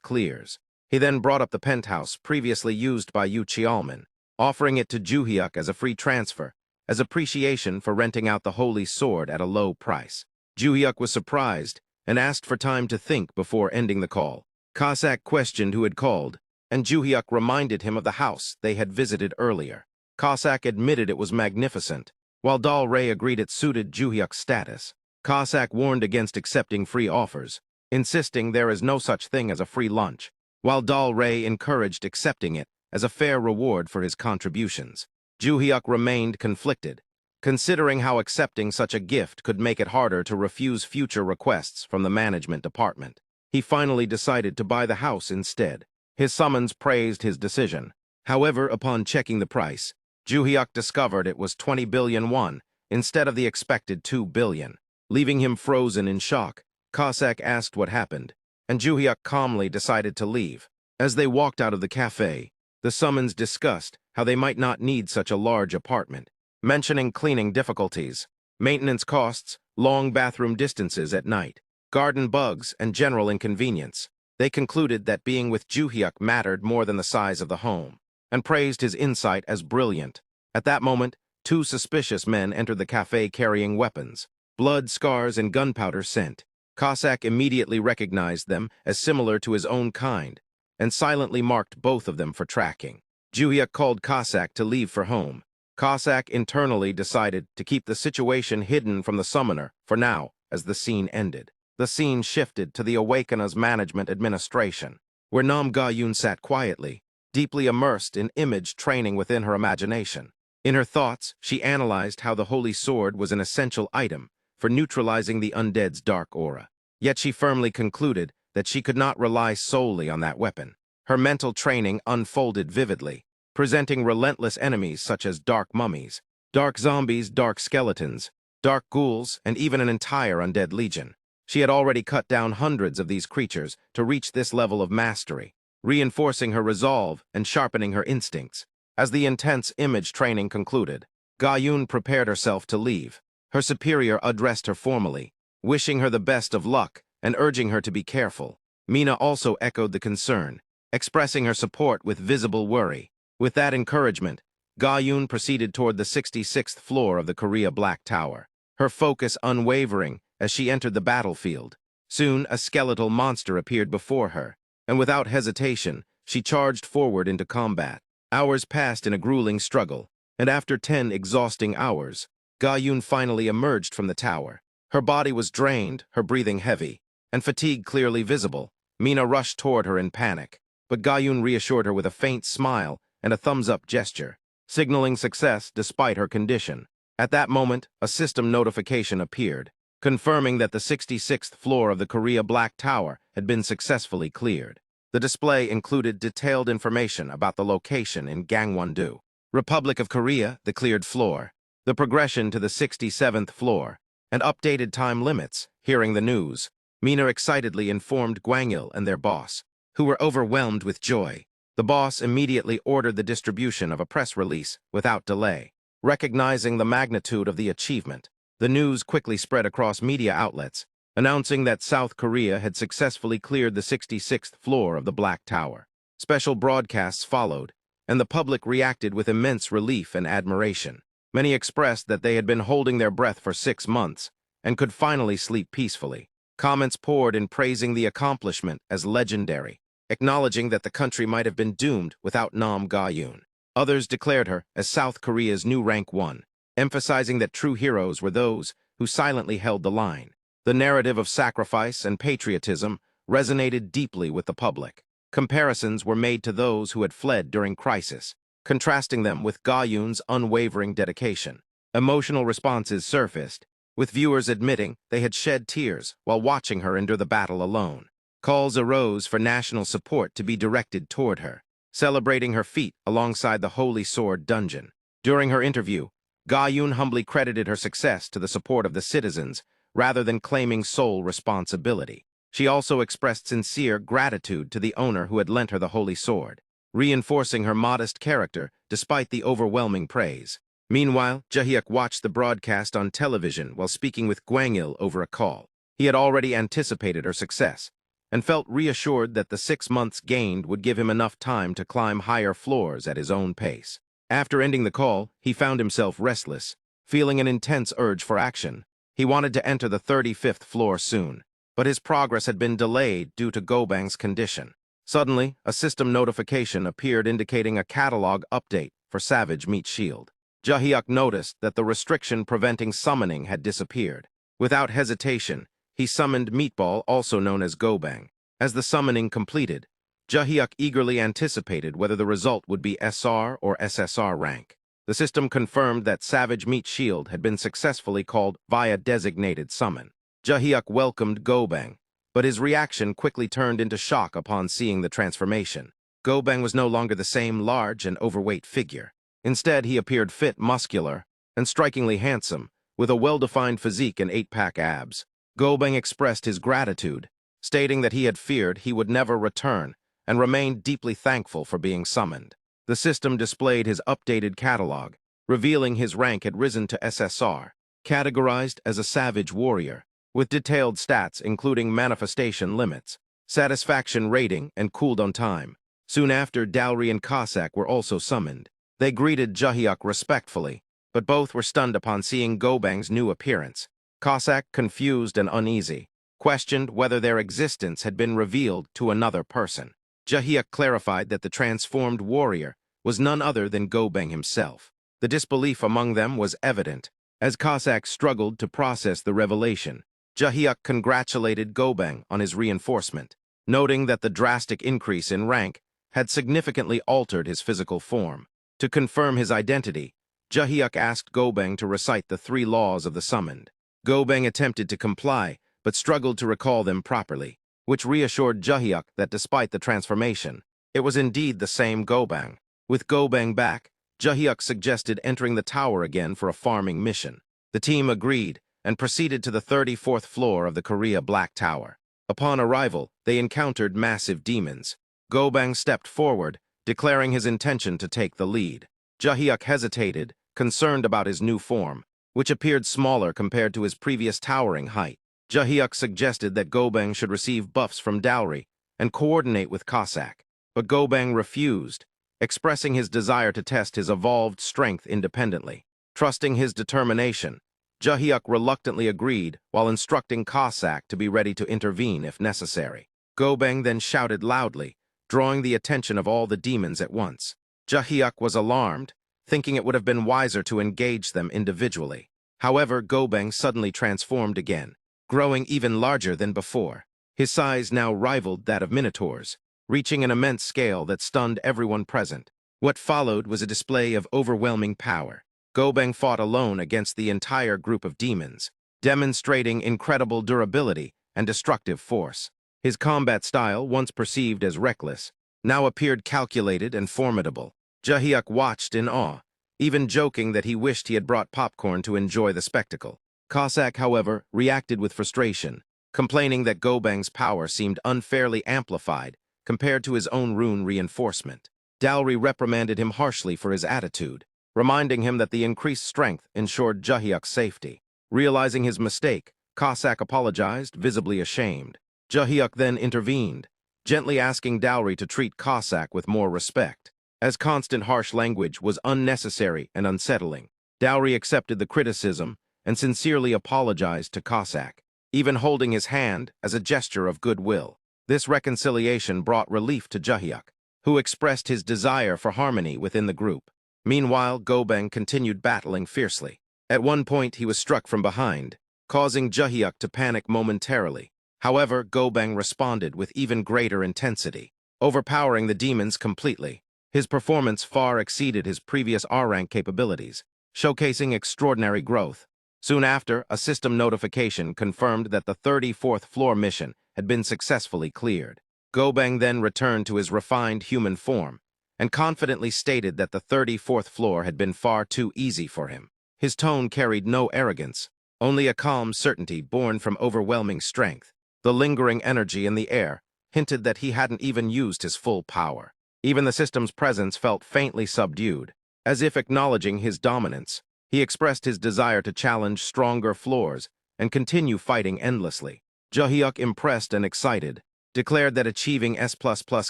clears. He then brought up the penthouse previously used by Yu Chialman, offering it to Joohyuk as a free transfer, as appreciation for renting out the Holy Sword at a low price. Joohyuk was surprised and asked for time to think before ending the call. Cossack questioned who had called, and Joohyuk reminded him of the house they had visited earlier. Cossack admitted it was magnificent, while Dal Ray agreed it suited Joohyuk's status. Cossack warned against accepting free offers, insisting there is no such thing as a free lunch, while Dal Ray encouraged accepting it as a fair reward for his contributions. Joohyuk remained conflicted, considering how accepting such a gift could make it harder to refuse future requests from the management department. He finally decided to buy the house instead. His summons praised his decision. However, upon checking the price, Joohyuk discovered it was 20 billion won instead of the expected 2 billion. Leaving him frozen in shock, Cossack asked what happened, and Joohyuk calmly decided to leave. As they walked out of the cafe, the summons discussed how they might not need such a large apartment, mentioning cleaning difficulties, maintenance costs, long bathroom distances at night, garden bugs, and general inconvenience. They concluded that being with Joohyuk mattered more than the size of the home, and praised his insight as brilliant. At that moment, 2 suspicious men entered the cafe carrying weapons, blood, scars, and gunpowder scent. Cossack immediately recognized them as similar to his own kind, and silently marked both of them for tracking. Joohyuk called Cossack to leave for home. Cossack internally decided to keep the situation hidden from the summoner for now as the scene ended. The scene shifted to the Awakener's management administration, where Nam Ga-yoon sat quietly, deeply immersed in image training within her imagination. In her thoughts, she analyzed how the holy sword was an essential item for neutralizing the undead's dark aura. Yet she firmly concluded that she could not rely solely on that weapon. Her mental training unfolded vividly, presenting relentless enemies such as dark mummies, dark zombies, dark skeletons, dark ghouls, and even an entire undead legion. She had already cut down hundreds of these creatures to reach this level of mastery, reinforcing her resolve and sharpening her instincts. As the intense image training concluded, Ga-yoon prepared herself to leave. Her superior addressed her formally, wishing her the best of luck and urging her to be careful. Mina also echoed the concern, expressing her support with visible worry. With that encouragement, Ga-yoon proceeded toward the 66th floor of the Korea Black Tower, her focus unwavering as she entered the battlefield. Soon, a skeletal monster appeared before her, and without hesitation, she charged forward into combat. Hours passed in a grueling struggle, and after 10 exhausting hours, Ga-yoon finally emerged from the tower. Her body was drained, her breathing heavy, and fatigue clearly visible. Mina rushed toward her in panic, but Ga-yoon reassured her with a faint smile and a thumbs-up gesture, signaling success despite her condition. At that moment, a system notification appeared, confirming that the 66th floor of the Korea Black Tower had been successfully cleared. The display included detailed information about the location in Gangwon-do, Republic of Korea, the cleared floor, the progression to the 67th floor, and updated time limits. Hearing the news, Mina excitedly informed Gwangil and their boss, who were overwhelmed with joy. The boss immediately ordered the distribution of a press release without delay. Recognizing the magnitude of the achievement, the news quickly spread across media outlets, announcing that South Korea had successfully cleared the 66th floor of the Black Tower. Special broadcasts followed, and the public reacted with immense relief and admiration. Many expressed that they had been holding their breath for 6 months and could finally sleep peacefully. Comments poured in praising the accomplishment as legendary, acknowledging that the country might have been doomed without Nam Ga-yoon. Others declared her as South Korea's new rank 1, emphasizing that true heroes were those who silently held the line. The narrative of sacrifice and patriotism resonated deeply with the public. Comparisons were made to those who had fled during crisis, contrasting them with Ga-yoon's unwavering dedication. Emotional responses surfaced, with viewers admitting they had shed tears while watching her endure the battle alone. Calls arose for national support to be directed toward her, celebrating her feat alongside the Holy Sword Dungeon. During her interview, Ga-yoon humbly credited her success to the support of the citizens rather than claiming sole responsibility. She also expressed sincere gratitude to the owner who had lent her the Holy Sword, reinforcing her modest character despite the overwhelming praise. Meanwhile, Joohyuk watched the broadcast on television while speaking with Gwangil over a call. He had already anticipated her success and felt reassured that the 6 months gained would give him enough time to climb higher floors at his own pace. After ending the call, he found himself restless, feeling an intense urge for action. He wanted to enter the 35th floor soon, but his progress had been delayed due to Gobang's condition. Suddenly, a system notification appeared indicating a catalog update for Savage Meat Shield. Joohyuk noticed that the restriction preventing summoning had disappeared. Without hesitation, he summoned Meatball, also known as Gobang. As the summoning completed, Joohyuk eagerly anticipated whether the result would be SR or SSR rank. The system confirmed that Savage Meat Shield had been successfully called via designated summon. Joohyuk welcomed Gobang, but his reaction quickly turned into shock upon seeing the transformation. Gobang was no longer the same large and overweight figure. Instead, he appeared fit, muscular, and strikingly handsome, with a well-defined physique and 8-pack abs. Gobang expressed his gratitude, stating that he had feared he would never return and remained deeply thankful for being summoned. The system displayed his updated catalog, revealing his rank had risen to SSR, categorized as a savage warrior, with detailed stats including manifestation limits, satisfaction rating, and cooldown time. Soon after, Dowry and Cossack were also summoned. They greeted Joohyuk respectfully, but both were stunned upon seeing Gobang's new appearance. Cossack, confused and uneasy, questioned whether their existence had been revealed to another person. Joohyuk clarified that the transformed warrior was none other than Gobang himself. The disbelief among them was evident. As Cossack struggled to process the revelation, Joohyuk congratulated Gobang on his reinforcement, noting that the drastic increase in rank had significantly altered his physical form. To confirm his identity, Joohyuk asked Gobang to recite the 3 laws of the summoned. Gobang attempted to comply, but struggled to recall them properly, which reassured Joohyuk that despite the transformation, it was indeed the same Gobang. With Gobang back, Joohyuk suggested entering the tower again for a farming mission. The team agreed and proceeded to the 34th floor of the Korea Black Tower. Upon arrival, they encountered massive demons. Gobang stepped forward, declaring his intention to take the lead. Joohyuk hesitated, concerned about his new form, which appeared smaller compared to his previous towering height. Joohyuk suggested that Gobang should receive buffs from dowry and coordinate with Cossack, but Gobang refused, expressing his desire to test his evolved strength independently. Trusting his determination, Joohyuk reluctantly agreed while instructing Cossack to be ready to intervene if necessary. Gobang then shouted loudly, drawing the attention of all the demons at once. Joohyuk was alarmed, thinking it would have been wiser to engage them individually. However, Gobang suddenly transformed again, growing even larger than before. His size now rivaled that of minotaurs, reaching an immense scale that stunned everyone present. What followed was a display of overwhelming power. Gobang fought alone against the entire group of demons, demonstrating incredible durability and destructive force. His combat style, once perceived as reckless, now appeared calculated and formidable. Joohyuk watched in awe, even joking that he wished he had brought popcorn to enjoy the spectacle. Cossack, however, reacted with frustration, complaining that Gobang's power seemed unfairly amplified compared to his own rune reinforcement. Dowry reprimanded him harshly for his attitude, reminding him that the increased strength ensured Joohyuk's safety. Realizing his mistake, Cossack apologized, visibly ashamed. Joohyuk then intervened, gently asking Dowry to treat Cossack with more respect, as constant harsh language was unnecessary and unsettling. Dowry accepted the criticism and sincerely apologized to Cossack, even holding his hand as a gesture of goodwill. This reconciliation brought relief to Joohyuk, who expressed his desire for harmony within the group. Meanwhile, Gobang continued battling fiercely. At one point, he was struck from behind, causing Joohyuk to panic momentarily. However, Gobang responded with even greater intensity, overpowering the demons completely. His performance far exceeded his previous R-rank capabilities, showcasing extraordinary growth. Soon after, a system notification confirmed that the 34th floor mission had been successfully cleared. Gobang then returned to his refined human form and confidently stated that the 34th floor had been far too easy for him. His tone carried no arrogance, only a calm certainty born from overwhelming strength. The lingering energy in the air hinted that he hadn't even used his full power. Even the system's presence felt faintly subdued, as if acknowledging his dominance. He expressed his desire to challenge stronger floors and continue fighting endlessly. Joohyuk, impressed and excited, declared that achieving S++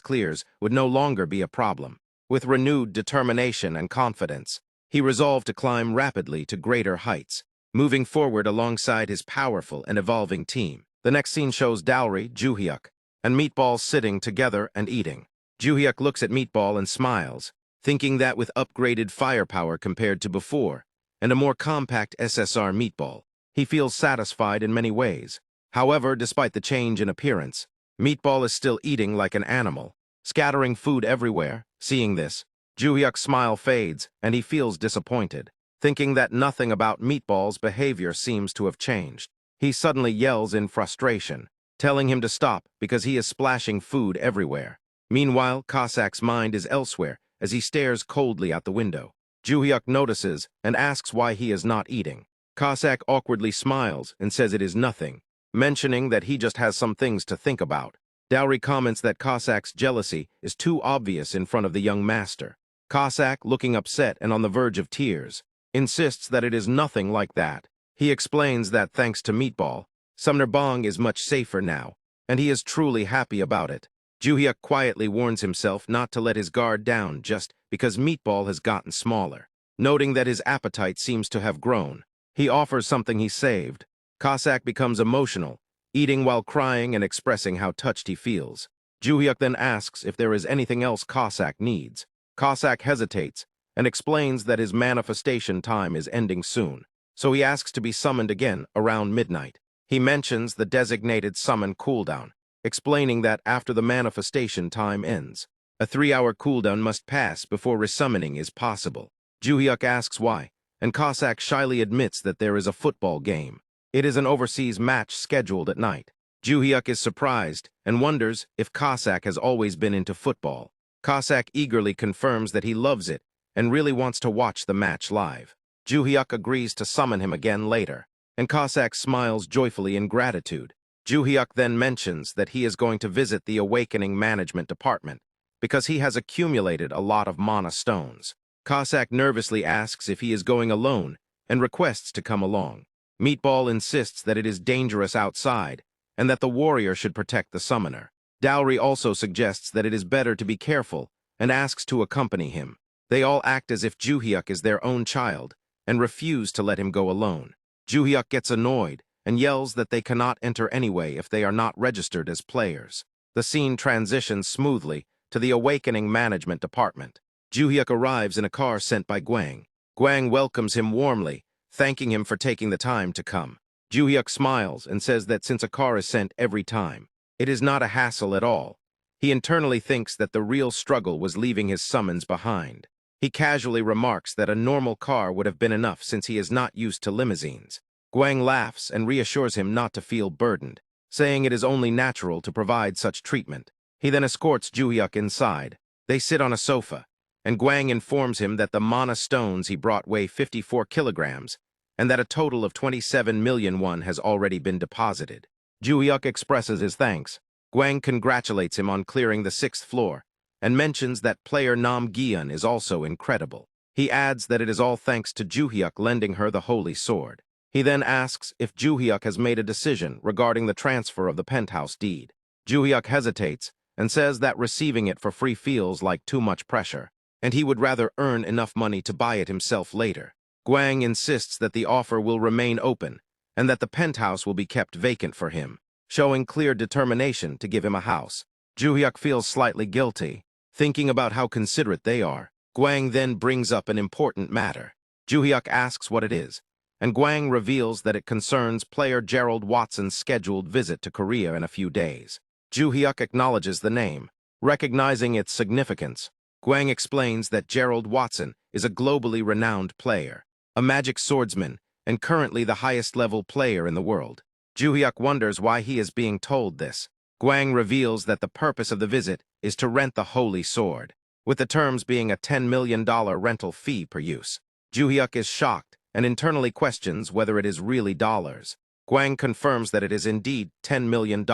clears would no longer be a problem. With renewed determination and confidence, he resolved to climb rapidly to greater heights, moving forward alongside his powerful and evolving team. The next scene shows Dowry, Joohyuk, and Meatball sitting together and eating. Joohyuk looks at Meatball and smiles, thinking that with upgraded firepower compared to before, and a more compact SSR Meatball, he feels satisfied in many ways. However, despite the change in appearance, Meatball is still eating like an animal, scattering food everywhere. Seeing this, Joohyuk's smile fades and he feels disappointed, thinking that nothing about Meatball's behavior seems to have changed. He suddenly yells in frustration, telling him to stop because he is splashing food everywhere. Meanwhile, Cossack's mind is elsewhere as he stares coldly out the window. Joohyuk notices and asks why he is not eating. Cossack awkwardly smiles and says it is nothing, mentioning that he just has some things to think about. Dowry comments that Cossack's jealousy is too obvious in front of the young master. Cossack, looking upset and on the verge of tears, insists that it is nothing like that. He explains that thanks to Meatball, Sumner Bong is much safer now, and he is truly happy about it. Joohyuk quietly warns himself not to let his guard down just because Meatball has gotten smaller. Noting that his appetite seems to have grown, he offers something he saved. Cossack becomes emotional, eating while crying and expressing how touched he feels. Joohyuk then asks if there is anything else Cossack needs. Cossack hesitates and explains that his manifestation time is ending soon, so he asks to be summoned again around midnight. He mentions the designated summon cooldown, explaining that after the manifestation time ends, a 3-hour cooldown must pass before resummoning is possible. Joohyuk asks why, and Cossack shyly admits that there is a football game. It is an overseas match scheduled at night. Joohyuk is surprised and wonders if Cossack has always been into football. Cossack eagerly confirms that he loves it and really wants to watch the match live. Joohyuk agrees to summon him again later, and Cossack smiles joyfully in gratitude. Joohyuk then mentions that he is going to visit the Awakening Management Department because he has accumulated a lot of mana stones. Cossack nervously asks if he is going alone and requests to come along. Meatball insists that it is dangerous outside and that the warrior should protect the summoner. Dowry also suggests that it is better to be careful and asks to accompany him. They all act as if Joohyuk is their own child and refuse to let him go alone. Joohyuk gets annoyed and yells that they cannot enter anyway if they are not registered as players. The scene transitions smoothly to the Awakening Management Department. Joohyuk arrives in a car sent by Gwang. Gwang welcomes him warmly, thanking him for taking the time to come. Joohyuk smiles and says that since a car is sent every time, it is not a hassle at all. He internally thinks that the real struggle was leaving his summons behind. He casually remarks that a normal car would have been enough since he is not used to limousines. Gwang laughs and reassures him not to feel burdened, saying it is only natural to provide such treatment. He then escorts Joohyuk inside. They sit on a sofa, and Gwang informs him that the mana stones he brought weigh 54 kilograms, and that a total of 27 million won has already been deposited. Joohyuk expresses his thanks. Gwang congratulates him on clearing the 6th floor, and mentions that player Nam Gyeon is also incredible. He adds that it is all thanks to Joohyuk lending her the holy sword. He then asks if Joohyuk has made a decision regarding the transfer of the penthouse deed. Joohyuk hesitates and says that receiving it for free feels like too much pressure, and he would rather earn enough money to buy it himself later. Gwang insists that the offer will remain open and that the penthouse will be kept vacant for him, showing clear determination to give him a house. Joohyuk feels slightly guilty, thinking about how considerate they are. Gwang then brings up an important matter. Joohyuk asks what it is, and Gwang reveals that it concerns player Gerald Watson's scheduled visit to Korea in a few days. Joohyuk acknowledges the name, recognizing its significance. Gwang explains that Gerald Watson is a globally renowned player, a magic swordsman, and currently the highest-level player in the world. Joohyuk wonders why he is being told this. Gwang reveals that the purpose of the visit is to rent the holy sword, with the terms being a $10 million rental fee per use. Joohyuk is shocked and internally questions whether it is really dollars. Gwang confirms that it is indeed $10 million,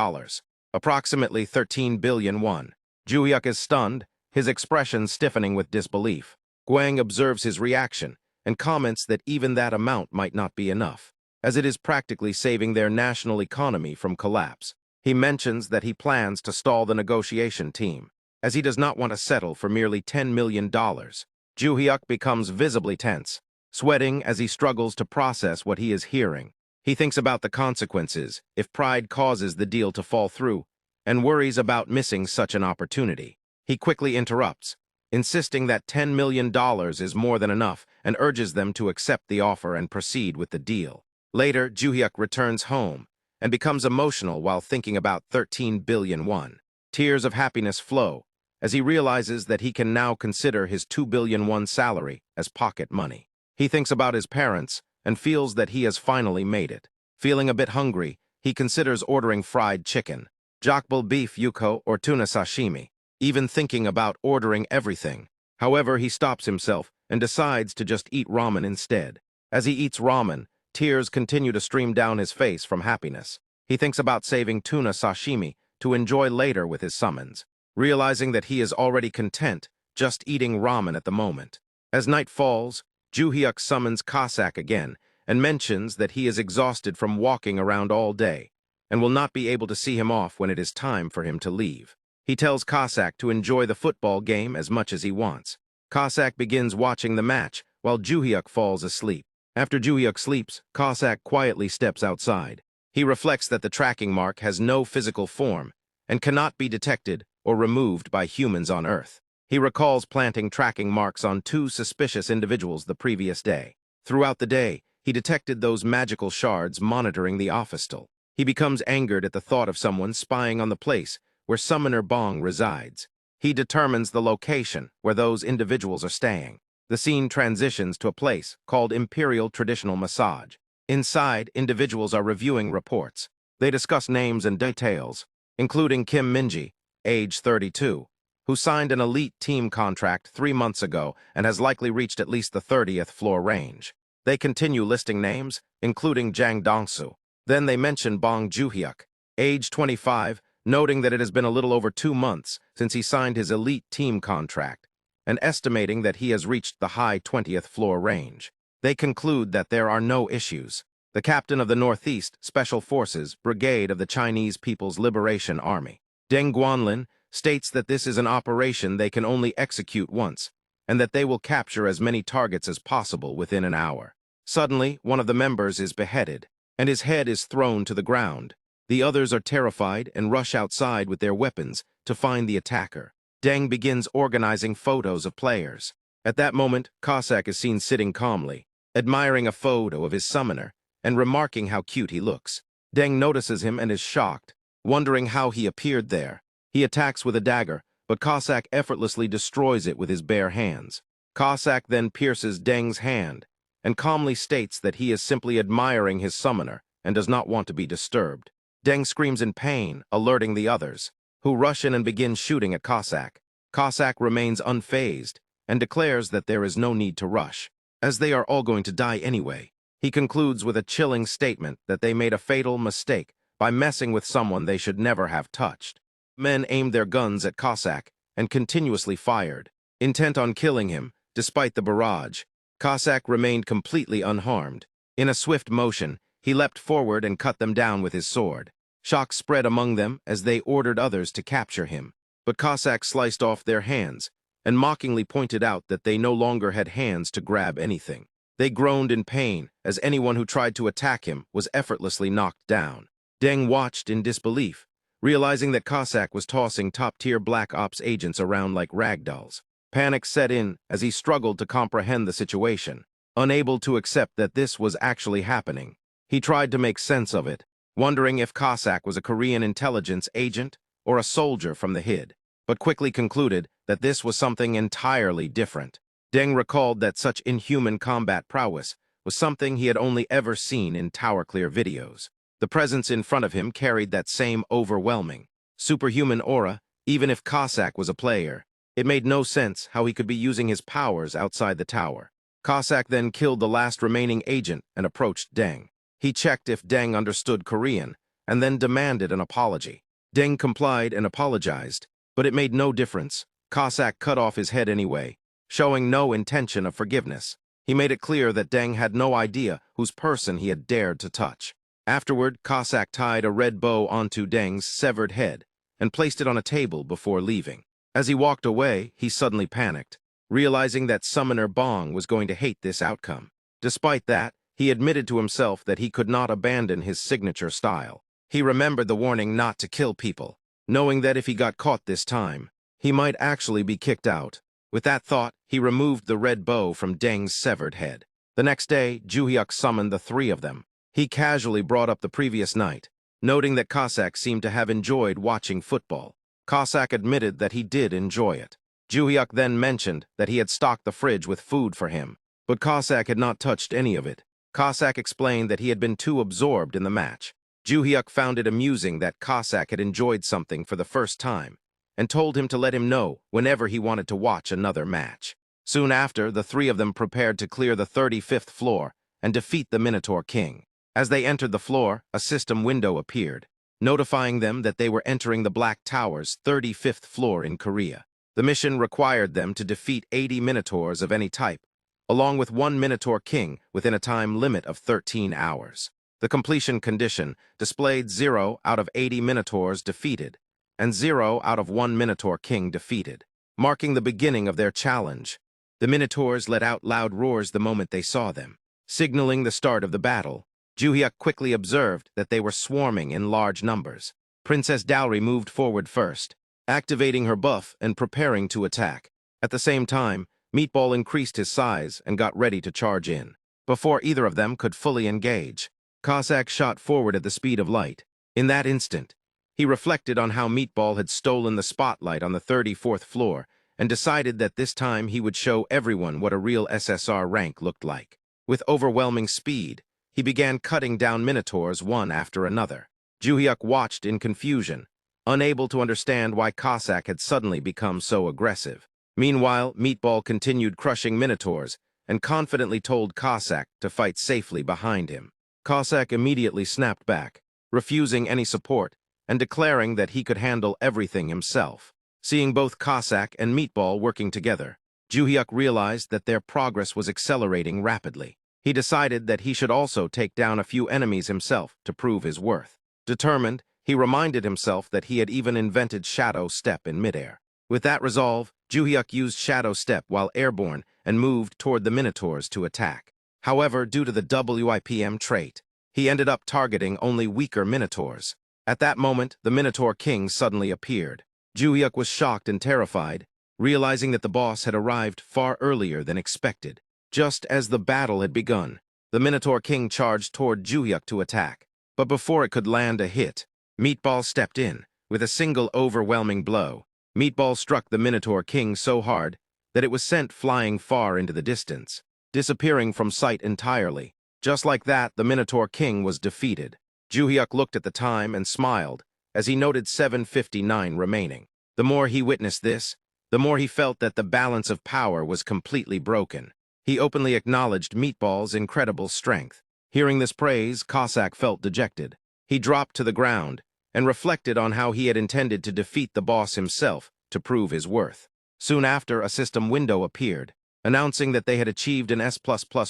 approximately 13 billion won. Joohyuk is stunned, his expression stiffening with disbelief. Gwang observes his reaction and comments that even that amount might not be enough, as it is practically saving their national economy from collapse. He mentions that he plans to stall the negotiation team, as he does not want to settle for merely $10 million. Joohyuk becomes visibly tense, sweating as he struggles to process what he is hearing. He thinks about the consequences if pride causes the deal to fall through, and worries about missing such an opportunity. He quickly interrupts, insisting that $10 million is more than enough, and urges them to accept the offer and proceed with the deal. Later, Joohyuk returns home and becomes emotional while thinking about 13 billion won. Tears of happiness flow as he realizes that he can now consider his 2 billion won salary as pocket money. He thinks about his parents and feels that he has finally made it. Feeling a bit hungry, he considers ordering fried chicken, jokbal beef yuko, or tuna sashimi, even thinking about ordering everything. However, he stops himself and decides to just eat ramen instead. As he eats ramen, tears continue to stream down his face from happiness. He thinks about saving tuna sashimi to enjoy later with his summons, realizing that he is already content just eating ramen at the moment. As night falls, Joohyuk summons Cossack again and mentions that he is exhausted from walking around all day and will not be able to see him off when it is time for him to leave. He tells Cossack to enjoy the football game as much as he wants. Cossack begins watching the match while Joohyuk falls asleep. After Joohyuk sleeps, Cossack quietly steps outside. He reflects that the tracking mark has no physical form and cannot be detected or removed by humans on Earth. He recalls planting tracking marks on two suspicious individuals the previous day. Throughout the day, he detected those magical shards monitoring the office still. He becomes angered at the thought of someone spying on the place where Summoner Bong resides. He determines the location where those individuals are staying. The scene transitions to a place called Imperial Traditional Massage. Inside, individuals are reviewing reports. They discuss names and details, including Kim Minji, age 32, who signed an elite team contract 3 months ago and has likely reached at least the 30th floor range. They continue listing names, including Jang Dongsu. Then they mention Bong Joohyuk, age 25, noting that it has been a little over 2 months since he signed his elite team contract, and estimating that he has reached the high 20th floor range. They conclude that there are no issues. The captain of the Northeast Special Forces Brigade of the Chinese People's Liberation Army, Deng Guanlin, states that this is an operation they can only execute once, and that they will capture as many targets as possible within an hour. Suddenly, one of the members is beheaded, and his head is thrown to the ground. The others are terrified and rush outside with their weapons to find the attacker. Deng begins organizing photos of players. At that moment, Cossack is seen sitting calmly, admiring a photo of his summoner, and remarking how cute he looks. Deng notices him and is shocked, wondering how he appeared there. He attacks with a dagger, but Cossack effortlessly destroys it with his bare hands. Cossack then pierces Deng's hand, and calmly states that he is simply admiring his summoner and does not want to be disturbed. Deng screams in pain, alerting the others, who rush in and begin shooting at Cossack. Cossack remains unfazed and declares that there is no need to rush, as they are all going to die anyway. He concludes with a chilling statement that they made a fatal mistake by messing with someone they should never have touched. Men aimed their guns at Cossack and continuously fired, intent on killing him. Despite the barrage, Cossack remained completely unharmed. In a swift motion, he leapt forward and cut them down with his sword. Shock spread among them as they ordered others to capture him. But Cossack sliced off their hands and mockingly pointed out that they no longer had hands to grab anything. They groaned in pain as anyone who tried to attack him was effortlessly knocked down. Deng watched in disbelief, realizing that Cossack was tossing top-tier Black Ops agents around like ragdolls. Panic set in as he struggled to comprehend the situation, unable to accept that this was actually happening. He tried to make sense of it, wondering if Cossack was a Korean intelligence agent or a soldier from the HID, but quickly concluded that this was something entirely different. Deng recalled that such inhuman combat prowess was something he had only ever seen in Tower Clear videos. The presence in front of him carried that same overwhelming, superhuman aura, even if Cossack was a player. It made no sense how he could be using his powers outside the tower. Cossack then killed the last remaining agent and approached Deng. He checked if Deng understood Korean, and then demanded an apology. Deng complied and apologized, but it made no difference. Cossack cut off his head anyway, showing no intention of forgiveness. He made it clear that Deng had no idea whose person he had dared to touch. Afterward, Cossack tied a red bow onto Deng's severed head and placed it on a table before leaving. As he walked away, he suddenly panicked, realizing that Summoner Bong was going to hate this outcome. Despite that, he admitted to himself that he could not abandon his signature style. He remembered the warning not to kill people, knowing that if he got caught this time, he might actually be kicked out. With that thought, he removed the red bow from Deng's severed head. The next day, Joohyuk summoned the 3 of them. He casually brought up the previous night, noting that Cossack seemed to have enjoyed watching football. Cossack admitted that he did enjoy it. Joohyuk then mentioned that he had stocked the fridge with food for him, but Cossack had not touched any of it. Cossack explained that he had been too absorbed in the match. Joohyuk found it amusing that Cossack had enjoyed something for the first time, and told him to let him know whenever he wanted to watch another match. Soon after, the 3 of them prepared to clear the 35th floor and defeat the Minotaur King. As they entered the floor, a system window appeared, notifying them that they were entering the Black Tower's 35th floor in Korea. The mission required them to defeat 80 Minotaurs of any type, along with 1 Minotaur King within a time limit of 13 hours. The completion condition displayed 0 out of 80 Minotaurs defeated, and 0 out of 1 Minotaur King defeated, marking the beginning of their challenge. The Minotaurs let out loud roars the moment they saw them, signaling the start of the battle. Joohyuk quickly observed that they were swarming in large numbers. Princess Dowry moved forward first, activating her buff and preparing to attack. At the same time, Meatball increased his size and got ready to charge in. Before either of them could fully engage, Cossack shot forward at the speed of light. In that instant, he reflected on how Meatball had stolen the spotlight on the 34th floor and decided that this time he would show everyone what a real SSR rank looked like. With overwhelming speed, he began cutting down Minotaurs one after another. Joohyuk watched in confusion, unable to understand why Cossack had suddenly become so aggressive. Meanwhile, Meatball continued crushing Minotaurs and confidently told Cossack to fight safely behind him. Cossack immediately snapped back, refusing any support and declaring that he could handle everything himself. Seeing both Cossack and Meatball working together, Joohyuk realized that their progress was accelerating rapidly. He decided that he should also take down a few enemies himself to prove his worth. Determined, he reminded himself that he had even invented Shadow Step in midair. With that resolve, Joohyuk used Shadow Step while airborne and moved toward the Minotaurs to attack. However, due to the WIPM trait, he ended up targeting only weaker Minotaurs. At that moment, the Minotaur King suddenly appeared. Joohyuk was shocked and terrified, realizing that the boss had arrived far earlier than expected. Just as the battle had begun, the Minotaur King charged toward Joohyuk to attack. But before it could land a hit, Meatball stepped in. With a single overwhelming blow, Meatball struck the Minotaur King so hard that it was sent flying far into the distance, disappearing from sight entirely. Just like that, the Minotaur King was defeated. Joohyuk looked at the time and smiled as he noted 7:59 remaining. The more he witnessed this, the more he felt that the balance of power was completely broken. He openly acknowledged Meatball's incredible strength. Hearing this praise, Cossack felt dejected. He dropped to the ground and reflected on how he had intended to defeat the boss himself to prove his worth. Soon after, a system window appeared, announcing that they had achieved an S++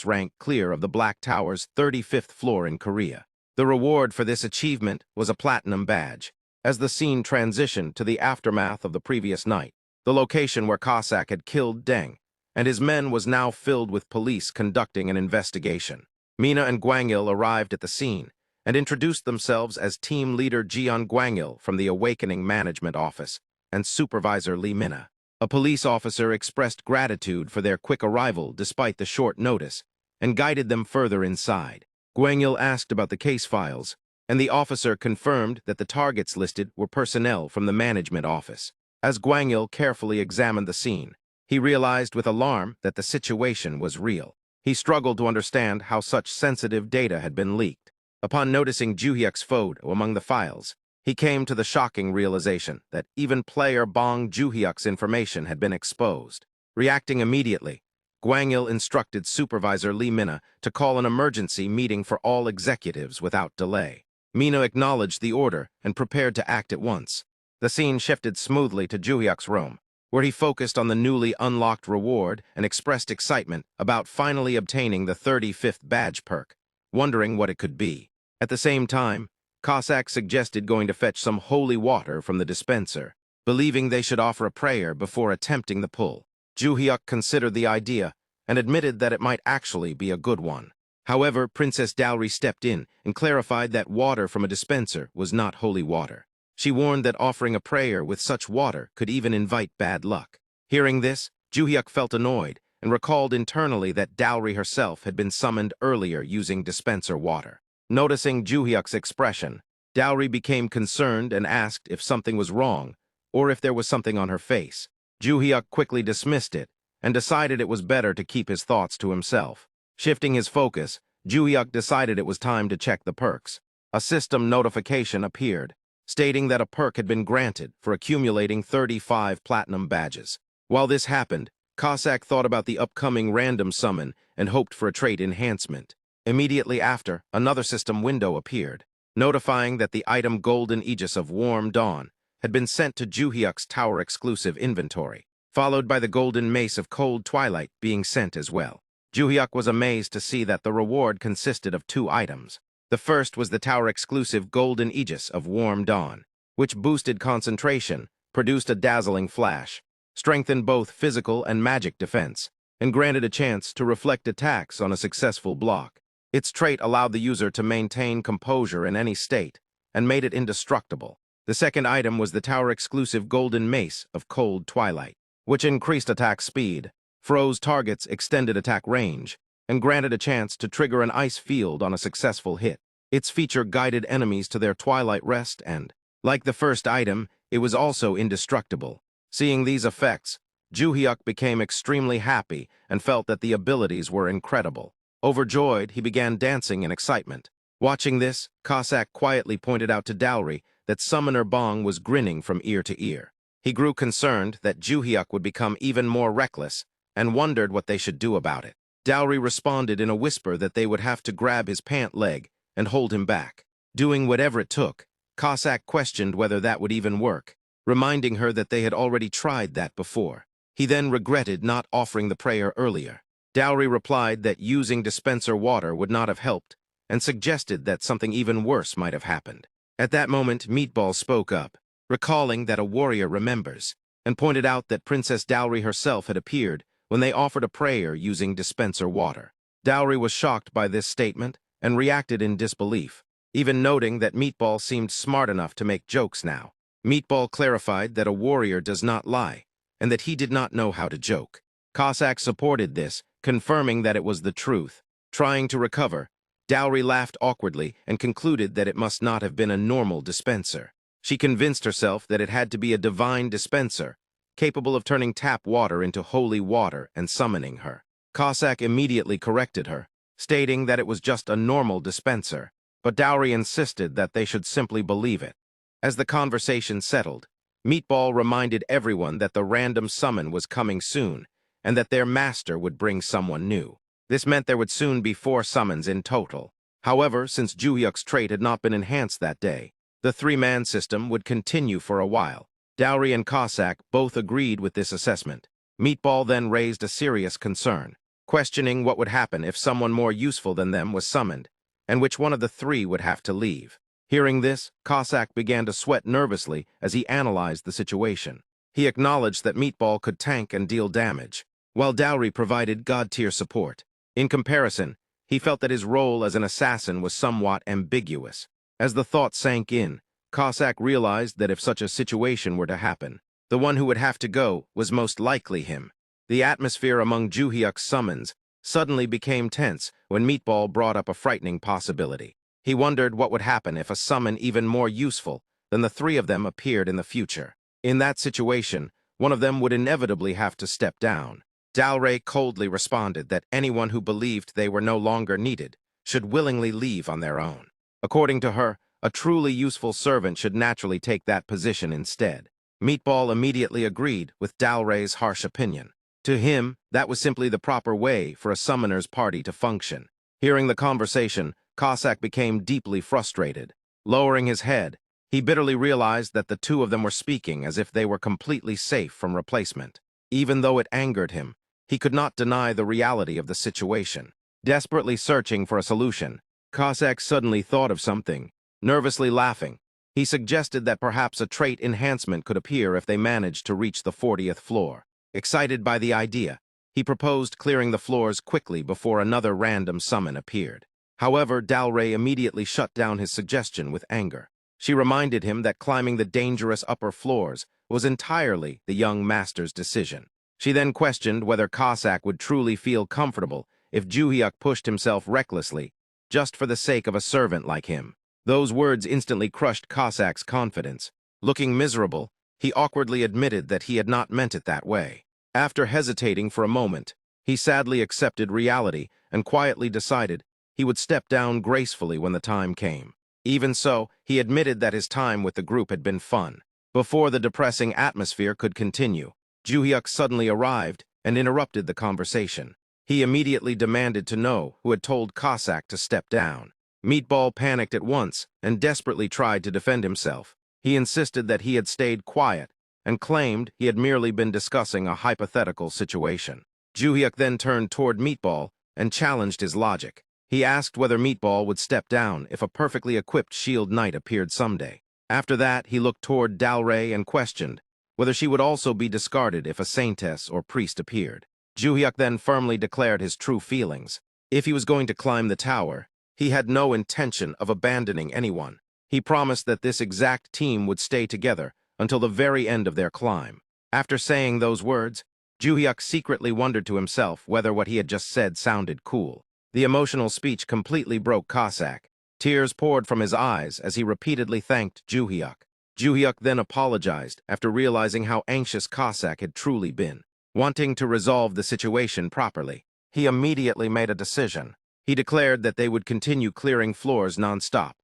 rank clear of the Black Tower's 35th floor in Korea. The reward for this achievement was a platinum badge. As the scene transitioned to the aftermath of the previous night, the location where Cossack had killed Deng and his men was now filled with police conducting an investigation. Mina and Gwangil arrived at the scene and introduced themselves as team leader Jeon Gwangil from the Awakening Management Office and supervisor Lee Mina. A police officer expressed gratitude for their quick arrival despite the short notice and guided them further inside. Gwangil asked about the case files, and the officer confirmed that the targets listed were personnel from the management office. As Gwangil carefully examined the scene, he realized with alarm that the situation was real. He struggled to understand how such sensitive data had been leaked. Upon noticing Joohyuk's photo among the files, he came to the shocking realization that even player Bong Joohyuk's information had been exposed. Reacting immediately, Gwangil instructed Supervisor Lee Mina to call an emergency meeting for all executives without delay. Mina acknowledged the order and prepared to act at once. The scene shifted smoothly to Joohyuk's room, where he focused on the newly unlocked reward and expressed excitement about finally obtaining the 35th badge perk, wondering what it could be. At the same time, Cossack suggested going to fetch some holy water from the dispenser, believing they should offer a prayer before attempting the pull. Joohyuk considered the idea and admitted that it might actually be a good one. However, Princess Dowry stepped in and clarified that water from a dispenser was not holy water. She warned that offering a prayer with such water could even invite bad luck. Hearing this, Joohyuk felt annoyed and recalled internally that Dowry herself had been summoned earlier using dispenser water. Noticing Joohyuk's expression, Dowry became concerned and asked if something was wrong or if there was something on her face. Joohyuk quickly dismissed it and decided it was better to keep his thoughts to himself. Shifting his focus, Joohyuk decided it was time to check the perks. A system notification appeared, stating that a perk had been granted for accumulating 35 platinum badges. While this happened, Cossack thought about the upcoming random summon and hoped for a trait enhancement. Immediately after, another system window appeared, notifying that the item Golden Aegis of Warm Dawn had been sent to Joohyuk's tower-exclusive inventory, followed by the Golden Mace of Cold Twilight being sent as well. Joohyuk was amazed to see that the reward consisted of 2 items. The first was the tower-exclusive Golden Aegis of Warm Dawn, which boosted concentration, produced a dazzling flash, strengthened both physical and magic defense, and granted a chance to reflect attacks on a successful block. Its trait allowed the user to maintain composure in any state and made it indestructible. The second item was the tower-exclusive Golden Mace of Cold Twilight. which increased attack speed, froze targets' extended attack range, and granted a chance to trigger an ice field on a successful hit. Its feature guided enemies to their twilight rest and, like the first item, it was also indestructible. Seeing these effects, Joohyuk became extremely happy and felt that the abilities were incredible. Overjoyed, he began dancing in excitement. Watching this, Cossack quietly pointed out to Dowry that Summoner Bong was grinning from ear to ear. He grew concerned that Joohyuk would become even more reckless and wondered what they should do about it. Dowry responded in a whisper that they would have to grab his pant leg and hold him back. Doing whatever it took, Cossack questioned whether that would even work, reminding her that they had already tried that before. He then regretted not offering the prayer earlier. Dowry replied that using dispenser water would not have helped and suggested that something even worse might have happened. At that moment, Meatball spoke up, recalling that a warrior remembers, and pointed out that Princess Dowry herself had appeared when they offered a prayer using dispenser water. Dowry was shocked by this statement and reacted in disbelief, even noting that Meatball seemed smart enough to make jokes now. Meatball clarified that a warrior does not lie, and that he did not know how to joke. Cossack supported this, confirming that it was the truth. Trying to recover, Dowry laughed awkwardly and concluded that it must not have been a normal dispenser. She convinced herself that it had to be a divine dispenser, capable of turning tap water into holy water and summoning her. Cossack immediately corrected her, stating that it was just a normal dispenser, but Dowry insisted that they should simply believe it. As the conversation settled, Meatball reminded everyone that the random summon was coming soon, and that their master would bring someone new. This meant there would soon be 4 summons in total. However, since Joohyuk's trait had not been enhanced that day, the 3-man system would continue for a while. Dowry and Cossack both agreed with this assessment. Meatball then raised a serious concern, questioning what would happen if someone more useful than them was summoned, and which one of the 3 would have to leave. Hearing this, Cossack began to sweat nervously as he analyzed the situation. He acknowledged that Meatball could tank and deal damage, while Dowry provided god-tier support. In comparison, he felt that his role as an assassin was somewhat ambiguous. As the thought sank in, Cossack realized that if such a situation were to happen, the one who would have to go was most likely him. The atmosphere among Joohyuk's summons suddenly became tense when Meatball brought up a frightening possibility. He wondered what would happen if a summon even more useful than the 3 of them appeared in the future. In that situation, one of them would inevitably have to step down. Dowry coldly responded that anyone who believed they were no longer needed should willingly leave on their own. According to her, a truly useful servant should naturally take that position instead. Meatball immediately agreed with Dowry's harsh opinion. To him, that was simply the proper way for a summoner's party to function. Hearing the conversation, Cossack became deeply frustrated. Lowering his head, he bitterly realized that the 2 of them were speaking as if they were completely safe from replacement. Even though it angered him, he could not deny the reality of the situation. Desperately searching for a solution, Cossack suddenly thought of something. Nervously laughing, he suggested that perhaps a trait enhancement could appear if they managed to reach the 40th floor. Excited by the idea, he proposed clearing the floors quickly before another random summon appeared. However, Dowry immediately shut down his suggestion with anger. She reminded him that climbing the dangerous upper floors was entirely the young master's decision. She then questioned whether Cossack would truly feel comfortable if Joohyuk pushed himself recklessly, just for the sake of a servant like him. Those words instantly crushed Cossack's confidence. Looking miserable, he awkwardly admitted that he had not meant it that way. After hesitating for a moment, he sadly accepted reality and quietly decided he would step down gracefully when the time came. Even so, he admitted that his time with the group had been fun. Before the depressing atmosphere could continue, Joohyuk suddenly arrived and interrupted the conversation. He immediately demanded to know who had told Cossack to step down. Meatball panicked at once and desperately tried to defend himself. He insisted that he had stayed quiet and claimed he had merely been discussing a hypothetical situation. Joohyuk then turned toward Meatball and challenged his logic. He asked whether Meatball would step down if a perfectly equipped shield knight appeared someday. After that, he looked toward Dowry and questioned whether she would also be discarded if a saintess or priest appeared. Joohyuk then firmly declared his true feelings. If he was going to climb the tower, he had no intention of abandoning anyone. He promised that this exact team would stay together until the very end of their climb. After saying those words, Joohyuk secretly wondered to himself whether what he had just said sounded cool. The emotional speech completely broke Cossack. Tears poured from his eyes as he repeatedly thanked Joohyuk. Joohyuk then apologized after realizing how anxious Cossack had truly been. Wanting to resolve the situation properly, he immediately made a decision. He declared that they would continue clearing floors non-stop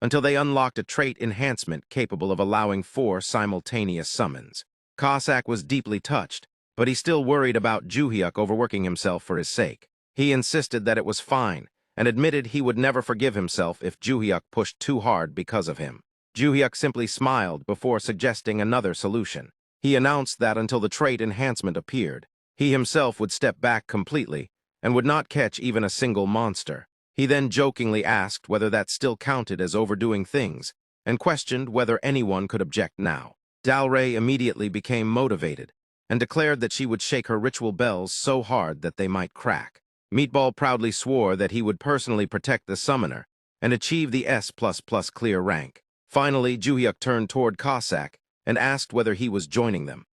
until they unlocked a trait enhancement capable of allowing 4 simultaneous summons. Cossack was deeply touched, but he still worried about Joohyuk overworking himself for his sake. He insisted that it was fine and admitted he would never forgive himself if Joohyuk pushed too hard because of him. Joohyuk simply smiled before suggesting another solution. He announced that until the trait enhancement appeared, he himself would step back completely and would not catch even a single monster. He then jokingly asked whether that still counted as overdoing things and questioned whether anyone could object now. Dalray immediately became motivated and declared that she would shake her ritual bells so hard that they might crack. Meatball proudly swore that he would personally protect the summoner and achieve the S++ clear rank. Finally, Joohyuk turned toward Cossack and asked whether he was joining them.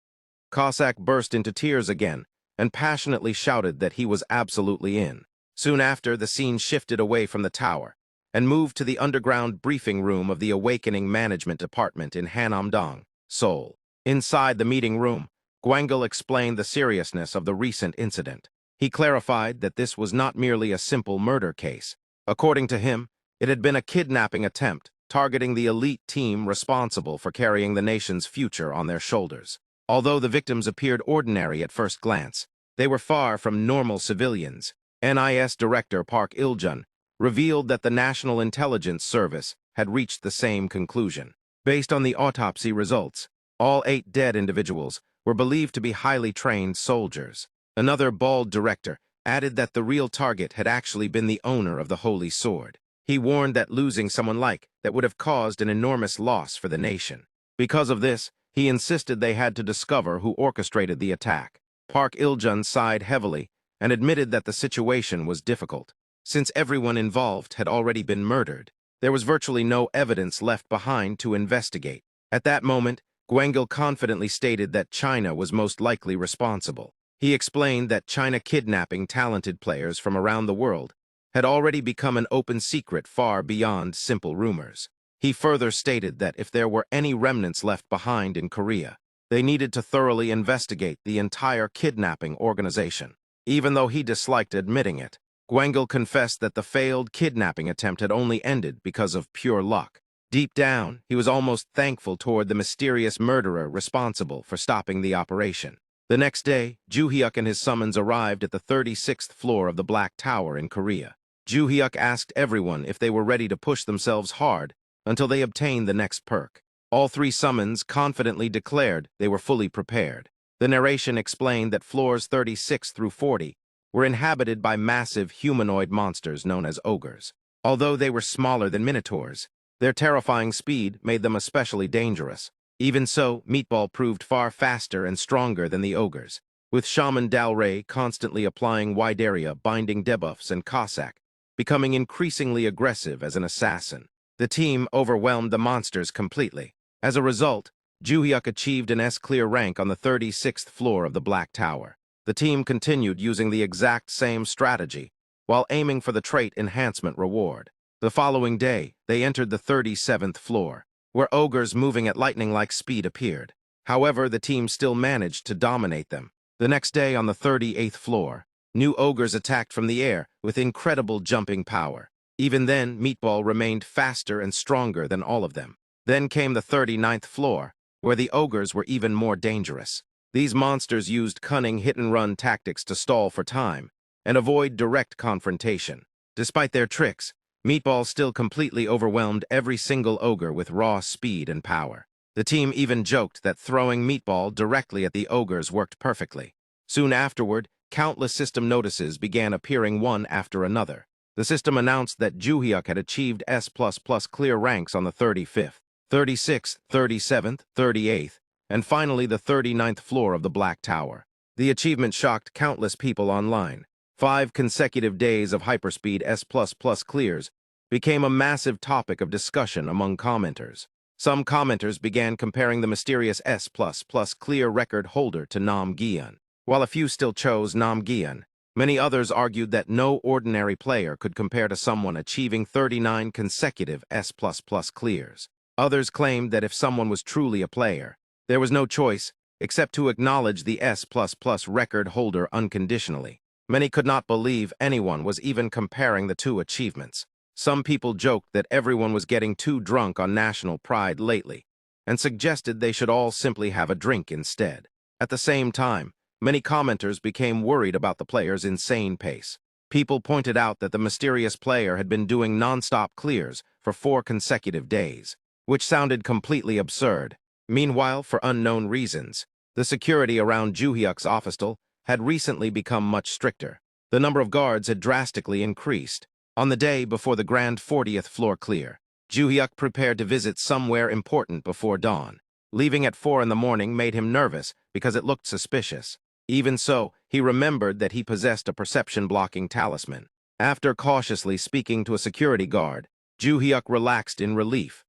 Cossack burst into tears again and passionately shouted that he was absolutely in. Soon after, the scene shifted away from the tower and moved to the underground briefing room of the Awakening Management Department in Hanamdong, Seoul. Inside the meeting room, Gwangul explained the seriousness of the recent incident. He clarified that this was not merely a simple murder case. According to him, it had been a kidnapping attempt targeting the elite team responsible for carrying the nation's future on their shoulders. Although the victims appeared ordinary at first glance, they were far from normal civilians. NIS Director Park Il-jun revealed that the National Intelligence Service had reached the same conclusion. Based on the autopsy results, all 8 dead individuals were believed to be highly trained soldiers. Another bald director added that the real target had actually been the owner of the Holy Sword. He warned that losing someone like that would have caused an enormous loss for the nation. Because of this, he insisted they had to discover who orchestrated the attack. Park Il-jun sighed heavily and admitted that the situation was difficult. Since everyone involved had already been murdered, there was virtually no evidence left behind to investigate. At that moment, Gwangul confidently stated that China was most likely responsible. He explained that China kidnapping talented players from around the world had already become an open secret far beyond simple rumors. He further stated that if there were any remnants left behind in Korea, they needed to thoroughly investigate the entire kidnapping organization. Even though he disliked admitting it, Gwangul confessed that the failed kidnapping attempt had only ended because of pure luck. Deep down, he was almost thankful toward the mysterious murderer responsible for stopping the operation. The next day, Joohyuk and his summons arrived at the 36th floor of the Black Tower in Korea. Joohyuk asked everyone if they were ready to push themselves hard until they obtained the next perk. All 3 summons confidently declared they were fully prepared. The narration explained that floors 36 through 40 were inhabited by massive humanoid monsters known as ogres. Although they were smaller than minotaurs, their terrifying speed made them especially dangerous. Even so, Meatball proved far faster and stronger than the ogres, with Shaman Dalray constantly applying wide area binding debuffs and Cossack becoming increasingly aggressive as an assassin. The team overwhelmed the monsters completely. As a result, Joohyuk achieved an S-clear rank on the 36th floor of the Black Tower. The team continued using the exact same strategy while aiming for the trait enhancement reward. The following day, they entered the 37th floor, where ogres moving at lightning-like speed appeared. However, the team still managed to dominate them. The next day on the 38th floor, new ogres attacked from the air with incredible jumping power. Even then, Meatball remained faster and stronger than all of them. Then came the 39th floor, where the ogres were even more dangerous. These monsters used cunning hit-and-run tactics to stall for time and avoid direct confrontation. Despite their tricks, Meatball still completely overwhelmed every single ogre with raw speed and power. The team even joked that throwing Meatball directly at the ogres worked perfectly. Soon afterward, countless system notices began appearing one after another. The system announced that Joohyuk had achieved S++ clear ranks on the 35th, 36th, 37th, 38th, and finally the 39th floor of the Black Tower. The achievement shocked countless people online. 5 consecutive days of hyperspeed S++ clears became a massive topic of discussion among commenters. Some commenters began comparing the mysterious S++ clear record holder to Nam Gyeon. While a few still chose Nam Gyeon, many others argued that no ordinary player could compare to someone achieving 39 consecutive S++ clears. Others claimed that if someone was truly a player, there was no choice except to acknowledge the S++ record holder unconditionally. Many could not believe anyone was even comparing the two achievements. Some people joked that everyone was getting too drunk on national pride lately, and suggested they should all simply have a drink instead. At the same time, many commenters became worried about the player's insane pace. People pointed out that the mysterious player had been doing non-stop clears for 4 consecutive days, which sounded completely absurd. Meanwhile, for unknown reasons, the security around Joohyuk's official had recently become much stricter. The number of guards had drastically increased. On the day before the grand 40th floor clear, Joohyuk prepared to visit somewhere important before dawn. Leaving at 4 in the morning made him nervous because it looked suspicious. Even so, he remembered that he possessed a perception-blocking talisman. After cautiously speaking to a security guard, Joohyuk relaxed in relief.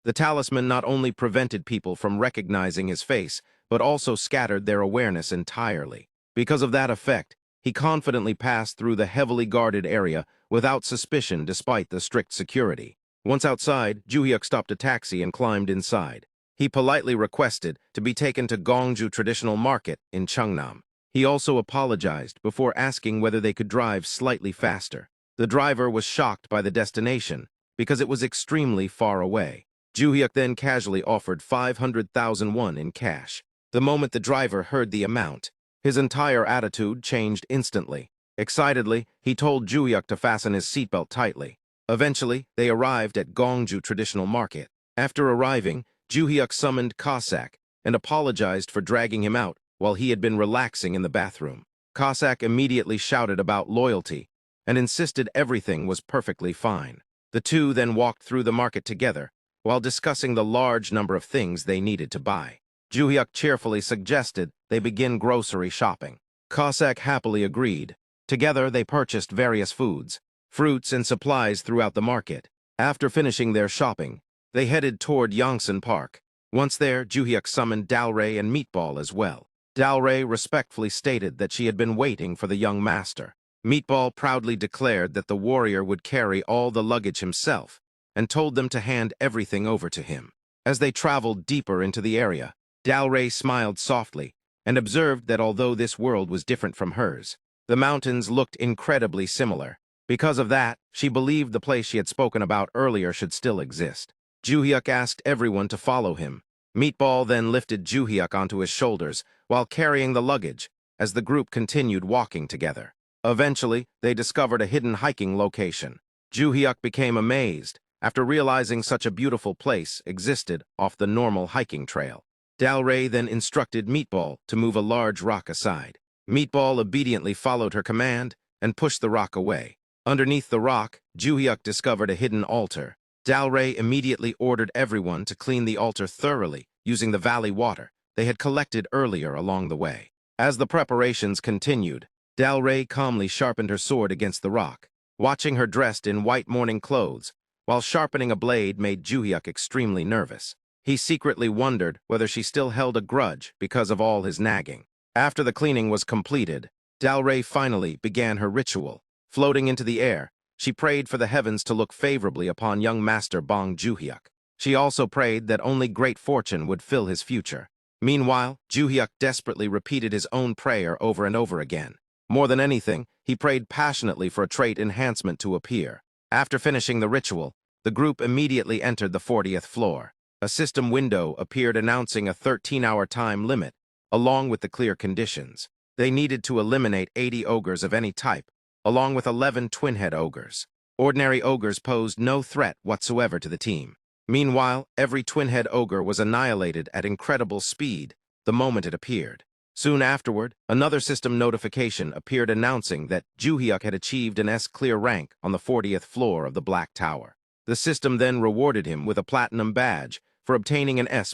The talisman not only prevented people from recognizing his face, but also scattered their awareness entirely. Because of that effect, he confidently passed through the heavily guarded area without suspicion despite the strict security. Once outside, Joohyuk stopped a taxi and climbed inside. He politely requested to be taken to Gongju Traditional Market in Cheongnam. He also apologized before asking whether they could drive slightly faster. The driver was shocked by the destination because it was extremely far away. Joohyuk then casually offered 500,000 won in cash. The moment the driver heard the amount, his entire attitude changed instantly. Excitedly, he told Joohyuk to fasten his seatbelt tightly. Eventually, they arrived at Gongju Traditional Market. After arriving, Joohyuk summoned Cossack and apologized for dragging him out while he had been relaxing in the bathroom. Cossack immediately shouted about loyalty and insisted everything was perfectly fine. The two then walked through the market together while discussing the large number of things they needed to buy. Joohyuk cheerfully suggested they begin grocery shopping. Cossack happily agreed. Together, they purchased various foods, fruits, and supplies throughout the market. After finishing their shopping, they headed toward Yongsan Park. Once there, Joohyuk summoned Dalray and Meatball as well. Dalray respectfully stated that she had been waiting for the young master. Meatball proudly declared that the warrior would carry all the luggage himself and told them to hand everything over to him. As they traveled deeper into the area, Dalray smiled softly and observed that although this world was different from hers, the mountains looked incredibly similar. Because of that, she believed the place she had spoken about earlier should still exist. Joohyuk asked everyone to follow him. Meatball then lifted Joohyuk onto his shoulders while carrying the luggage as the group continued walking together. Eventually, they discovered a hidden hiking location. Joohyuk became amazed after realizing such a beautiful place existed off the normal hiking trail. Dalray then instructed Meatball to move a large rock aside. Meatball obediently followed her command and pushed the rock away. Underneath the rock, Joohyuk discovered a hidden altar. Dalray immediately ordered everyone to clean the altar thoroughly using the valley water they had collected earlier along the way. As the preparations continued, Dalray calmly sharpened her sword against the rock. Watching her dressed in white mourning clothes, while sharpening a blade made Joohyuk extremely nervous. He secretly wondered whether she still held a grudge because of all his nagging. After the cleaning was completed, Dalray finally began her ritual. Floating into the air, she prayed for the heavens to look favorably upon young master Bong Joohyuk. She also prayed that only great fortune would fill his future. Meanwhile, Joohyuk desperately repeated his own prayer over and over again. More than anything, he prayed passionately for a trait enhancement to appear. After finishing the ritual, the group immediately entered the 40th floor. A system window appeared announcing a 13-hour time limit, along with the clear conditions. They needed to eliminate 80 ogres of any type, along with 11 twin-head ogres. Ordinary ogres posed no threat whatsoever to the team. Meanwhile, every twin-head ogre was annihilated at incredible speed the moment it appeared. Soon afterward, another system notification appeared announcing that Joohyuk had achieved an S-clear rank on the 40th floor of the Black Tower. The system then rewarded him with a platinum badge for obtaining an S++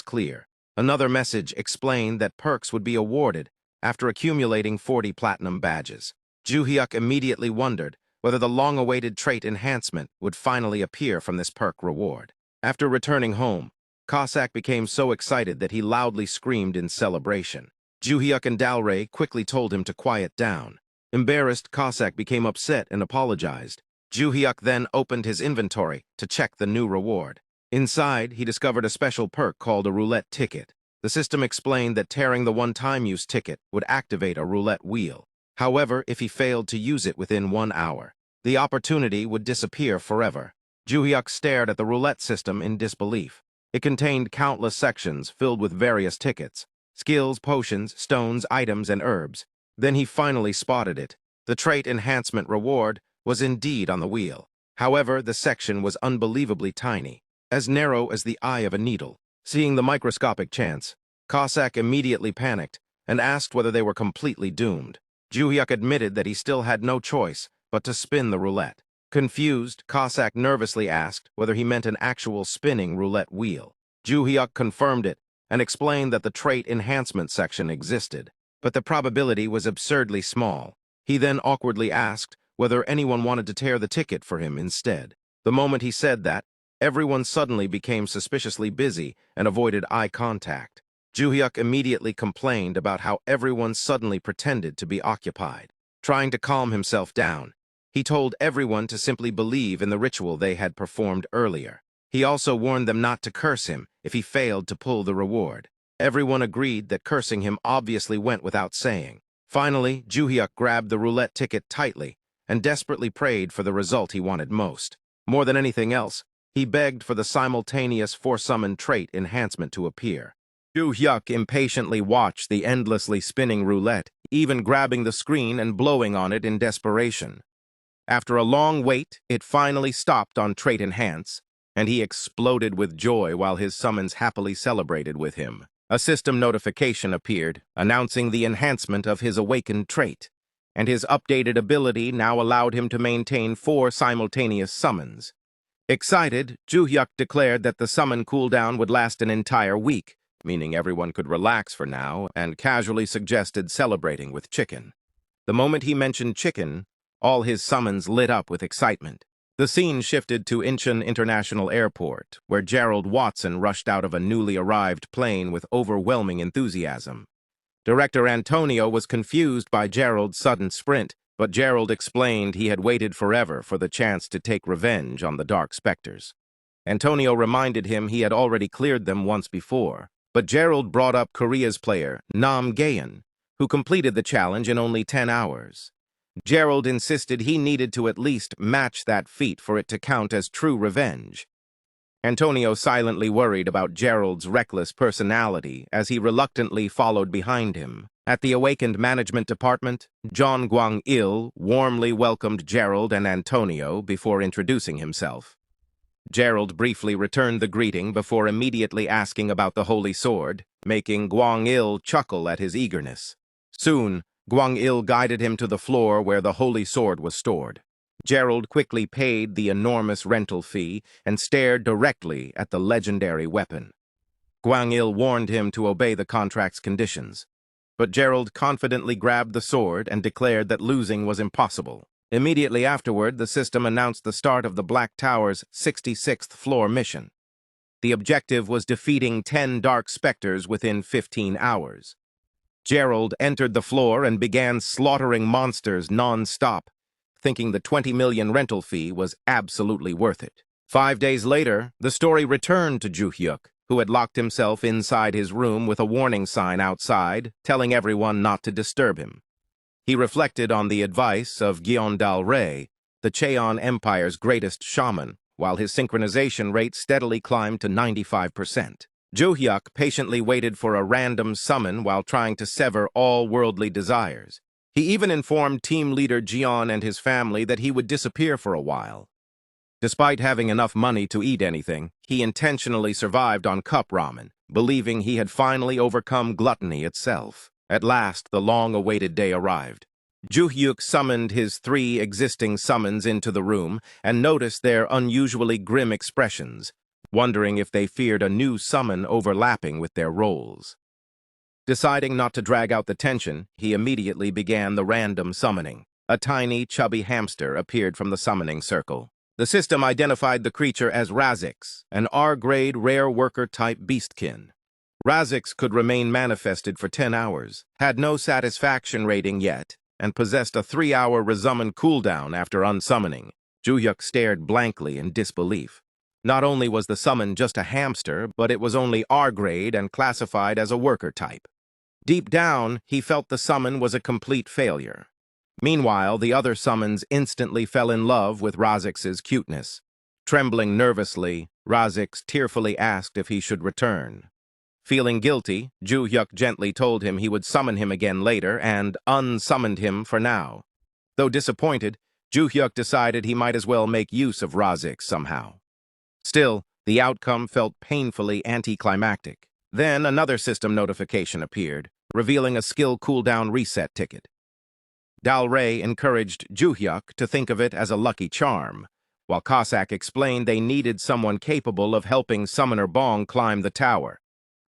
clear. Another message explained that perks would be awarded after accumulating 40 platinum badges. Joohyuk immediately wondered whether the long-awaited trait enhancement would finally appear from this perk reward. After returning home, Cossack became so excited that he loudly screamed in celebration. Joohyuk and Dalray quickly told him to quiet down. Embarrassed, Cossack became upset and apologized. Joohyuk then opened his inventory to check the new reward. Inside, he discovered a special perk called a roulette ticket. The system explained that tearing the one-time use ticket would activate a roulette wheel. However, if he failed to use it within 1 hour, the opportunity would disappear forever. Joohyuk stared at the roulette system in disbelief. It contained countless sections filled with various tickets: skills, potions, stones, items, and herbs. Then he finally spotted it. The trait enhancement reward was indeed on the wheel. However, the section was unbelievably tiny, as narrow as the eye of a needle. Seeing the microscopic chance, Cossack immediately panicked and asked whether they were completely doomed. Joohyuk admitted that he still had no choice but to spin the roulette. Confused, Cossack nervously asked whether he meant an actual spinning roulette wheel. Joohyuk confirmed it and explained that the trait enhancement section existed, but the probability was absurdly small. He then awkwardly asked whether anyone wanted to tear the ticket for him instead. The moment he said that, everyone suddenly became suspiciously busy and avoided eye contact. Joohyuk immediately complained about how everyone suddenly pretended to be occupied. Trying to calm himself down, he told everyone to simply believe in the ritual they had performed earlier. He also warned them not to curse him if he failed to pull the reward. Everyone agreed that cursing him obviously went without saying. Finally, Joohyuk grabbed the roulette ticket tightly and desperately prayed for the result he wanted most. More than anything else, he begged for the simultaneous four-summon trait enhancement to appear. Joohyuk impatiently watched the endlessly spinning roulette, even grabbing the screen and blowing on it in desperation. After a long wait, it finally stopped on trait enhance, and he exploded with joy while his summons happily celebrated with him. A system notification appeared, announcing the enhancement of his awakened trait, and his updated ability now allowed him to maintain 4 simultaneous summons. Excited, Joohyuk declared that the summon cooldown would last an entire week, meaning everyone could relax for now, and casually suggested celebrating with chicken. The moment he mentioned chicken, all his summons lit up with excitement. The scene shifted to Incheon International Airport, where Gerald Watson rushed out of a newly arrived plane with overwhelming enthusiasm. Director Antonio was confused by Gerald's sudden sprint, but Gerald explained he had waited forever for the chance to take revenge on the Dark Specters. Antonio reminded him he had already cleared them once before, but Gerald brought up Korea's player, Nam Gaeun, who completed the challenge in only 10 hours. Gerald insisted he needed to at least match that feat for it to count as true revenge. Antonio silently worried about Gerald's reckless personality as he reluctantly followed behind him. At the awakened management department, John Gwang-il warmly welcomed Gerald and Antonio before introducing himself. Gerald briefly returned the greeting before immediately asking about the Holy Sword, making Gwang-il chuckle at his eagerness. Soon, Gwang-il guided him to the floor where the Holy Sword was stored. Gerald quickly paid the enormous rental fee and stared directly at the legendary weapon. Gwang-il warned him to obey the contract's conditions, but Gerald confidently grabbed the sword and declared that losing was impossible. Immediately afterward, the system announced the start of the Black Tower's 66th floor mission. The objective was defeating 10 Dark Specters within 15 hours. Gerald entered the floor and began slaughtering monsters non-stop, thinking the 20 million rental fee was absolutely worth it. 5 days later, the story returned to Joohyuk, who had locked himself inside his room with a warning sign outside, telling everyone not to disturb him. He reflected on the advice of Gyeon Dalray, the Cheon Empire's greatest shaman, while his synchronization rate steadily climbed to 95%. Joohyuk patiently waited for a random summon while trying to sever all worldly desires. He even informed team leader Jeon and his family that he would disappear for a while. Despite having enough money to eat anything, he intentionally survived on cup ramen, believing he had finally overcome gluttony itself. At last, the long-awaited day arrived. Joohyuk summoned his 3 existing summons into the room and noticed their unusually grim expressions, wondering if they feared a new summon overlapping with their roles. Deciding not to drag out the tension, he immediately began the random summoning. A tiny, chubby hamster appeared from the summoning circle. The system identified the creature as Razix, an R-grade rare worker-type beastkin. Razix could remain manifested for 10 hours, had no satisfaction rating yet, and possessed a 3-hour resummon cooldown after unsummoning. Joohyuk stared blankly in disbelief. Not only was the summon just a hamster, but it was only R-grade and classified as a worker type. Deep down, he felt the summon was a complete failure. Meanwhile, the other summons instantly fell in love with Razix's cuteness. Trembling nervously, Razix tearfully asked if he should return. Feeling guilty, Joohyuk gently told him he would summon him again later and unsummoned him for now. Though disappointed, Joohyuk decided he might as well make use of Razix somehow. Still, the outcome felt painfully anticlimactic. Then another system notification appeared, revealing a skill cooldown reset ticket. Dalray encouraged Joohyuk to think of it as a lucky charm, while Cossack explained they needed someone capable of helping Summoner Bong climb the tower.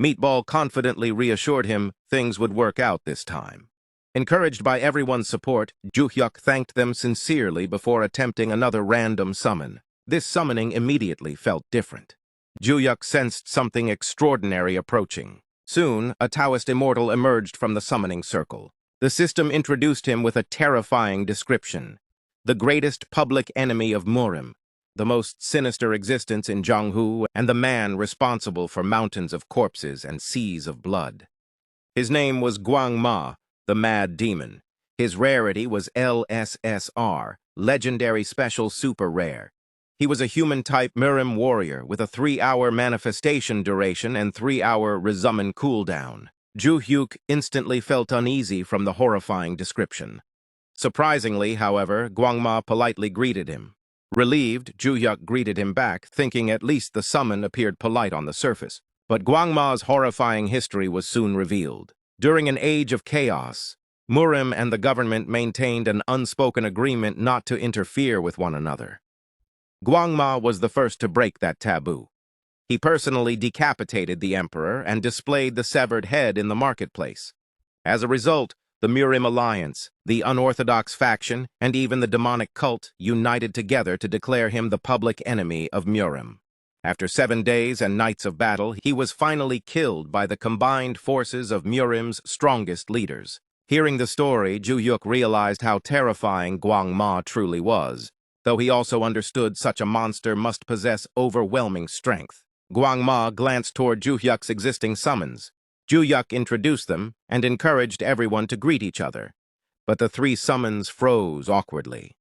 Meatball confidently reassured him things would work out this time. Encouraged by everyone's support, Joohyuk thanked them sincerely before attempting another random summon. This summoning immediately felt different. Joohyuk sensed something extraordinary approaching. Soon, a Taoist immortal emerged from the summoning circle. The system introduced him with a terrifying description. The greatest public enemy of Murim, the most sinister existence in Jianghu, and the man responsible for mountains of corpses and seas of blood. His name was Guangma, the Mad Demon. His rarity was LSSR, Legendary Special Super Rare. He was a human-type Murim warrior with a 3-hour manifestation duration and 3-hour resummon cooldown. Joohyuk instantly felt uneasy from the horrifying description. Surprisingly, however, Guangma politely greeted him. Relieved, Joohyuk greeted him back, thinking at least the summon appeared polite on the surface. But Guangma's horrifying history was soon revealed. During an age of chaos, Murim and the government maintained an unspoken agreement not to interfere with one another. Guangma was the first to break that taboo. He personally decapitated the emperor and displayed the severed head in the marketplace. As a result, the Murim alliance, the unorthodox faction, and even the demonic cult united together to declare him the public enemy of Murim. After 7 days and nights of battle, he was finally killed by the combined forces of Murim's strongest leaders. Hearing the story, Joohyuk realized how terrifying Guangma truly was, though he also understood such a monster must possess overwhelming strength. Guangma glanced toward Joohyuk's existing summons. Joohyuk introduced them and encouraged everyone to greet each other, but the 3 summons froze awkwardly.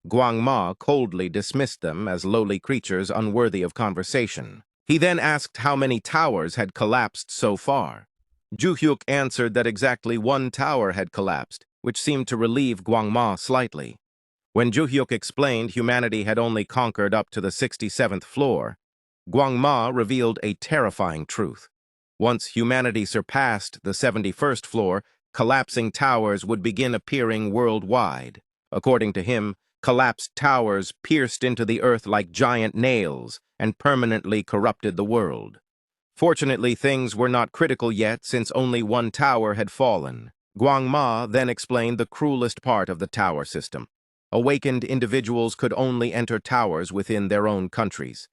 Guangma coldly dismissed them as lowly creatures unworthy of conversation. He then asked how many towers had collapsed so far. Joohyuk answered that exactly 1 tower had collapsed, which seemed to relieve Guangma slightly. When Joohyuk explained humanity had only conquered up to the 67th floor, Guangma revealed a terrifying truth. Once humanity surpassed the 71st floor, collapsing towers would begin appearing worldwide. According to him, collapsed towers pierced into the earth like giant nails and permanently corrupted the world. Fortunately, things were not critical yet since only 1 tower had fallen. Guangma then explained the cruelest part of the tower system. Awakened individuals could only enter towers within their own countries.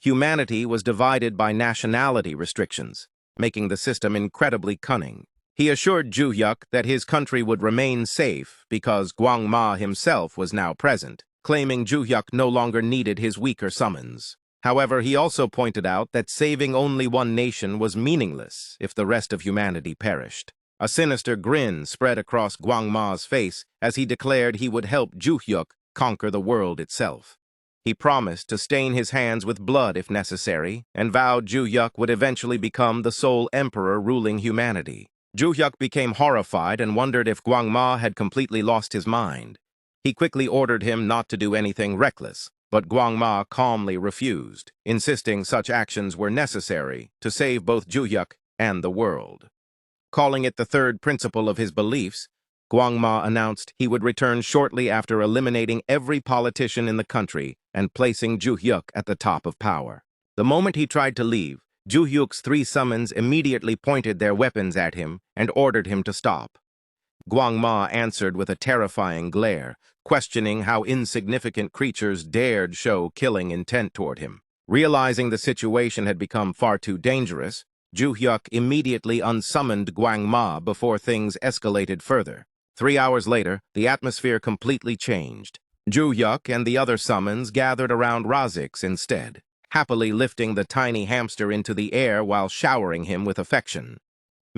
Humanity was divided by nationality restrictions, making the system incredibly cunning. He assured Joohyuk that his country would remain safe because Guangma himself was now present, claiming Joohyuk no longer needed his weaker summons. However, he also pointed out that saving only one nation was meaningless if the rest of humanity perished. A sinister grin spread across Guangma's face as he declared he would help Joohyuk conquer the world itself. He promised to stain his hands with blood if necessary, and vowed Joohyuk would eventually become the sole emperor ruling humanity. Joohyuk became horrified and wondered if Guangma had completely lost his mind. He quickly ordered him not to do anything reckless, but Guangma calmly refused, insisting such actions were necessary to save both Joohyuk and the world. Calling it the 3rd principle of his beliefs, Guangma announced he would return shortly after eliminating every politician in the country and placing Joohyuk at the top of power. The moment he tried to leave, Joohyuk's 3 summons immediately pointed their weapons at him and ordered him to stop. Guangma answered with a terrifying glare, questioning how insignificant creatures dared show killing intent toward him. Realizing the situation had become far too dangerous, Joohyuk immediately unsummoned Guangma before things escalated further. 3 hours later, the atmosphere completely changed. Joohyuk and the other summons gathered around Razix instead, happily lifting the tiny hamster into the air while showering him with affection.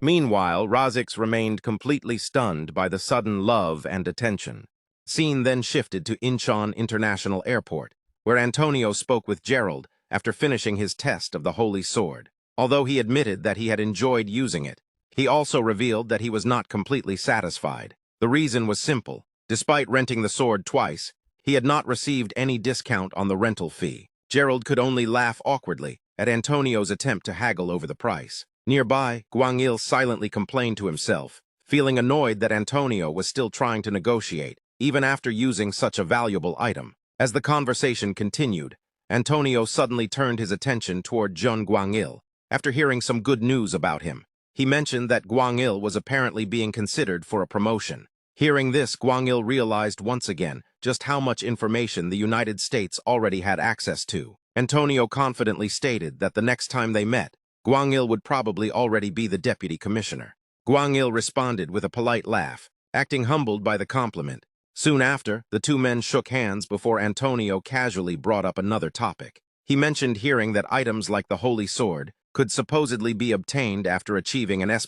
Meanwhile, Razix remained completely stunned by the sudden love and attention. Scene then shifted to Incheon International Airport, where Antonio spoke with Gerald after finishing his test of the Holy Sword. Although he admitted that he had enjoyed using it, he also revealed that he was not completely satisfied. The reason was simple. Despite renting the sword twice, he had not received any discount on the rental fee. Gerald could only laugh awkwardly at Antonio's attempt to haggle over the price. Nearby, Guang-il silently complained to himself, feeling annoyed that Antonio was still trying to negotiate, even after using such a valuable item. As the conversation continued, Antonio suddenly turned his attention toward Jun Guang-il. After hearing some good news about him, he mentioned that Guang-il was apparently being considered for a promotion. Hearing this, Guang-il realized once again just how much information the United States already had access to. Antonio confidently stated that the next time they met, Guang-il would probably already be the deputy commissioner. Guang-il responded with a polite laugh, acting humbled by the compliment. Soon after, the two men shook hands before Antonio casually brought up another topic. He mentioned hearing that items like the Holy Sword could supposedly be obtained after achieving an S++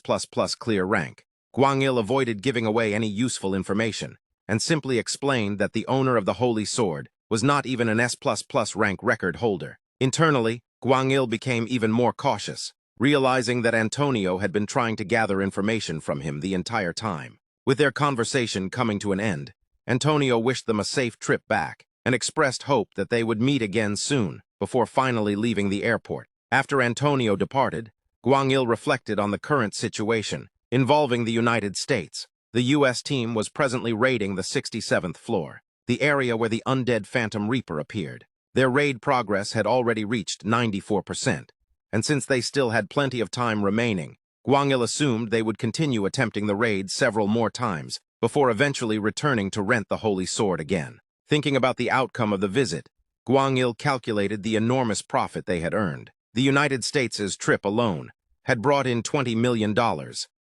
clear rank. Guang-il avoided giving away any useful information, and simply explained that the owner of the Holy Sword was not even an S++ rank record holder. Internally, Guang-il became even more cautious, realizing that Antonio had been trying to gather information from him the entire time. With their conversation coming to an end, Antonio wished them a safe trip back and expressed hope that they would meet again soon before finally leaving the airport. After Antonio departed, Guang-il reflected on the current situation involving the United States. The U.S. team was presently raiding the 67th floor, the area where the undead Phantom Reaper appeared. Their raid progress had already reached 94%, and since they still had plenty of time remaining, Guang-il assumed they would continue attempting the raid several more times before eventually returning to rent the Holy Sword again. Thinking about the outcome of the visit, Guang-il calculated the enormous profit they had earned. The United States' trip alone had brought in $20 million,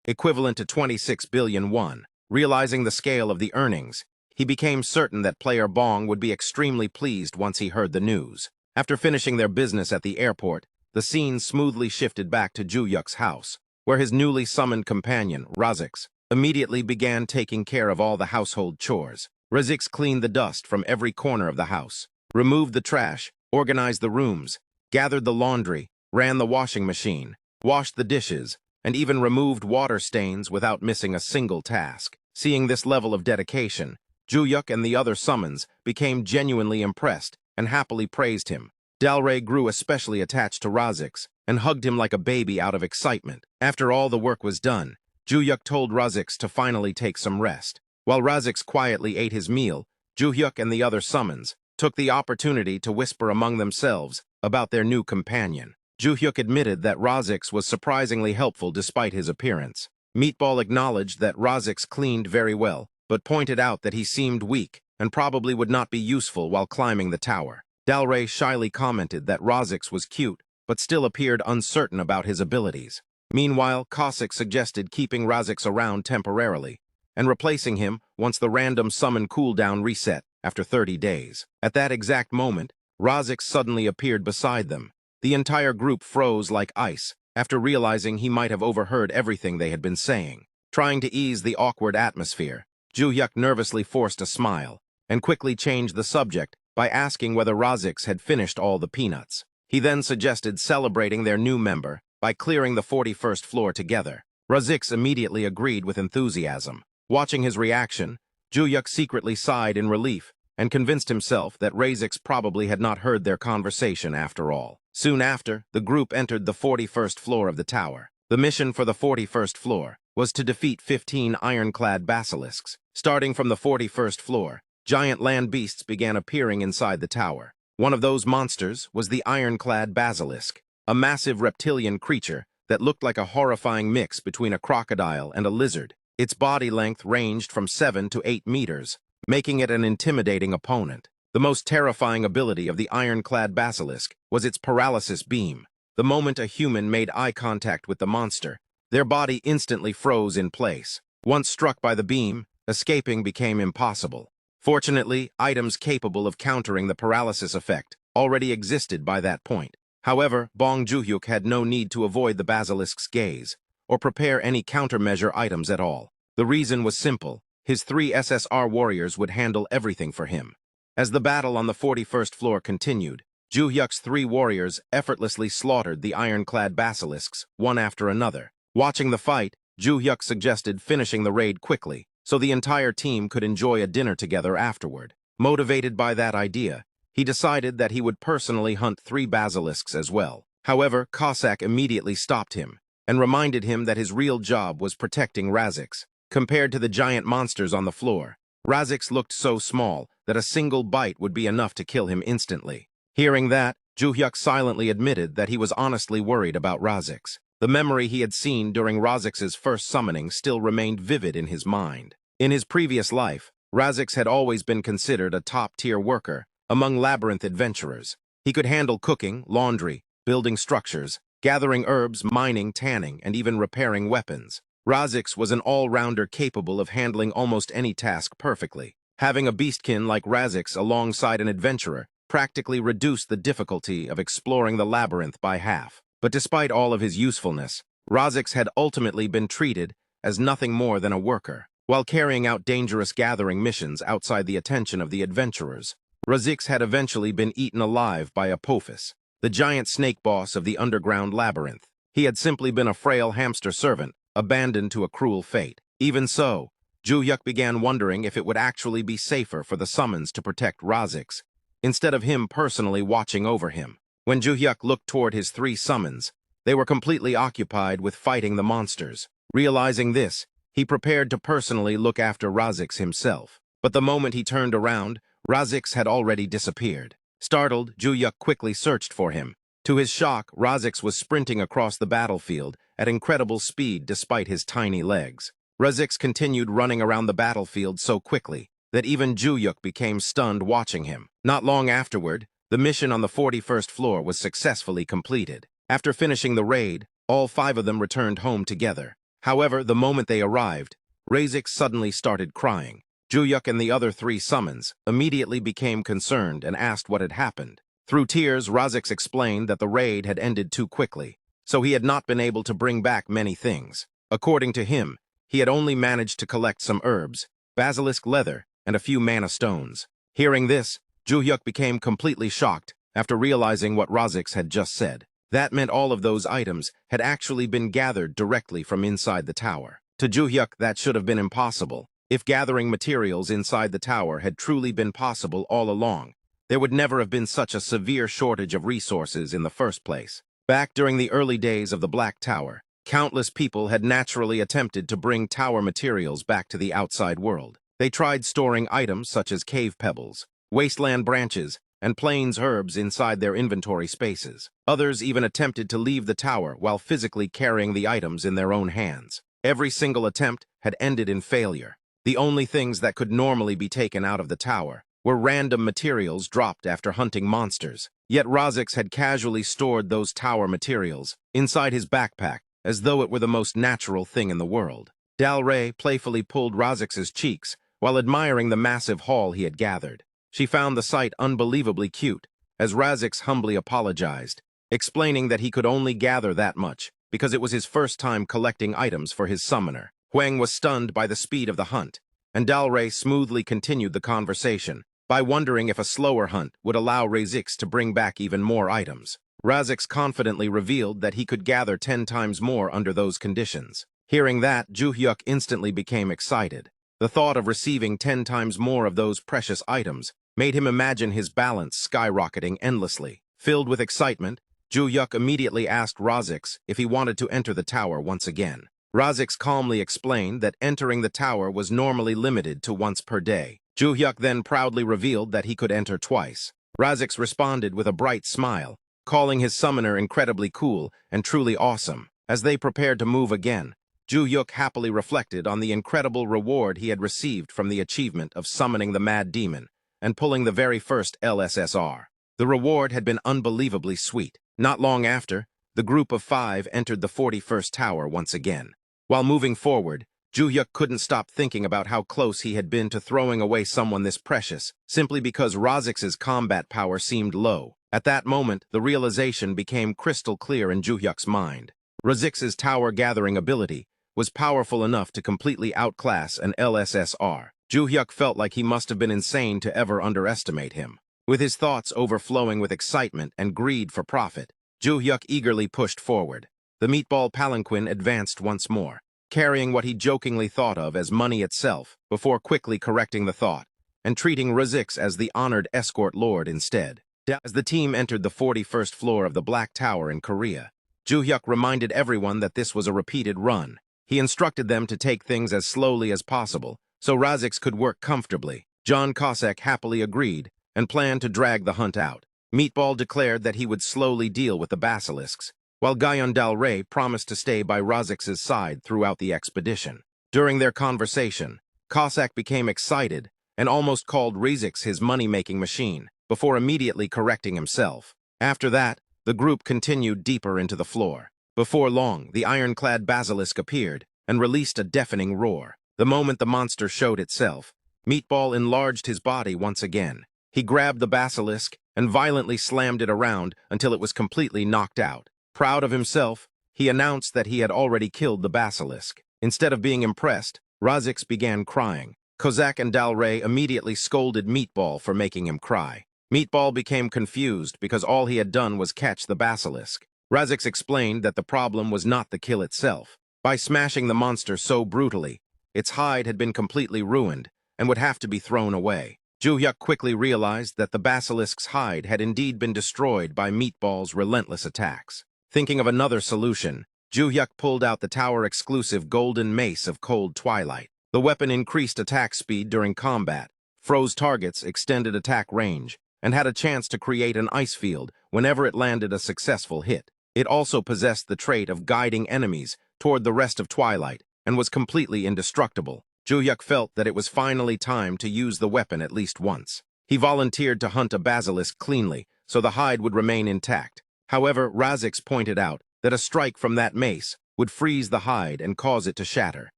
equivalent to 26 billion won. Realizing the scale of the earnings, he became certain that player Bong would be extremely pleased once he heard the news. After finishing their business at the airport, the scene smoothly shifted back to Joohyuk's house, where his newly summoned companion, Razix, immediately began taking care of all the household chores. Razix cleaned the dust from every corner of the house, removed the trash, organized the rooms, gathered the laundry, ran the washing machine, washed the dishes, and even removed water stains without missing a single task. Seeing this level of dedication, Joohyuk and the other summons became genuinely impressed and happily praised him. Dalray grew especially attached to Razix and hugged him like a baby out of excitement. After all the work was done, Joohyuk told Razix to finally take some rest. While Razix quietly ate his meal, Joohyuk and the other summons took the opportunity to whisper among themselves about their new companion. Joohyuk admitted that Razix was surprisingly helpful despite his appearance. Meatball acknowledged that Razix cleaned very well, but pointed out that he seemed weak and probably would not be useful while climbing the tower. Dalray shyly commented that Razix was cute, but still appeared uncertain about his abilities. Meanwhile, Cossack suggested keeping Razix around temporarily and replacing him once the random summon cooldown reset after 30 days. At that exact moment, Razix suddenly appeared beside them. The entire group froze like ice after realizing he might have overheard everything they had been saying. Trying to ease the awkward atmosphere, Joohyuk nervously forced a smile and quickly changed the subject by asking whether Razix had finished all the peanuts. He then suggested celebrating their new member by clearing the 41st floor together. Razix immediately agreed with enthusiasm. Watching his reaction, Joohyuk secretly sighed in relief and convinced himself that Razix probably had not heard their conversation after all. Soon after, the group entered the 41st floor of the tower. The mission for the 41st floor was to defeat 15 ironclad basilisks. Starting from the 41st floor, giant land beasts began appearing inside the tower. One of those monsters was the ironclad basilisk, a massive reptilian creature that looked like a horrifying mix between a crocodile and a lizard. Its body length ranged from 7 to 8 meters, making it an intimidating opponent. The most terrifying ability of the ironclad basilisk was its paralysis beam. The moment a human made eye contact with the monster, their body instantly froze in place. Once struck by the beam, escaping became impossible. Fortunately, items capable of countering the paralysis effect already existed by that point. However, Bong Joohyuk had no need to avoid the basilisk's gaze, or prepare any countermeasure items at all. The reason was simple: his 3 SSR warriors would handle everything for him. As the battle on the 41st floor continued, Joohyuk's 3 warriors effortlessly slaughtered the ironclad basilisks, one after another. Watching the fight, Joohyuk suggested finishing the raid quickly, so the entire team could enjoy a dinner together afterward. Motivated by that idea, he decided that he would personally hunt 3 basilisks as well. However, Cossack immediately stopped him and reminded him that his real job was protecting Razix. Compared to the giant monsters on the floor, Razix looked so small that a single bite would be enough to kill him instantly. Hearing that, Joohyuk silently admitted that he was honestly worried about Razix. The memory he had seen during Razix's first summoning still remained vivid in his mind. In his previous life, Razix had always been considered a top-tier worker among labyrinth adventurers. He could handle cooking, laundry, building structures, gathering herbs, mining, tanning, and even repairing weapons. Razix was an all-rounder capable of handling almost any task perfectly. Having a beastkin like Razix alongside an adventurer practically reduced the difficulty of exploring the labyrinth by half. But despite all of his usefulness, Razix had ultimately been treated as nothing more than a worker. While carrying out dangerous gathering missions outside the attention of the adventurers, Razix had eventually been eaten alive by Apophis, the giant snake boss of the underground labyrinth. He had simply been a frail hamster servant, abandoned to a cruel fate. Even so, Joohyuk began wondering if it would actually be safer for the summons to protect Razix, instead of him personally watching over him. When Joohyuk looked toward his 3 summons, they were completely occupied with fighting the monsters. Realizing this, he prepared to personally look after Razix himself. But the moment he turned around, Razix had already disappeared. Startled, Joohyuk quickly searched for him. To his shock, Razix was sprinting across the battlefield at incredible speed despite his tiny legs. Razix continued running around the battlefield so quickly that even Joohyuk became stunned watching him. Not long afterward, the mission on the 41st floor was successfully completed. After finishing the raid, all 5 of them returned home together. However, the moment they arrived, Razix suddenly started crying. Joohyuk and the other 3 summons immediately became concerned and asked what had happened. Through tears, Razix explained that the raid had ended too quickly, so he had not been able to bring back many things. According to him, he had only managed to collect some herbs, basilisk leather, and a few mana stones. Hearing this, Joohyuk became completely shocked after realizing what Razix had just said. That meant all of those items had actually been gathered directly from inside the tower. To Joohyuk, that should have been impossible. If gathering materials inside the tower had truly been possible all along, there would never have been such a severe shortage of resources in the first place. Back during the early days of the Black Tower, countless people had naturally attempted to bring tower materials back to the outside world. They tried storing items such as cave pebbles, wasteland branches, and plains herbs inside their inventory spaces. Others even attempted to leave the tower while physically carrying the items in their own hands. Every single attempt had ended in failure. The only things that could normally be taken out of the tower were random materials dropped after hunting monsters. Yet Razix had casually stored those tower materials inside his backpack as though it were the most natural thing in the world. Dalray playfully pulled Razix's cheeks while admiring the massive haul he had gathered. She found the sight unbelievably cute, as Razix humbly apologized, explaining that he could only gather that much because it was his first time collecting items for his summoner. Huang was stunned by the speed of the hunt, and Dalray smoothly continued the conversation by wondering if a slower hunt would allow Razix to bring back even more items. Razix confidently revealed that he could gather 10 times more under those conditions. Hearing that, Joohyuk instantly became excited. The thought of receiving 10 times more of those precious items made him imagine his balance skyrocketing endlessly. Filled with excitement, Joohyuk immediately asked Razix if he wanted to enter the tower once again. Razix calmly explained that entering the tower was normally limited to once per day. Joohyuk then proudly revealed that he could enter twice. Razix responded with a bright smile, calling his summoner incredibly cool and truly awesome. As they prepared to move again, Joohyuk happily reflected on the incredible reward he had received from the achievement of summoning the Mad Demon and pulling the very first LSSR. The reward had been unbelievably sweet. Not long after, the group of 5 entered the 41st tower once again. While moving forward, Joohyuk couldn't stop thinking about how close he had been to throwing away someone this precious, simply because Razix's combat power seemed low. At that moment, the realization became crystal clear in Joohyuk's mind. Razix's tower-gathering ability was powerful enough to completely outclass an LSSR. Joohyuk felt like he must have been insane to ever underestimate him. With his thoughts overflowing with excitement and greed for profit, Joohyuk eagerly pushed forward. The meatball palanquin advanced once more, carrying what he jokingly thought of as money itself, before quickly correcting the thought, and treating Razix as the honored escort lord instead. As the team entered the 41st floor of the Black Tower in Korea, Joohyuk reminded everyone that this was a repeated run. He instructed them to take things as slowly as possible, so Razix could work comfortably. John Cossack happily agreed and planned to drag the hunt out. Meatball declared that he would slowly deal with the basilisks, while Guyon Del Rey promised to stay by Razix's side throughout the expedition. During their conversation, Cossack became excited and almost called Razix his money-making machine, before immediately correcting himself. After that, the group continued deeper into the floor. Before long, the ironclad basilisk appeared and released a deafening roar. The moment the monster showed itself, Meatball enlarged his body once again. He grabbed the basilisk and violently slammed it around until it was completely knocked out. Proud of himself, he announced that he had already killed the basilisk. Instead of being impressed, Razix began crying. Cossack and Del Rey immediately scolded Meatball for making him cry. Meatball became confused because all he had done was catch the basilisk. Razix explained that the problem was not the kill itself. By smashing the monster so brutally, its hide had been completely ruined and would have to be thrown away. Joohyuk quickly realized that the basilisk's hide had indeed been destroyed by Meatball's relentless attacks. Thinking of another solution, Joohyuk pulled out the tower-exclusive golden mace of Cold Twilight. The weapon increased attack speed during combat, froze targets, extended attack range, and had a chance to create an ice field whenever it landed a successful hit. It also possessed the trait of guiding enemies toward the rest of Twilight and was completely indestructible. Joohyuk felt that it was finally time to use the weapon at least once. He volunteered to hunt a basilisk cleanly so the hide would remain intact. However, Razix pointed out that a strike from that mace would freeze the hide and cause it to shatter.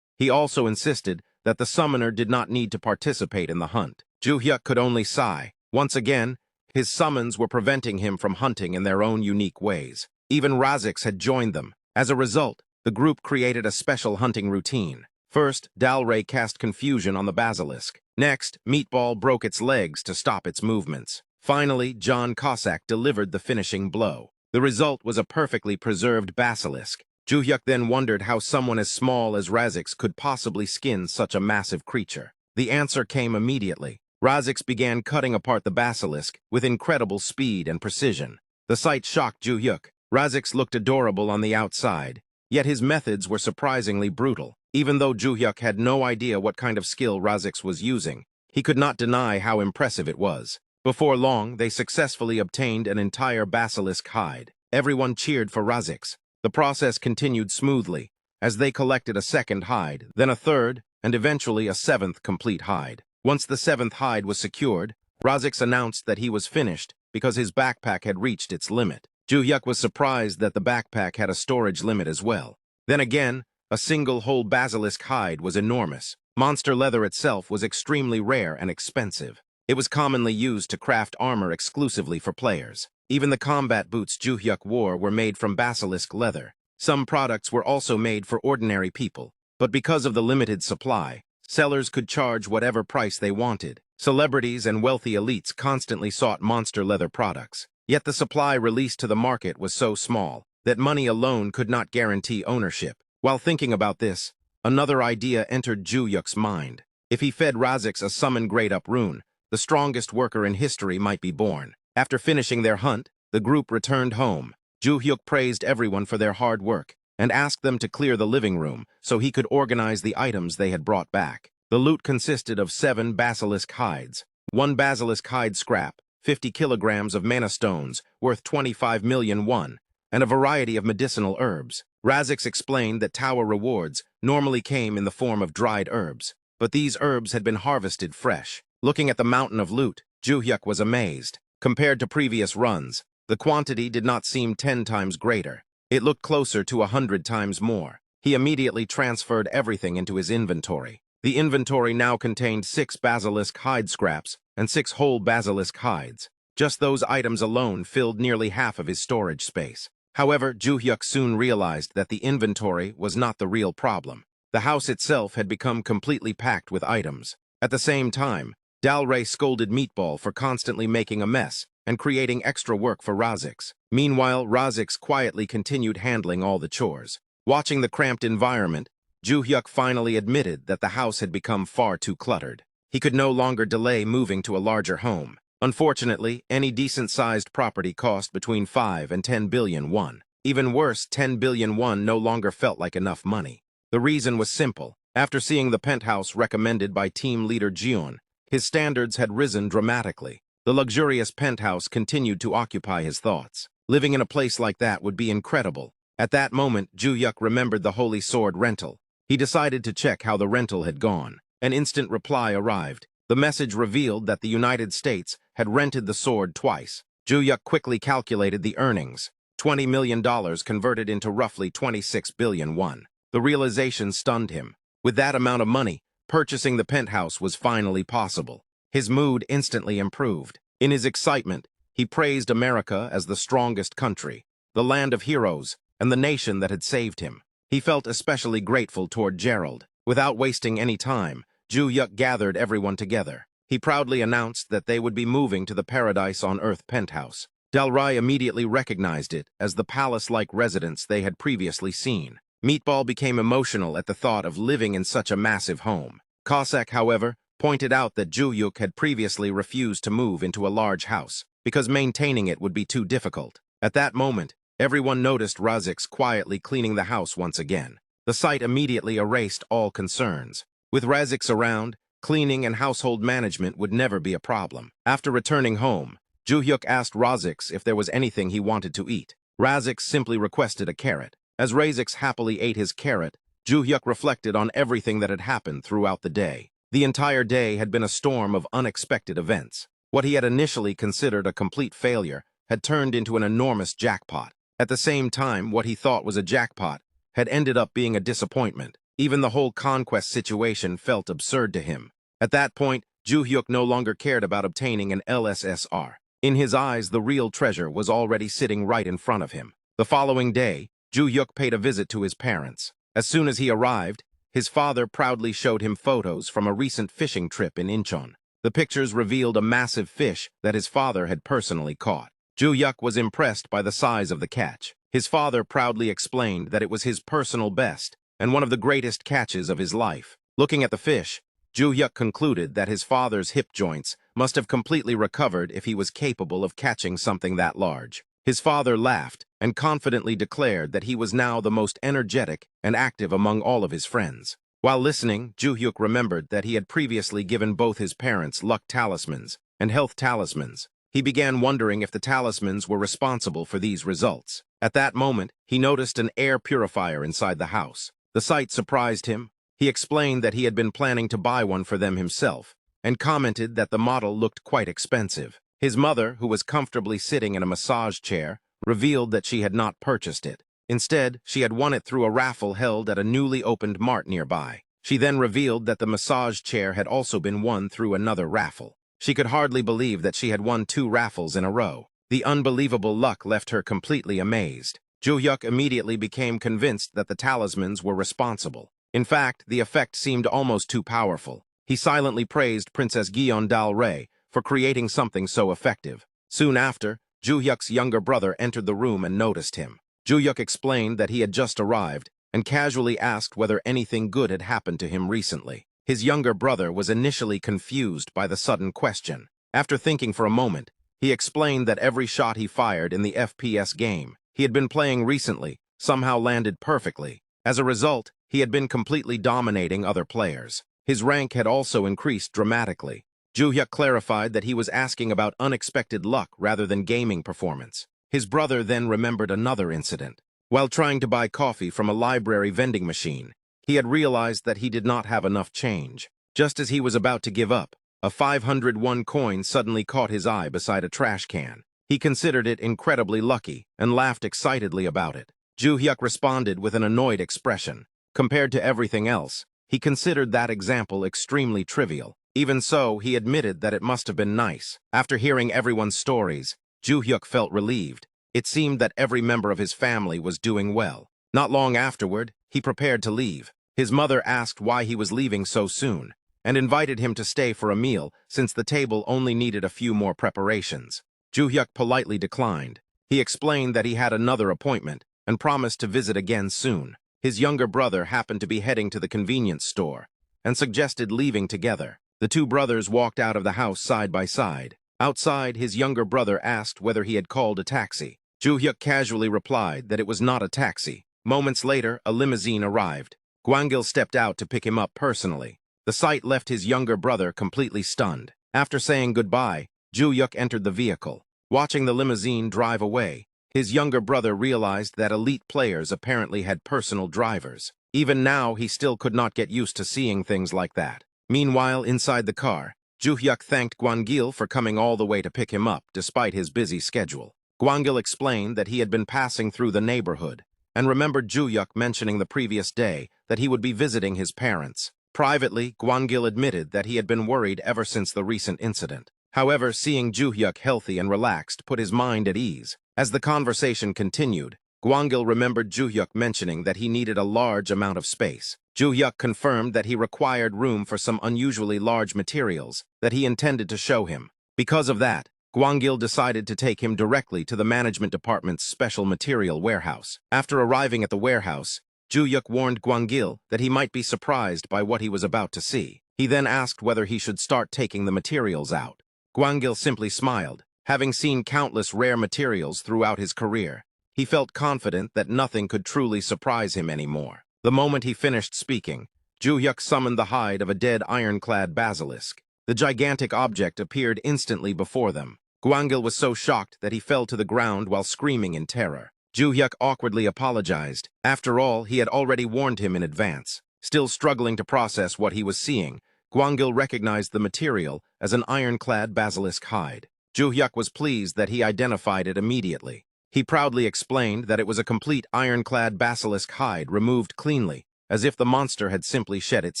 He also insisted that the summoner did not need to participate in the hunt. Joohyuk could only sigh. Once again, his summons were preventing him from hunting in their own unique ways. Even Razix had joined them. As a result, the group created a special hunting routine. First, Del Rey cast confusion on the basilisk. Next, Meatball broke its legs to stop its movements. Finally, John Cossack delivered the finishing blow. The result was a perfectly preserved basilisk. Joohyuk then wondered how someone as small as Razix could possibly skin such a massive creature. The answer came immediately. Razix began cutting apart the basilisk with incredible speed and precision. The sight shocked Joohyuk. Razix looked adorable on the outside, yet his methods were surprisingly brutal. Even though Joohyuk had no idea what kind of skill Razix was using, he could not deny how impressive it was. Before long, they successfully obtained an entire basilisk hide. Everyone cheered for Razix. The process continued smoothly, as they collected a second hide, then a third, and eventually a 7th complete hide. Once the 7th hide was secured, Razix announced that he was finished because his backpack had reached its limit. Joohyuk was surprised that the backpack had a storage limit as well. Then again, a single whole basilisk hide was enormous. Monster leather itself was extremely rare and expensive. It was commonly used to craft armor exclusively for players. Even the combat boots Joohyuk wore were made from basilisk leather. Some products were also made for ordinary people, but because of the limited supply, sellers could charge whatever price they wanted. Celebrities and wealthy elites constantly sought monster leather products. Yet the supply released to the market was so small that money alone could not guarantee ownership. While thinking about this, another idea entered Joohyuk's mind. If he fed Razix a summon grade-up rune, the strongest worker in history might be born. After finishing their hunt, the group returned home. Joohyuk praised everyone for their hard work and asked them to clear the living room so he could organize the items they had brought back. The loot consisted of 7 basilisk hides, 1 basilisk hide scrap, 50 kilograms of mana stones worth 25 million won, and a variety of medicinal herbs. Razix explained that tower rewards normally came in the form of dried herbs, but these herbs had been harvested fresh. Looking at the mountain of loot, Joohyuk was amazed. Compared to previous runs, the quantity did not seem 10 times greater. It looked closer to 100 times more. He immediately transferred everything into his inventory. The inventory now contained 6 basilisk hide scraps and 6 whole basilisk hides. Just those items alone filled nearly half of his storage space. However, Joohyuk soon realized that the inventory was not the real problem. The house itself had become completely packed with items. At the same time, Dalray scolded Meatball for constantly making a mess and creating extra work for Razix. Meanwhile, Razix quietly continued handling all the chores. Watching the cramped environment, Joohyuk finally admitted that the house had become far too cluttered. He could no longer delay moving to a larger home. Unfortunately, any decent-sized property cost between 5 and 10 billion won. Even worse, 10 billion won no longer felt like enough money. The reason was simple. After seeing the penthouse recommended by team leader Jeon, his standards had risen dramatically. The luxurious penthouse continued to occupy his thoughts. Living in a place like that would be incredible. At that moment, Joohyuk remembered the Holy Sword rental. He decided to check how the rental had gone. An instant reply arrived. The message revealed that the United States had rented the sword twice. Joohyuk quickly calculated the earnings. $20 million converted into roughly 26 billion won. The realization stunned him. With that amount of money, purchasing the penthouse was finally possible. His mood instantly improved. In his excitement, he praised America as the strongest country, the land of heroes, and the nation that had saved him. He felt especially grateful toward Gerald. Without wasting any time, Joohyuk gathered everyone together. He proudly announced that they would be moving to the Paradise on Earth penthouse. Dalray immediately recognized it as the palace-like residence they had previously seen. Meatball became emotional at the thought of living in such a massive home. Cossack, however, pointed out that Joohyuk had previously refused to move into a large house because maintaining it would be too difficult. At that moment, everyone noticed Razix quietly cleaning the house once again. The sight immediately erased all concerns. With Razix around, cleaning and household management would never be a problem. After returning home, Joohyuk asked Razix if there was anything he wanted to eat. Razix simply requested a carrot. As Razix happily ate his carrot, Joohyuk reflected on everything that had happened throughout the day. The entire day had been a storm of unexpected events. What he had initially considered a complete failure had turned into an enormous jackpot. At the same time, what he thought was a jackpot had ended up being a disappointment. Even the whole conquest situation felt absurd to him. At that point, Joohyuk no longer cared about obtaining an LSSR. In his eyes, the real treasure was already sitting right in front of him. The following day, Joohyuk paid a visit to his parents. As soon as he arrived, his father proudly showed him photos from a recent fishing trip in Incheon. The pictures revealed a massive fish that his father had personally caught. Joohyuk was impressed by the size of the catch. His father proudly explained that it was his personal best and one of the greatest catches of his life. Looking at the fish, Joohyuk concluded that his father's hip joints must have completely recovered if he was capable of catching something that large. His father laughed and confidently declared that he was now the most energetic and active among all of his friends. While listening, Joohyuk remembered that he had previously given both his parents luck talismans and health talismans. He began wondering if the talismans were responsible for these results. At that moment, he noticed an air purifier inside the house. The sight surprised him. He explained that he had been planning to buy one for them himself and commented that the model looked quite expensive. His mother, who was comfortably sitting in a massage chair, revealed that she had not purchased it. Instead, she had won it through a raffle held at a newly opened mart nearby. She then revealed that the massage chair had also been won through another raffle. She could hardly believe that she had won 2 raffles in a row. The unbelievable luck left her completely amazed. Joohyuk immediately became convinced that the talismans were responsible. In fact, the effect seemed almost too powerful. He silently praised Princess Gyeon Dalray for creating something so effective. Soon after, Joohyuk's younger brother entered the room and noticed him. Joohyuk explained that he had just arrived and casually asked whether anything good had happened to him recently. His younger brother was initially confused by the sudden question. After thinking for a moment, he explained that every shot he fired in the FPS game he had been playing recently somehow landed perfectly. As a result, he had been completely dominating other players. His rank had also increased dramatically. Joohyuk clarified that he was asking about unexpected luck rather than gaming performance. His brother then remembered another incident. While trying to buy coffee from a library vending machine, he had realized that he did not have enough change. Just as he was about to give up, a 501 coin suddenly caught his eye beside a trash can. He considered it incredibly lucky and laughed excitedly about it. Joohyuk responded with an annoyed expression. Compared to everything else, he considered that example extremely trivial. Even so, he admitted that it must have been nice. After hearing everyone's stories, Joohyuk felt relieved. It seemed that every member of his family was doing well. Not long afterward, he prepared to leave. His mother asked why he was leaving so soon, and invited him to stay for a meal since the table only needed a few more preparations. Joohyuk politely declined. He explained that he had another appointment and promised to visit again soon. His younger brother happened to be heading to the convenience store and suggested leaving together. The two brothers walked out of the house side by side. Outside, his younger brother asked whether he had called a taxi. Joohyuk casually replied that it was not a taxi. Moments later, a limousine arrived. Gwangil stepped out to pick him up personally. The sight left his younger brother completely stunned. After saying goodbye, Joohyuk entered the vehicle. Watching the limousine drive away, his younger brother realized that elite players apparently had personal drivers. Even now, he still could not get used to seeing things like that. Meanwhile, inside the car, Joohyuk thanked Gwangil for coming all the way to pick him up despite his busy schedule. Gwangil explained that he had been passing through the neighborhood and remembered Joohyuk mentioning the previous day that he would be visiting his parents. Privately, Gwangil admitted that he had been worried ever since the recent incident. However, seeing Joohyuk healthy and relaxed put his mind at ease. As the conversation continued, Gwangil remembered Joohyuk mentioning that he needed a large amount of space. Joohyuk confirmed that he required room for some unusually large materials that he intended to show him. Because of that, Gwangil decided to take him directly to the management department's special material warehouse. After arriving at the warehouse, Joohyuk warned Gwangil that he might be surprised by what he was about to see. He then asked whether he should start taking the materials out. Gwangil simply smiled. Having seen countless rare materials throughout his career, he felt confident that nothing could truly surprise him anymore. The moment he finished speaking, Joohyuk summoned the hide of a dead ironclad basilisk. The gigantic object appeared instantly before them. Gwangil was so shocked that he fell to the ground while screaming in terror. Joohyuk awkwardly apologized. After all, he had already warned him in advance. Still struggling to process what he was seeing, Gwangil recognized the material as an ironclad basilisk hide. Joohyuk was pleased that he identified it immediately. He proudly explained that it was a complete ironclad basilisk hide removed cleanly, as if the monster had simply shed its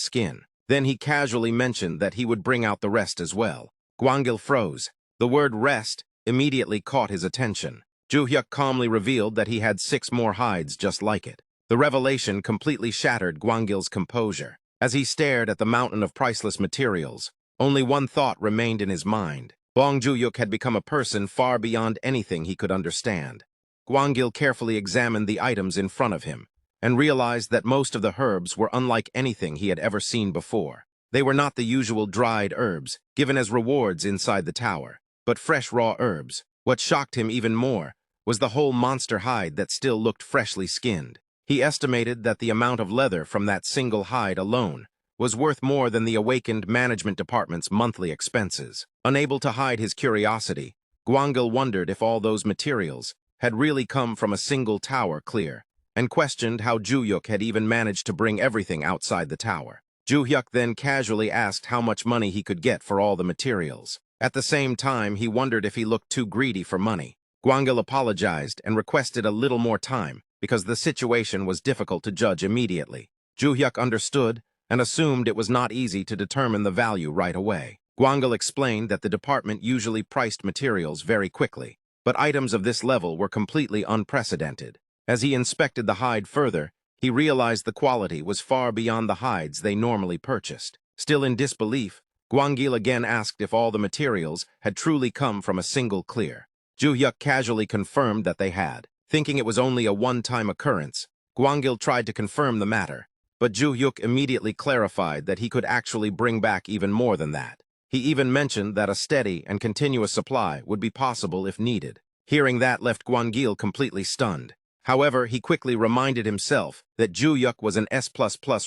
skin. Then he casually mentioned that he would bring out the rest as well. Gwangil froze. The word rest immediately caught his attention. Joohyuk calmly revealed that he had 6 more hides just like it. The revelation completely shattered Gwangil's composure. As he stared at the mountain of priceless materials, only one thought remained in his mind. Bong Joohyuk had become a person far beyond anything he could understand. Gwangil carefully examined the items in front of him and realized that most of the herbs were unlike anything he had ever seen before. They were not the usual dried herbs given as rewards inside the tower, but fresh raw herbs. What shocked him even more was the whole monster hide that still looked freshly skinned. He estimated that the amount of leather from that single hide alone was worth more than the awakened management department's monthly expenses. Unable to hide his curiosity, Gwangil wondered if all those materials had really come from a single tower clear, and questioned how Joohyuk had even managed to bring everything outside the tower. Joohyuk then casually asked how much money he could get for all the materials. At the same time, he wondered if he looked too greedy for money. Gwangil apologized and requested a little more time because the situation was difficult to judge immediately. Joohyuk understood and assumed it was not easy to determine the value right away. Gwangil explained that the department usually priced materials very quickly, but items of this level were completely unprecedented. As he inspected the hide further, he realized the quality was far beyond the hides they normally purchased. Still in disbelief, Gwangil again asked if all the materials had truly come from a single clear. Joohyuk casually confirmed that they had. Thinking it was only a one-time occurrence, Gwangil tried to confirm the matter, but Joohyuk immediately clarified that he could actually bring back even more than that. He even mentioned that a steady and continuous supply would be possible if needed. Hearing that left Gwangil completely stunned. However, he quickly reminded himself that Joohyuk was an S++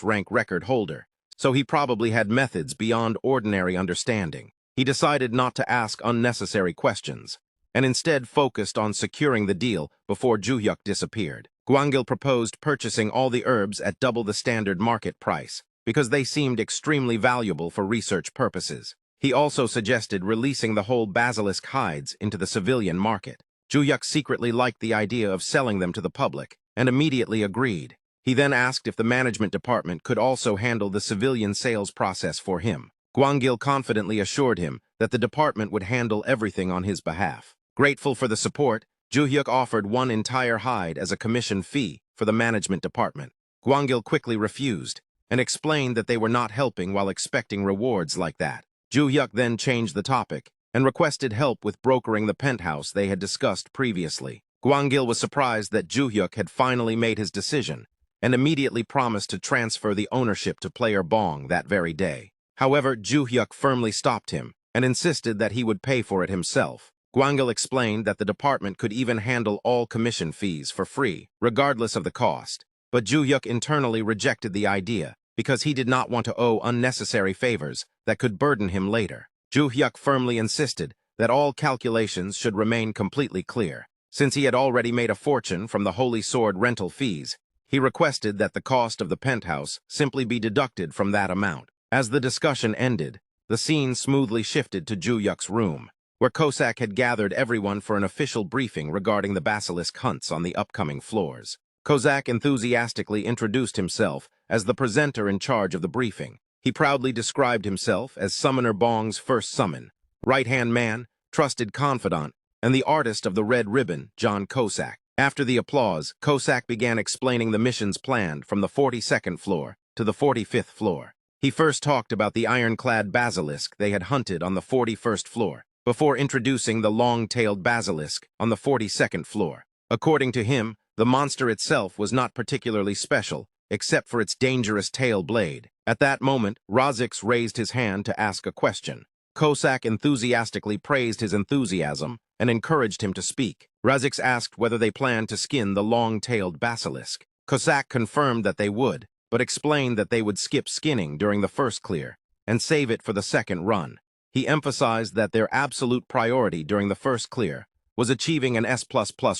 rank record holder, so he probably had methods beyond ordinary understanding. He decided not to ask unnecessary questions and instead focused on securing the deal before Joohyuk disappeared. Gwangil proposed purchasing all the herbs at double the standard market price, because they seemed extremely valuable for research purposes. He also suggested releasing the whole basilisk hides into the civilian market. Joohyuk secretly liked the idea of selling them to the public, and immediately agreed. He then asked if the management department could also handle the civilian sales process for him. Gwangil confidently assured him that the department would handle everything on his behalf. Grateful for the support, Joohyuk offered one entire hide as a commission fee for the management department. Gwangil quickly refused and explained that they were not helping while expecting rewards like that. Joohyuk then changed the topic and requested help with brokering the penthouse they had discussed previously. Gwangil was surprised that Joohyuk had finally made his decision and immediately promised to transfer the ownership to player Bong that very day. However, Joohyuk firmly stopped him and insisted that he would pay for it himself. Gwangil explained that the department could even handle all commission fees for free, regardless of the cost. But Joohyuk internally rejected the idea because he did not want to owe unnecessary favors that could burden him later. Joohyuk firmly insisted that all calculations should remain completely clear. Since he had already made a fortune from the Holy Sword rental fees, he requested that the cost of the penthouse simply be deducted from that amount. As the discussion ended, the scene smoothly shifted to Joohyuk's room, where Kosak had gathered everyone for an official briefing regarding the basilisk hunts on the upcoming floors. Kosak enthusiastically introduced himself as the presenter in charge of the briefing. He proudly described himself as Summoner Bong's first summon, right-hand man, trusted confidant, and the artist of the red ribbon, John Kosak. After the applause, Kosak began explaining the missions planned from the 42nd floor to the 45th floor. He first talked about the ironclad basilisk they had hunted on the 41st floor, before introducing the long-tailed basilisk on the 42nd floor. According to him, the monster itself was not particularly special, except for its dangerous tail blade. At that moment, Razix raised his hand to ask a question. Kosak enthusiastically praised his enthusiasm and encouraged him to speak. Razix asked whether they planned to skin the long-tailed basilisk. Kosak confirmed that they would, but explained that they would skip skinning during the first clear and save it for the second run. He emphasized that their absolute priority during the first clear was achieving an S++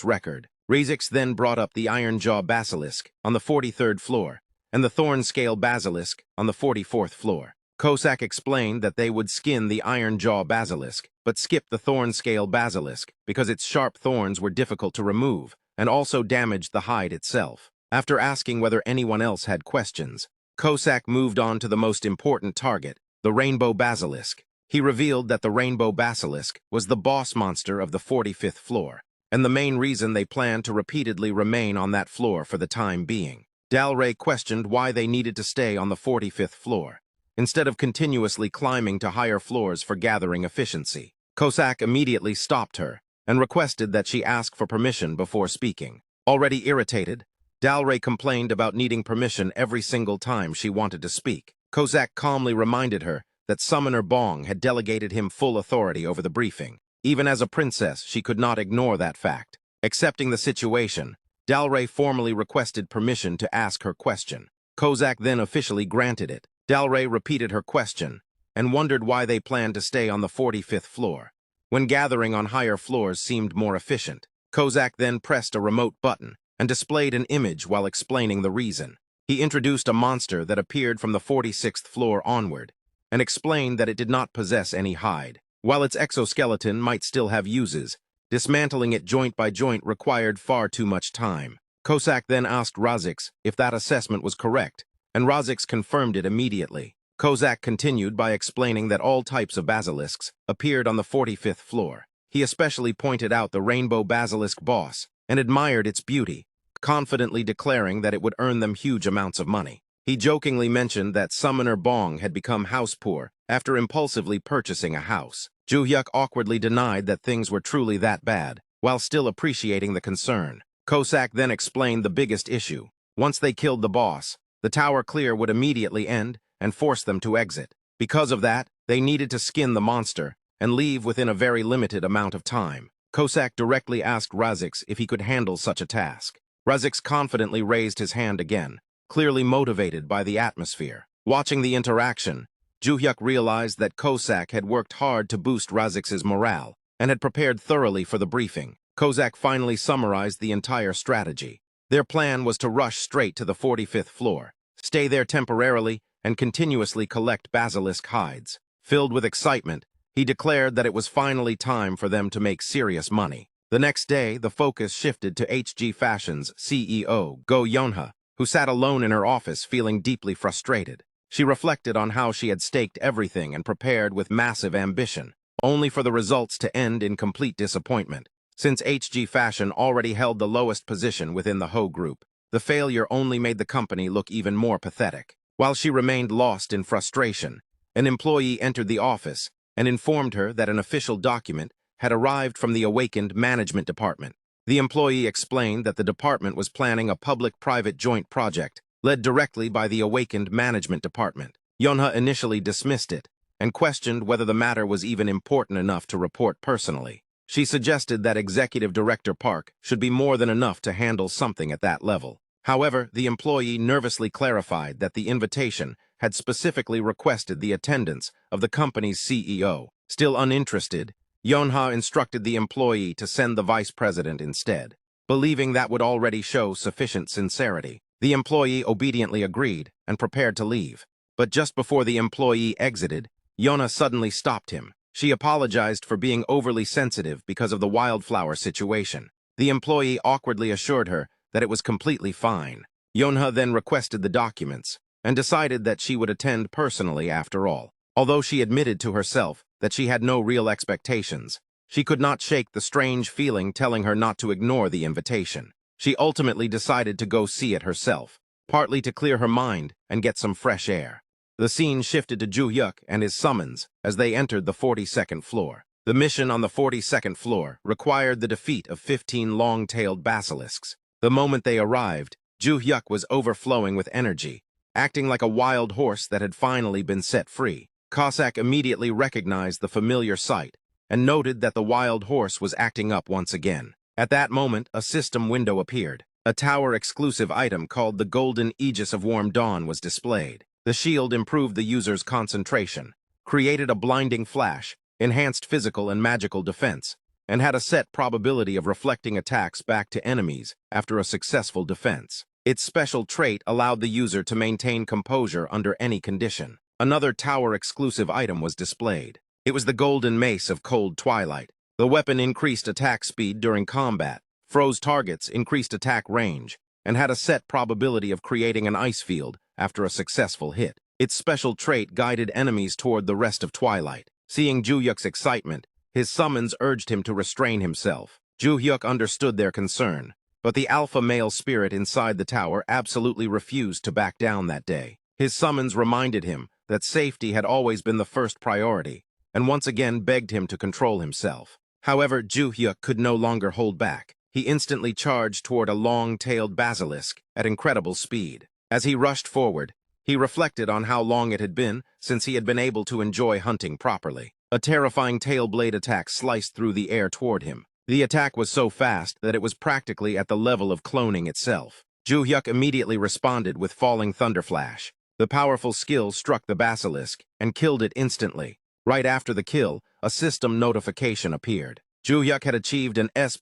record. Razix then brought up the Iron Jaw Basilisk on the 43rd floor and the Thorn Scale Basilisk on the 44th floor. Kosak explained that they would skin the Iron Jaw Basilisk, but skip the Thorn Scale Basilisk because its sharp thorns were difficult to remove and also damaged the hide itself. After asking whether anyone else had questions, Kosak moved on to the most important target, the Rainbow Basilisk. He revealed that the Rainbow Basilisk was the boss monster of the 45th floor, and the main reason they planned to repeatedly remain on that floor for the time being. Dalray questioned why they needed to stay on the 45th floor, instead of continuously climbing to higher floors for gathering efficiency. Kosak immediately stopped her and requested that she ask for permission before speaking. Already irritated, Dalray complained about needing permission every single time she wanted to speak. Kosak calmly reminded her that Summoner Bong had delegated him full authority over the briefing. Even as a princess, she could not ignore that fact. Accepting the situation, Dalray formally requested permission to ask her question. Kosak then officially granted it. Dalray repeated her question and wondered why they planned to stay on the 45th floor, when gathering on higher floors seemed more efficient. Kosak then pressed a remote button and displayed an image while explaining the reason. He introduced a monster that appeared from the 46th floor onward and explained that it did not possess any hide. While its exoskeleton might still have uses, dismantling it joint by joint required far too much time. Kosak then asked Razix if that assessment was correct, and Razix confirmed it immediately. Kosak continued by explaining that all types of basilisks appeared on the 45th floor. He especially pointed out the Rainbow Basilisk boss and admired its beauty, confidently declaring that it would earn them huge amounts of money. He jokingly mentioned that Summoner Bong had become house poor after impulsively purchasing a house. Joohyuk awkwardly denied that things were truly that bad, while still appreciating the concern. Kosak then explained the biggest issue. Once they killed the boss, the tower clear would immediately end and force them to exit. Because of that, they needed to skin the monster and leave within a very limited amount of time. Kosak directly asked Razix if he could handle such a task. Razix confidently raised his hand again, clearly motivated by the atmosphere. Watching the interaction, Joohyuk realized that Kosak had worked hard to boost Razix's morale and had prepared thoroughly for the briefing. Kozak finally summarized the entire strategy. Their plan was to rush straight to the 45th floor, stay there temporarily, and continuously collect basilisk hides. Filled with excitement, he declared that it was finally time for them to make serious money. The next day, the focus shifted to HG Fashion's CEO, Go Yonha, who sat alone in her office feeling deeply frustrated. She reflected on how she had staked everything and prepared with massive ambition, only for the results to end in complete disappointment. Since HG Fashion already held the lowest position within the Ho Group, the failure only made the company look even more pathetic. While she remained lost in frustration, an employee entered the office and informed her that an official document had arrived from the awakened management department. The employee explained that the department was planning a public-private joint project led directly by the awakened management department. Yonha initially dismissed it and questioned whether the matter was even important enough to report personally. She suggested that Executive Director Park should be more than enough to handle something at that level. However, the employee nervously clarified that the invitation had specifically requested the attendance of the company's CEO. Still uninterested, Yonha instructed the employee to send the vice president instead. Believing that would already show sufficient sincerity, the employee obediently agreed and prepared to leave. But just before the employee exited, Yonha suddenly stopped him. She apologized for being overly sensitive because of the wildflower situation. The employee awkwardly assured her that it was completely fine. Yonha then requested the documents and decided that she would attend personally after all. Although she admitted to herself that she had no real expectations, she could not shake the strange feeling telling her not to ignore the invitation. She ultimately decided to go see it herself, partly to clear her mind and get some fresh air. The scene shifted to Joohyuk and his summons as they entered the 42nd floor. The mission on the 42nd floor required the defeat of 15 long-tailed basilisks. The moment they arrived, Joohyuk was overflowing with energy, acting like a wild horse that had finally been set free. Cossack immediately recognized the familiar sight and noted that the wild horse was acting up once again. At that moment, a system window appeared. A tower-exclusive item called the Golden Aegis of Warm Dawn was displayed. The shield improved the user's concentration, created a blinding flash, enhanced physical and magical defense, and had a set probability of reflecting attacks back to enemies after a successful defense. Its special trait allowed the user to maintain composure under any condition. Another tower-exclusive item was displayed. It was the Golden Mace of Cold Twilight. The weapon increased attack speed during combat, froze targets, increased attack range, and had a set probability of creating an ice field after a successful hit. Its special trait guided enemies toward the rest of Twilight. Seeing Joohyuk's excitement, his summons urged him to restrain himself. Joohyuk understood their concern, but the alpha male spirit inside the tower absolutely refused to back down that day. His summons reminded him that safety had always been the first priority, and once again begged him to control himself. However, Joohyuk could no longer hold back. He instantly charged toward a long-tailed basilisk at incredible speed. As he rushed forward, he reflected on how long it had been since he had been able to enjoy hunting properly. A terrifying tail blade attack sliced through the air toward him. The attack was so fast that it was practically at the level of cloning itself. Joohyuk immediately responded with falling thunderflash. The powerful skill struck the basilisk and killed it instantly. Right after the kill, a system notification appeared. Joohyuk had achieved an S++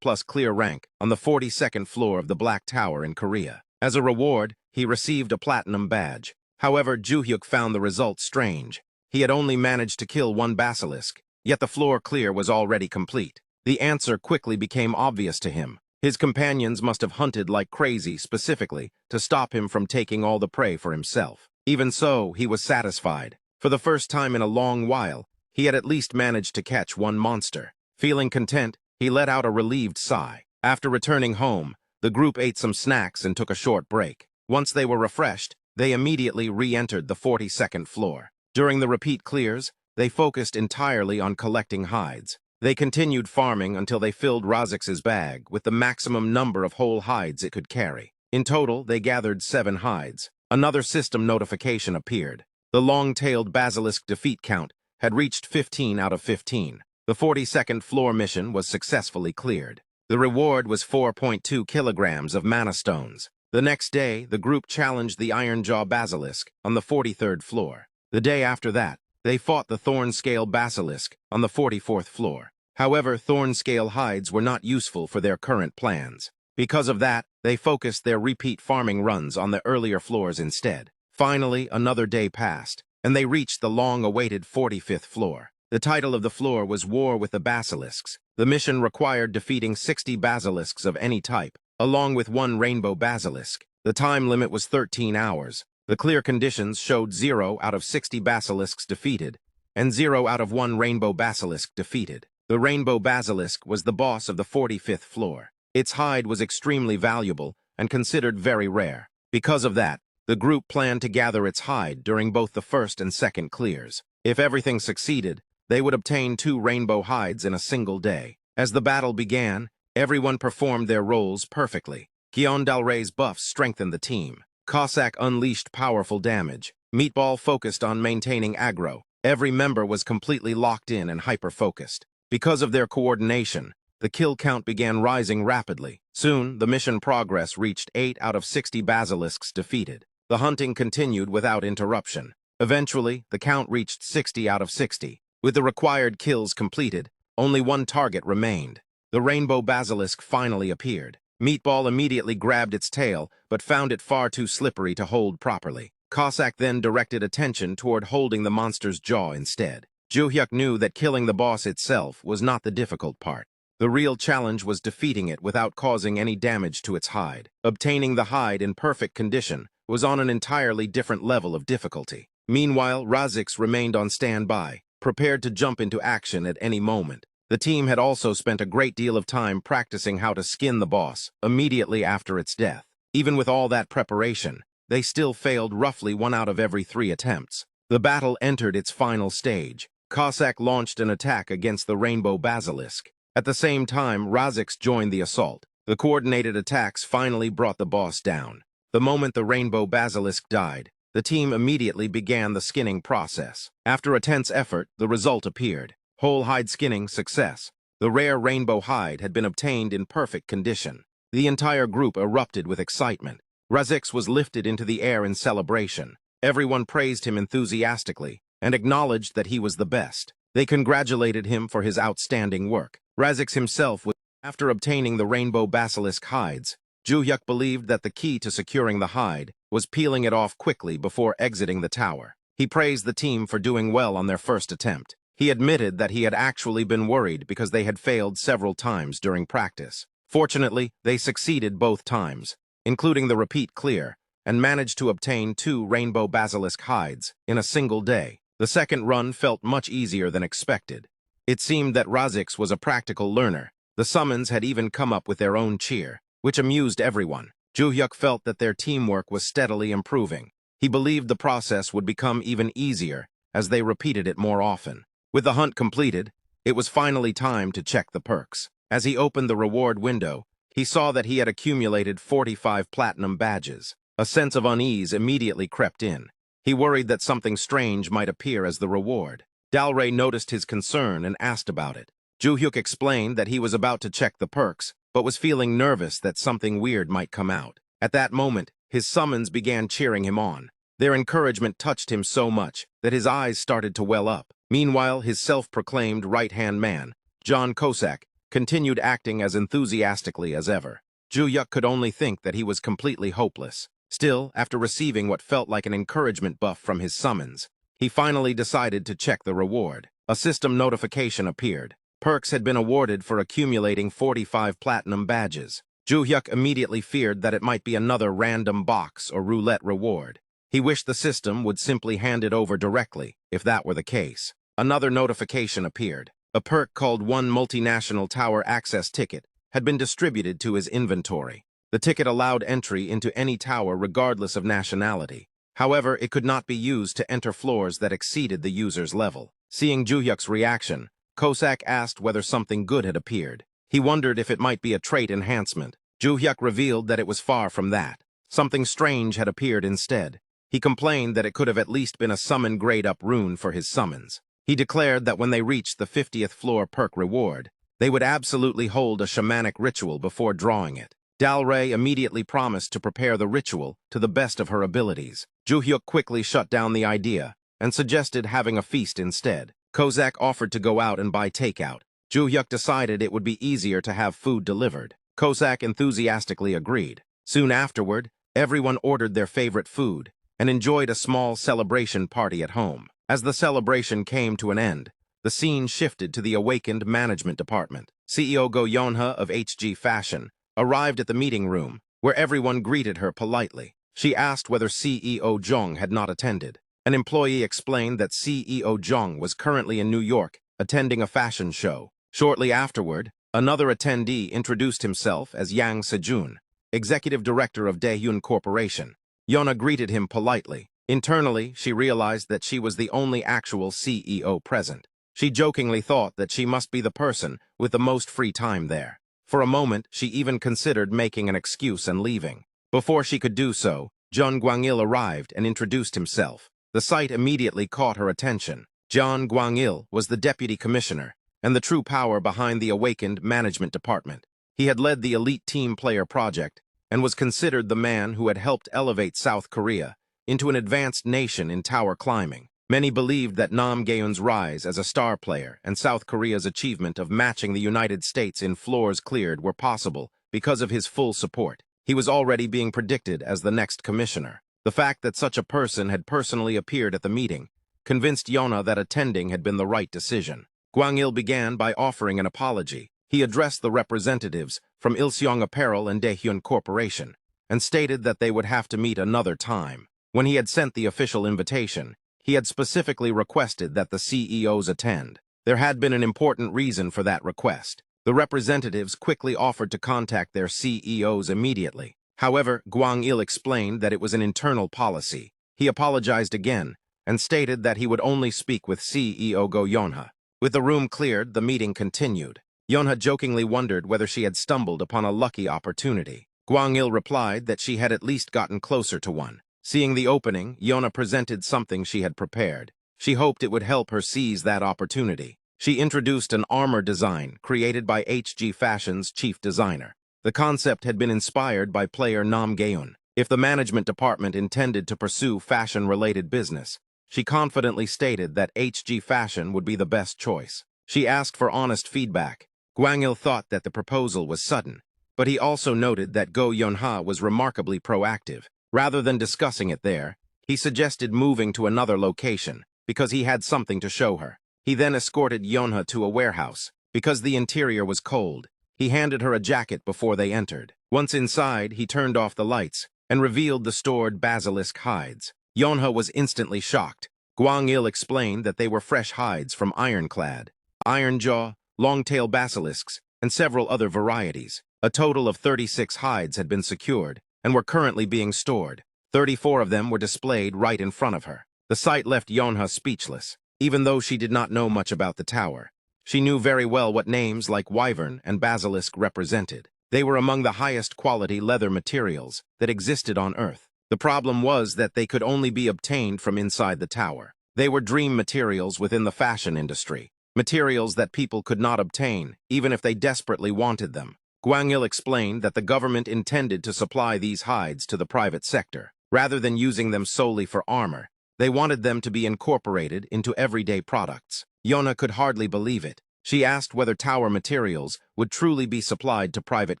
clear rank on the 42nd floor of the Black Tower in Korea. As a reward, he received a platinum badge. However, Joohyuk found the result strange. He had only managed to kill one basilisk, yet the floor clear was already complete. The answer quickly became obvious to him. His companions must have hunted like crazy specifically to stop him from taking all the prey for himself. Even so, he was satisfied. For the first time in a long while, he had at least managed to catch one monster. Feeling content, he let out a relieved sigh. After returning home, the group ate some snacks and took a short break. Once they were refreshed, they immediately re-entered the 42nd floor. During the repeat clears, they focused entirely on collecting hides. They continued farming until they filled Razix's bag with the maximum number of whole hides it could carry. In total, they gathered 7 hides. Another system notification appeared. The long-tailed basilisk defeat count had reached 15 out of 15. The 42nd floor mission was successfully cleared. The reward was 4.2 kilograms of mana stones. The next day, the group challenged the Ironjaw Basilisk on the 43rd floor. The day after that, they fought the Thorn Scale Basilisk on the 44th floor. However, thorn scale hides were not useful for their current plans. Because of that, they focused their repeat farming runs on the earlier floors instead. Finally, another day passed, and they reached the long-awaited 45th floor. The title of the floor was War with the Basilisks. The mission required defeating 60 basilisks of any type, along with one rainbow basilisk. The time limit was 13 hours. The clear conditions showed 0 out of 60 basilisks defeated, and 0 out of 1 rainbow basilisk defeated. The rainbow basilisk was the boss of the 45th floor. Its hide was extremely valuable and considered very rare. Because of that, the group planned to gather its hide during both the first and second clears. If everything succeeded, they would obtain 2 rainbow hides in a single day. As the battle began, everyone performed their roles perfectly. Guion Dalray's buffs strengthened the team. Cossack unleashed powerful damage. Meatball focused on maintaining aggro. Every member was completely locked in and hyper-focused. Because of their coordination, the kill count began rising rapidly. Soon, the mission progress reached 8 out of 60 basilisks defeated. The hunting continued without interruption. Eventually, the count reached 60 out of 60. With the required kills completed, only one target remained. The rainbow basilisk finally appeared. Meatball immediately grabbed its tail, but found it far too slippery to hold properly. Cossack then directed attention toward holding the monster's jaw instead. Joohyuk knew that killing the boss itself was not the difficult part. The real challenge was defeating it without causing any damage to its hide. Obtaining the hide in perfect condition was on an entirely different level of difficulty. Meanwhile, Razix remained on standby, prepared to jump into action at any moment. The team had also spent a great deal of time practicing how to skin the boss immediately after its death. Even with all that preparation, they still failed roughly 1 out of every 3 attempts. The battle entered its final stage. Cossack launched an attack against the rainbow basilisk. At the same time, Razix joined the assault. The coordinated attacks finally brought the boss down. The moment the rainbow basilisk died, the team immediately began the skinning process. After a tense effort, the result appeared. Whole hide skinning success. The rare rainbow hide had been obtained in perfect condition. The entire group erupted with excitement. Razix was lifted into the air in celebration. Everyone praised him enthusiastically and acknowledged that he was the best. They congratulated him for his outstanding work. Razix himself was. After obtaining the rainbow basilisk hides, Joohyuk believed that the key to securing the hide was peeling it off quickly before exiting the tower. He praised the team for doing well on their first attempt. He admitted that he had actually been worried because they had failed several times during practice. Fortunately, they succeeded both times, including the repeat clear, and managed to obtain 2 rainbow basilisk hides in a single day. The second run felt much easier than expected. It seemed that Razix was a practical learner. The summons had even come up with their own cheer, which amused everyone. Joohyuk felt that their teamwork was steadily improving. He believed the process would become even easier as they repeated it more often. With the hunt completed, it was finally time to check the perks. As he opened the reward window, he saw that he had accumulated 45 platinum badges. A sense of unease immediately crept in. He worried that something strange might appear as the reward. Dalray noticed his concern and asked about it. Joohyuk explained that he was about to check the perks, but was feeling nervous that something weird might come out. At that moment, his summons began cheering him on. Their encouragement touched him so much that his eyes started to well up. Meanwhile, his self-proclaimed right-hand man, John Cossack, continued acting as enthusiastically as ever. Joohyuk could only think that he was completely hopeless. Still, after receiving what felt like an encouragement buff from his summons, he finally decided to check the reward. A system notification appeared. Perks had been awarded for accumulating 45 platinum badges. Joohyuk immediately feared that it might be another random box or roulette reward. He wished the system would simply hand it over directly, if that were the case. Another notification appeared. A perk called One Multinational Tower Access Ticket had been distributed to his inventory. The ticket allowed entry into any tower regardless of nationality. However, it could not be used to enter floors that exceeded the user's level. Seeing Joohyuk's reaction, Cossack asked whether something good had appeared. He wondered if it might be a trait enhancement. Joohyuk revealed that it was far from that. Something strange had appeared instead. He complained that it could have at least been a summon grade-up rune for his summons. He declared that when they reached the 50th floor perk reward, they would absolutely hold a shamanic ritual before drawing it. Dalray immediately promised to prepare the ritual to the best of her abilities. Joohyuk quickly shut down the idea and suggested having a feast instead. Cossack offered to go out and buy takeout, Joohyuk decided it would be easier to have food delivered. Kosak enthusiastically agreed. Soon afterward, everyone ordered their favorite food and enjoyed a small celebration party at home. As the celebration came to an end, the scene shifted to the awakened management department. CEO Go Yonha of HG Fashion arrived at the meeting room, where everyone greeted her politely. She asked whether CEO Jong had not attended. An employee explained that CEO Jong was currently in New York, attending a fashion show. Shortly afterward, another attendee introduced himself as Yang Sejun, executive director of Daehyun Corporation. Yona greeted him politely. Internally, she realized that she was the only actual CEO present. She jokingly thought that she must be the person with the most free time there. For a moment, she even considered making an excuse and leaving. Before she could do so, John Gwang-il arrived and introduced himself. The sight immediately caught her attention. John Gwang-il was the deputy commissioner and the true power behind the awakened management department. He had led the elite team player project and was considered the man who had helped elevate South Korea into an advanced nation in tower climbing. Many believed that Nam Gaeun's rise as a star player and South Korea's achievement of matching the United States in floors cleared were possible because of his full support. He was already being predicted as the next commissioner. The fact that such a person had personally appeared at the meeting convinced Yona that attending had been the right decision. Gwang-il began by offering an apology. He addressed the representatives from Ilseong Apparel and Daehyun Corporation and stated that they would have to meet another time. When he had sent the official invitation, he had specifically requested that the CEOs attend. There had been an important reason for that request. The representatives quickly offered to contact their CEOs immediately. However, Gwang-il explained that it was an internal policy. He apologized again and stated that he would only speak with CEO Go Yonha. With the room cleared, the meeting continued. Yonha jokingly wondered whether she had stumbled upon a lucky opportunity. Gwang-il replied that she had at least gotten closer to one. Seeing the opening, Yona presented something she had prepared. She hoped it would help her seize that opportunity. She introduced an armor design created by HG Fashion's chief designer. The concept had been inspired by player Nam Gaeun. If the management department intended to pursue fashion-related business, she confidently stated that HG Fashion would be the best choice. She asked for honest feedback. Gwang-il thought that the proposal was sudden, but he also noted that Go Yonha was remarkably proactive. Rather than discussing it there, he suggested moving to another location because he had something to show her. He then escorted Yonha to a warehouse. Because the interior was cold, he handed her a jacket before they entered. Once inside, he turned off the lights and revealed the stored basilisk hides. Yonha was instantly shocked. Gwang-il explained that they were fresh hides from ironclad, ironjaw, long-tail basilisks, and several other varieties. A total of 36 hides had been secured and were currently being stored. 34 of them were displayed right in front of her. The sight left Yonha speechless. Even though she did not know much about the tower, she knew very well what names like wyvern and basilisk represented. They were among the highest quality leather materials that existed on Earth. The problem was that they could only be obtained from inside the tower. They were dream materials within the fashion industry, materials that people could not obtain, even if they desperately wanted them. Gwang-il explained that the government intended to supply these hides to the private sector. Rather than using them solely for armor, they wanted them to be incorporated into everyday products. Yona could hardly believe it. She asked whether tower materials would truly be supplied to private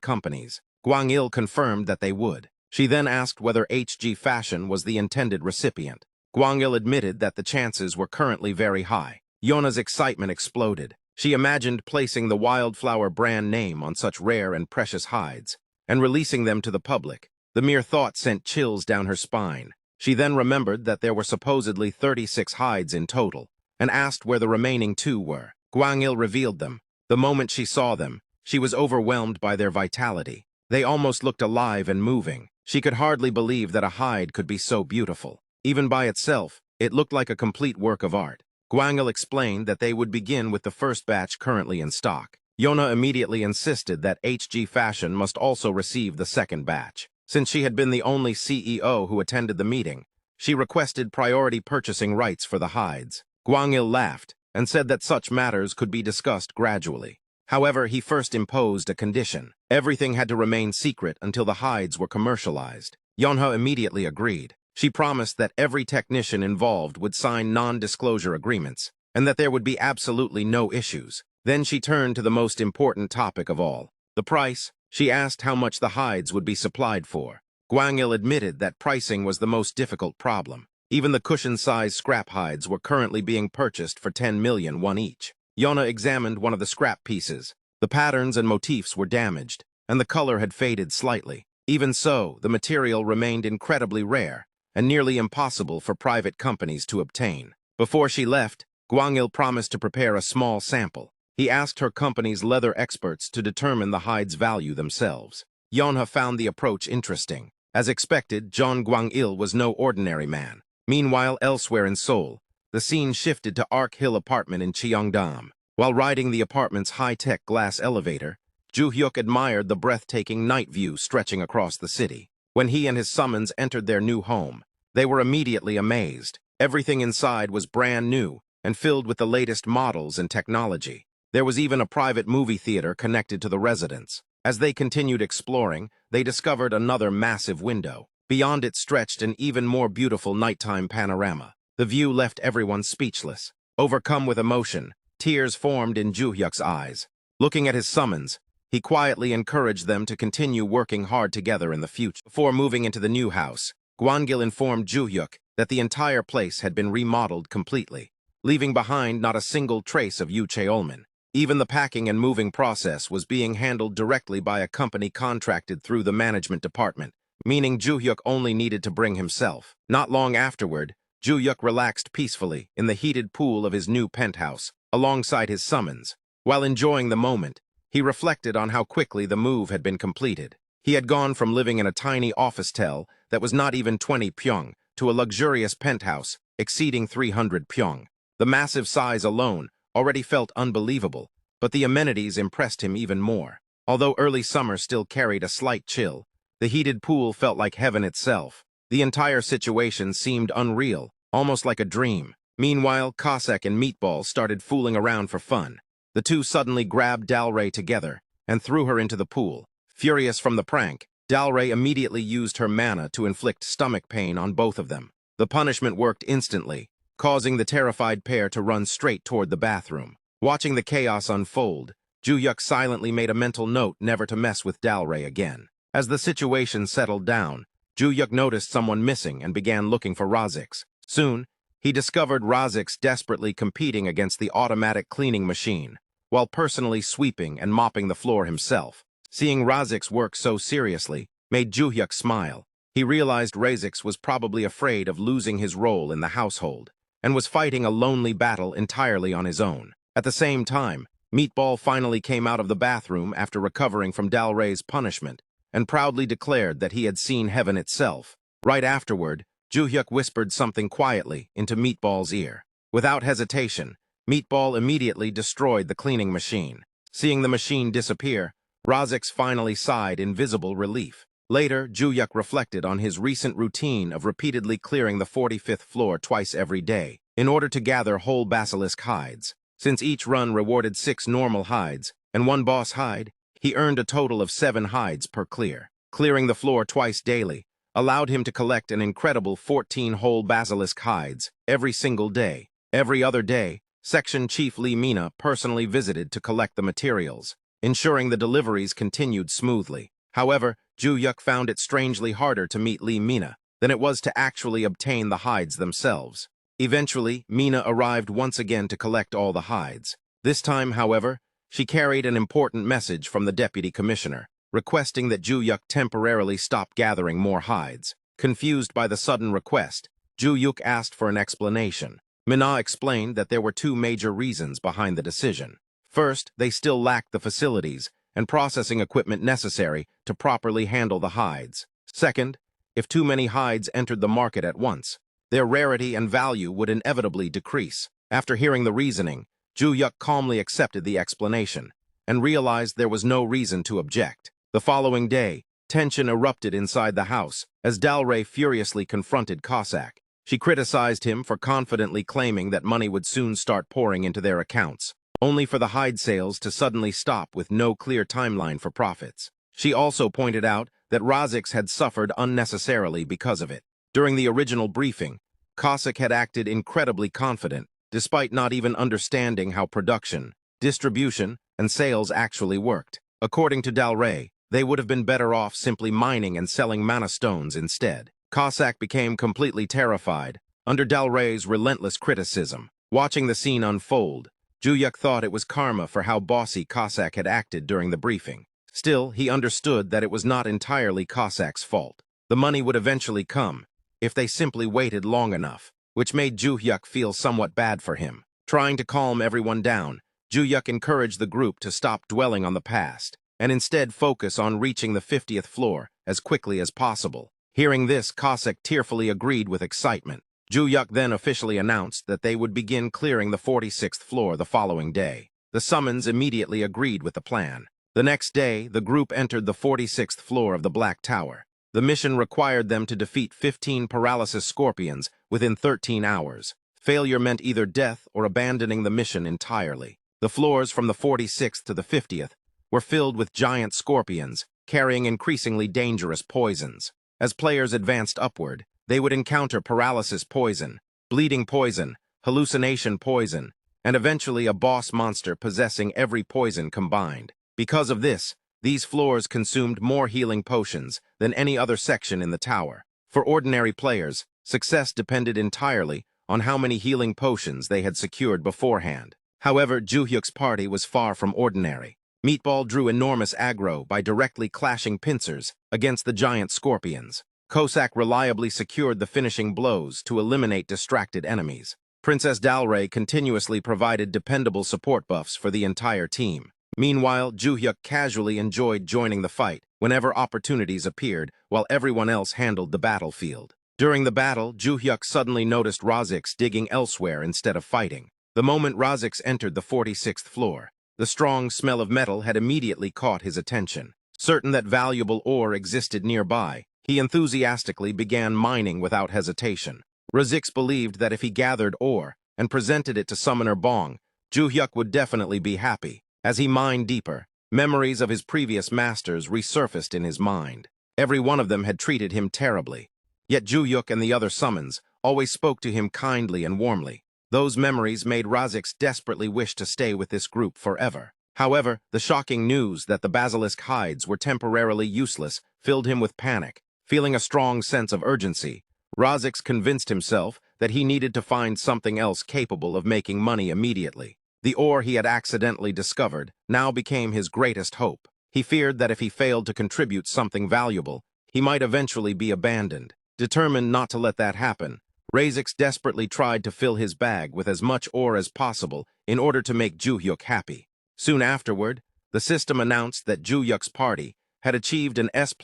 companies. Gwang-il confirmed that they would. She then asked whether HG Fashion was the intended recipient. Gwang-il admitted that the chances were currently very high. Yona's excitement exploded. She imagined placing the Wildflower brand name on such rare and precious hides and releasing them to the public. The mere thought sent chills down her spine. She then remembered that there were supposedly 36 hides in total and asked where the remaining 2 were. Gwang-il revealed them. The moment she saw them, she was overwhelmed by their vitality. They almost looked alive and moving. She could hardly believe that a hide could be so beautiful. Even by itself, it looked like a complete work of art. Gwang-il explained that they would begin with the first batch currently in stock. Yona immediately insisted that HG Fashion must also receive the second batch. Since she had been the only CEO who attended the meeting, she requested priority purchasing rights for the hides. Gwang-il laughed and said that such matters could be discussed gradually. However, he first imposed a condition. Everything had to remain secret until the hides were commercialized. Yonha immediately agreed. She promised that every technician involved would sign non-disclosure agreements, and that there would be absolutely no issues. Then she turned to the most important topic of all, the price. She asked how much the hides would be supplied for. Gwang-il admitted that pricing was the most difficult problem. Even the cushion-sized scrap hides were currently being purchased for 10 million won each. Yona examined one of the scrap pieces. The patterns and motifs were damaged, and the color had faded slightly. Even so, the material remained incredibly rare and nearly impossible for private companies to obtain. Before she left, Gwang-il promised to prepare a small sample. He asked her company's leather experts to determine the hide's value themselves. Yonha found the approach interesting. As expected, John Gwang-il was no ordinary man. Meanwhile, elsewhere in Seoul, the scene shifted to Ark Hill apartment in Cheongdam. While riding the apartment's high-tech glass elevator, Joohyuk admired the breathtaking night view stretching across the city. When he and his summons entered their new home, they were immediately amazed. Everything inside was brand new and filled with the latest models and technology. There was even a private movie theater connected to the residence. As they continued exploring, they discovered another massive window. Beyond it stretched an even more beautiful nighttime panorama. The view left everyone speechless. Overcome with emotion, tears formed in Joohyuk's eyes. Looking at his summons, he quietly encouraged them to continue working hard together in the future. Before moving into the new house, Gwangil informed Joohyuk that the entire place had been remodeled completely, leaving behind not a single trace of Yoo Cheolmin. Even the packing and moving process was being handled directly by a company contracted through the management department, meaning Joohyuk only needed to bring himself. Not long afterward, Joohyuk relaxed peacefully in the heated pool of his new penthouse, alongside his summons. While enjoying the moment, he reflected on how quickly the move had been completed. He had gone from living in a tiny office-tel that was not even 20 pyong to a luxurious penthouse exceeding 300 pyong. The massive size alone already felt unbelievable, but the amenities impressed him even more. Although early summer still carried a slight chill, the heated pool felt like heaven itself. The entire situation seemed unreal, almost like a dream. Meanwhile, Cossack and Meatball started fooling around for fun. The two suddenly grabbed Dalray together and threw her into the pool. Furious from the prank, Dalray immediately used her mana to inflict stomach pain on both of them. The punishment worked instantly, causing the terrified pair to run straight toward the bathroom. Watching the chaos unfold, Joohyuk silently made a mental note never to mess with Dalray again. As the situation settled down, Joohyuk noticed someone missing and began looking for Razix. Soon, he discovered Razix desperately competing against the automatic cleaning machine, while personally sweeping and mopping the floor himself. Seeing Razix work so seriously made Joohyuk smile. He realized Razix was probably afraid of losing his role in the household, and was fighting a lonely battle entirely on his own. At the same time, Meatball finally came out of the bathroom after recovering from Dalray's punishment, and proudly declared that he had seen heaven itself. Right afterward, Joohyuk whispered something quietly into Meatball's ear. Without hesitation, Meatball immediately destroyed the cleaning machine. Seeing the machine disappear, Razix finally sighed in visible relief. Later, Joohyuk reflected on his recent routine of repeatedly clearing the 45th floor twice every day in order to gather whole basilisk hides. Since each run rewarded 6 normal hides and 1 boss hide, he earned a total of 7 hides per clear. Clearing the floor twice daily allowed him to collect an incredible 14 whole basilisk hides every single day. Every other day, Section Chief Lee Mina personally visited to collect the materials, ensuring the deliveries continued smoothly. However, Joohyuk found it strangely harder to meet Lee Mina than it was to actually obtain the hides themselves. Eventually, Mina arrived once again to collect all the hides. This time, however, she carried an important message from the Deputy Commissioner, requesting that Joohyuk temporarily stop gathering more hides. Confused by the sudden request, Joohyuk asked for an explanation. Mina explained that there were 2 major reasons behind the decision. First, they still lacked the facilities and processing equipment necessary to properly handle the hides. Second, if too many hides entered the market at once, their rarity and value would inevitably decrease. After hearing the reasoning, Joohyuk calmly accepted the explanation and realized there was no reason to object. The following day, tension erupted inside the house as Dalray furiously confronted Cossack. She criticized him for confidently claiming that money would soon start pouring into their accounts, only for the hide sales to suddenly stop with no clear timeline for profits. She also pointed out that Razix had suffered unnecessarily because of it. During the original briefing, Cossack had acted incredibly confident, despite not even understanding how production, distribution, and sales actually worked. According to Del Rey, they would have been better off simply mining and selling mana stones instead. Cossack became completely terrified under Del Rey's relentless criticism. Watching the scene unfold, Joohyuk thought it was karma for how bossy Cossack had acted during the briefing. Still, he understood that it was not entirely Cossack's fault. The money would eventually come, if they simply waited long enough, which made Joohyuk feel somewhat bad for him. Trying to calm everyone down, Joohyuk encouraged the group to stop dwelling on the past, and instead focus on reaching the 50th floor as quickly as possible. Hearing this, Cossack tearfully agreed with excitement. Joohyuk then officially announced that they would begin clearing the 46th floor the following day. The summons immediately agreed with the plan. The next day, the group entered the 46th floor of the Black Tower. The mission required them to defeat 15 paralysis scorpions within 13 hours. Failure meant either death or abandoning the mission entirely. The floors from the 46th to the 50th were filled with giant scorpions, carrying increasingly dangerous poisons. As players advanced upward, they would encounter paralysis poison, bleeding poison, hallucination poison, and eventually a boss monster possessing every poison combined. Because of this, these floors consumed more healing potions than any other section in the tower. For ordinary players, success depended entirely on how many healing potions they had secured beforehand. However, Joohyuk's party was far from ordinary. Meatball drew enormous aggro by directly clashing pincers against the giant scorpions. Cossack reliably secured the finishing blows to eliminate distracted enemies. Princess Del Rey continuously provided dependable support buffs for the entire team. Meanwhile, Joohyuk casually enjoyed joining the fight whenever opportunities appeared while everyone else handled the battlefield. During the battle, Joohyuk suddenly noticed Razix digging elsewhere instead of fighting. The moment Razix entered the 46th floor, the strong smell of metal had immediately caught his attention. Certain that valuable ore existed nearby, he enthusiastically began mining without hesitation. Razix believed that if he gathered ore and presented it to Summoner Bong, Joohyuk would definitely be happy. As he mined deeper, memories of his previous masters resurfaced in his mind. Every one of them had treated him terribly. Yet Joohyuk and the other summons always spoke to him kindly and warmly. Those memories made Razix desperately wish to stay with this group forever. However, the shocking news that the basilisk hides were temporarily useless filled him with panic. Feeling a strong sense of urgency, Razix convinced himself that he needed to find something else capable of making money immediately. The ore he had accidentally discovered now became his greatest hope. He feared that if he failed to contribute something valuable, he might eventually be abandoned. Determined not to let that happen, Razix desperately tried to fill his bag with as much ore as possible in order to make Joohyuk happy. Soon afterward, the system announced that Joohyuk's party had achieved an S++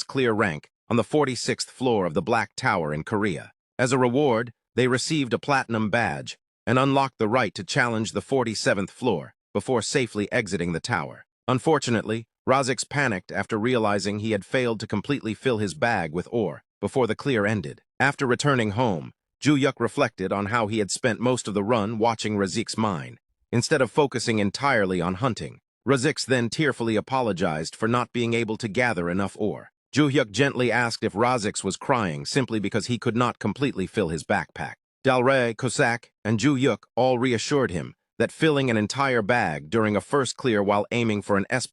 clear rank on the 46th floor of the Black Tower in Korea. As a reward, they received a platinum badge and unlocked the right to challenge the 47th floor before safely exiting the tower. Unfortunately, Razix panicked after realizing he had failed to completely fill his bag with ore before the clear ended. After returning home, Joohyuk reflected on how he had spent most of the run watching Razix mine, instead of focusing entirely on hunting. Razix then tearfully apologized for not being able to gather enough ore. Joohyuk gently asked if Razix was crying simply because he could not completely fill his backpack. Del Rey, Cossack, and Joohyuk all reassured him that filling an entire bag during a first clear while aiming for an S++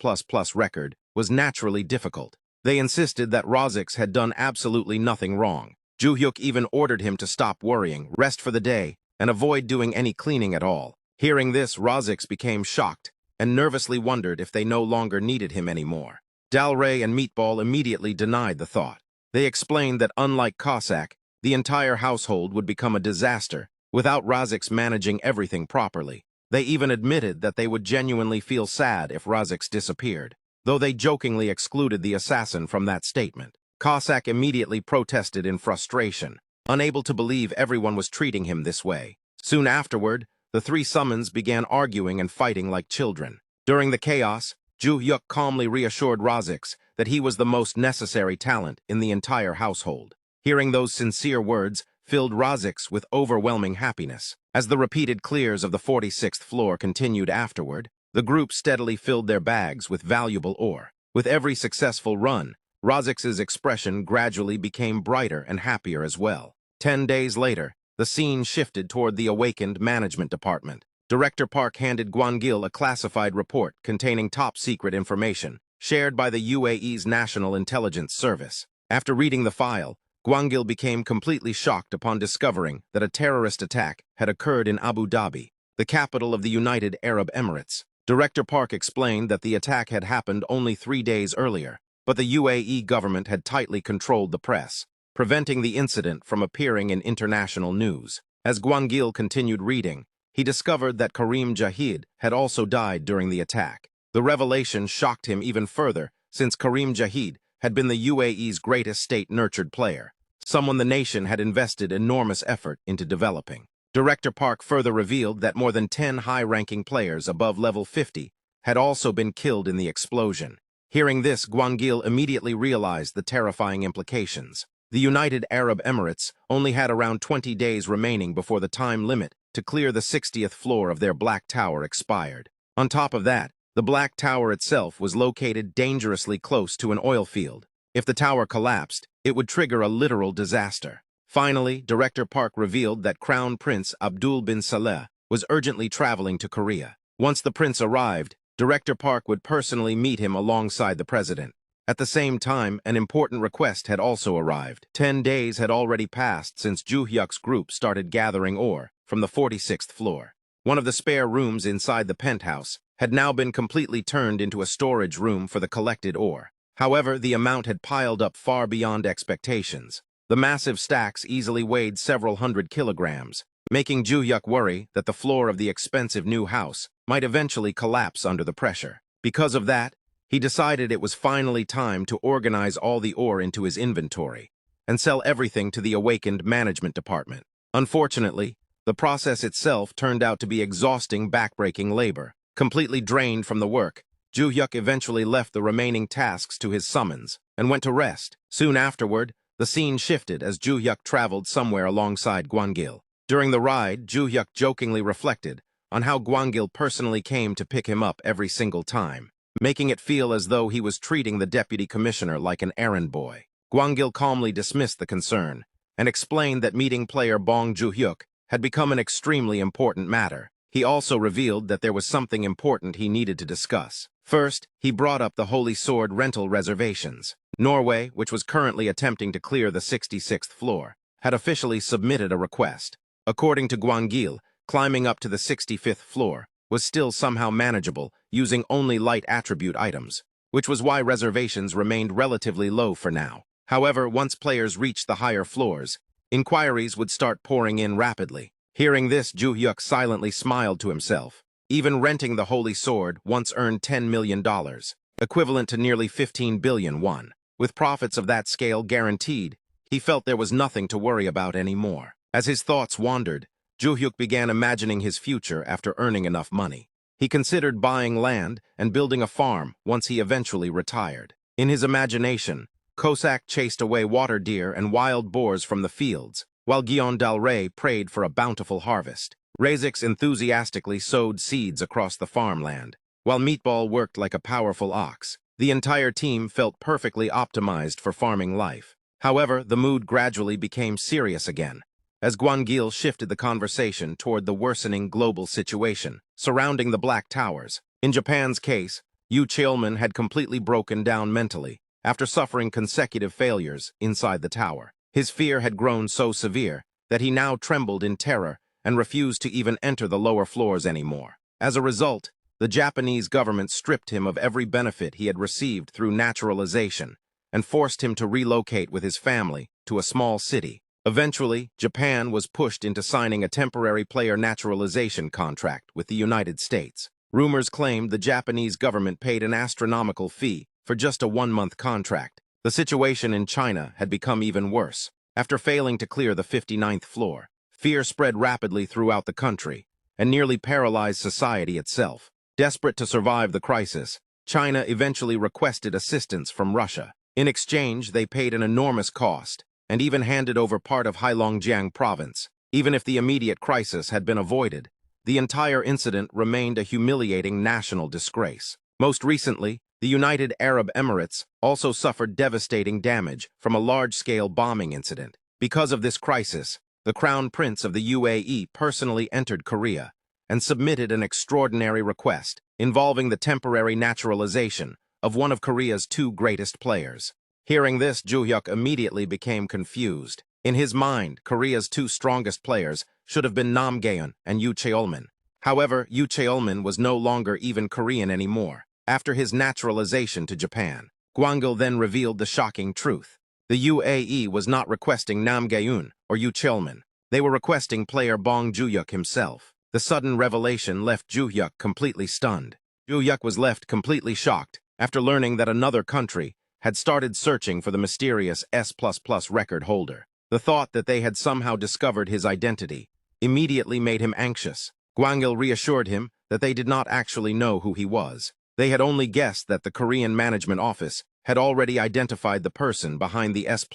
record was naturally difficult. They insisted that Razix had done absolutely nothing wrong. Joohyuk even ordered him to stop worrying, rest for the day, and avoid doing any cleaning at all. Hearing this, Razix became shocked and nervously wondered if they no longer needed him anymore. Del Rey and Meatball immediately denied the thought. They explained that unlike Cossack, the entire household would become a disaster without Razix managing everything properly. They even admitted that they would genuinely feel sad if Razix disappeared, though they jokingly excluded the assassin from that statement. Cossack immediately protested in frustration, unable to believe everyone was treating him this way. Soon afterward, the three summons began arguing and fighting like children. During the chaos, Joohyuk calmly reassured Razix that he was the most necessary talent in the entire household. Hearing those sincere words filled Razix with overwhelming happiness. As the repeated clears of the 46th floor continued afterward, the group steadily filled their bags with valuable ore. With every successful run, Razix's expression gradually became brighter and happier as well. 10 days later, the scene shifted toward the awakened management department. Director Park handed Gwangil a classified report containing top-secret information shared by the UAE's National Intelligence Service. After reading the file, Gwangil became completely shocked upon discovering that a terrorist attack had occurred in Abu Dhabi, the capital of the United Arab Emirates. Director Park explained that the attack had happened only 3 days earlier, but the UAE government had tightly controlled the press, preventing the incident from appearing in international news. As Gwangil continued reading, he discovered that Karim Jahid had also died during the attack. The revelation shocked him even further, since Karim Jahid had been the UAE's greatest state-nurtured player, someone the nation had invested enormous effort into developing. Director Park further revealed that more than 10 high-ranking players above level 50 had also been killed in the explosion. Hearing this, Gwangil immediately realized the terrifying implications. The United Arab Emirates only had around 20 days remaining before the time limit to clear the 60th floor of their Black Tower expired. On top of that, the Black Tower itself was located dangerously close to an oil field. If the tower collapsed, it would trigger a literal disaster. Finally, Director Park revealed that Crown Prince Abdul bin Saleh was urgently traveling to Korea. Once the prince arrived, Director Park would personally meet him alongside the president. At the same time, an important request had also arrived. 10 days had already passed since Joohyuk's group started gathering ore from the 46th floor. One of the spare rooms inside the penthouse had now been completely turned into a storage room for the collected ore. However, the amount had piled up far beyond expectations. The massive stacks easily weighed several hundred kilograms, making Joohyuk worry that the floor of the expensive new house might eventually collapse under the pressure. Because of that, he decided it was finally time to organize all the ore into his inventory and sell everything to the awakened management department. Unfortunately, the process itself turned out to be exhausting, backbreaking labor. Completely drained from the work, Joohyuk eventually left the remaining tasks to his summons and went to rest. Soon afterward, the scene shifted as Joohyuk traveled somewhere alongside Gwangil. During the ride, Joohyuk jokingly reflected on how Gwangil personally came to pick him up every single time, making it feel as though he was treating the deputy commissioner like an errand boy. Gwangil calmly dismissed the concern and explained that meeting player Bong Joohyuk had become an extremely important matter. He also revealed that there was something important he needed to discuss. First, he brought up the Holy Sword rental reservations. Norway, which was currently attempting to clear the 66th floor, had officially submitted a request. According to Gwangil, climbing up to the 65th floor was still somehow manageable using only light attribute items, which was why reservations remained relatively low for now. However, once players reached the higher floors, inquiries would start pouring in rapidly. Hearing this, Joohyuk silently smiled to himself. Even renting the Holy Sword once earned $10 million, equivalent to nearly 15 billion won. With profits of that scale guaranteed, he felt there was nothing to worry about anymore. As his thoughts wandered, Joohyuk began imagining his future after earning enough money. He considered buying land and building a farm once he eventually retired. In his imagination, Cossack chased away water deer and wild boars from the fields, while Guillaume Dalray prayed for a bountiful harvest. Razix enthusiastically sowed seeds across the farmland, while Meatball worked like a powerful ox. The entire team felt perfectly optimized for farming life. However, the mood gradually became serious again, as Gwangil shifted the conversation toward the worsening global situation surrounding the Black Towers. In Japan's case, Yu Cheolman had completely broken down mentally after suffering consecutive failures inside the tower. His fear had grown so severe that he now trembled in terror and refused to even enter the lower floors anymore. As a result, the Japanese government stripped him of every benefit he had received through naturalization and forced him to relocate with his family to a small city. Eventually, Japan was pushed into signing a temporary player naturalization contract with the United States. Rumors claimed the Japanese government paid an astronomical fee for just a 1-month contract. The situation in China had become even worse. After failing to clear the 59th floor, fear spread rapidly throughout the country and nearly paralyzed society itself. Desperate to survive the crisis, China eventually requested assistance from Russia. In exchange, they paid an enormous cost and even handed over part of Heilongjiang province. Even if the immediate crisis had been avoided, the entire incident remained a humiliating national disgrace. Most recently, the United Arab Emirates also suffered devastating damage from a large-scale bombing incident. Because of this crisis, the Crown Prince of the UAE personally entered Korea and submitted an extraordinary request involving the temporary naturalization of one of Korea's two greatest players. Hearing this, Joohyuk immediately became confused. In his mind, Korea's two strongest players should have been Nam Gaeun and Yoo Cheolmin. However, Yoo Cheolmin was no longer even Korean anymore. After his naturalization to Japan, Gwangil then revealed the shocking truth. The UAE was not requesting Nam Gaeun or Yoo Cheolmin. They were requesting player Bong Joohyuk himself. The sudden revelation left Joohyuk completely stunned. Joohyuk was left completely shocked after learning that another country had started searching for the mysterious S++ record holder. The thought that they had somehow discovered his identity immediately made him anxious. Gwangil reassured him that they did not actually know who he was. They had only guessed that the Korean Management Office had already identified the person behind the S++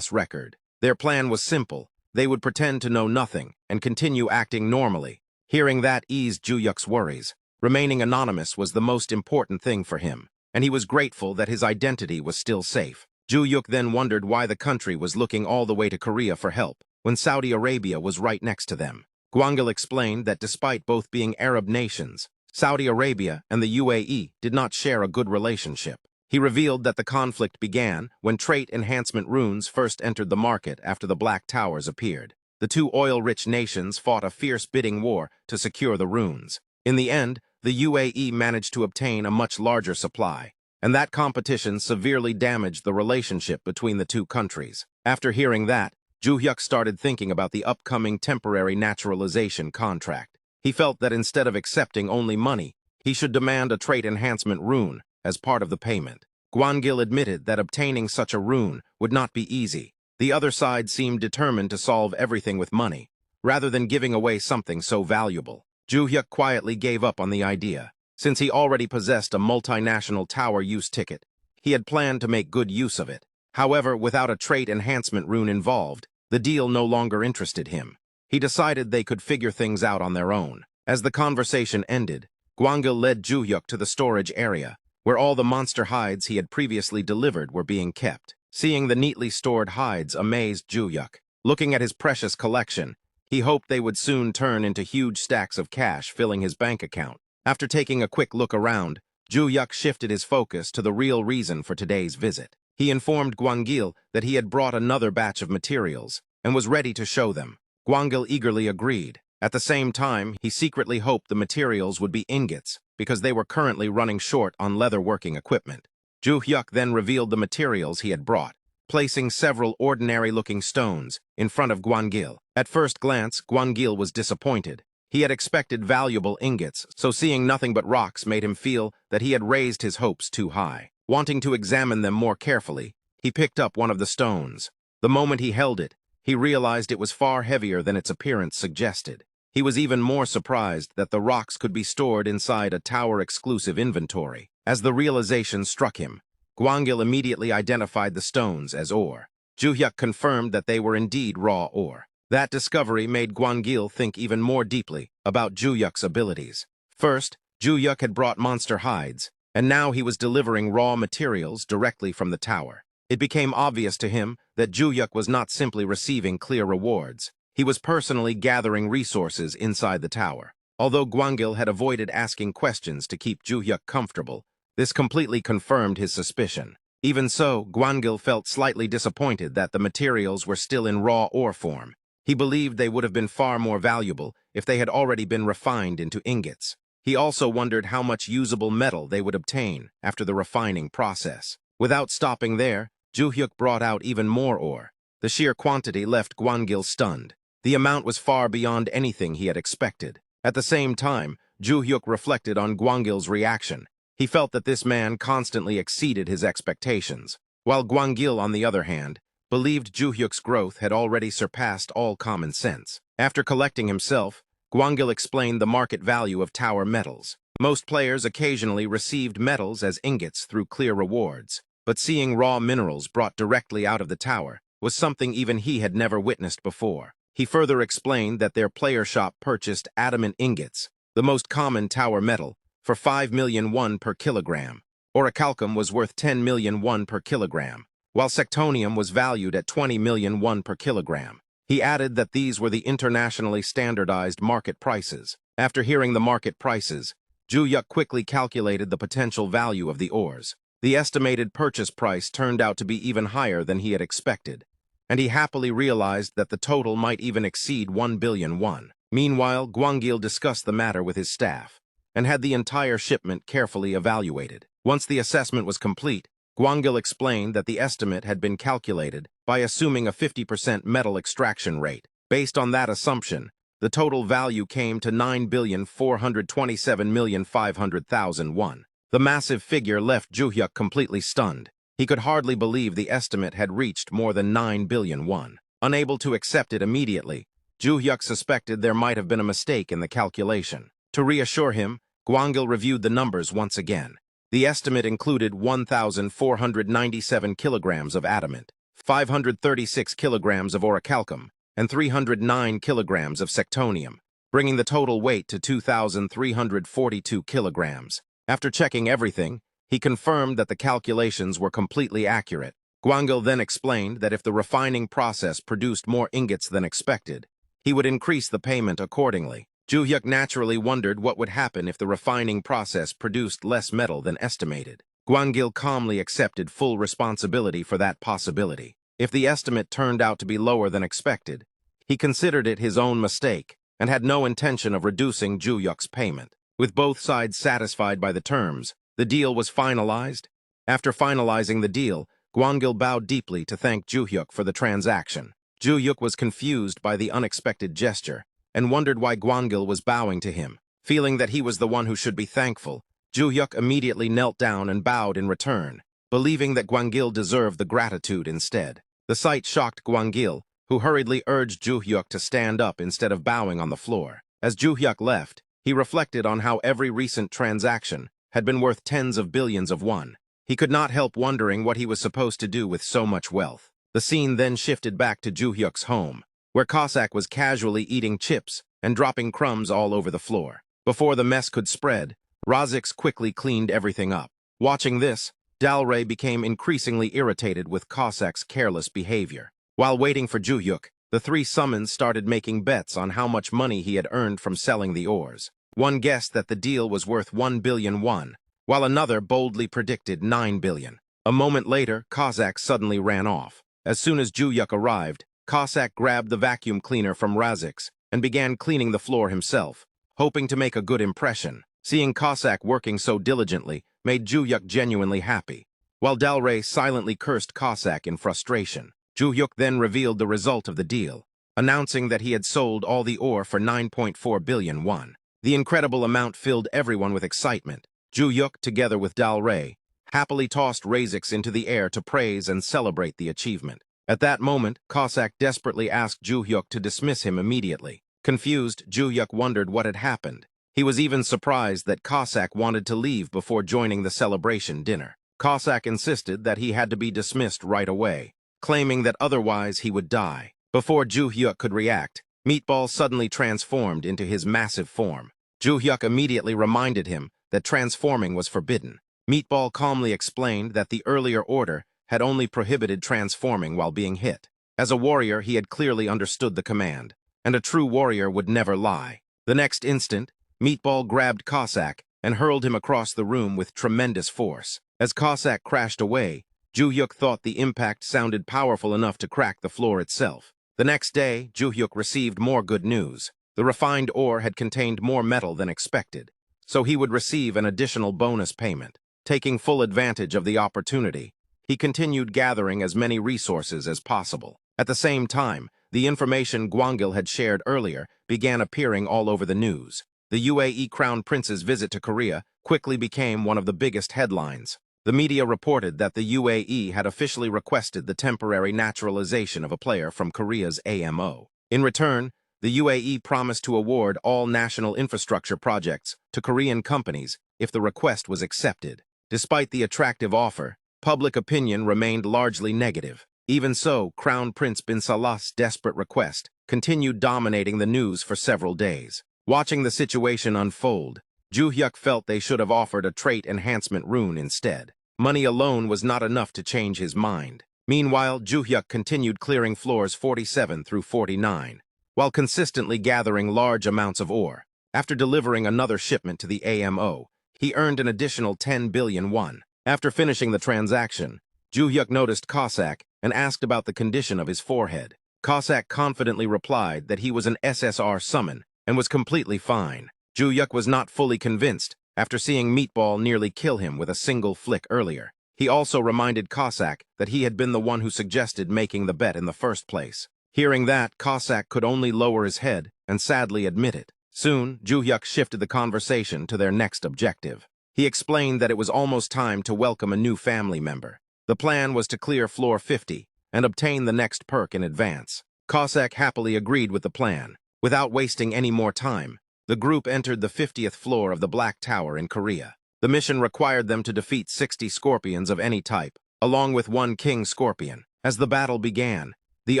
record. Their plan was simple. They would pretend to know nothing and continue acting normally. Hearing that eased Joohyuk's worries. Remaining anonymous was the most important thing for him, and he was grateful that his identity was still safe. Joohyuk then wondered why the country was looking all the way to Korea for help when Saudi Arabia was right next to them. Gwangil explained that despite both being Arab nations, Saudi Arabia and the UAE did not share a good relationship. He revealed that the conflict began when trait enhancement runes first entered the market after the Black Towers appeared. The two oil-rich nations fought a fierce bidding war to secure the runes. In the end, the UAE managed to obtain a much larger supply, and that competition severely damaged the relationship between the two countries. After hearing that, Joohyuk started thinking about the upcoming temporary naturalization contract. He felt that instead of accepting only money, he should demand a trait enhancement rune as part of the payment. Gwangil admitted that obtaining such a rune would not be easy. The other side seemed determined to solve everything with money, rather than giving away something so valuable. Joohyuk quietly gave up on the idea. Since he already possessed a multinational tower use ticket, he had planned to make good use of it. However, without a trait enhancement rune involved, the deal no longer interested him. He decided they could figure things out on their own. As the conversation ended, Gwangil led Joohyuk to the storage area, where all the monster hides he had previously delivered were being kept. Seeing the neatly stored hides amazed Joohyuk. Looking at his precious collection, he hoped they would soon turn into huge stacks of cash filling his bank account. After taking a quick look around, Joohyuk shifted his focus to the real reason for today's visit. He informed Gwangil that he had brought another batch of materials and was ready to show them. Gwangil eagerly agreed. At the same time, he secretly hoped the materials would be ingots, because they were currently running short on leather-working equipment. Joohyuk then revealed the materials he had brought, placing several ordinary-looking stones in front of Gwangil. At first glance, Gwangil was disappointed. He had expected valuable ingots, so seeing nothing but rocks made him feel that he had raised his hopes too high. Wanting to examine them more carefully, he picked up one of the stones. The moment he held it, he realized it was far heavier than its appearance suggested. He was even more surprised that the rocks could be stored inside a tower-exclusive inventory. As the realization struck him, Gwangil immediately identified the stones as ore. Joohyuk confirmed that they were indeed raw ore. That discovery made Gwangil think even more deeply about Joohyuk's abilities. First, Joohyuk had brought monster hides, and now he was delivering raw materials directly from the tower. It became obvious to him that Joohyuk was not simply receiving clear rewards. He was personally gathering resources inside the tower. Although Gwangil had avoided asking questions to keep Joohyuk comfortable, this completely confirmed his suspicion. Even so, Gwangil felt slightly disappointed that the materials were still in raw ore form. He believed they would have been far more valuable if they had already been refined into ingots. He also wondered how much usable metal they would obtain after the refining process. Without stopping there, Joohyuk brought out even more ore. The sheer quantity left Gwangil stunned. The amount was far beyond anything he had expected. At the same time, Joohyuk reflected on Gwangil's reaction. He felt that this man constantly exceeded his expectations, while Gwangil, on the other hand, believed Joohyuk's growth had already surpassed all common sense. After collecting himself, Gwangil explained the market value of tower metals. Most players occasionally received metals as ingots through clear rewards, but seeing raw minerals brought directly out of the tower was something even he had never witnessed before. He further explained that their player shop purchased adamant ingots, the most common tower metal, for 5 million won per kilogram. Orichalcum was worth 10 million won per kilogram, while sectonium was valued at 20 million won per kilogram. He added that these were the internationally standardized market prices, After hearing the market prices, Joohyuk quickly calculated the potential value of the ores. The estimated purchase price turned out to be even higher than he had expected, and he happily realized that the total might even exceed 1 billion won. Meanwhile, Gwangil discussed the matter with his staff and had the entire shipment carefully evaluated. Once the assessment was complete, Gwangil explained that the estimate had been calculated by assuming a 50% metal extraction rate. Based on that assumption, the total value came to 9,427,500,000 won. The massive figure left Joohyuk completely stunned. He could hardly believe the estimate had reached more than 9 billion won. Unable to accept it immediately, Joohyuk suspected there might have been a mistake in the calculation. To reassure him, Gwangil reviewed the numbers once again. The estimate included 1,497 kilograms of adamant, 536 kilograms of orichalcum, and 309 kilograms of sectonium, bringing the total weight to 2,342 kilograms. After checking everything, he confirmed that the calculations were completely accurate. Gwangil then explained that if the refining process produced more ingots than expected, he would increase the payment accordingly. Joohyuk naturally wondered what would happen if the refining process produced less metal than estimated. Gwangil calmly accepted full responsibility for that possibility. If the estimate turned out to be lower than expected, he considered it his own mistake and had no intention of reducing Joohyuk's payment. With both sides satisfied by the terms, the deal was finalized. After finalizing the deal, Gwangil bowed deeply to thank Joohyuk for the transaction. Joohyuk was confused by the unexpected gesture and wondered why Gwangil was bowing to him. Feeling that he was the one who should be thankful, Joohyuk immediately knelt down and bowed in return, believing that Gwangil deserved the gratitude instead. The sight shocked Gwangil, who hurriedly urged Joohyuk to stand up instead of bowing on the floor. As Joohyuk left, he reflected on how every recent transaction had been worth tens of billions of won. He could not help wondering what he was supposed to do with so much wealth. The scene then shifted back to Joohyuk's home, where Cossack was casually eating chips and dropping crumbs all over the floor. Before the mess could spread, Razix quickly cleaned everything up. Watching this, Dalray became increasingly irritated with Cossack's careless behavior. While waiting for Joohyuk, the three summons started making bets on how much money he had earned from selling the ores. One guessed that the deal was worth 1 billion won, while another boldly predicted 9 billion. A moment later, Cossack suddenly ran off. As soon as Joohyuk arrived, Cossack grabbed the vacuum cleaner from Razix and began cleaning the floor himself, hoping to make a good impression. Seeing Cossack working so diligently made Joohyuk genuinely happy, while Dalray silently cursed Cossack in frustration. Joohyuk then revealed the result of the deal, announcing that he had sold all the ore for 9.4 billion won. The incredible amount filled everyone with excitement. Joohyuk, together with Dalray, happily tossed Razix into the air to praise and celebrate the achievement. At that moment, Cossack desperately asked Joohyuk to dismiss him immediately. Confused, Joohyuk wondered what had happened. He was even surprised that Cossack wanted to leave before joining the celebration dinner. Cossack insisted that he had to be dismissed right away, claiming that otherwise he would die. Before Joohyuk could react, Meatball suddenly transformed into his massive form. Joohyuk immediately reminded him that transforming was forbidden. Meatball calmly explained that the earlier order had only prohibited transforming while being hit. As a warrior, he had clearly understood the command, and a true warrior would never lie. The next instant, Meatball grabbed Cossack and hurled him across the room with tremendous force. As Cossack crashed away, Joohyuk thought the impact sounded powerful enough to crack the floor itself. The next day, Joohyuk received more good news. The refined ore had contained more metal than expected, so he would receive an additional bonus payment. Taking full advantage of the opportunity, he continued gathering as many resources as possible. At the same time, the information Gwangil had shared earlier began appearing all over the news. The UAE Crown Prince's visit to Korea quickly became one of the biggest headlines. The media reported that the UAE had officially requested the temporary naturalization of a player from Korea's AMO. In return, the UAE promised to award all national infrastructure projects to Korean companies if the request was accepted. Despite the attractive offer, public opinion remained largely negative. Even so, Crown Prince bin Salah's desperate request continued dominating the news for several days. Watching the situation unfold, Joohyuk felt they should have offered a trait enhancement rune instead. Money alone was not enough to change his mind. Meanwhile, Joohyuk continued clearing floors 47 through 49, while consistently gathering large amounts of ore. After delivering another shipment to the AMO, he earned an additional 10 billion won. After finishing the transaction, Joohyuk noticed Cossack and asked about the condition of his forehead. Cossack confidently replied that he was an SSR summon and was completely fine. Joohyuk was not fully convinced after seeing Meatball nearly kill him with a single flick earlier. He also reminded Cossack that he had been the one who suggested making the bet in the first place. Hearing that, Cossack could only lower his head and sadly admit it. Soon, Joohyuk shifted the conversation to their next objective. He explained that it was almost time to welcome a new family member. The plan was to clear floor 50 and obtain the next perk in advance. Cossack happily agreed with the plan. Without wasting any more time, the group entered the 50th floor of the Black Tower in Korea. The mission required them to defeat 60 scorpions of any type, along with one king scorpion. As the battle began, the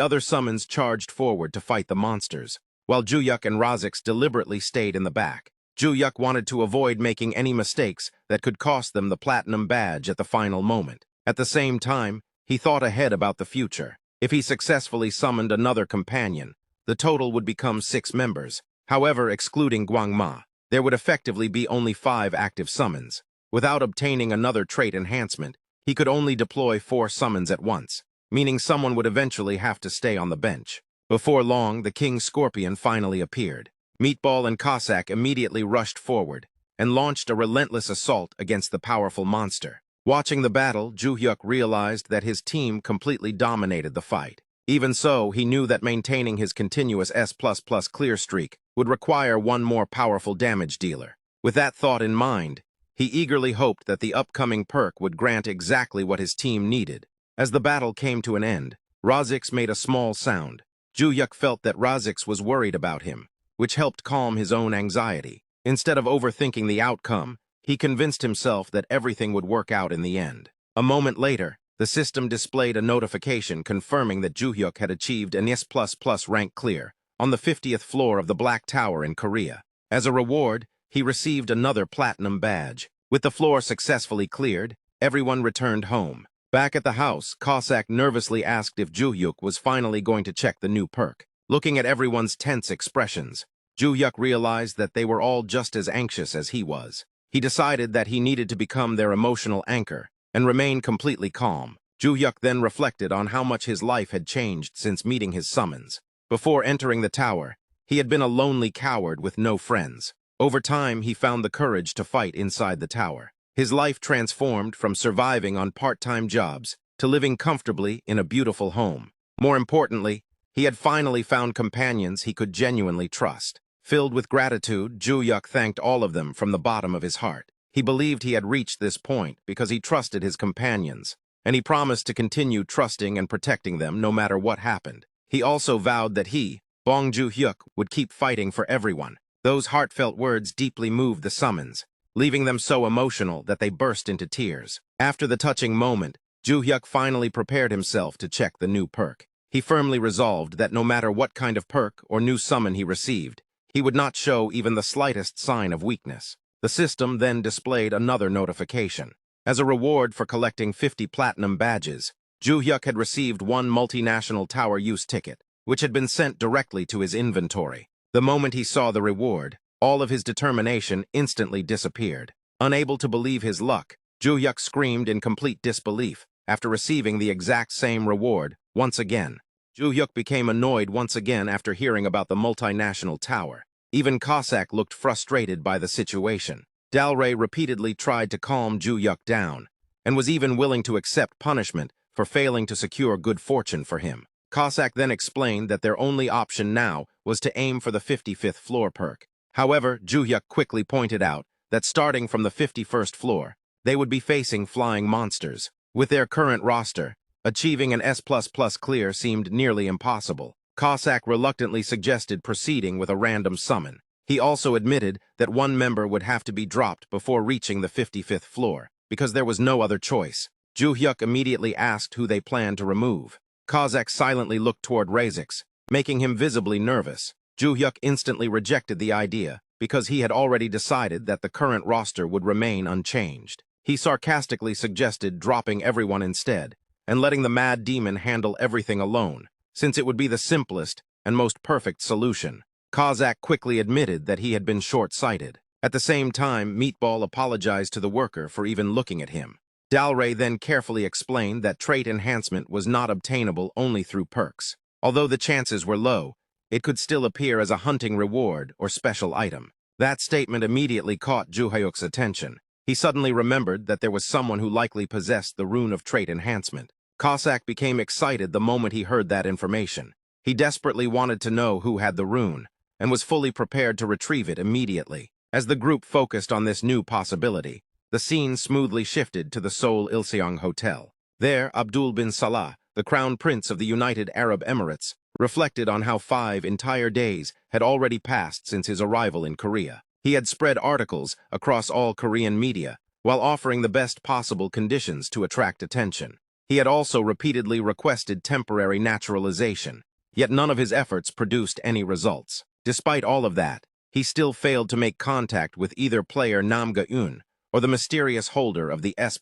other summons charged forward to fight the monsters, while Joohyuk and Razix deliberately stayed in the back. Joohyuk wanted to avoid making any mistakes that could cost them the platinum badge at the final moment. At the same time, he thought ahead about the future. If he successfully summoned another companion, the total would become 6 members. However, excluding Gwangma, there would effectively be only 5 active summons. Without obtaining another trait enhancement, he could only deploy 4 summons at once, meaning someone would eventually have to stay on the bench. Before long, the King Scorpion finally appeared. Meatball and Cossack immediately rushed forward and launched a relentless assault against the powerful monster. Watching the battle, Joohyuk realized that his team completely dominated the fight. Even so, he knew that maintaining his continuous S++ clear streak would require one more powerful damage dealer. With that thought in mind, he eagerly hoped that the upcoming perk would grant exactly what his team needed. As the battle came to an end, Razix made a small sound. Joohyuk felt that Razix was worried about him, which helped calm his own anxiety. Instead of overthinking the outcome, he convinced himself that everything would work out in the end. A moment later, the system displayed a notification confirming that Joohyuk had achieved an S++ rank clear on the 50th floor of the Black Tower in Korea. As a reward, he received another platinum badge. With the floor successfully cleared, everyone returned home. Back at the house, Cossack nervously asked if Joohyuk was finally going to check the new perk. Looking at everyone's tense expressions, Joohyuk realized that they were all just as anxious as he was. He decided that he needed to become their emotional anchor and remain completely calm. Joohyuk then reflected on how much his life had changed since meeting his summons. Before entering the tower, he had been a lonely coward with no friends. Over time, he found the courage to fight inside the tower. His life transformed from surviving on part-time jobs to living comfortably in a beautiful home. More importantly, he had finally found companions he could genuinely trust. Filled with gratitude, Joohyuk thanked all of them from the bottom of his heart. He believed he had reached this point because he trusted his companions, and he promised to continue trusting and protecting them no matter what happened. He also vowed that he, Bong Joohyuk, would keep fighting for everyone. Those heartfelt words deeply moved the summons, leaving them so emotional that they burst into tears. After the touching moment, Joohyuk finally prepared himself to check the new perk. He firmly resolved that no matter what kind of perk or new summon he received, he would not show even the slightest sign of weakness. The system then displayed another notification. As a reward for collecting 50 platinum badges, Joohyuk had received one multinational tower use ticket, which had been sent directly to his inventory. The moment he saw the reward, all of his determination instantly disappeared. Unable to believe his luck, Joohyuk screamed in complete disbelief after receiving the exact same reward once again. Joohyuk became annoyed once again after hearing about the multinational tower. Even Cossack looked frustrated by the situation. Dalray repeatedly tried to calm Joohyuk down, and was even willing to accept punishment for failing to secure good fortune for him. Cossack then explained that their only option now was to aim for the 55th floor perk. However, Joohyuk quickly pointed out that starting from the 51st floor, they would be facing flying monsters. With their current roster, achieving an S++ clear seemed nearly impossible. Cossack reluctantly suggested proceeding with a random summon. He also admitted that one member would have to be dropped before reaching the 55th floor, because there was no other choice. Joohyuk immediately asked who they planned to remove. Cossack silently looked toward Razix, making him visibly nervous. Joohyuk instantly rejected the idea because he had already decided that the current roster would remain unchanged. He sarcastically suggested dropping everyone instead and letting the Mad Demon handle everything alone, since it would be the simplest and most perfect solution. Kozak quickly admitted that he had been short-sighted. At the same time, Meatball apologized to the worker for even looking at him. Dalray then carefully explained that trait enhancement was not obtainable only through perks. Although the chances were low, it could still appear as a hunting reward or special item. That statement immediately caught Joohyuk's attention. He suddenly remembered that there was someone who likely possessed the rune of trait enhancement. Kozak became excited the moment he heard that information. He desperately wanted to know who had the rune, and was fully prepared to retrieve it immediately. As the group focused on this new possibility, the scene smoothly shifted to the Seoul Ilseong Hotel. There, Abdul bin Salah, the Crown Prince of the United Arab Emirates, reflected on how 5 entire days had already passed since his arrival in Korea. He had spread articles across all Korean media, while offering the best possible conditions to attract attention. He had also repeatedly requested temporary naturalization, yet none of his efforts produced any results. Despite all of that, he still failed to make contact with either player Nam Ga-eun or the mysterious holder of the S++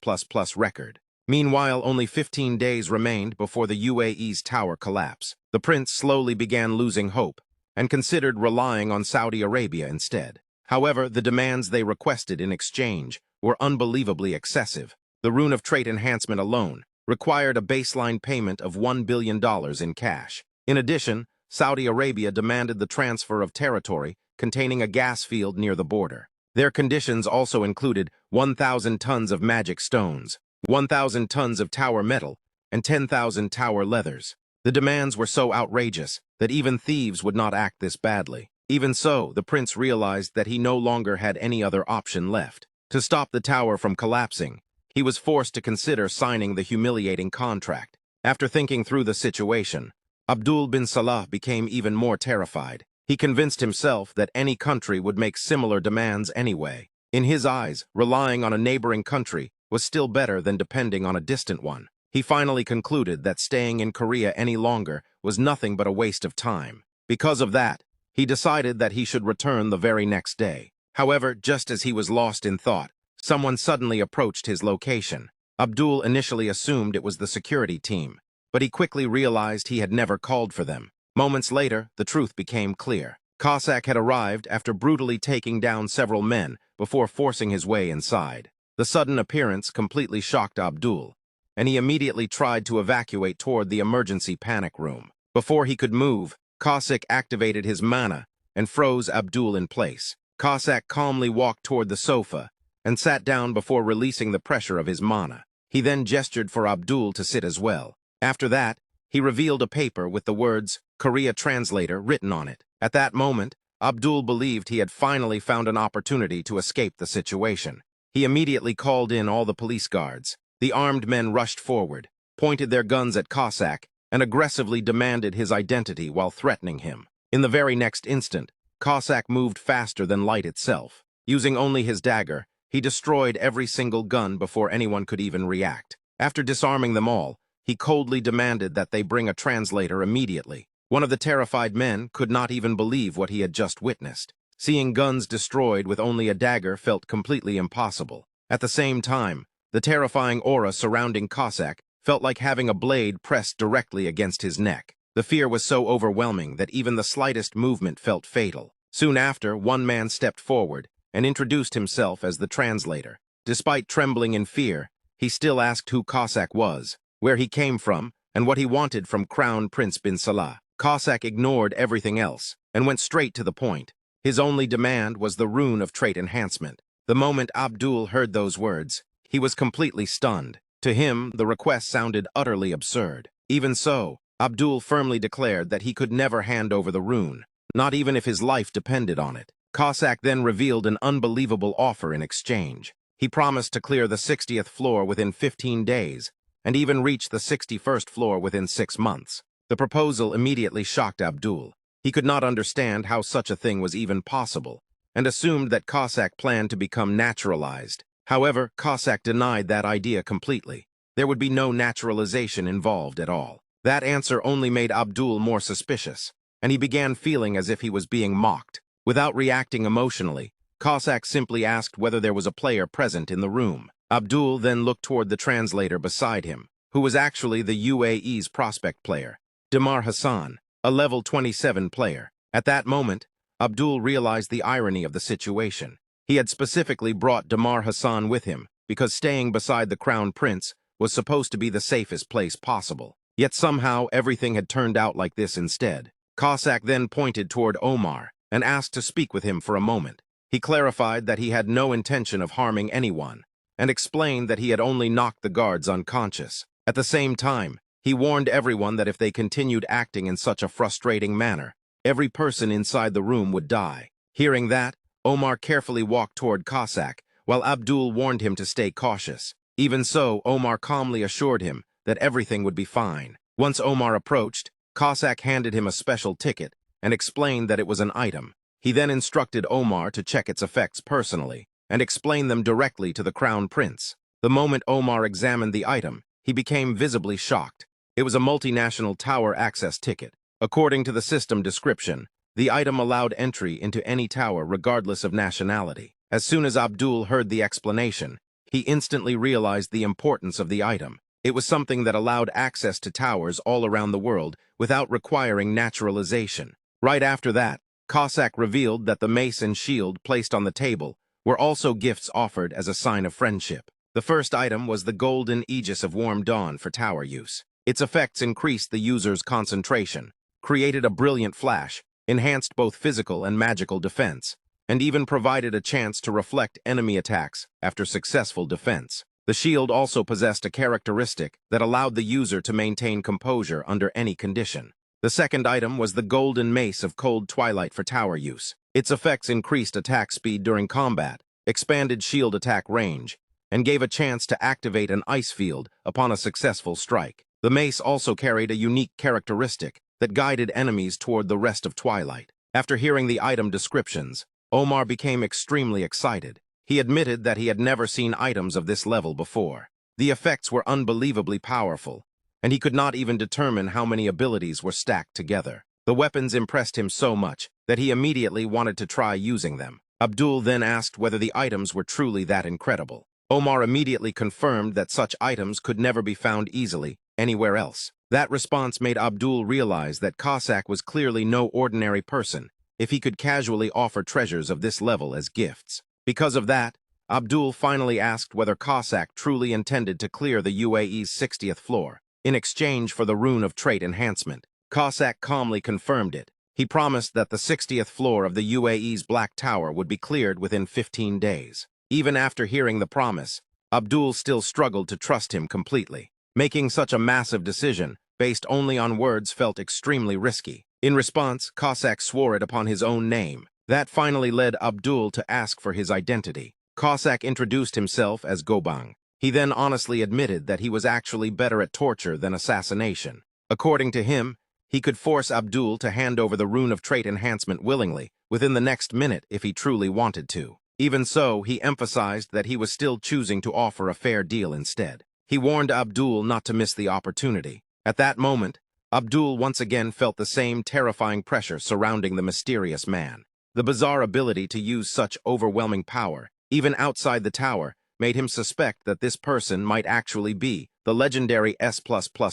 record. Meanwhile, only 15 days remained before the UAE's tower collapse. The prince slowly began losing hope and considered relying on Saudi Arabia instead. However, the demands they requested in exchange were unbelievably excessive. The rune of trait enhancement alone required a baseline payment of $1 billion in cash. In addition, Saudi Arabia demanded the transfer of territory containing a gas field near the border. Their conditions also included 1,000 tons of magic stones, 1,000 tons of tower metal, and 10,000 tower leathers. The demands were so outrageous that even thieves would not act this badly. Even so, the prince realized that he no longer had any other option left. To stop the tower from collapsing, he was forced to consider signing the humiliating contract. After thinking through the situation, Abdul bin Salah became even more terrified. He convinced himself that any country would make similar demands anyway. In his eyes, relying on a neighboring country was still better than depending on a distant one. He finally concluded that staying in Korea any longer was nothing but a waste of time. Because of that, he decided that he should return the very next day. However, just as he was lost in thought, someone suddenly approached his location. Abdul initially assumed it was the security team, but he quickly realized he had never called for them. Moments later, the truth became clear. Kozak had arrived after brutally taking down several men before forcing his way inside. The sudden appearance completely shocked Abdul, and he immediately tried to evacuate toward the emergency panic room. Before he could move, Kozak activated his mana and froze Abdul in place. Kozak calmly walked toward the sofa and sat down before releasing the pressure of his mana. He then gestured for Abdul to sit as well. After that, he revealed a paper with the words Korea Translator written on it. At that moment, Abdul believed he had finally found an opportunity to escape the situation. He immediately called in all the police guards. The armed men rushed forward, pointed their guns at Kozak, and aggressively demanded his identity while threatening him. In the very next instant, Kozak moved faster than light itself. Using only his dagger, he destroyed every single gun before anyone could even react. After disarming them all, he coldly demanded that they bring a translator immediately. One of the terrified men could not even believe what he had just witnessed. Seeing guns destroyed with only a dagger felt completely impossible. At the same time, the terrifying aura surrounding Kozak felt like having a blade pressed directly against his neck. The fear was so overwhelming that even the slightest movement felt fatal. Soon after, one man stepped forward and introduced himself as the translator. Despite trembling in fear, he still asked who Kozak was, where he came from, and what he wanted from Crown Prince bin Salah. Kozak ignored everything else and went straight to the point. His only demand was the rune of trait enhancement. The moment Abdul heard those words, he was completely stunned. To him, the request sounded utterly absurd. Even so, Abdul firmly declared that he could never hand over the rune, not even if his life depended on it. Kozak then revealed an unbelievable offer in exchange. He promised to clear the 60th floor within 15 days, and even reach the 61st floor within 6 months. The proposal immediately shocked Abdul. He could not understand how such a thing was even possible, and assumed that Kozak planned to become naturalized. However, Kozak denied that idea completely. There would be no naturalization involved at all. That answer only made Abdul more suspicious, and he began feeling as if he was being mocked. Without reacting emotionally, Kozak simply asked whether there was a player present in the room. Abdul then looked toward the translator beside him, who was actually the UAE's prospect player, Damar Hassan, a level 27 player. At that moment, Abdul realized the irony of the situation. He had specifically brought Damar Hassan with him because staying beside the crown prince was supposed to be the safest place possible. Yet somehow everything had turned out like this instead. Cossack then pointed toward Omar and asked to speak with him for a moment. He clarified that he had no intention of harming anyone and explained that he had only knocked the guards unconscious. At the same time, he warned everyone that if they continued acting in such a frustrating manner, every person inside the room would die. Hearing that, Omar carefully walked toward Cossack, while Abdul warned him to stay cautious. Even so, Omar calmly assured him that everything would be fine. Once Omar approached, Cossack handed him a special ticket and explained that it was an item. He then instructed Omar to check its effects personally and explain them directly to the crown prince. The moment Omar examined the item, he became visibly shocked. It was a multinational tower access ticket. According to the system description, the item allowed entry into any tower regardless of nationality. As soon as Abdul heard the explanation, he instantly realized the importance of the item. It was something that allowed access to towers all around the world without requiring naturalization. Right after that, Cossack revealed that the mace and shield placed on the table were also gifts offered as a sign of friendship. The first item was the golden Aegis of Warm Dawn for tower use. Its effects increased the user's concentration, created a brilliant flash, enhanced both physical and magical defense, and even provided a chance to reflect enemy attacks after successful defense. The shield also possessed a characteristic that allowed the user to maintain composure under any condition. The second item was the Golden Mace of Cold Twilight for tower use. Its effects increased attack speed during combat, expanded shield attack range, and gave a chance to activate an ice field upon a successful strike. The mace also carried a unique characteristic that guided enemies toward the rest of Twilight. After hearing the item descriptions, Omar became extremely excited. He admitted that he had never seen items of this level before. The effects were unbelievably powerful, and he could not even determine how many abilities were stacked together. The weapons impressed him so much that he immediately wanted to try using them. Abdul then asked whether the items were truly that incredible. Omar immediately confirmed that such items could never be found easily anywhere else. That response made Abdul realize that Cossack was clearly no ordinary person if he could casually offer treasures of this level as gifts. Because of that, Abdul finally asked whether Cossack truly intended to clear the UAE's 60th floor in exchange for the rune of trait enhancement. Cossack calmly confirmed it. He promised that the 60th floor of the UAE's Black Tower would be cleared within 15 days. Even after hearing the promise, Abdul still struggled to trust him completely. Making such a massive decision, based only on words, felt extremely risky. In response, Cossack swore it upon his own name. That finally led Abdul to ask for his identity. Cossack introduced himself as Gobang. He then honestly admitted that he was actually better at torture than assassination. According to him, he could force Abdul to hand over the rune of trait enhancement willingly, within the next minute if he truly wanted to. Even so, he emphasized that he was still choosing to offer a fair deal instead. He warned Abdul not to miss the opportunity. At that moment, Abdul once again felt the same terrifying pressure surrounding the mysterious man. The bizarre ability to use such overwhelming power, even outside the tower, made him suspect that this person might actually be the legendary S++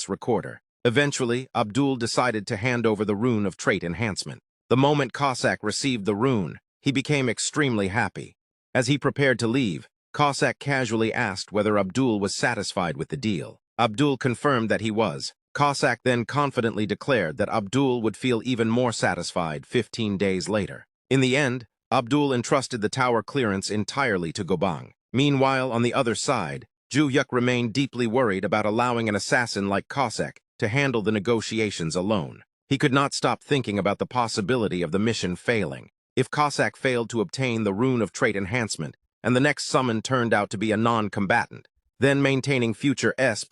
recorder. Eventually, Abdul decided to hand over the rune of trait enhancement. The moment Cossack received the rune, he became extremely happy. As he prepared to leave, Cossack casually asked whether Abdul was satisfied with the deal. Abdul confirmed that he was. Cossack then confidently declared that Abdul would feel even more satisfied 15 days later. In the end, Abdul entrusted the tower clearance entirely to Gobang. Meanwhile, on the other side, Joohyuk remained deeply worried about allowing an assassin like Cossack to handle the negotiations alone. He could not stop thinking about the possibility of the mission failing. If Cossack failed to obtain the rune of trait enhancement, and the next summon turned out to be a non-combatant, then maintaining future S++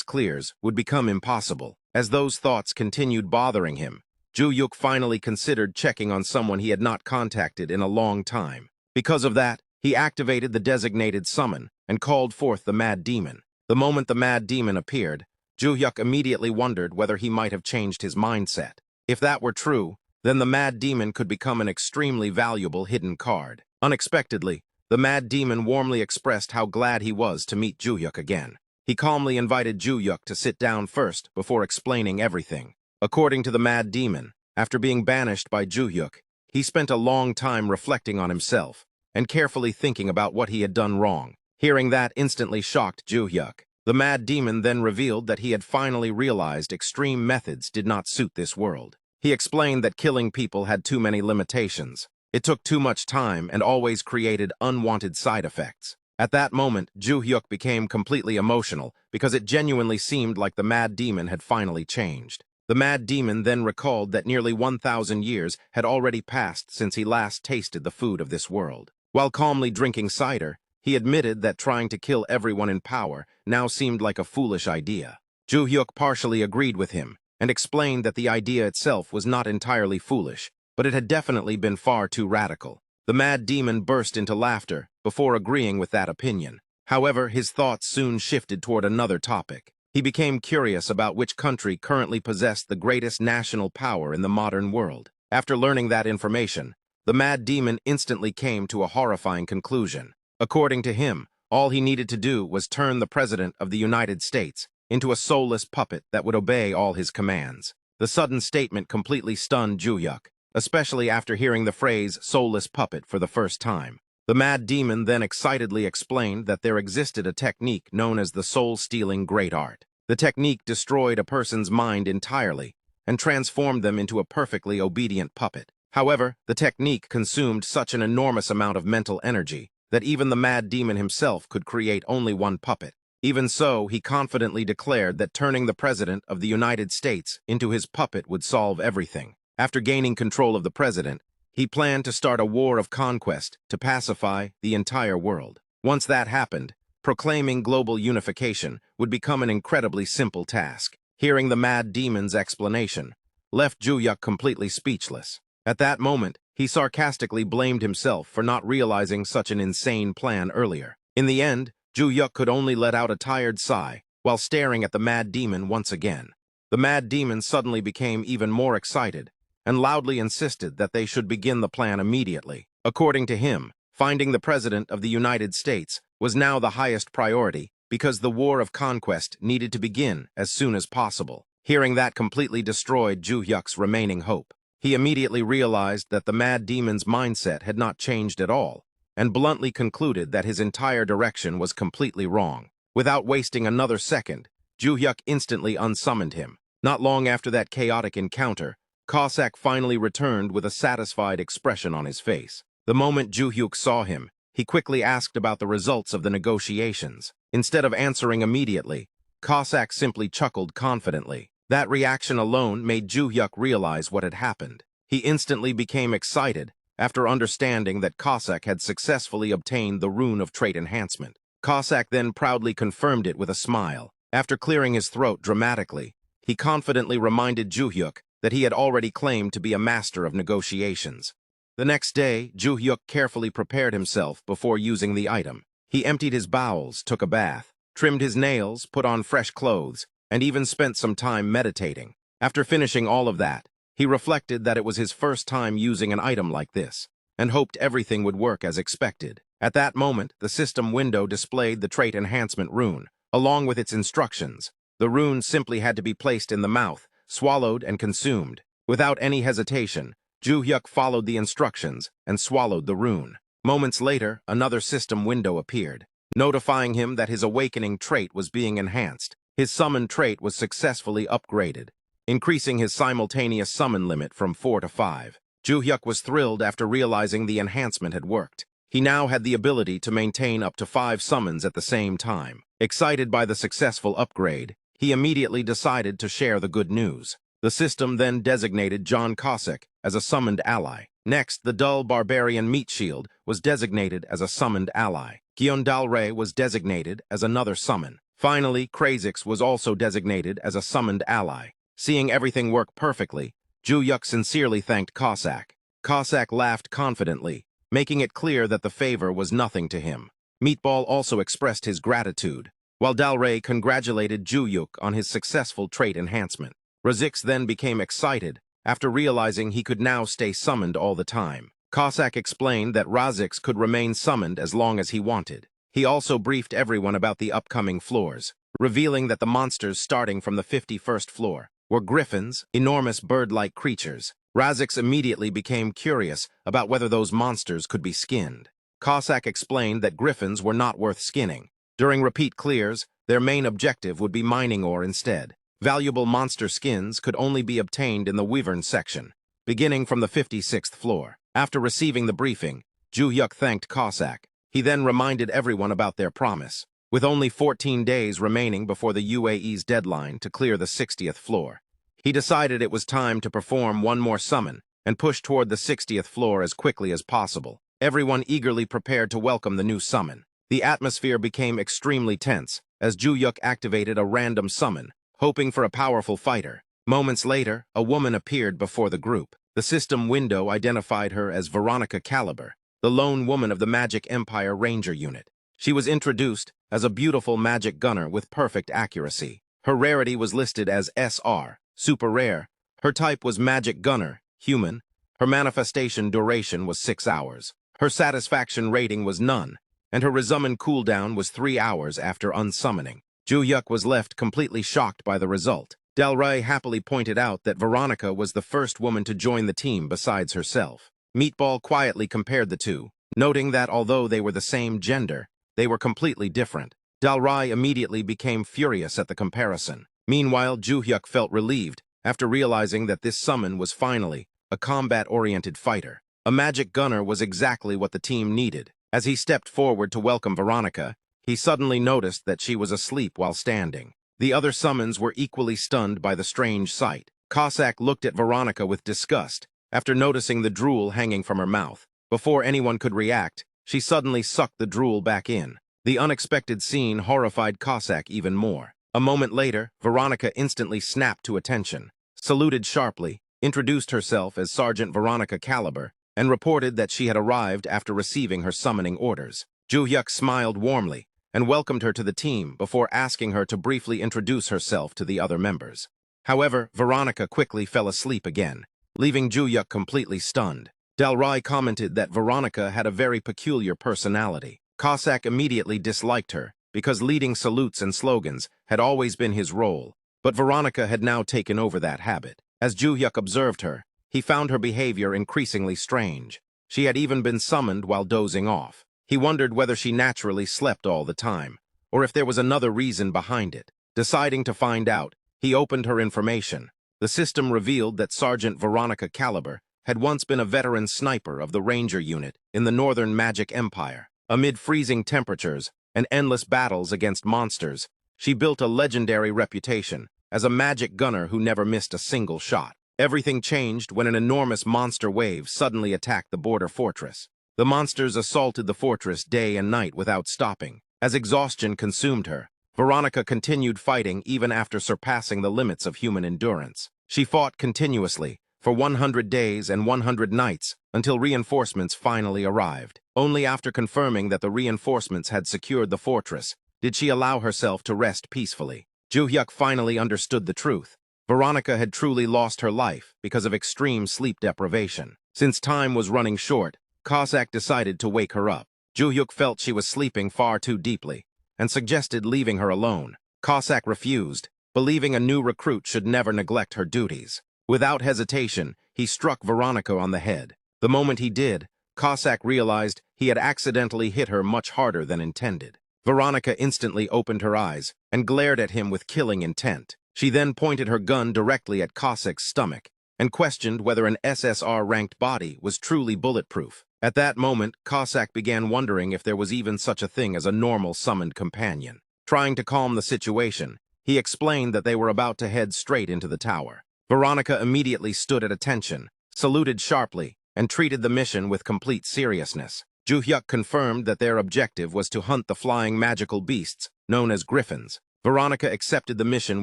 clears would become impossible. As those thoughts continued bothering him, Joohyuk finally considered checking on someone he had not contacted in a long time. Because of that, he activated the designated summon and called forth the Mad Demon. The moment the Mad Demon appeared, Joohyuk immediately wondered whether he might have changed his mindset. If that were true, then the Mad Demon could become an extremely valuable hidden card. Unexpectedly, the Mad Demon warmly expressed how glad he was to meet Joohyuk again. He calmly invited Joohyuk to sit down first before explaining everything. According to the Mad Demon, after being banished by Joohyuk, he spent a long time reflecting on himself and carefully thinking about what he had done wrong. Hearing that instantly shocked Joohyuk. The mad demon then revealed that he had finally realized extreme methods did not suit this world. He explained that killing people had too many limitations. It took too much time and always created unwanted side effects. At that moment, Joohyuk became completely emotional because it genuinely seemed like the mad demon had finally changed. The mad demon then recalled that nearly 1,000 years had already passed since he last tasted the food of this world. While calmly drinking cider, he admitted that trying to kill everyone in power now seemed like a foolish idea. Joohyuk partially agreed with him and explained that the idea itself was not entirely foolish, but it had definitely been far too radical. The mad demon burst into laughter before agreeing with that opinion. However, his thoughts soon shifted toward another topic. He became curious about which country currently possessed the greatest national power in the modern world. After learning that information, the mad demon instantly came to a horrifying conclusion. According to him, all he needed to do was turn the President of the United States into a soulless puppet that would obey all his commands. The sudden statement completely stunned Joohyuk, especially after hearing the phrase soulless puppet for the first time. The mad demon then excitedly explained that there existed a technique known as the soul-stealing great art. The technique destroyed a person's mind entirely and transformed them into a perfectly obedient puppet. However, the technique consumed such an enormous amount of mental energy that even the mad demon himself could create only one puppet. Even so, he confidently declared that turning the President of the United States into his puppet would solve everything. After gaining control of the President, he planned to start a war of conquest to pacify the entire world. Once that happened, proclaiming global unification would become an incredibly simple task. Hearing the mad demon's explanation left Joohyuk completely speechless. At that moment, he sarcastically blamed himself for not realizing such an insane plan earlier. In the end, Joohyuk could only let out a tired sigh while staring at the mad demon once again. The mad demon suddenly became even more excited and loudly insisted that they should begin the plan immediately. According to him, finding the President of the United States was now the highest priority because the war of conquest needed to begin as soon as possible. Hearing that completely destroyed Joohyuk's remaining hope. He immediately realized that the mad demon's mindset had not changed at all, and bluntly concluded that his entire direction was completely wrong. Without wasting another second, Joohyuk instantly unsummoned him. Not long after that chaotic encounter, Cossack finally returned with a satisfied expression on his face. The moment Joohyuk saw him, he quickly asked about the results of the negotiations. Instead of answering immediately, Cossack simply chuckled confidently. That reaction alone made Joohyuk realize what had happened. He instantly became excited after understanding that Cossack had successfully obtained the rune of trait enhancement. Cossack then proudly confirmed it with a smile. After clearing his throat dramatically, he confidently reminded Joohyuk that he had already claimed to be a master of negotiations. The next day, Joohyuk carefully prepared himself before using the item. He emptied his bowels, took a bath, trimmed his nails, put on fresh clothes, and even spent some time meditating. After finishing all of that, he reflected that it was his first time using an item like this, and hoped everything would work as expected. At that moment, the system window displayed the trait enhancement rune, along with its instructions. The rune simply had to be placed in the mouth, swallowed and consumed. Without any hesitation, Joohyuk followed the instructions and swallowed the rune. Moments later, another system window appeared, notifying him that his awakening trait was being enhanced. His summon trait was successfully upgraded, increasing his simultaneous summon limit from 4 to 5. Joohyuk was thrilled after realizing the enhancement had worked. He now had the ability to maintain up to 5 summons at the same time. Excited by the successful upgrade, he immediately decided to share the good news. The system then designated John Cossack as a summoned ally. Next, the dull barbarian Meat Shield was designated as a summoned ally. Dalray was designated as another summon. Finally, Krazix was also designated as a summoned ally. Seeing everything work perfectly, Joohyuk sincerely thanked Cossack. Cossack laughed confidently, making it clear that the favor was nothing to him. Meatball also expressed his gratitude, while Dalray congratulated Joohyuk on his successful trait enhancement. Razix then became excited after realizing he could now stay summoned all the time. Cossack explained that Razix could remain summoned as long as he wanted. He also briefed everyone about the upcoming floors, revealing that the monsters starting from the 51st floor were griffins, enormous bird-like creatures. Razix immediately became curious about whether those monsters could be skinned. Cossack explained that griffins were not worth skinning. During repeat clears, their main objective would be mining ore instead. Valuable monster skins could only be obtained in the wyvern section, beginning from the 56th floor. After receiving the briefing, Joohyuk thanked Cossack. He then reminded everyone about their promise. With only 14 days remaining before the UAE's deadline to clear the 60th floor, he decided it was time to perform one more summon and push toward the 60th floor as quickly as possible. Everyone eagerly prepared to welcome the new summon. The atmosphere became extremely tense as Joohyuk activated a random summon, hoping for a powerful fighter. Moments later, a woman appeared before the group. The system window identified her as Veronica Caliber, the lone woman of the Magic Empire Ranger unit. She was introduced as a beautiful magic gunner with perfect accuracy. Her rarity was listed as SR, super rare. Her type was Magic Gunner, human. Her manifestation duration was 6 hours. Her satisfaction rating was none, and her resummon cooldown was 3 hours after unsummoning. Joohyuk was left completely shocked by the result. Del Rey happily pointed out that Veronica was the first woman to join the team besides herself. Meatball quietly compared the two, noting that although they were the same gender, they were completely different. Del Rey immediately became furious at the comparison. Meanwhile, Joohyuk felt relieved after realizing that this summon was finally a combat-oriented fighter. A magic gunner was exactly what the team needed. As he stepped forward to welcome Veronica, he suddenly noticed that she was asleep while standing. The other summons were equally stunned by the strange sight. Cossack looked at Veronica with disgust after noticing the drool hanging from her mouth. Before anyone could react, she suddenly sucked the drool back in. The unexpected scene horrified Cossack even more. A moment later, Veronica instantly snapped to attention, saluted sharply, introduced herself as Sergeant Veronica Caliber, and reported that she had arrived after receiving her summoning orders. Joohyuk smiled warmly and welcomed her to the team before asking her to briefly introduce herself to the other members. However, Veronica quickly fell asleep again, leaving Joohyuk completely stunned. Del Rey commented that Veronica had a very peculiar personality. Cossack immediately disliked her because leading salutes and slogans had always been his role, but Veronica had now taken over that habit. As Joohyuk observed her, he found her behavior increasingly strange. She had even been summoned while dozing off. He wondered whether she naturally slept all the time, or if there was another reason behind it. Deciding to find out, he opened her information. The system revealed that Sergeant Veronica Caliber had once been a veteran sniper of the Ranger unit in the Northern Magic Empire. Amid freezing temperatures and endless battles against monsters, she built a legendary reputation as a magic gunner who never missed a single shot. Everything changed when an enormous monster wave suddenly attacked the border fortress. The monsters assaulted the fortress day and night without stopping. As exhaustion consumed her, Veronica continued fighting even after surpassing the limits of human endurance. She fought continuously for 100 days and 100 nights until reinforcements finally arrived. Only after confirming that the reinforcements had secured the fortress did she allow herself to rest peacefully. Joohyuk finally understood the truth. Veronica had truly lost her life because of extreme sleep deprivation. Since time was running short, Cossack decided to wake her up. Joohyuk felt she was sleeping far too deeply and suggested leaving her alone. Cossack refused, believing a new recruit should never neglect her duties. Without hesitation, he struck Veronica on the head. The moment he did, Cossack realized he had accidentally hit her much harder than intended. Veronica instantly opened her eyes and glared at him with killing intent. She then pointed her gun directly at Cossack's stomach and questioned whether an SSR-ranked body was truly bulletproof. At that moment, Cossack began wondering if there was even such a thing as a normal summoned companion. Trying to calm the situation, he explained that they were about to head straight into the tower. Veronica immediately stood at attention, saluted sharply, and treated the mission with complete seriousness. Joohyuk confirmed that their objective was to hunt the flying magical beasts, known as griffins. Veronica accepted the mission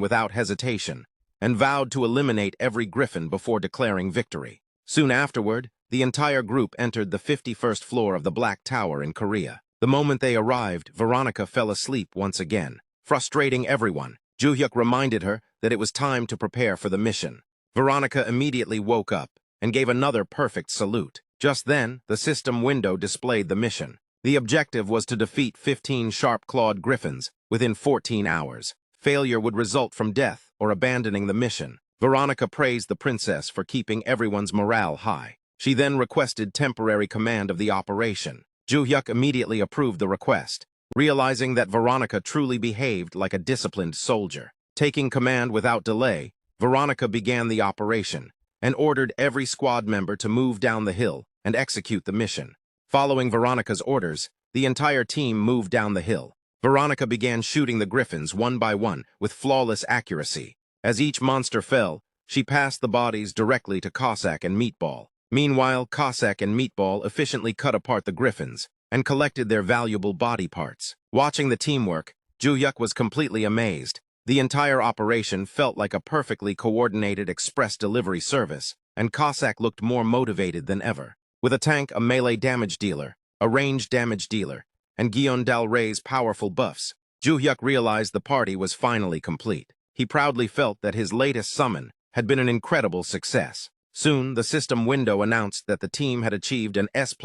without hesitation and vowed to eliminate every griffin before declaring victory. Soon afterward, the entire group entered the 51st floor of the Black Tower in Korea. The moment they arrived, Veronica fell asleep once again, frustrating everyone. Joohyuk reminded her that it was time to prepare for the mission. Veronica immediately woke up and gave another perfect salute. Just then, the system window displayed the mission. The objective was to defeat 15 sharp-clawed griffins within 14 hours. Failure would result from death or abandoning the mission. Veronica praised the princess for keeping everyone's morale high. She then requested temporary command of the operation. Joohyuk immediately approved the request, realizing that Veronica truly behaved like a disciplined soldier. Taking command without delay, Veronica began the operation and ordered every squad member to move down the hill and execute the mission. Following Veronica's orders, the entire team moved down the hill. Veronica began shooting the griffins one by one with flawless accuracy. As each monster fell, she passed the bodies directly to Cossack and Meatball. Meanwhile, Cossack and Meatball efficiently cut apart the griffins and collected their valuable body parts. Watching the teamwork, Joohyuk was completely amazed. The entire operation felt like a perfectly coordinated express delivery service, and Cossack looked more motivated than ever. With a tank, a melee damage dealer, a ranged damage dealer, and Guion Del Rey's powerful buffs, Joohyuk realized the party was finally complete. He proudly felt that his latest summon had been an incredible success. Soon, the system window announced that the team had achieved an S++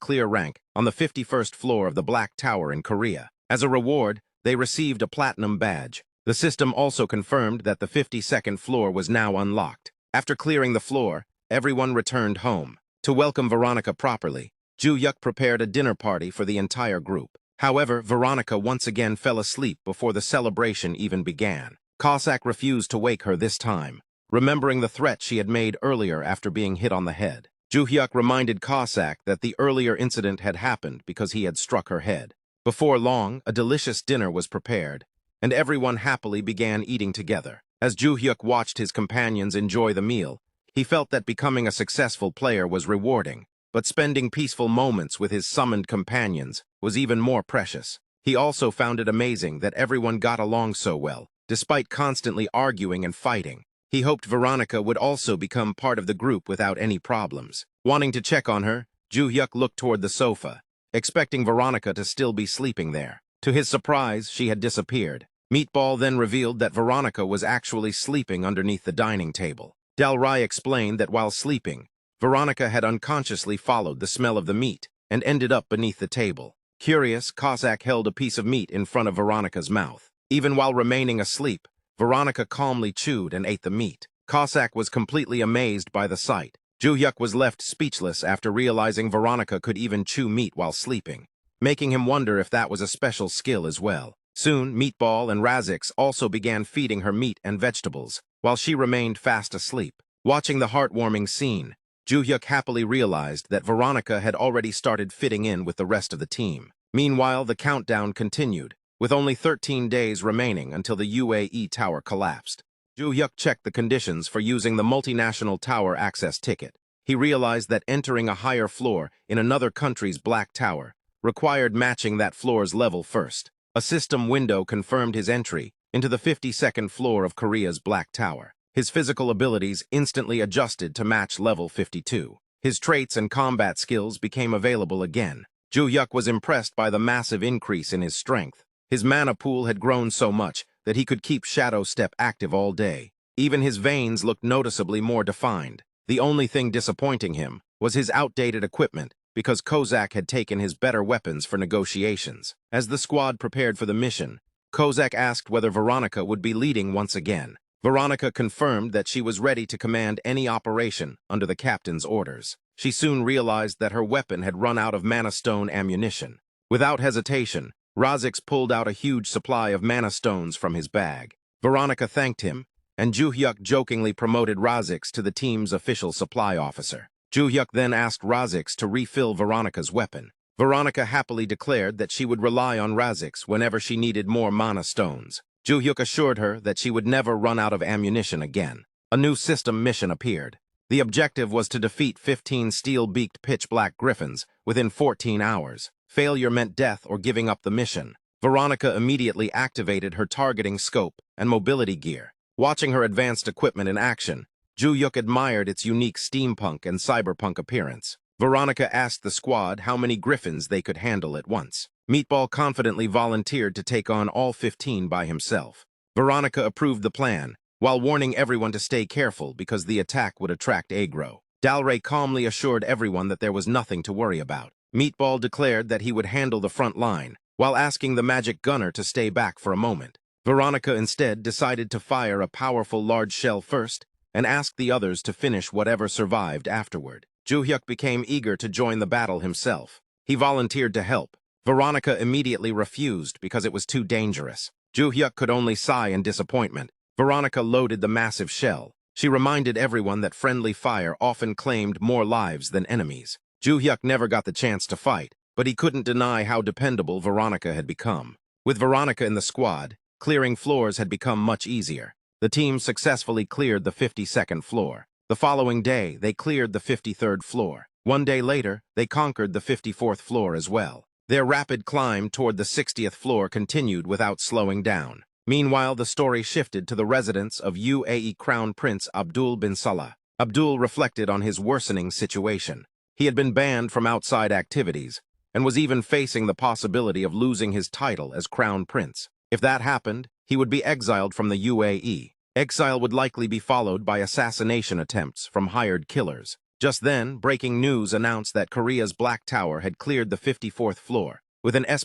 clear rank on the 51st floor of the Black Tower in Korea. As a reward, they received a platinum badge. The system also confirmed that the 52nd floor was now unlocked. After clearing the floor, everyone returned home. To welcome Veronica properly, Joohyuk prepared a dinner party for the entire group. However, Veronica once again fell asleep before the celebration even began. Cossack refused to wake her this time, remembering the threat she had made earlier after being hit on the head. Joohyuk reminded Cossack that the earlier incident had happened because he had struck her head. Before long, a delicious dinner was prepared, and everyone happily began eating together. As Joohyuk watched his companions enjoy the meal, he felt that becoming a successful player was rewarding, but spending peaceful moments with his summoned companions was even more precious. He also found it amazing that everyone got along so well, despite constantly arguing and fighting. He hoped Veronica would also become part of the group without any problems. Wanting to check on her, Joohyuk looked toward the sofa, expecting Veronica to still be sleeping there. To his surprise, she had disappeared. Meatball then revealed that Veronica was actually sleeping underneath the dining table. Del Rey explained that while sleeping, Veronica had unconsciously followed the smell of the meat and ended up beneath the table. Curious, Cossack held a piece of meat in front of Veronica's mouth. Even while remaining asleep, Veronica calmly chewed and ate the meat. Cossack was completely amazed by the sight. Joohyuk was left speechless after realizing Veronica could even chew meat while sleeping, making him wonder if that was a special skill as well. Soon, Meatball and Razix also began feeding her meat and vegetables, while she remained fast asleep. Watching the heartwarming scene, Joohyuk happily realized that Veronica had already started fitting in with the rest of the team. Meanwhile, the countdown continued, with only 13 days remaining until the UAE tower collapsed. Joohyuk checked the conditions for using the multinational tower access ticket. He realized that entering a higher floor in another country's Black Tower required matching that floor's level first. A system window confirmed his entry into the 52nd floor of Korea's Black Tower. His physical abilities instantly adjusted to match level 52. His traits and combat skills became available again. Joohyuk was impressed by the massive increase in his strength. His mana pool had grown so much that he could keep Shadow Step active all day. Even his veins looked noticeably more defined. The only thing disappointing him was his outdated equipment, because Cossack had taken his better weapons for negotiations. As the squad prepared for the mission, Cossack asked whether Veronica would be leading once again. Veronica confirmed that she was ready to command any operation under the captain's orders. She soon realized that her weapon had run out of Mana Stone ammunition. Without hesitation, Razix pulled out a huge supply of Mana Stones from his bag. Veronica thanked him, and Joohyuk jokingly promoted Razix to the team's official supply officer. Joohyuk then asked Razix to refill Veronica's weapon. Veronica happily declared that she would rely on Razix whenever she needed more Mana Stones. Joohyuk assured her that she would never run out of ammunition again. A new system mission appeared. The objective was to defeat 15 steel-beaked pitch-black griffins within 14 hours. Failure meant death or giving up the mission. Veronica immediately activated her targeting scope and mobility gear. Watching her advanced equipment in action, Joohyuk admired its unique steampunk and cyberpunk appearance. Veronica asked the squad how many griffins they could handle at once. Meatball confidently volunteered to take on all 15 by himself. Veronica approved the plan, while warning everyone to stay careful because the attack would attract aggro. Del Rey calmly assured everyone that there was nothing to worry about. Meatball declared that he would handle the front line, while asking the magic gunner to stay back for a moment. Veronica instead decided to fire a powerful large shell first and asked the others to finish whatever survived afterward. Joohyuk became eager to join the battle himself. He volunteered to help. Veronica immediately refused because it was too dangerous. Joohyuk could only sigh in disappointment. Veronica loaded the massive shell. She reminded everyone that friendly fire often claimed more lives than enemies. Joohyuk never got the chance to fight, but he couldn't deny how dependable Veronica had become. With Veronica in the squad, clearing floors had become much easier. The team successfully cleared the 52nd floor. The following day, they cleared the 53rd floor. One day later, they conquered the 54th floor as well. Their rapid climb toward the 60th floor continued without slowing down. Meanwhile, the story shifted to the residence of UAE Crown Prince Abdul bin Salah. Abdul reflected on his worsening situation. He had been banned from outside activities, and was even facing the possibility of losing his title as Crown Prince. If that happened, he would be exiled from the UAE. Exile would likely be followed by assassination attempts from hired killers. Just then, breaking news announced that Korea's Black Tower had cleared the 54th floor with an S++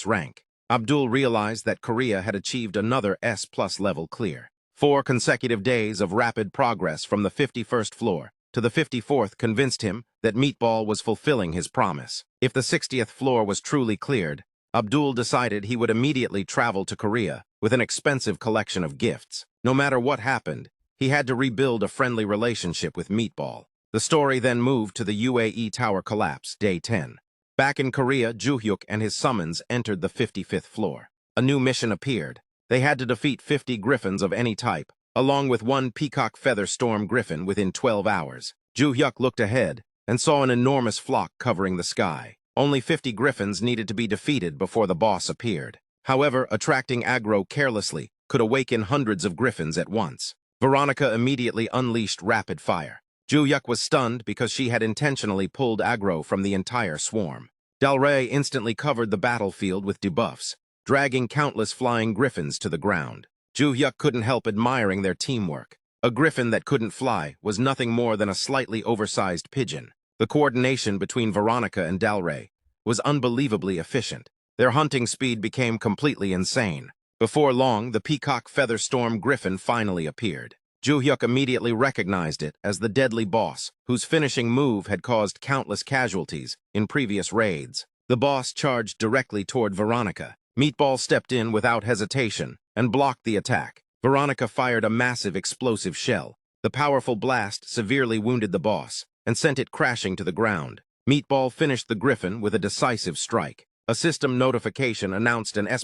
rank. Abdul realized that Korea had achieved another S+ level clear. 4 consecutive days of rapid progress from the 51st floor to the 54th convinced him that Meatball was fulfilling his promise. If the 60th floor was truly cleared, Abdul decided he would immediately travel to Korea with an expensive collection of gifts. No matter what happened, he had to rebuild a friendly relationship with Meatball. The story then moved to the UAE Tower collapse, Day 10. Back in Korea, Joohyuk and his summons entered the 55th floor. A new mission appeared. They had to defeat 50 griffins of any type, along with 1 peacock feather storm griffin within 12 hours. Joohyuk looked ahead and saw an enormous flock covering the sky. Only 50 griffins needed to be defeated before the boss appeared. However, attracting aggro carelessly could awaken hundreds of griffins at once. Veronica immediately unleashed rapid fire. Joohyuk was stunned because she had intentionally pulled aggro from the entire swarm. Dalray instantly covered the battlefield with debuffs, dragging countless flying griffins to the ground. Joohyuk couldn't help admiring their teamwork. A griffin that couldn't fly was nothing more than a slightly oversized pigeon. The coordination between Veronica and Dalray was unbelievably efficient. Their hunting speed became completely insane. Before long, the peacock feather storm griffin finally appeared. Joohyuk immediately recognized it as the deadly boss, whose finishing move had caused countless casualties in previous raids. The boss charged directly toward Veronica. Meatball stepped in without hesitation and blocked the attack. Veronica fired a massive explosive shell. The powerful blast severely wounded the boss and sent it crashing to the ground. Meatball finished the griffin with a decisive strike. A system notification announced an S++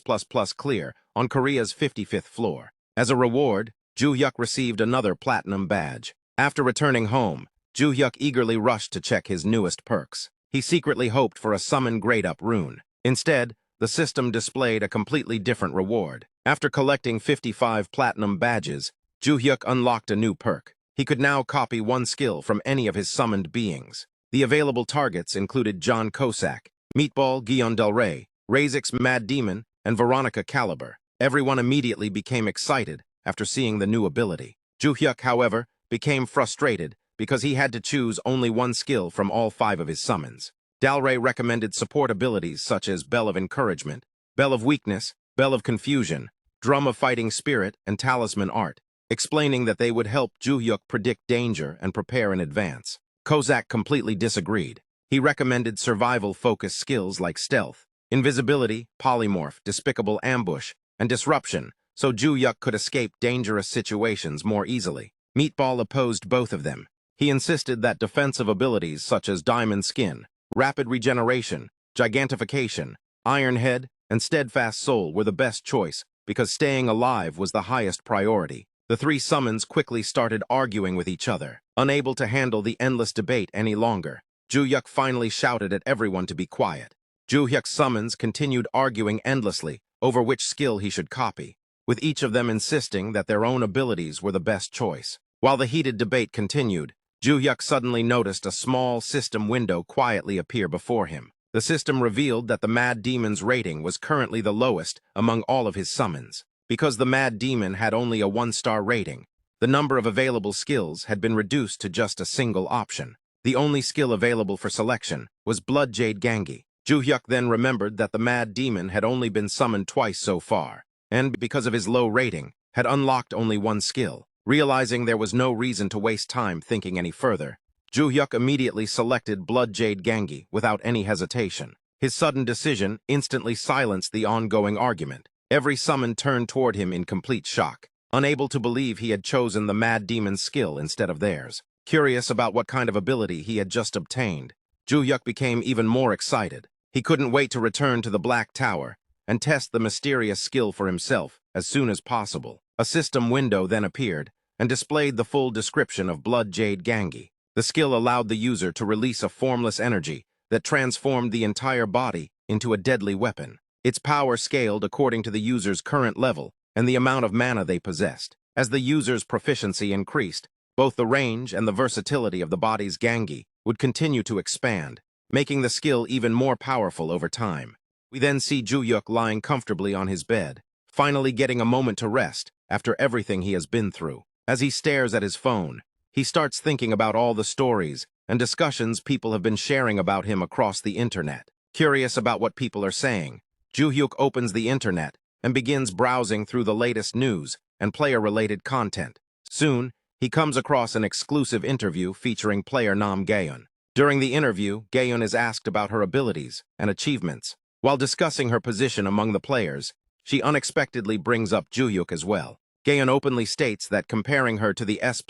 clear on Korea's 55th floor. As a reward, Joohyuk received another platinum badge. After returning home, Joohyuk eagerly rushed to check his newest perks. He secretly hoped for a summon grade-up rune. Instead, the system displayed a completely different reward. After collecting 55 platinum badges, Joohyuk unlocked a new perk. He could now copy 1 skill from any of his summoned beings. The available targets included John Kosak, Meatball Guion Del Rey, Razix Mad Demon, and Veronica Caliber. Everyone immediately became excited after seeing the new ability. Joohyuk, however, became frustrated because he had to choose only 1 skill from all 5 of his summons. Dalray recommended support abilities such as Bell of Encouragement, Bell of Weakness, Bell of Confusion, Drum of Fighting Spirit, and Talisman Art, explaining that they would help Joohyuk predict danger and prepare in advance. Kozak completely disagreed. He recommended survival-focused skills like Stealth, Invisibility, Polymorph, Despicable Ambush, and Disruption, so Joohyuk could escape dangerous situations more easily. Meatball opposed both of them. He insisted that defensive abilities such as Diamond Skin, Rapid Regeneration, Gigantification, Iron Head, and Steadfast Soul were the best choice because staying alive was the highest priority. The 3 summons quickly started arguing with each other. Unable to handle the endless debate any longer, Joohyuk finally shouted at everyone to be quiet. Joohyuk's summons continued arguing endlessly over which skill he should copy, with each of them insisting that their own abilities were the best choice. While the heated debate continued, Joohyuk suddenly noticed a small system window quietly appear before him. The system revealed that the Mad Demon's rating was currently the lowest among all of his summons. Because the Mad Demon had only a 1-star rating, the number of available skills had been reduced to just a single option. The only skill available for selection was Blood Jade Gangi. Joohyuk then remembered that the Mad Demon had only been summoned twice so far, and because of his low rating, had unlocked only 1 skill. Realizing there was no reason to waste time thinking any further, Joohyuk immediately selected Blood Jade Gangi without any hesitation. His sudden decision instantly silenced the ongoing argument. Every summon turned toward him in complete shock, unable to believe he had chosen the Mad Demon's skill instead of theirs. Curious about what kind of ability he had just obtained, Joohyuk became even more excited. He couldn't wait to return to the Black Tower and test the mysterious skill for himself as soon as possible. A system window then appeared and displayed the full description of Blood Jade Gangi. The skill allowed the user to release a formless energy that transformed the entire body into a deadly weapon. Its power scaled according to the user's current level and the amount of mana they possessed. As the user's proficiency increased, both the range and the versatility of the body's Gangi would continue to expand, making the skill even more powerful over time. We then see Joohyuk lying comfortably on his bed, finally getting a moment to rest after everything he has been through. As he stares at his phone, he starts thinking about all the stories and discussions people have been sharing about him across the internet. Curious about what people are saying, Joohyuk opens the internet and begins browsing through the latest news and player-related content. Soon, he comes across an exclusive interview featuring player Nam Gaeun. During the interview, Gaeun is asked about her abilities and achievements. While discussing her position among the players, she unexpectedly brings up Joohyuk as well. Gaeun openly states that comparing her to the S++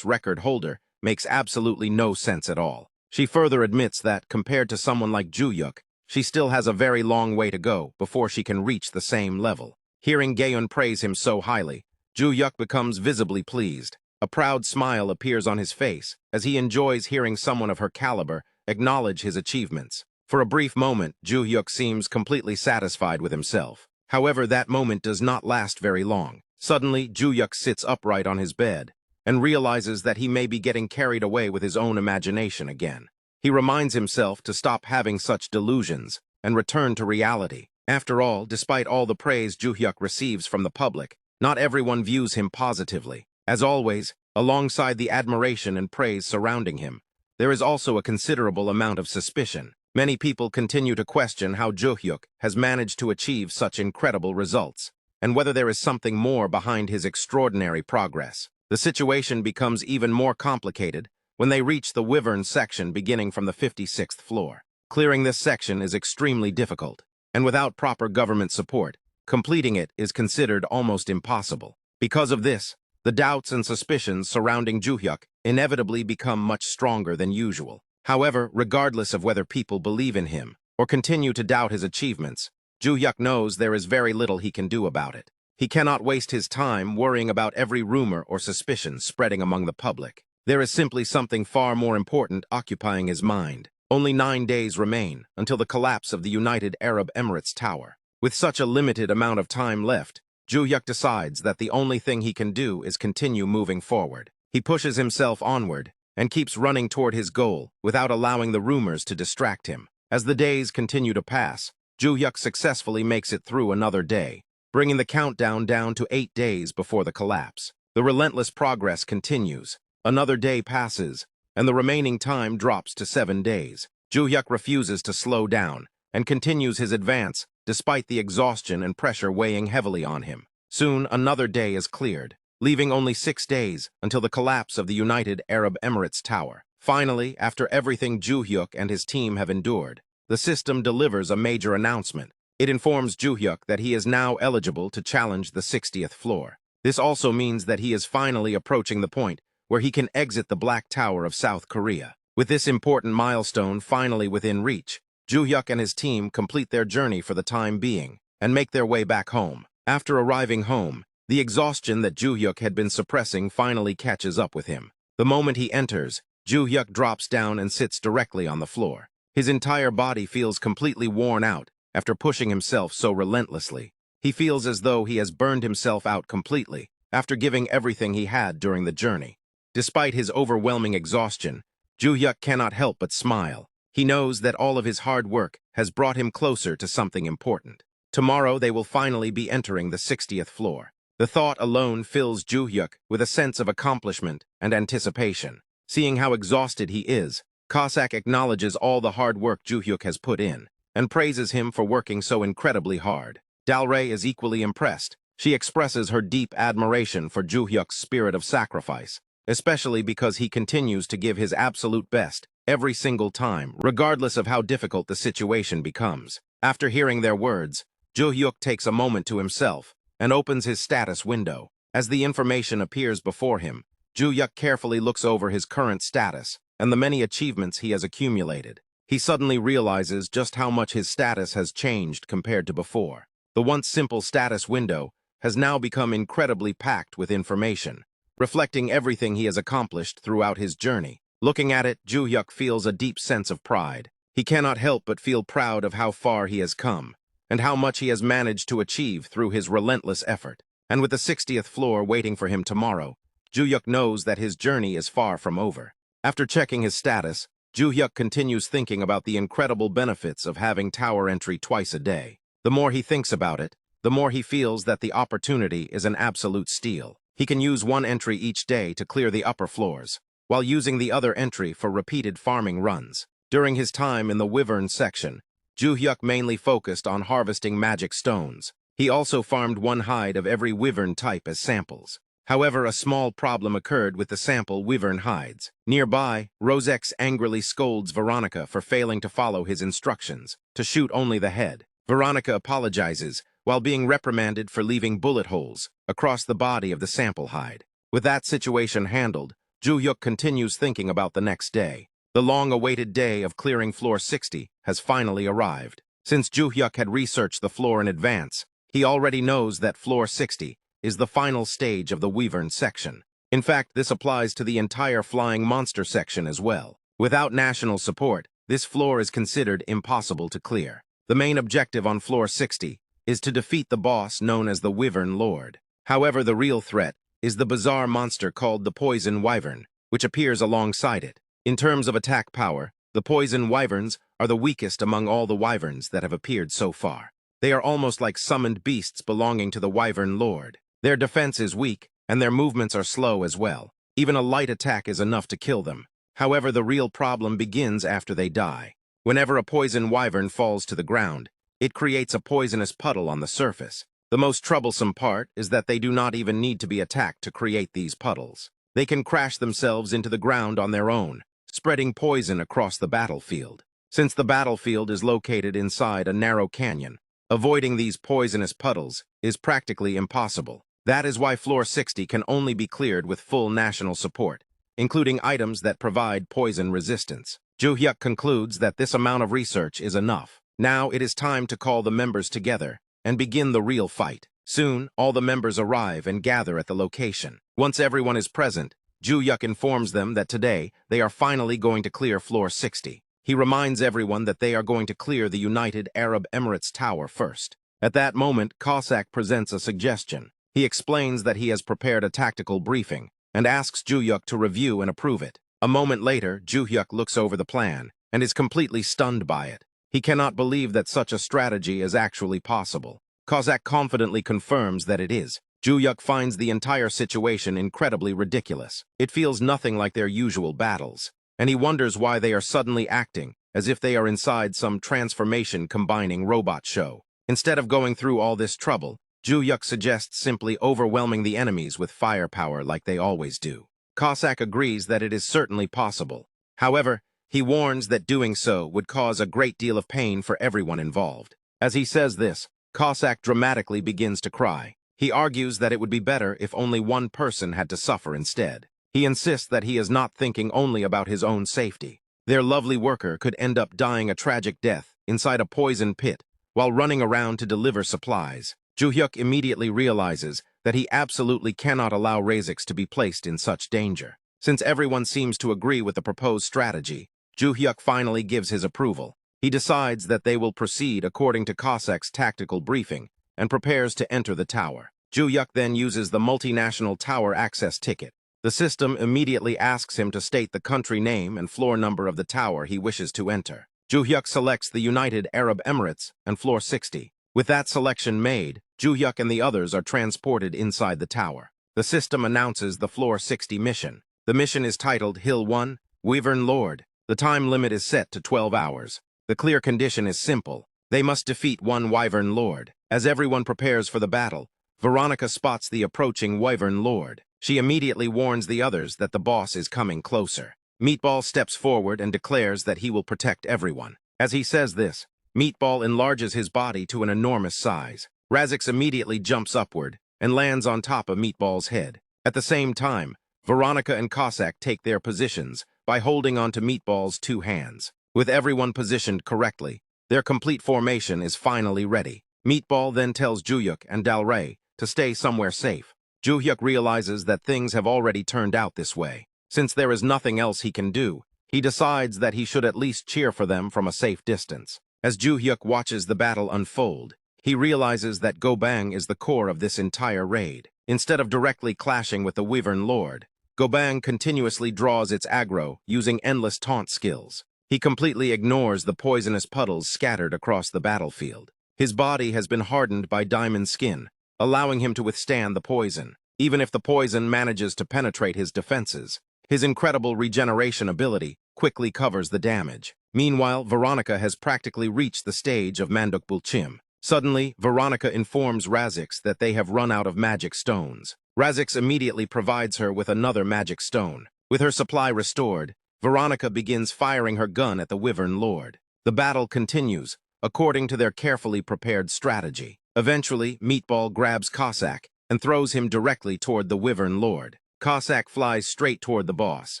record holder makes absolutely no sense at all. She further admits that, compared to someone like Joohyuk, she still has a very long way to go before she can reach the same level. Hearing Gaeun praise him so highly, Joohyuk becomes visibly pleased. A proud smile appears on his face as he enjoys hearing someone of her caliber acknowledge his achievements. For a brief moment, Joohyuk seems completely satisfied with himself. However, that moment does not last very long. Suddenly, Joohyuk sits upright on his bed and realizes that he may be getting carried away with his own imagination again. He reminds himself to stop having such delusions and return to reality. After all, despite all the praise Joohyuk receives from the public, not everyone views him positively. As always, alongside the admiration and praise surrounding him, there is also a considerable amount of suspicion. Many people continue to question how Joohyuk has managed to achieve such incredible results, and whether there is something more behind his extraordinary progress. The situation becomes even more complicated when they reach the Wyvern section beginning from the 56th floor. Clearing this section is extremely difficult, and without proper government support, completing it is considered almost impossible. Because of this, the doubts and suspicions surrounding Joohyuk inevitably become much stronger than usual. However, regardless of whether people believe in him or continue to doubt his achievements, Joohyuk knows there is very little he can do about it. He cannot waste his time worrying about every rumor or suspicion spreading among the public. There is simply something far more important occupying his mind. Only 9 days remain until the collapse of the United Arab Emirates Tower. With such a limited amount of time left, Joohyuk decides that the only thing he can do is continue moving forward. He pushes himself onward and keeps running toward his goal without allowing the rumors to distract him. As the days continue to pass, Joohyuk successfully makes it through another day, bringing the countdown down to 8 days before the collapse. The relentless progress continues. Another day passes, and the remaining time drops to 7 days. Joohyuk refuses to slow down and continues his advance despite the exhaustion and pressure weighing heavily on him. Soon, another day is cleared, leaving only 6 days until the collapse of the United Arab Emirates Tower. Finally, after everything Joohyuk and his team have endured, the system delivers a major announcement. It informs Joohyuk that he is now eligible to challenge the 60th floor. This also means that he is finally approaching the point where he can exit the Black Tower of South Korea. With this important milestone finally within reach, Joohyuk and his team complete their journey for the time being and make their way back home. After arriving home, the exhaustion that Joohyuk had been suppressing finally catches up with him. The moment he enters, Joohyuk drops down and sits directly on the floor. His entire body feels completely worn out after pushing himself so relentlessly. He feels as though he has burned himself out completely after giving everything he had during the journey. Despite his overwhelming exhaustion, Joohyuk cannot help but smile. He knows that all of his hard work has brought him closer to something important. Tomorrow they will finally be entering the 60th floor. The thought alone fills Joohyuk with a sense of accomplishment and anticipation. Seeing how exhausted he is, Cossack acknowledges all the hard work Joohyuk has put in and praises him for working so incredibly hard. Dalray is equally impressed, She expresses her deep admiration for Joohyuk's spirit of sacrifice, especially because he continues to give his absolute best every single time, regardless of how difficult the situation becomes. After hearing their words, Joohyuk takes a moment to himself and opens his status window. As the information appears before him, Joohyuk carefully looks over his current status and the many achievements he has accumulated. He suddenly realizes just how much his status has changed compared to before. The once simple status window has now become incredibly packed with information, reflecting everything he has accomplished throughout his journey. Looking at it, Joohyuk feels a deep sense of pride. He cannot help but feel proud of how far he has come, and how much he has managed to achieve through his relentless effort. And with the 60th floor waiting for him tomorrow, Joohyuk knows that his journey is far from over. After checking his status, Joohyuk continues thinking about the incredible benefits of having tower entry twice a day. The more he thinks about it, the more he feels that the opportunity is an absolute steal. He can use one entry each day to clear the upper floors, while using the other entry for repeated farming runs. During his time in the Wyvern section, Joohyuk mainly focused on harvesting magic stones. He also farmed one hide of every Wyvern type as samples. However, a small problem occurred with the sample Wyvern hides. Nearby, Rosex angrily scolds Veronica for failing to follow his instructions, to shoot only the head. Veronica apologizes, while being reprimanded for leaving bullet holes across the body of the sample hide. With that situation handled, Joohyuk continues thinking about the next day. The long-awaited day of clearing floor 60 has finally arrived. Since Joohyuk had researched the floor in advance, he already knows that floor 60 is the final stage of the Wyvern section. In fact, this applies to the entire flying monster section as well. Without national support, this floor is considered impossible to clear. The main objective on floor 60 is to defeat the boss known as the Wyvern Lord. However, the real threat is the bizarre monster called the Poison Wyvern, which appears alongside it. In terms of attack power, the Poison Wyverns are the weakest among all the wyverns that have appeared so far. They are almost like summoned beasts belonging to the Wyvern Lord. Their defense is weak, and their movements are slow as well. Even a light attack is enough to kill them. However, the real problem begins after they die. Whenever a poison wyvern falls to the ground, it creates a poisonous puddle on the surface. The most troublesome part is that they do not even need to be attacked to create these puddles. They can crash themselves into the ground on their own, spreading poison across the battlefield. Since the battlefield is located inside a narrow canyon, avoiding these poisonous puddles is practically impossible. That is why floor 60 can only be cleared with full national support, including items that provide poison resistance. Joohyuk concludes that this amount of research is enough. Now it is time to call the members together and begin the real fight. Soon, all the members arrive and gather at the location. Once everyone is present, Joohyuk informs them that today they are finally going to clear floor 60. He reminds everyone that they are going to clear the United Arab Emirates Tower first. At that moment, Cossack presents a suggestion. He explains that he has prepared a tactical briefing and asks Joohyuk to review and approve it. A moment later, Joohyuk looks over the plan and is completely stunned by it. He cannot believe that such a strategy is actually possible. Cossack confidently confirms that it is. Joohyuk finds the entire situation incredibly ridiculous. It feels nothing like their usual battles, and he wonders why they are suddenly acting as if they are inside some transformation combining robot show. Instead of going through all this trouble, Joohyuk suggests simply overwhelming the enemies with firepower like they always do. Cossack agrees that it is certainly possible. However, he warns that doing so would cause a great deal of pain for everyone involved. As he says this, Cossack dramatically begins to cry. He argues that it would be better if only one person had to suffer instead. He insists that he is not thinking only about his own safety. Their lovely worker could end up dying a tragic death inside a poison pit while running around to deliver supplies. Joohyuk immediately realizes that he absolutely cannot allow Razix to be placed in such danger. Since everyone seems to agree with the proposed strategy, Joohyuk finally gives his approval. He decides that they will proceed according to Cossack's tactical briefing and prepares to enter the tower. Joohyuk then uses the multinational tower access ticket. The system immediately asks him to state the country name and floor number of the tower he wishes to enter. Joohyuk selects the United Arab Emirates and floor 60. With that selection made, Joohyuk and the others are transported inside the tower. The system announces the floor 60 mission. The mission is titled Hill 1, Wyvern Lord. The time limit is set to 12 hours. The clear condition is simple. They must defeat one Wyvern Lord. As everyone prepares for the battle, Veronica spots the approaching Wyvern Lord. She immediately warns the others that the boss is coming closer. Meatball steps forward and declares that he will protect everyone. As he says this, Meatball enlarges his body to an enormous size. Razix immediately jumps upward and lands on top of Meatball's head. At the same time, Veronica and Cossack take their positions by holding onto Meatball's two hands. With everyone positioned correctly, their complete formation is finally ready. Meatball then tells Joohyuk and Dalray to stay somewhere safe. Joohyuk realizes that things have already turned out this way. Since there is nothing else he can do, he decides that he should at least cheer for them from a safe distance. As Joohyuk watches the battle unfold, he realizes that Gobang is the core of this entire raid. Instead of directly clashing with the Wyvern Lord, Gobang continuously draws its aggro using endless taunt skills. He completely ignores the poisonous puddles scattered across the battlefield. His body has been hardened by diamond skin, allowing him to withstand the poison. Even if the poison manages to penetrate his defenses, his incredible regeneration ability quickly covers the damage. Meanwhile, Veronica has practically reached the stage of Manduk Bulchim. Suddenly, Veronica informs Razix that they have run out of magic stones. Razix immediately provides her with another magic stone. With her supply restored, Veronica begins firing her gun at the Wyvern Lord. The battle continues, according to their carefully prepared strategy. Eventually, Meatball grabs Cossack and throws him directly toward the Wyvern Lord. Cossack flies straight toward the boss.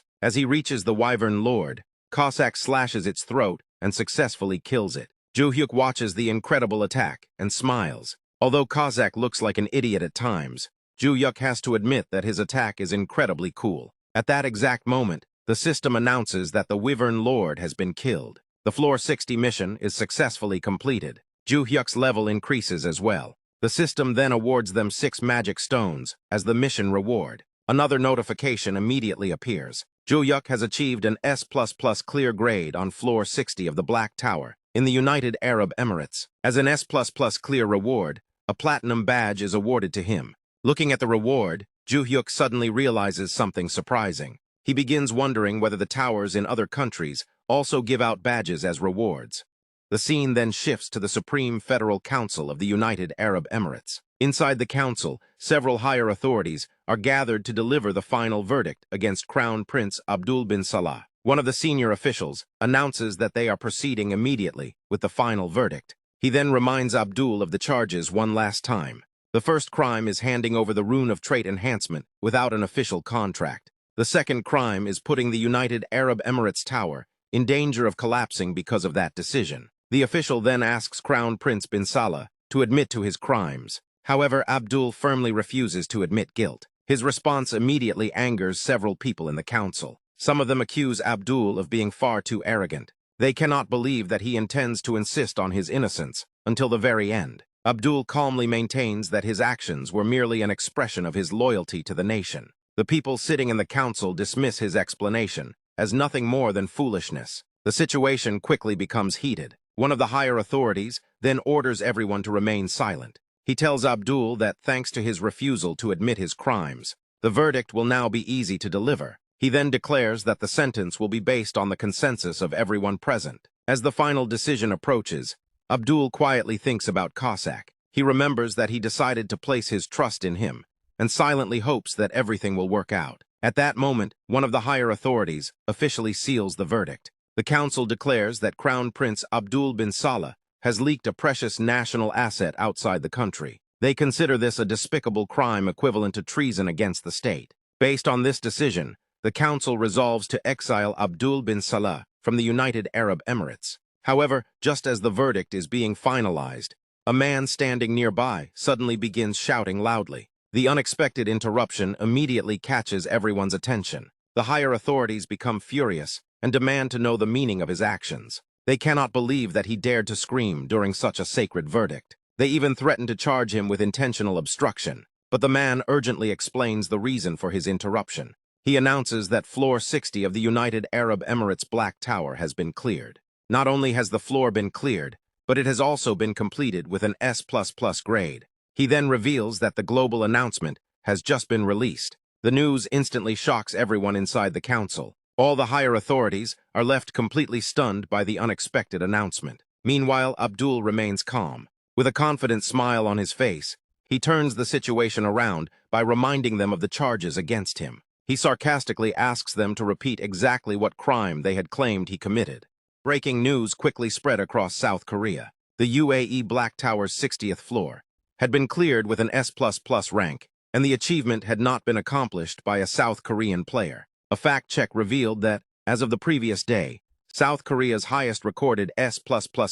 As he reaches the Wyvern Lord, Cossack slashes its throat and successfully kills it. Joohyuk watches the incredible attack and smiles. Although Cossack looks like an idiot at times, Joohyuk has to admit that his attack is incredibly cool. At that exact moment, the system announces that the Wyvern Lord has been killed. The Floor 60 mission is successfully completed. Joohyuk's level increases as well. The system then awards them 6 magic stones as the mission reward. Another notification immediately appears. Joohyuk has achieved an S++ clear grade on Floor 60 of the Black Tower in the United Arab Emirates. As an S++ clear reward, a platinum badge is awarded to him. Looking at the reward, Joohyuk suddenly realizes something surprising. He begins wondering whether the towers in other countries also give out badges as rewards. The scene then shifts to the Supreme Federal Council of the United Arab Emirates. Inside the council, several higher authorities are gathered to deliver the final verdict against Crown Prince Abdul bin Salah. One of the senior officials announces that they are proceeding immediately with the final verdict. He then reminds Abdul of the charges one last time. The first crime is handing over the Rune of Trait Enhancement without an official contract. The second crime is putting the United Arab Emirates Tower in danger of collapsing because of that decision. The official then asks Crown Prince bin Salah to admit to his crimes. However, Abdul firmly refuses to admit guilt. His response immediately angers several people in the council. Some of them accuse Abdul of being far too arrogant. They cannot believe that he intends to insist on his innocence until the very end. Abdul calmly maintains that his actions were merely an expression of his loyalty to the nation. The people sitting in the council dismiss his explanation as nothing more than foolishness. The situation quickly becomes heated. One of the higher authorities then orders everyone to remain silent. He tells Abdul that thanks to his refusal to admit his crimes, the verdict will now be easy to deliver. He then declares that the sentence will be based on the consensus of everyone present. As the final decision approaches, Abdul quietly thinks about Cossack. He remembers that he decided to place his trust in him and silently hopes that everything will work out. At that moment, one of the higher authorities officially seals the verdict. The council declares that Crown Prince Abdul bin Salah has leaked a precious national asset outside the country. They consider this a despicable crime equivalent to treason against the state. Based on this decision, the council resolves to exile Abdul bin Salah from the United Arab Emirates. However, just as the verdict is being finalized, a man standing nearby suddenly begins shouting loudly. The unexpected interruption immediately catches everyone's attention. The higher authorities become furious and demand to know the meaning of his actions. They cannot believe that he dared to scream during such a sacred verdict. They even threaten to charge him with intentional obstruction. But the man urgently explains the reason for his interruption. He announces that Floor 60 of the United Arab Emirates Black Tower has been cleared. Not only has the floor been cleared, but it has also been completed with an S++ grade. He then reveals that the global announcement has just been released. The news instantly shocks everyone inside the council. All the higher authorities are left completely stunned by the unexpected announcement. Meanwhile, Abdul remains calm. With a confident smile on his face, he turns the situation around by reminding them of the charges against him. He sarcastically asks them to repeat exactly what crime they had claimed he committed. Breaking news quickly spread across South Korea. The UAE Black Tower's 60th floor had been cleared with an S++ rank, and the achievement had not been accomplished by a South Korean player. A fact check revealed that, as of the previous day, South Korea's highest recorded S++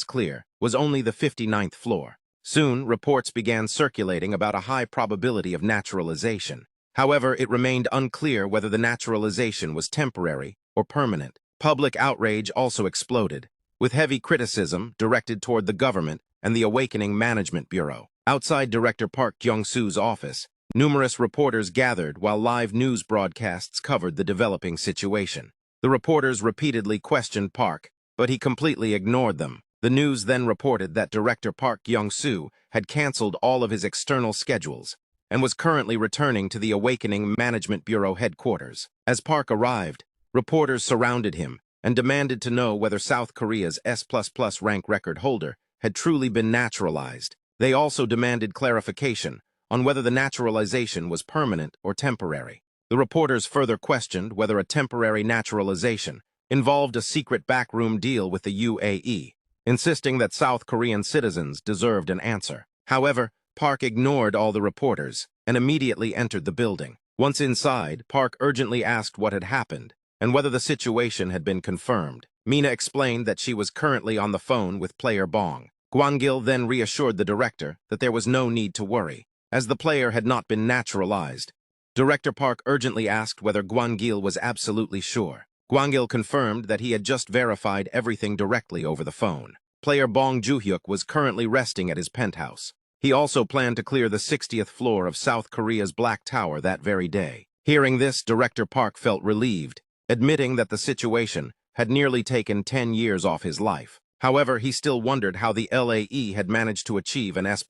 clear was only the 59th floor. Soon, reports began circulating about a high probability of naturalization. However, it remained unclear whether the naturalization was temporary or permanent. Public outrage also exploded, with heavy criticism directed toward the government and the Awakening Management Bureau. Outside Director Park Kyung-soo's office, numerous reporters gathered while live news broadcasts covered the developing situation. The reporters repeatedly questioned Park, but he completely ignored them. The news then reported that Director Park Kyung-soo had canceled all of his external schedules and was currently returning to the Awakening Management Bureau headquarters. As Park arrived, reporters surrounded him and demanded to know whether South Korea's S++ rank record holder had truly been naturalized. They also demanded clarification on whether the naturalization was permanent or temporary. The reporters further questioned whether a temporary naturalization involved a secret backroom deal with the UAE, insisting that South Korean citizens deserved an answer. However, Park ignored all the reporters and immediately entered the building. Once inside, Park urgently asked what had happened and whether the situation had been confirmed. Mina explained that she was currently on the phone with player Bong. Gwangil then reassured the director that there was no need to worry, as the player had not been naturalized. Director Park urgently asked whether Gwangil was absolutely sure. Gwangil confirmed that he had just verified everything directly over the phone. Player Bong Joohyuk was currently resting at his penthouse. He also planned to clear the 60th floor of South Korea's Black Tower that very day. Hearing this, Director Park felt relieved, admitting that the situation had nearly taken 10 years off his life. However, he still wondered how the LAE had managed to achieve an S++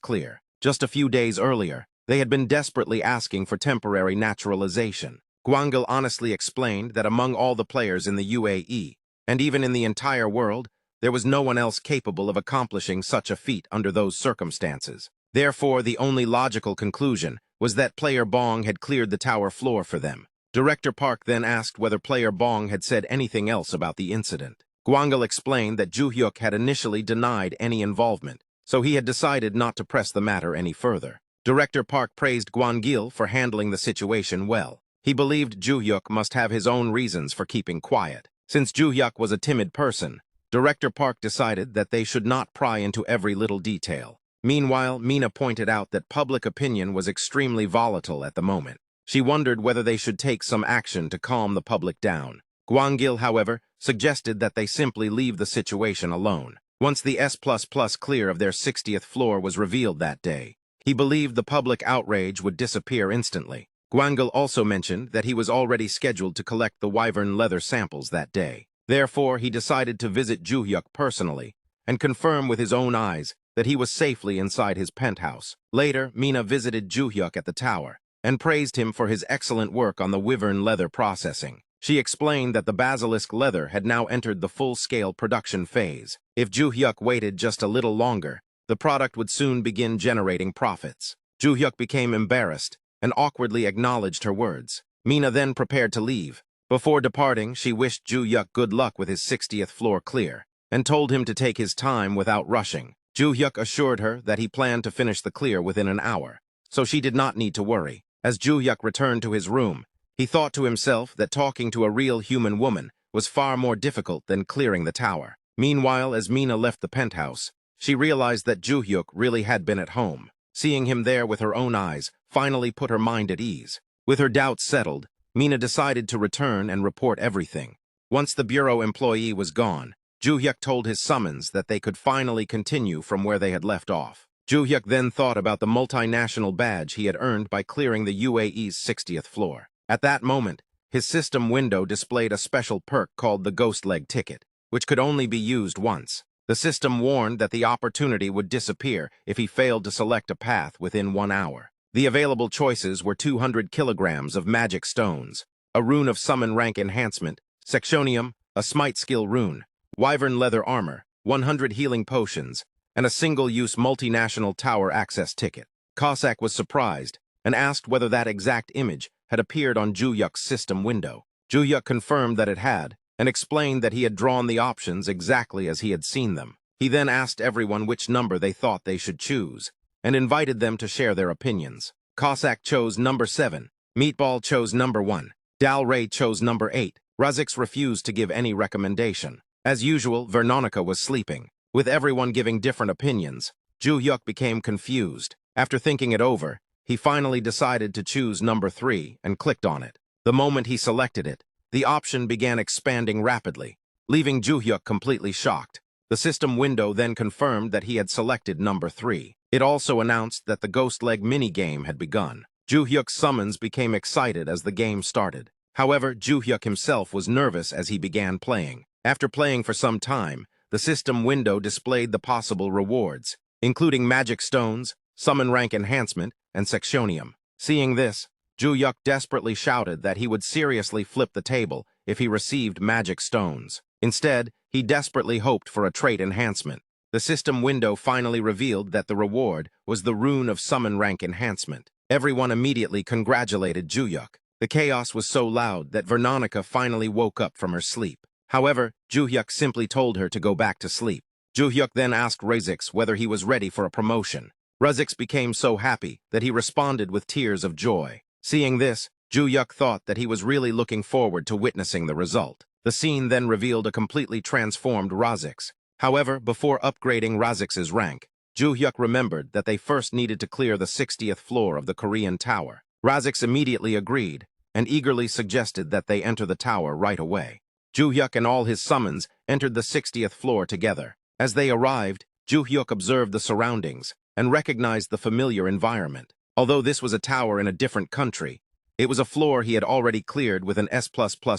clear. Just a few days earlier, they had been desperately asking for temporary naturalization. Gwangil honestly explained that among all the players in the UAE, and even in the entire world, there was no one else capable of accomplishing such a feat under those circumstances. Therefore, the only logical conclusion was that player Bong had cleared the tower floor for them. Director Park then asked whether player Bong had said anything else about the incident. Gwangil explained that Joohyuk had initially denied any involvement, so he had decided not to press the matter any further. Director Park praised Gwangil for handling the situation well. He believed Joohyuk must have his own reasons for keeping quiet. Since Joohyuk was a timid person, Director Park decided that they should not pry into every little detail. Meanwhile, Mina pointed out that public opinion was extremely volatile at the moment. She wondered whether they should take some action to calm the public down. Gwangil, however, suggested that they simply leave the situation alone. Once the S++ clear of their 60th floor was revealed that day, he believed the public outrage would disappear instantly. Gwangil also mentioned that he was already scheduled to collect the wyvern leather samples that day. Therefore, he decided to visit Joohyuk personally and confirm with his own eyes that he was safely inside his penthouse. Later, Mina visited Joohyuk at the tower and praised him for his excellent work on the wyvern leather processing. She explained that the basilisk leather had now entered the full-scale production phase. If Joohyuk waited just a little longer, the product would soon begin generating profits. Joohyuk became embarrassed and awkwardly acknowledged her words. Mina then prepared to leave. Before departing, she wished Joohyuk good luck with his 60th floor clear and told him to take his time without rushing. Joohyuk assured her that he planned to finish the clear within an hour, so she did not need to worry. As Joohyuk returned to his room, he thought to himself that talking to a real human woman was far more difficult than clearing the tower. Meanwhile, as Mina left the penthouse, she realized that Joohyuk really had been at home. Seeing him there with her own eyes finally put her mind at ease. With her doubts settled, Mina decided to return and report everything. Once the bureau employee was gone, Joohyuk told his summons that they could finally continue from where they had left off. Joohyuk then thought about the multinational badge he had earned by clearing the UAE's 60th floor. At that moment, his system window displayed a special perk called the Ghost Leg Ticket, which could only be used once. The system warned that the opportunity would disappear if he failed to select a path within 1 hour. The available choices were 200 kilograms of magic stones, a rune of summon rank enhancement, sectionium, a smite skill rune, wyvern leather armor, 100 healing potions, and a single-use multinational tower access ticket. Cossack was surprised and asked whether that exact image had appeared on Joohyuk's system window. Joohyuk confirmed that it had and explained that he had drawn the options exactly as he had seen them. He then asked everyone which number they thought they should choose and invited them to share their opinions. Cossack chose number 7, Meatball chose number 1, Dal Ray chose number 8. Razix refused to give any recommendation. As usual, Veronica was sleeping. With everyone giving different opinions, Joohyuk became confused. After thinking it over, he finally decided to choose number 3 and clicked on it. The moment he selected it, the option began expanding rapidly, leaving Joohyuk completely shocked. The system window then confirmed that he had selected number 3. It also announced that the Ghost Leg minigame had begun. Joohyuk's summons became excited as the game started. However, Joohyuk himself was nervous as he began playing. After playing for some time, the system window displayed the possible rewards, including magic stones, summon rank enhancement, and sectionium. Seeing this, Joohyuk desperately shouted that he would seriously flip the table if he received magic stones. Instead, he desperately hoped for a trait enhancement. The system window finally revealed that the reward was the rune of summon rank enhancement. Everyone immediately congratulated Joohyuk. The chaos was so loud that Veronica finally woke up from her sleep. However, Joohyuk simply told her to go back to sleep. Joohyuk then asked Razix whether he was ready for a promotion. Razix became so happy that he responded with tears of joy. Seeing this, Joohyuk thought that he was really looking forward to witnessing the result. The scene then revealed a completely transformed Razix. However, before upgrading Razix's rank, Joohyuk remembered that they first needed to clear the 60th floor of the Korean tower. Razix immediately agreed and eagerly suggested that they enter the tower right away. Joohyuk and all his summons entered the 60th floor together. As they arrived, Joohyuk observed the surroundings and recognized the familiar environment. Although this was a tower in a different country, it was a floor he had already cleared with an S++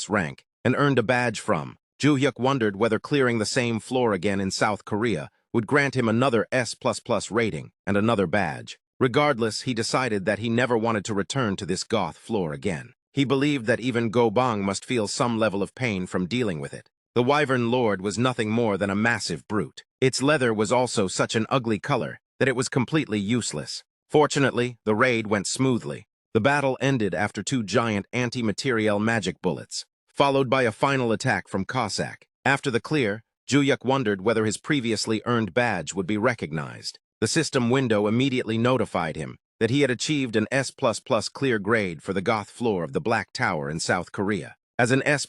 rank and earned a badge from. Joohyuk wondered whether clearing the same floor again in South Korea would grant him another S++ rating and another badge. Regardless, he decided that he never wanted to return to this goth floor again. He believed that even Go-bang must feel some level of pain from dealing with it. The Wyvern Lord was nothing more than a massive brute. Its leather was also such an ugly color that it was completely useless. Fortunately, the raid went smoothly. The battle ended after 2 giant anti-materiel magic bullets, followed by a final attack from Cossack. After the clear, Joohyuk wondered whether his previously earned badge would be recognized. The system window immediately notified him that he had achieved an S++ clear grade for the goth floor of the Black Tower in South Korea. As an S++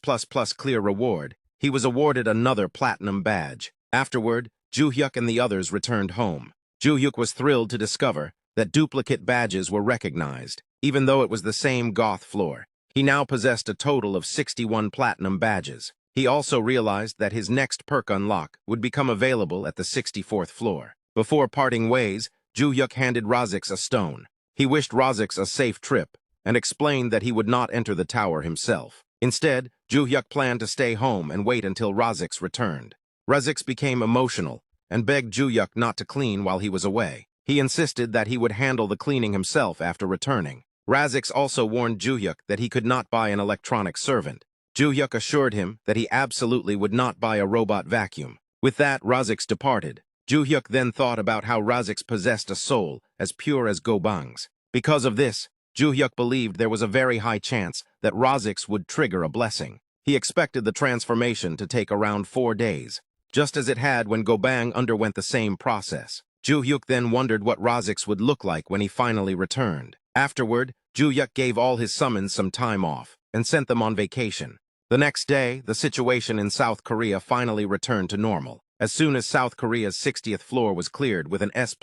clear reward, he was awarded another platinum badge. Afterward, Joohyuk and the others returned home. Joohyuk was thrilled to discover that duplicate badges were recognized, even though it was the same goth floor. He now possessed a total of 61 platinum badges. He also realized that his next perk unlock would become available at the 64th floor. Before parting ways, Joohyuk handed Razix a stone. He wished Razix a safe trip and explained that he would not enter the tower himself. Instead, Joohyuk planned to stay home and wait until Razix returned. Razix became emotional and begged Joohyuk not to clean while he was away. He insisted that he would handle the cleaning himself after returning. Razix also warned Joohyuk that he could not buy an electronic servant. Joohyuk assured him that he absolutely would not buy a robot vacuum. With that, Razix departed. Joohyuk then thought about how Razix possessed a soul as pure as Go-bang's. Because of this, Joohyuk believed there was a very high chance that Razix would trigger a blessing. He expected the transformation to take around 4 days, just as it had when Go-bang underwent the same process. Joohyuk then wondered what Razix would look like when he finally returned. Afterward, Joohyuk gave all his summons some time off and sent them on vacation. The next day, the situation in South Korea finally returned to normal. As soon as South Korea's 60th floor was cleared with an S++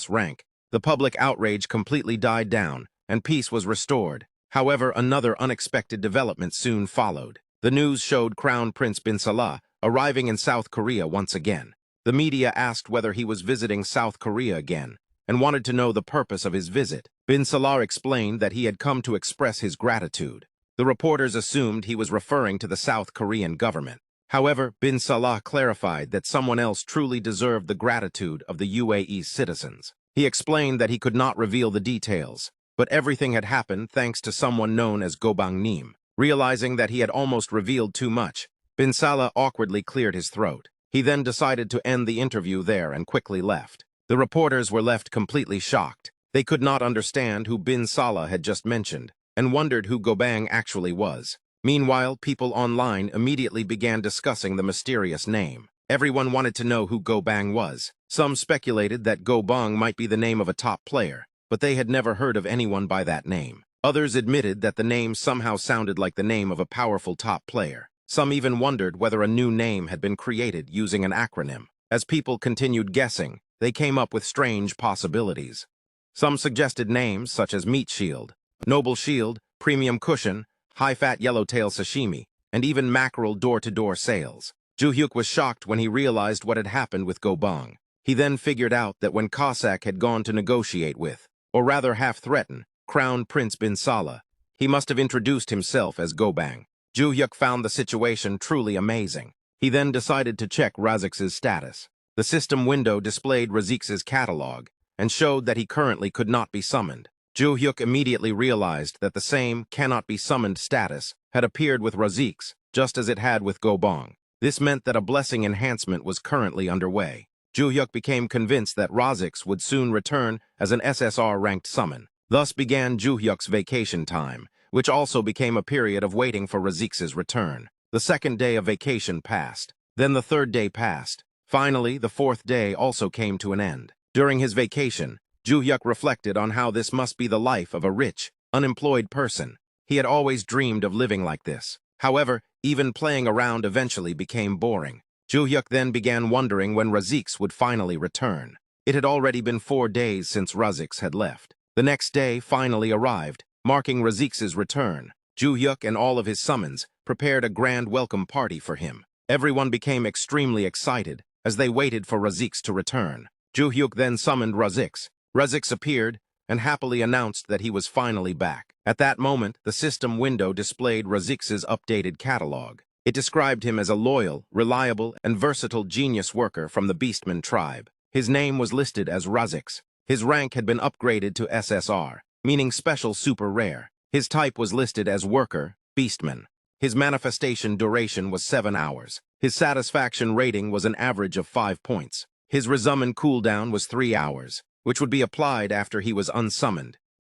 rank, the public outrage completely died down and peace was restored. However, another unexpected development soon followed. The news showed Crown Prince Bin Salah arriving in South Korea once again. The media asked whether he was visiting South Korea again and wanted to know the purpose of his visit. Bin Salah explained that he had come to express his gratitude. The reporters assumed he was referring to the South Korean government. However, Bin Salah clarified that someone else truly deserved the gratitude of the UAE's citizens. He explained that he could not reveal the details, but everything had happened thanks to someone known as Go-bang Nim. Realizing that he had almost revealed too much, Bin Salah awkwardly cleared his throat. He then decided to end the interview there and quickly left. The reporters were left completely shocked. They could not understand who Bin Salah had just mentioned, and wondered who Gobang actually was. Meanwhile, people online immediately began discussing the mysterious name. Everyone wanted to know who Gobang was. Some speculated that Gobang might be the name of a top player, but they had never heard of anyone by that name. Others admitted that the name somehow sounded like the name of a powerful top player. Some even wondered whether a new name had been created using an acronym. As people continued guessing, they came up with strange possibilities. Some suggested names such as Meat Shield, Noble Shield, Premium Cushion, High-Fat Yellowtail Sashimi, and even mackerel door-to-door sales. Joohyuk was shocked when he realized what had happened with Gobang. He then figured out that when Cossack had gone to negotiate with, or rather half-threaten, Crown Prince Bin Salah, he must have introduced himself as Gobang. Joohyuk found the situation truly amazing. He then decided to check Razik's status. The system window displayed Razik's catalog and showed that he currently could not be summoned. Joohyuk immediately realized that the same cannot be summoned status had appeared with Razik's, just as it had with Gobang. This meant that a blessing enhancement was currently underway. Joohyuk became convinced that Razik's would soon return as an SSR-ranked summon. Thus began Joohyuk's vacation time, which also became a period of waiting for Razik's return. The second day of vacation passed. Then the third day passed. Finally, the fourth day also came to an end. During his vacation, Joohyuk reflected on how this must be the life of a rich, unemployed person. He had always dreamed of living like this. However, even playing around eventually became boring. Joohyuk then began wondering when Razik's would finally return. It had already been 4 days since Razik's had left. The next day finally arrived, marking Razik's return. Joohyuk and all of his summons prepared a grand welcome party for him. Everyone became extremely excited as they waited for Razik's to return. Joohyuk then summoned Razik's. Razik's appeared and happily announced that he was finally back. At that moment, the system window displayed Razik's updated catalog. It described him as a loyal, reliable, and versatile genius worker from the Beastman tribe. His name was listed as Razik's. His rank had been upgraded to SSR, meaning Special Super Rare. His type was listed as Worker, Beastman. His manifestation duration was 7 hours. His satisfaction rating was an average of 5 points. His resummon cooldown was 3 hours, which would be applied after he was unsummoned.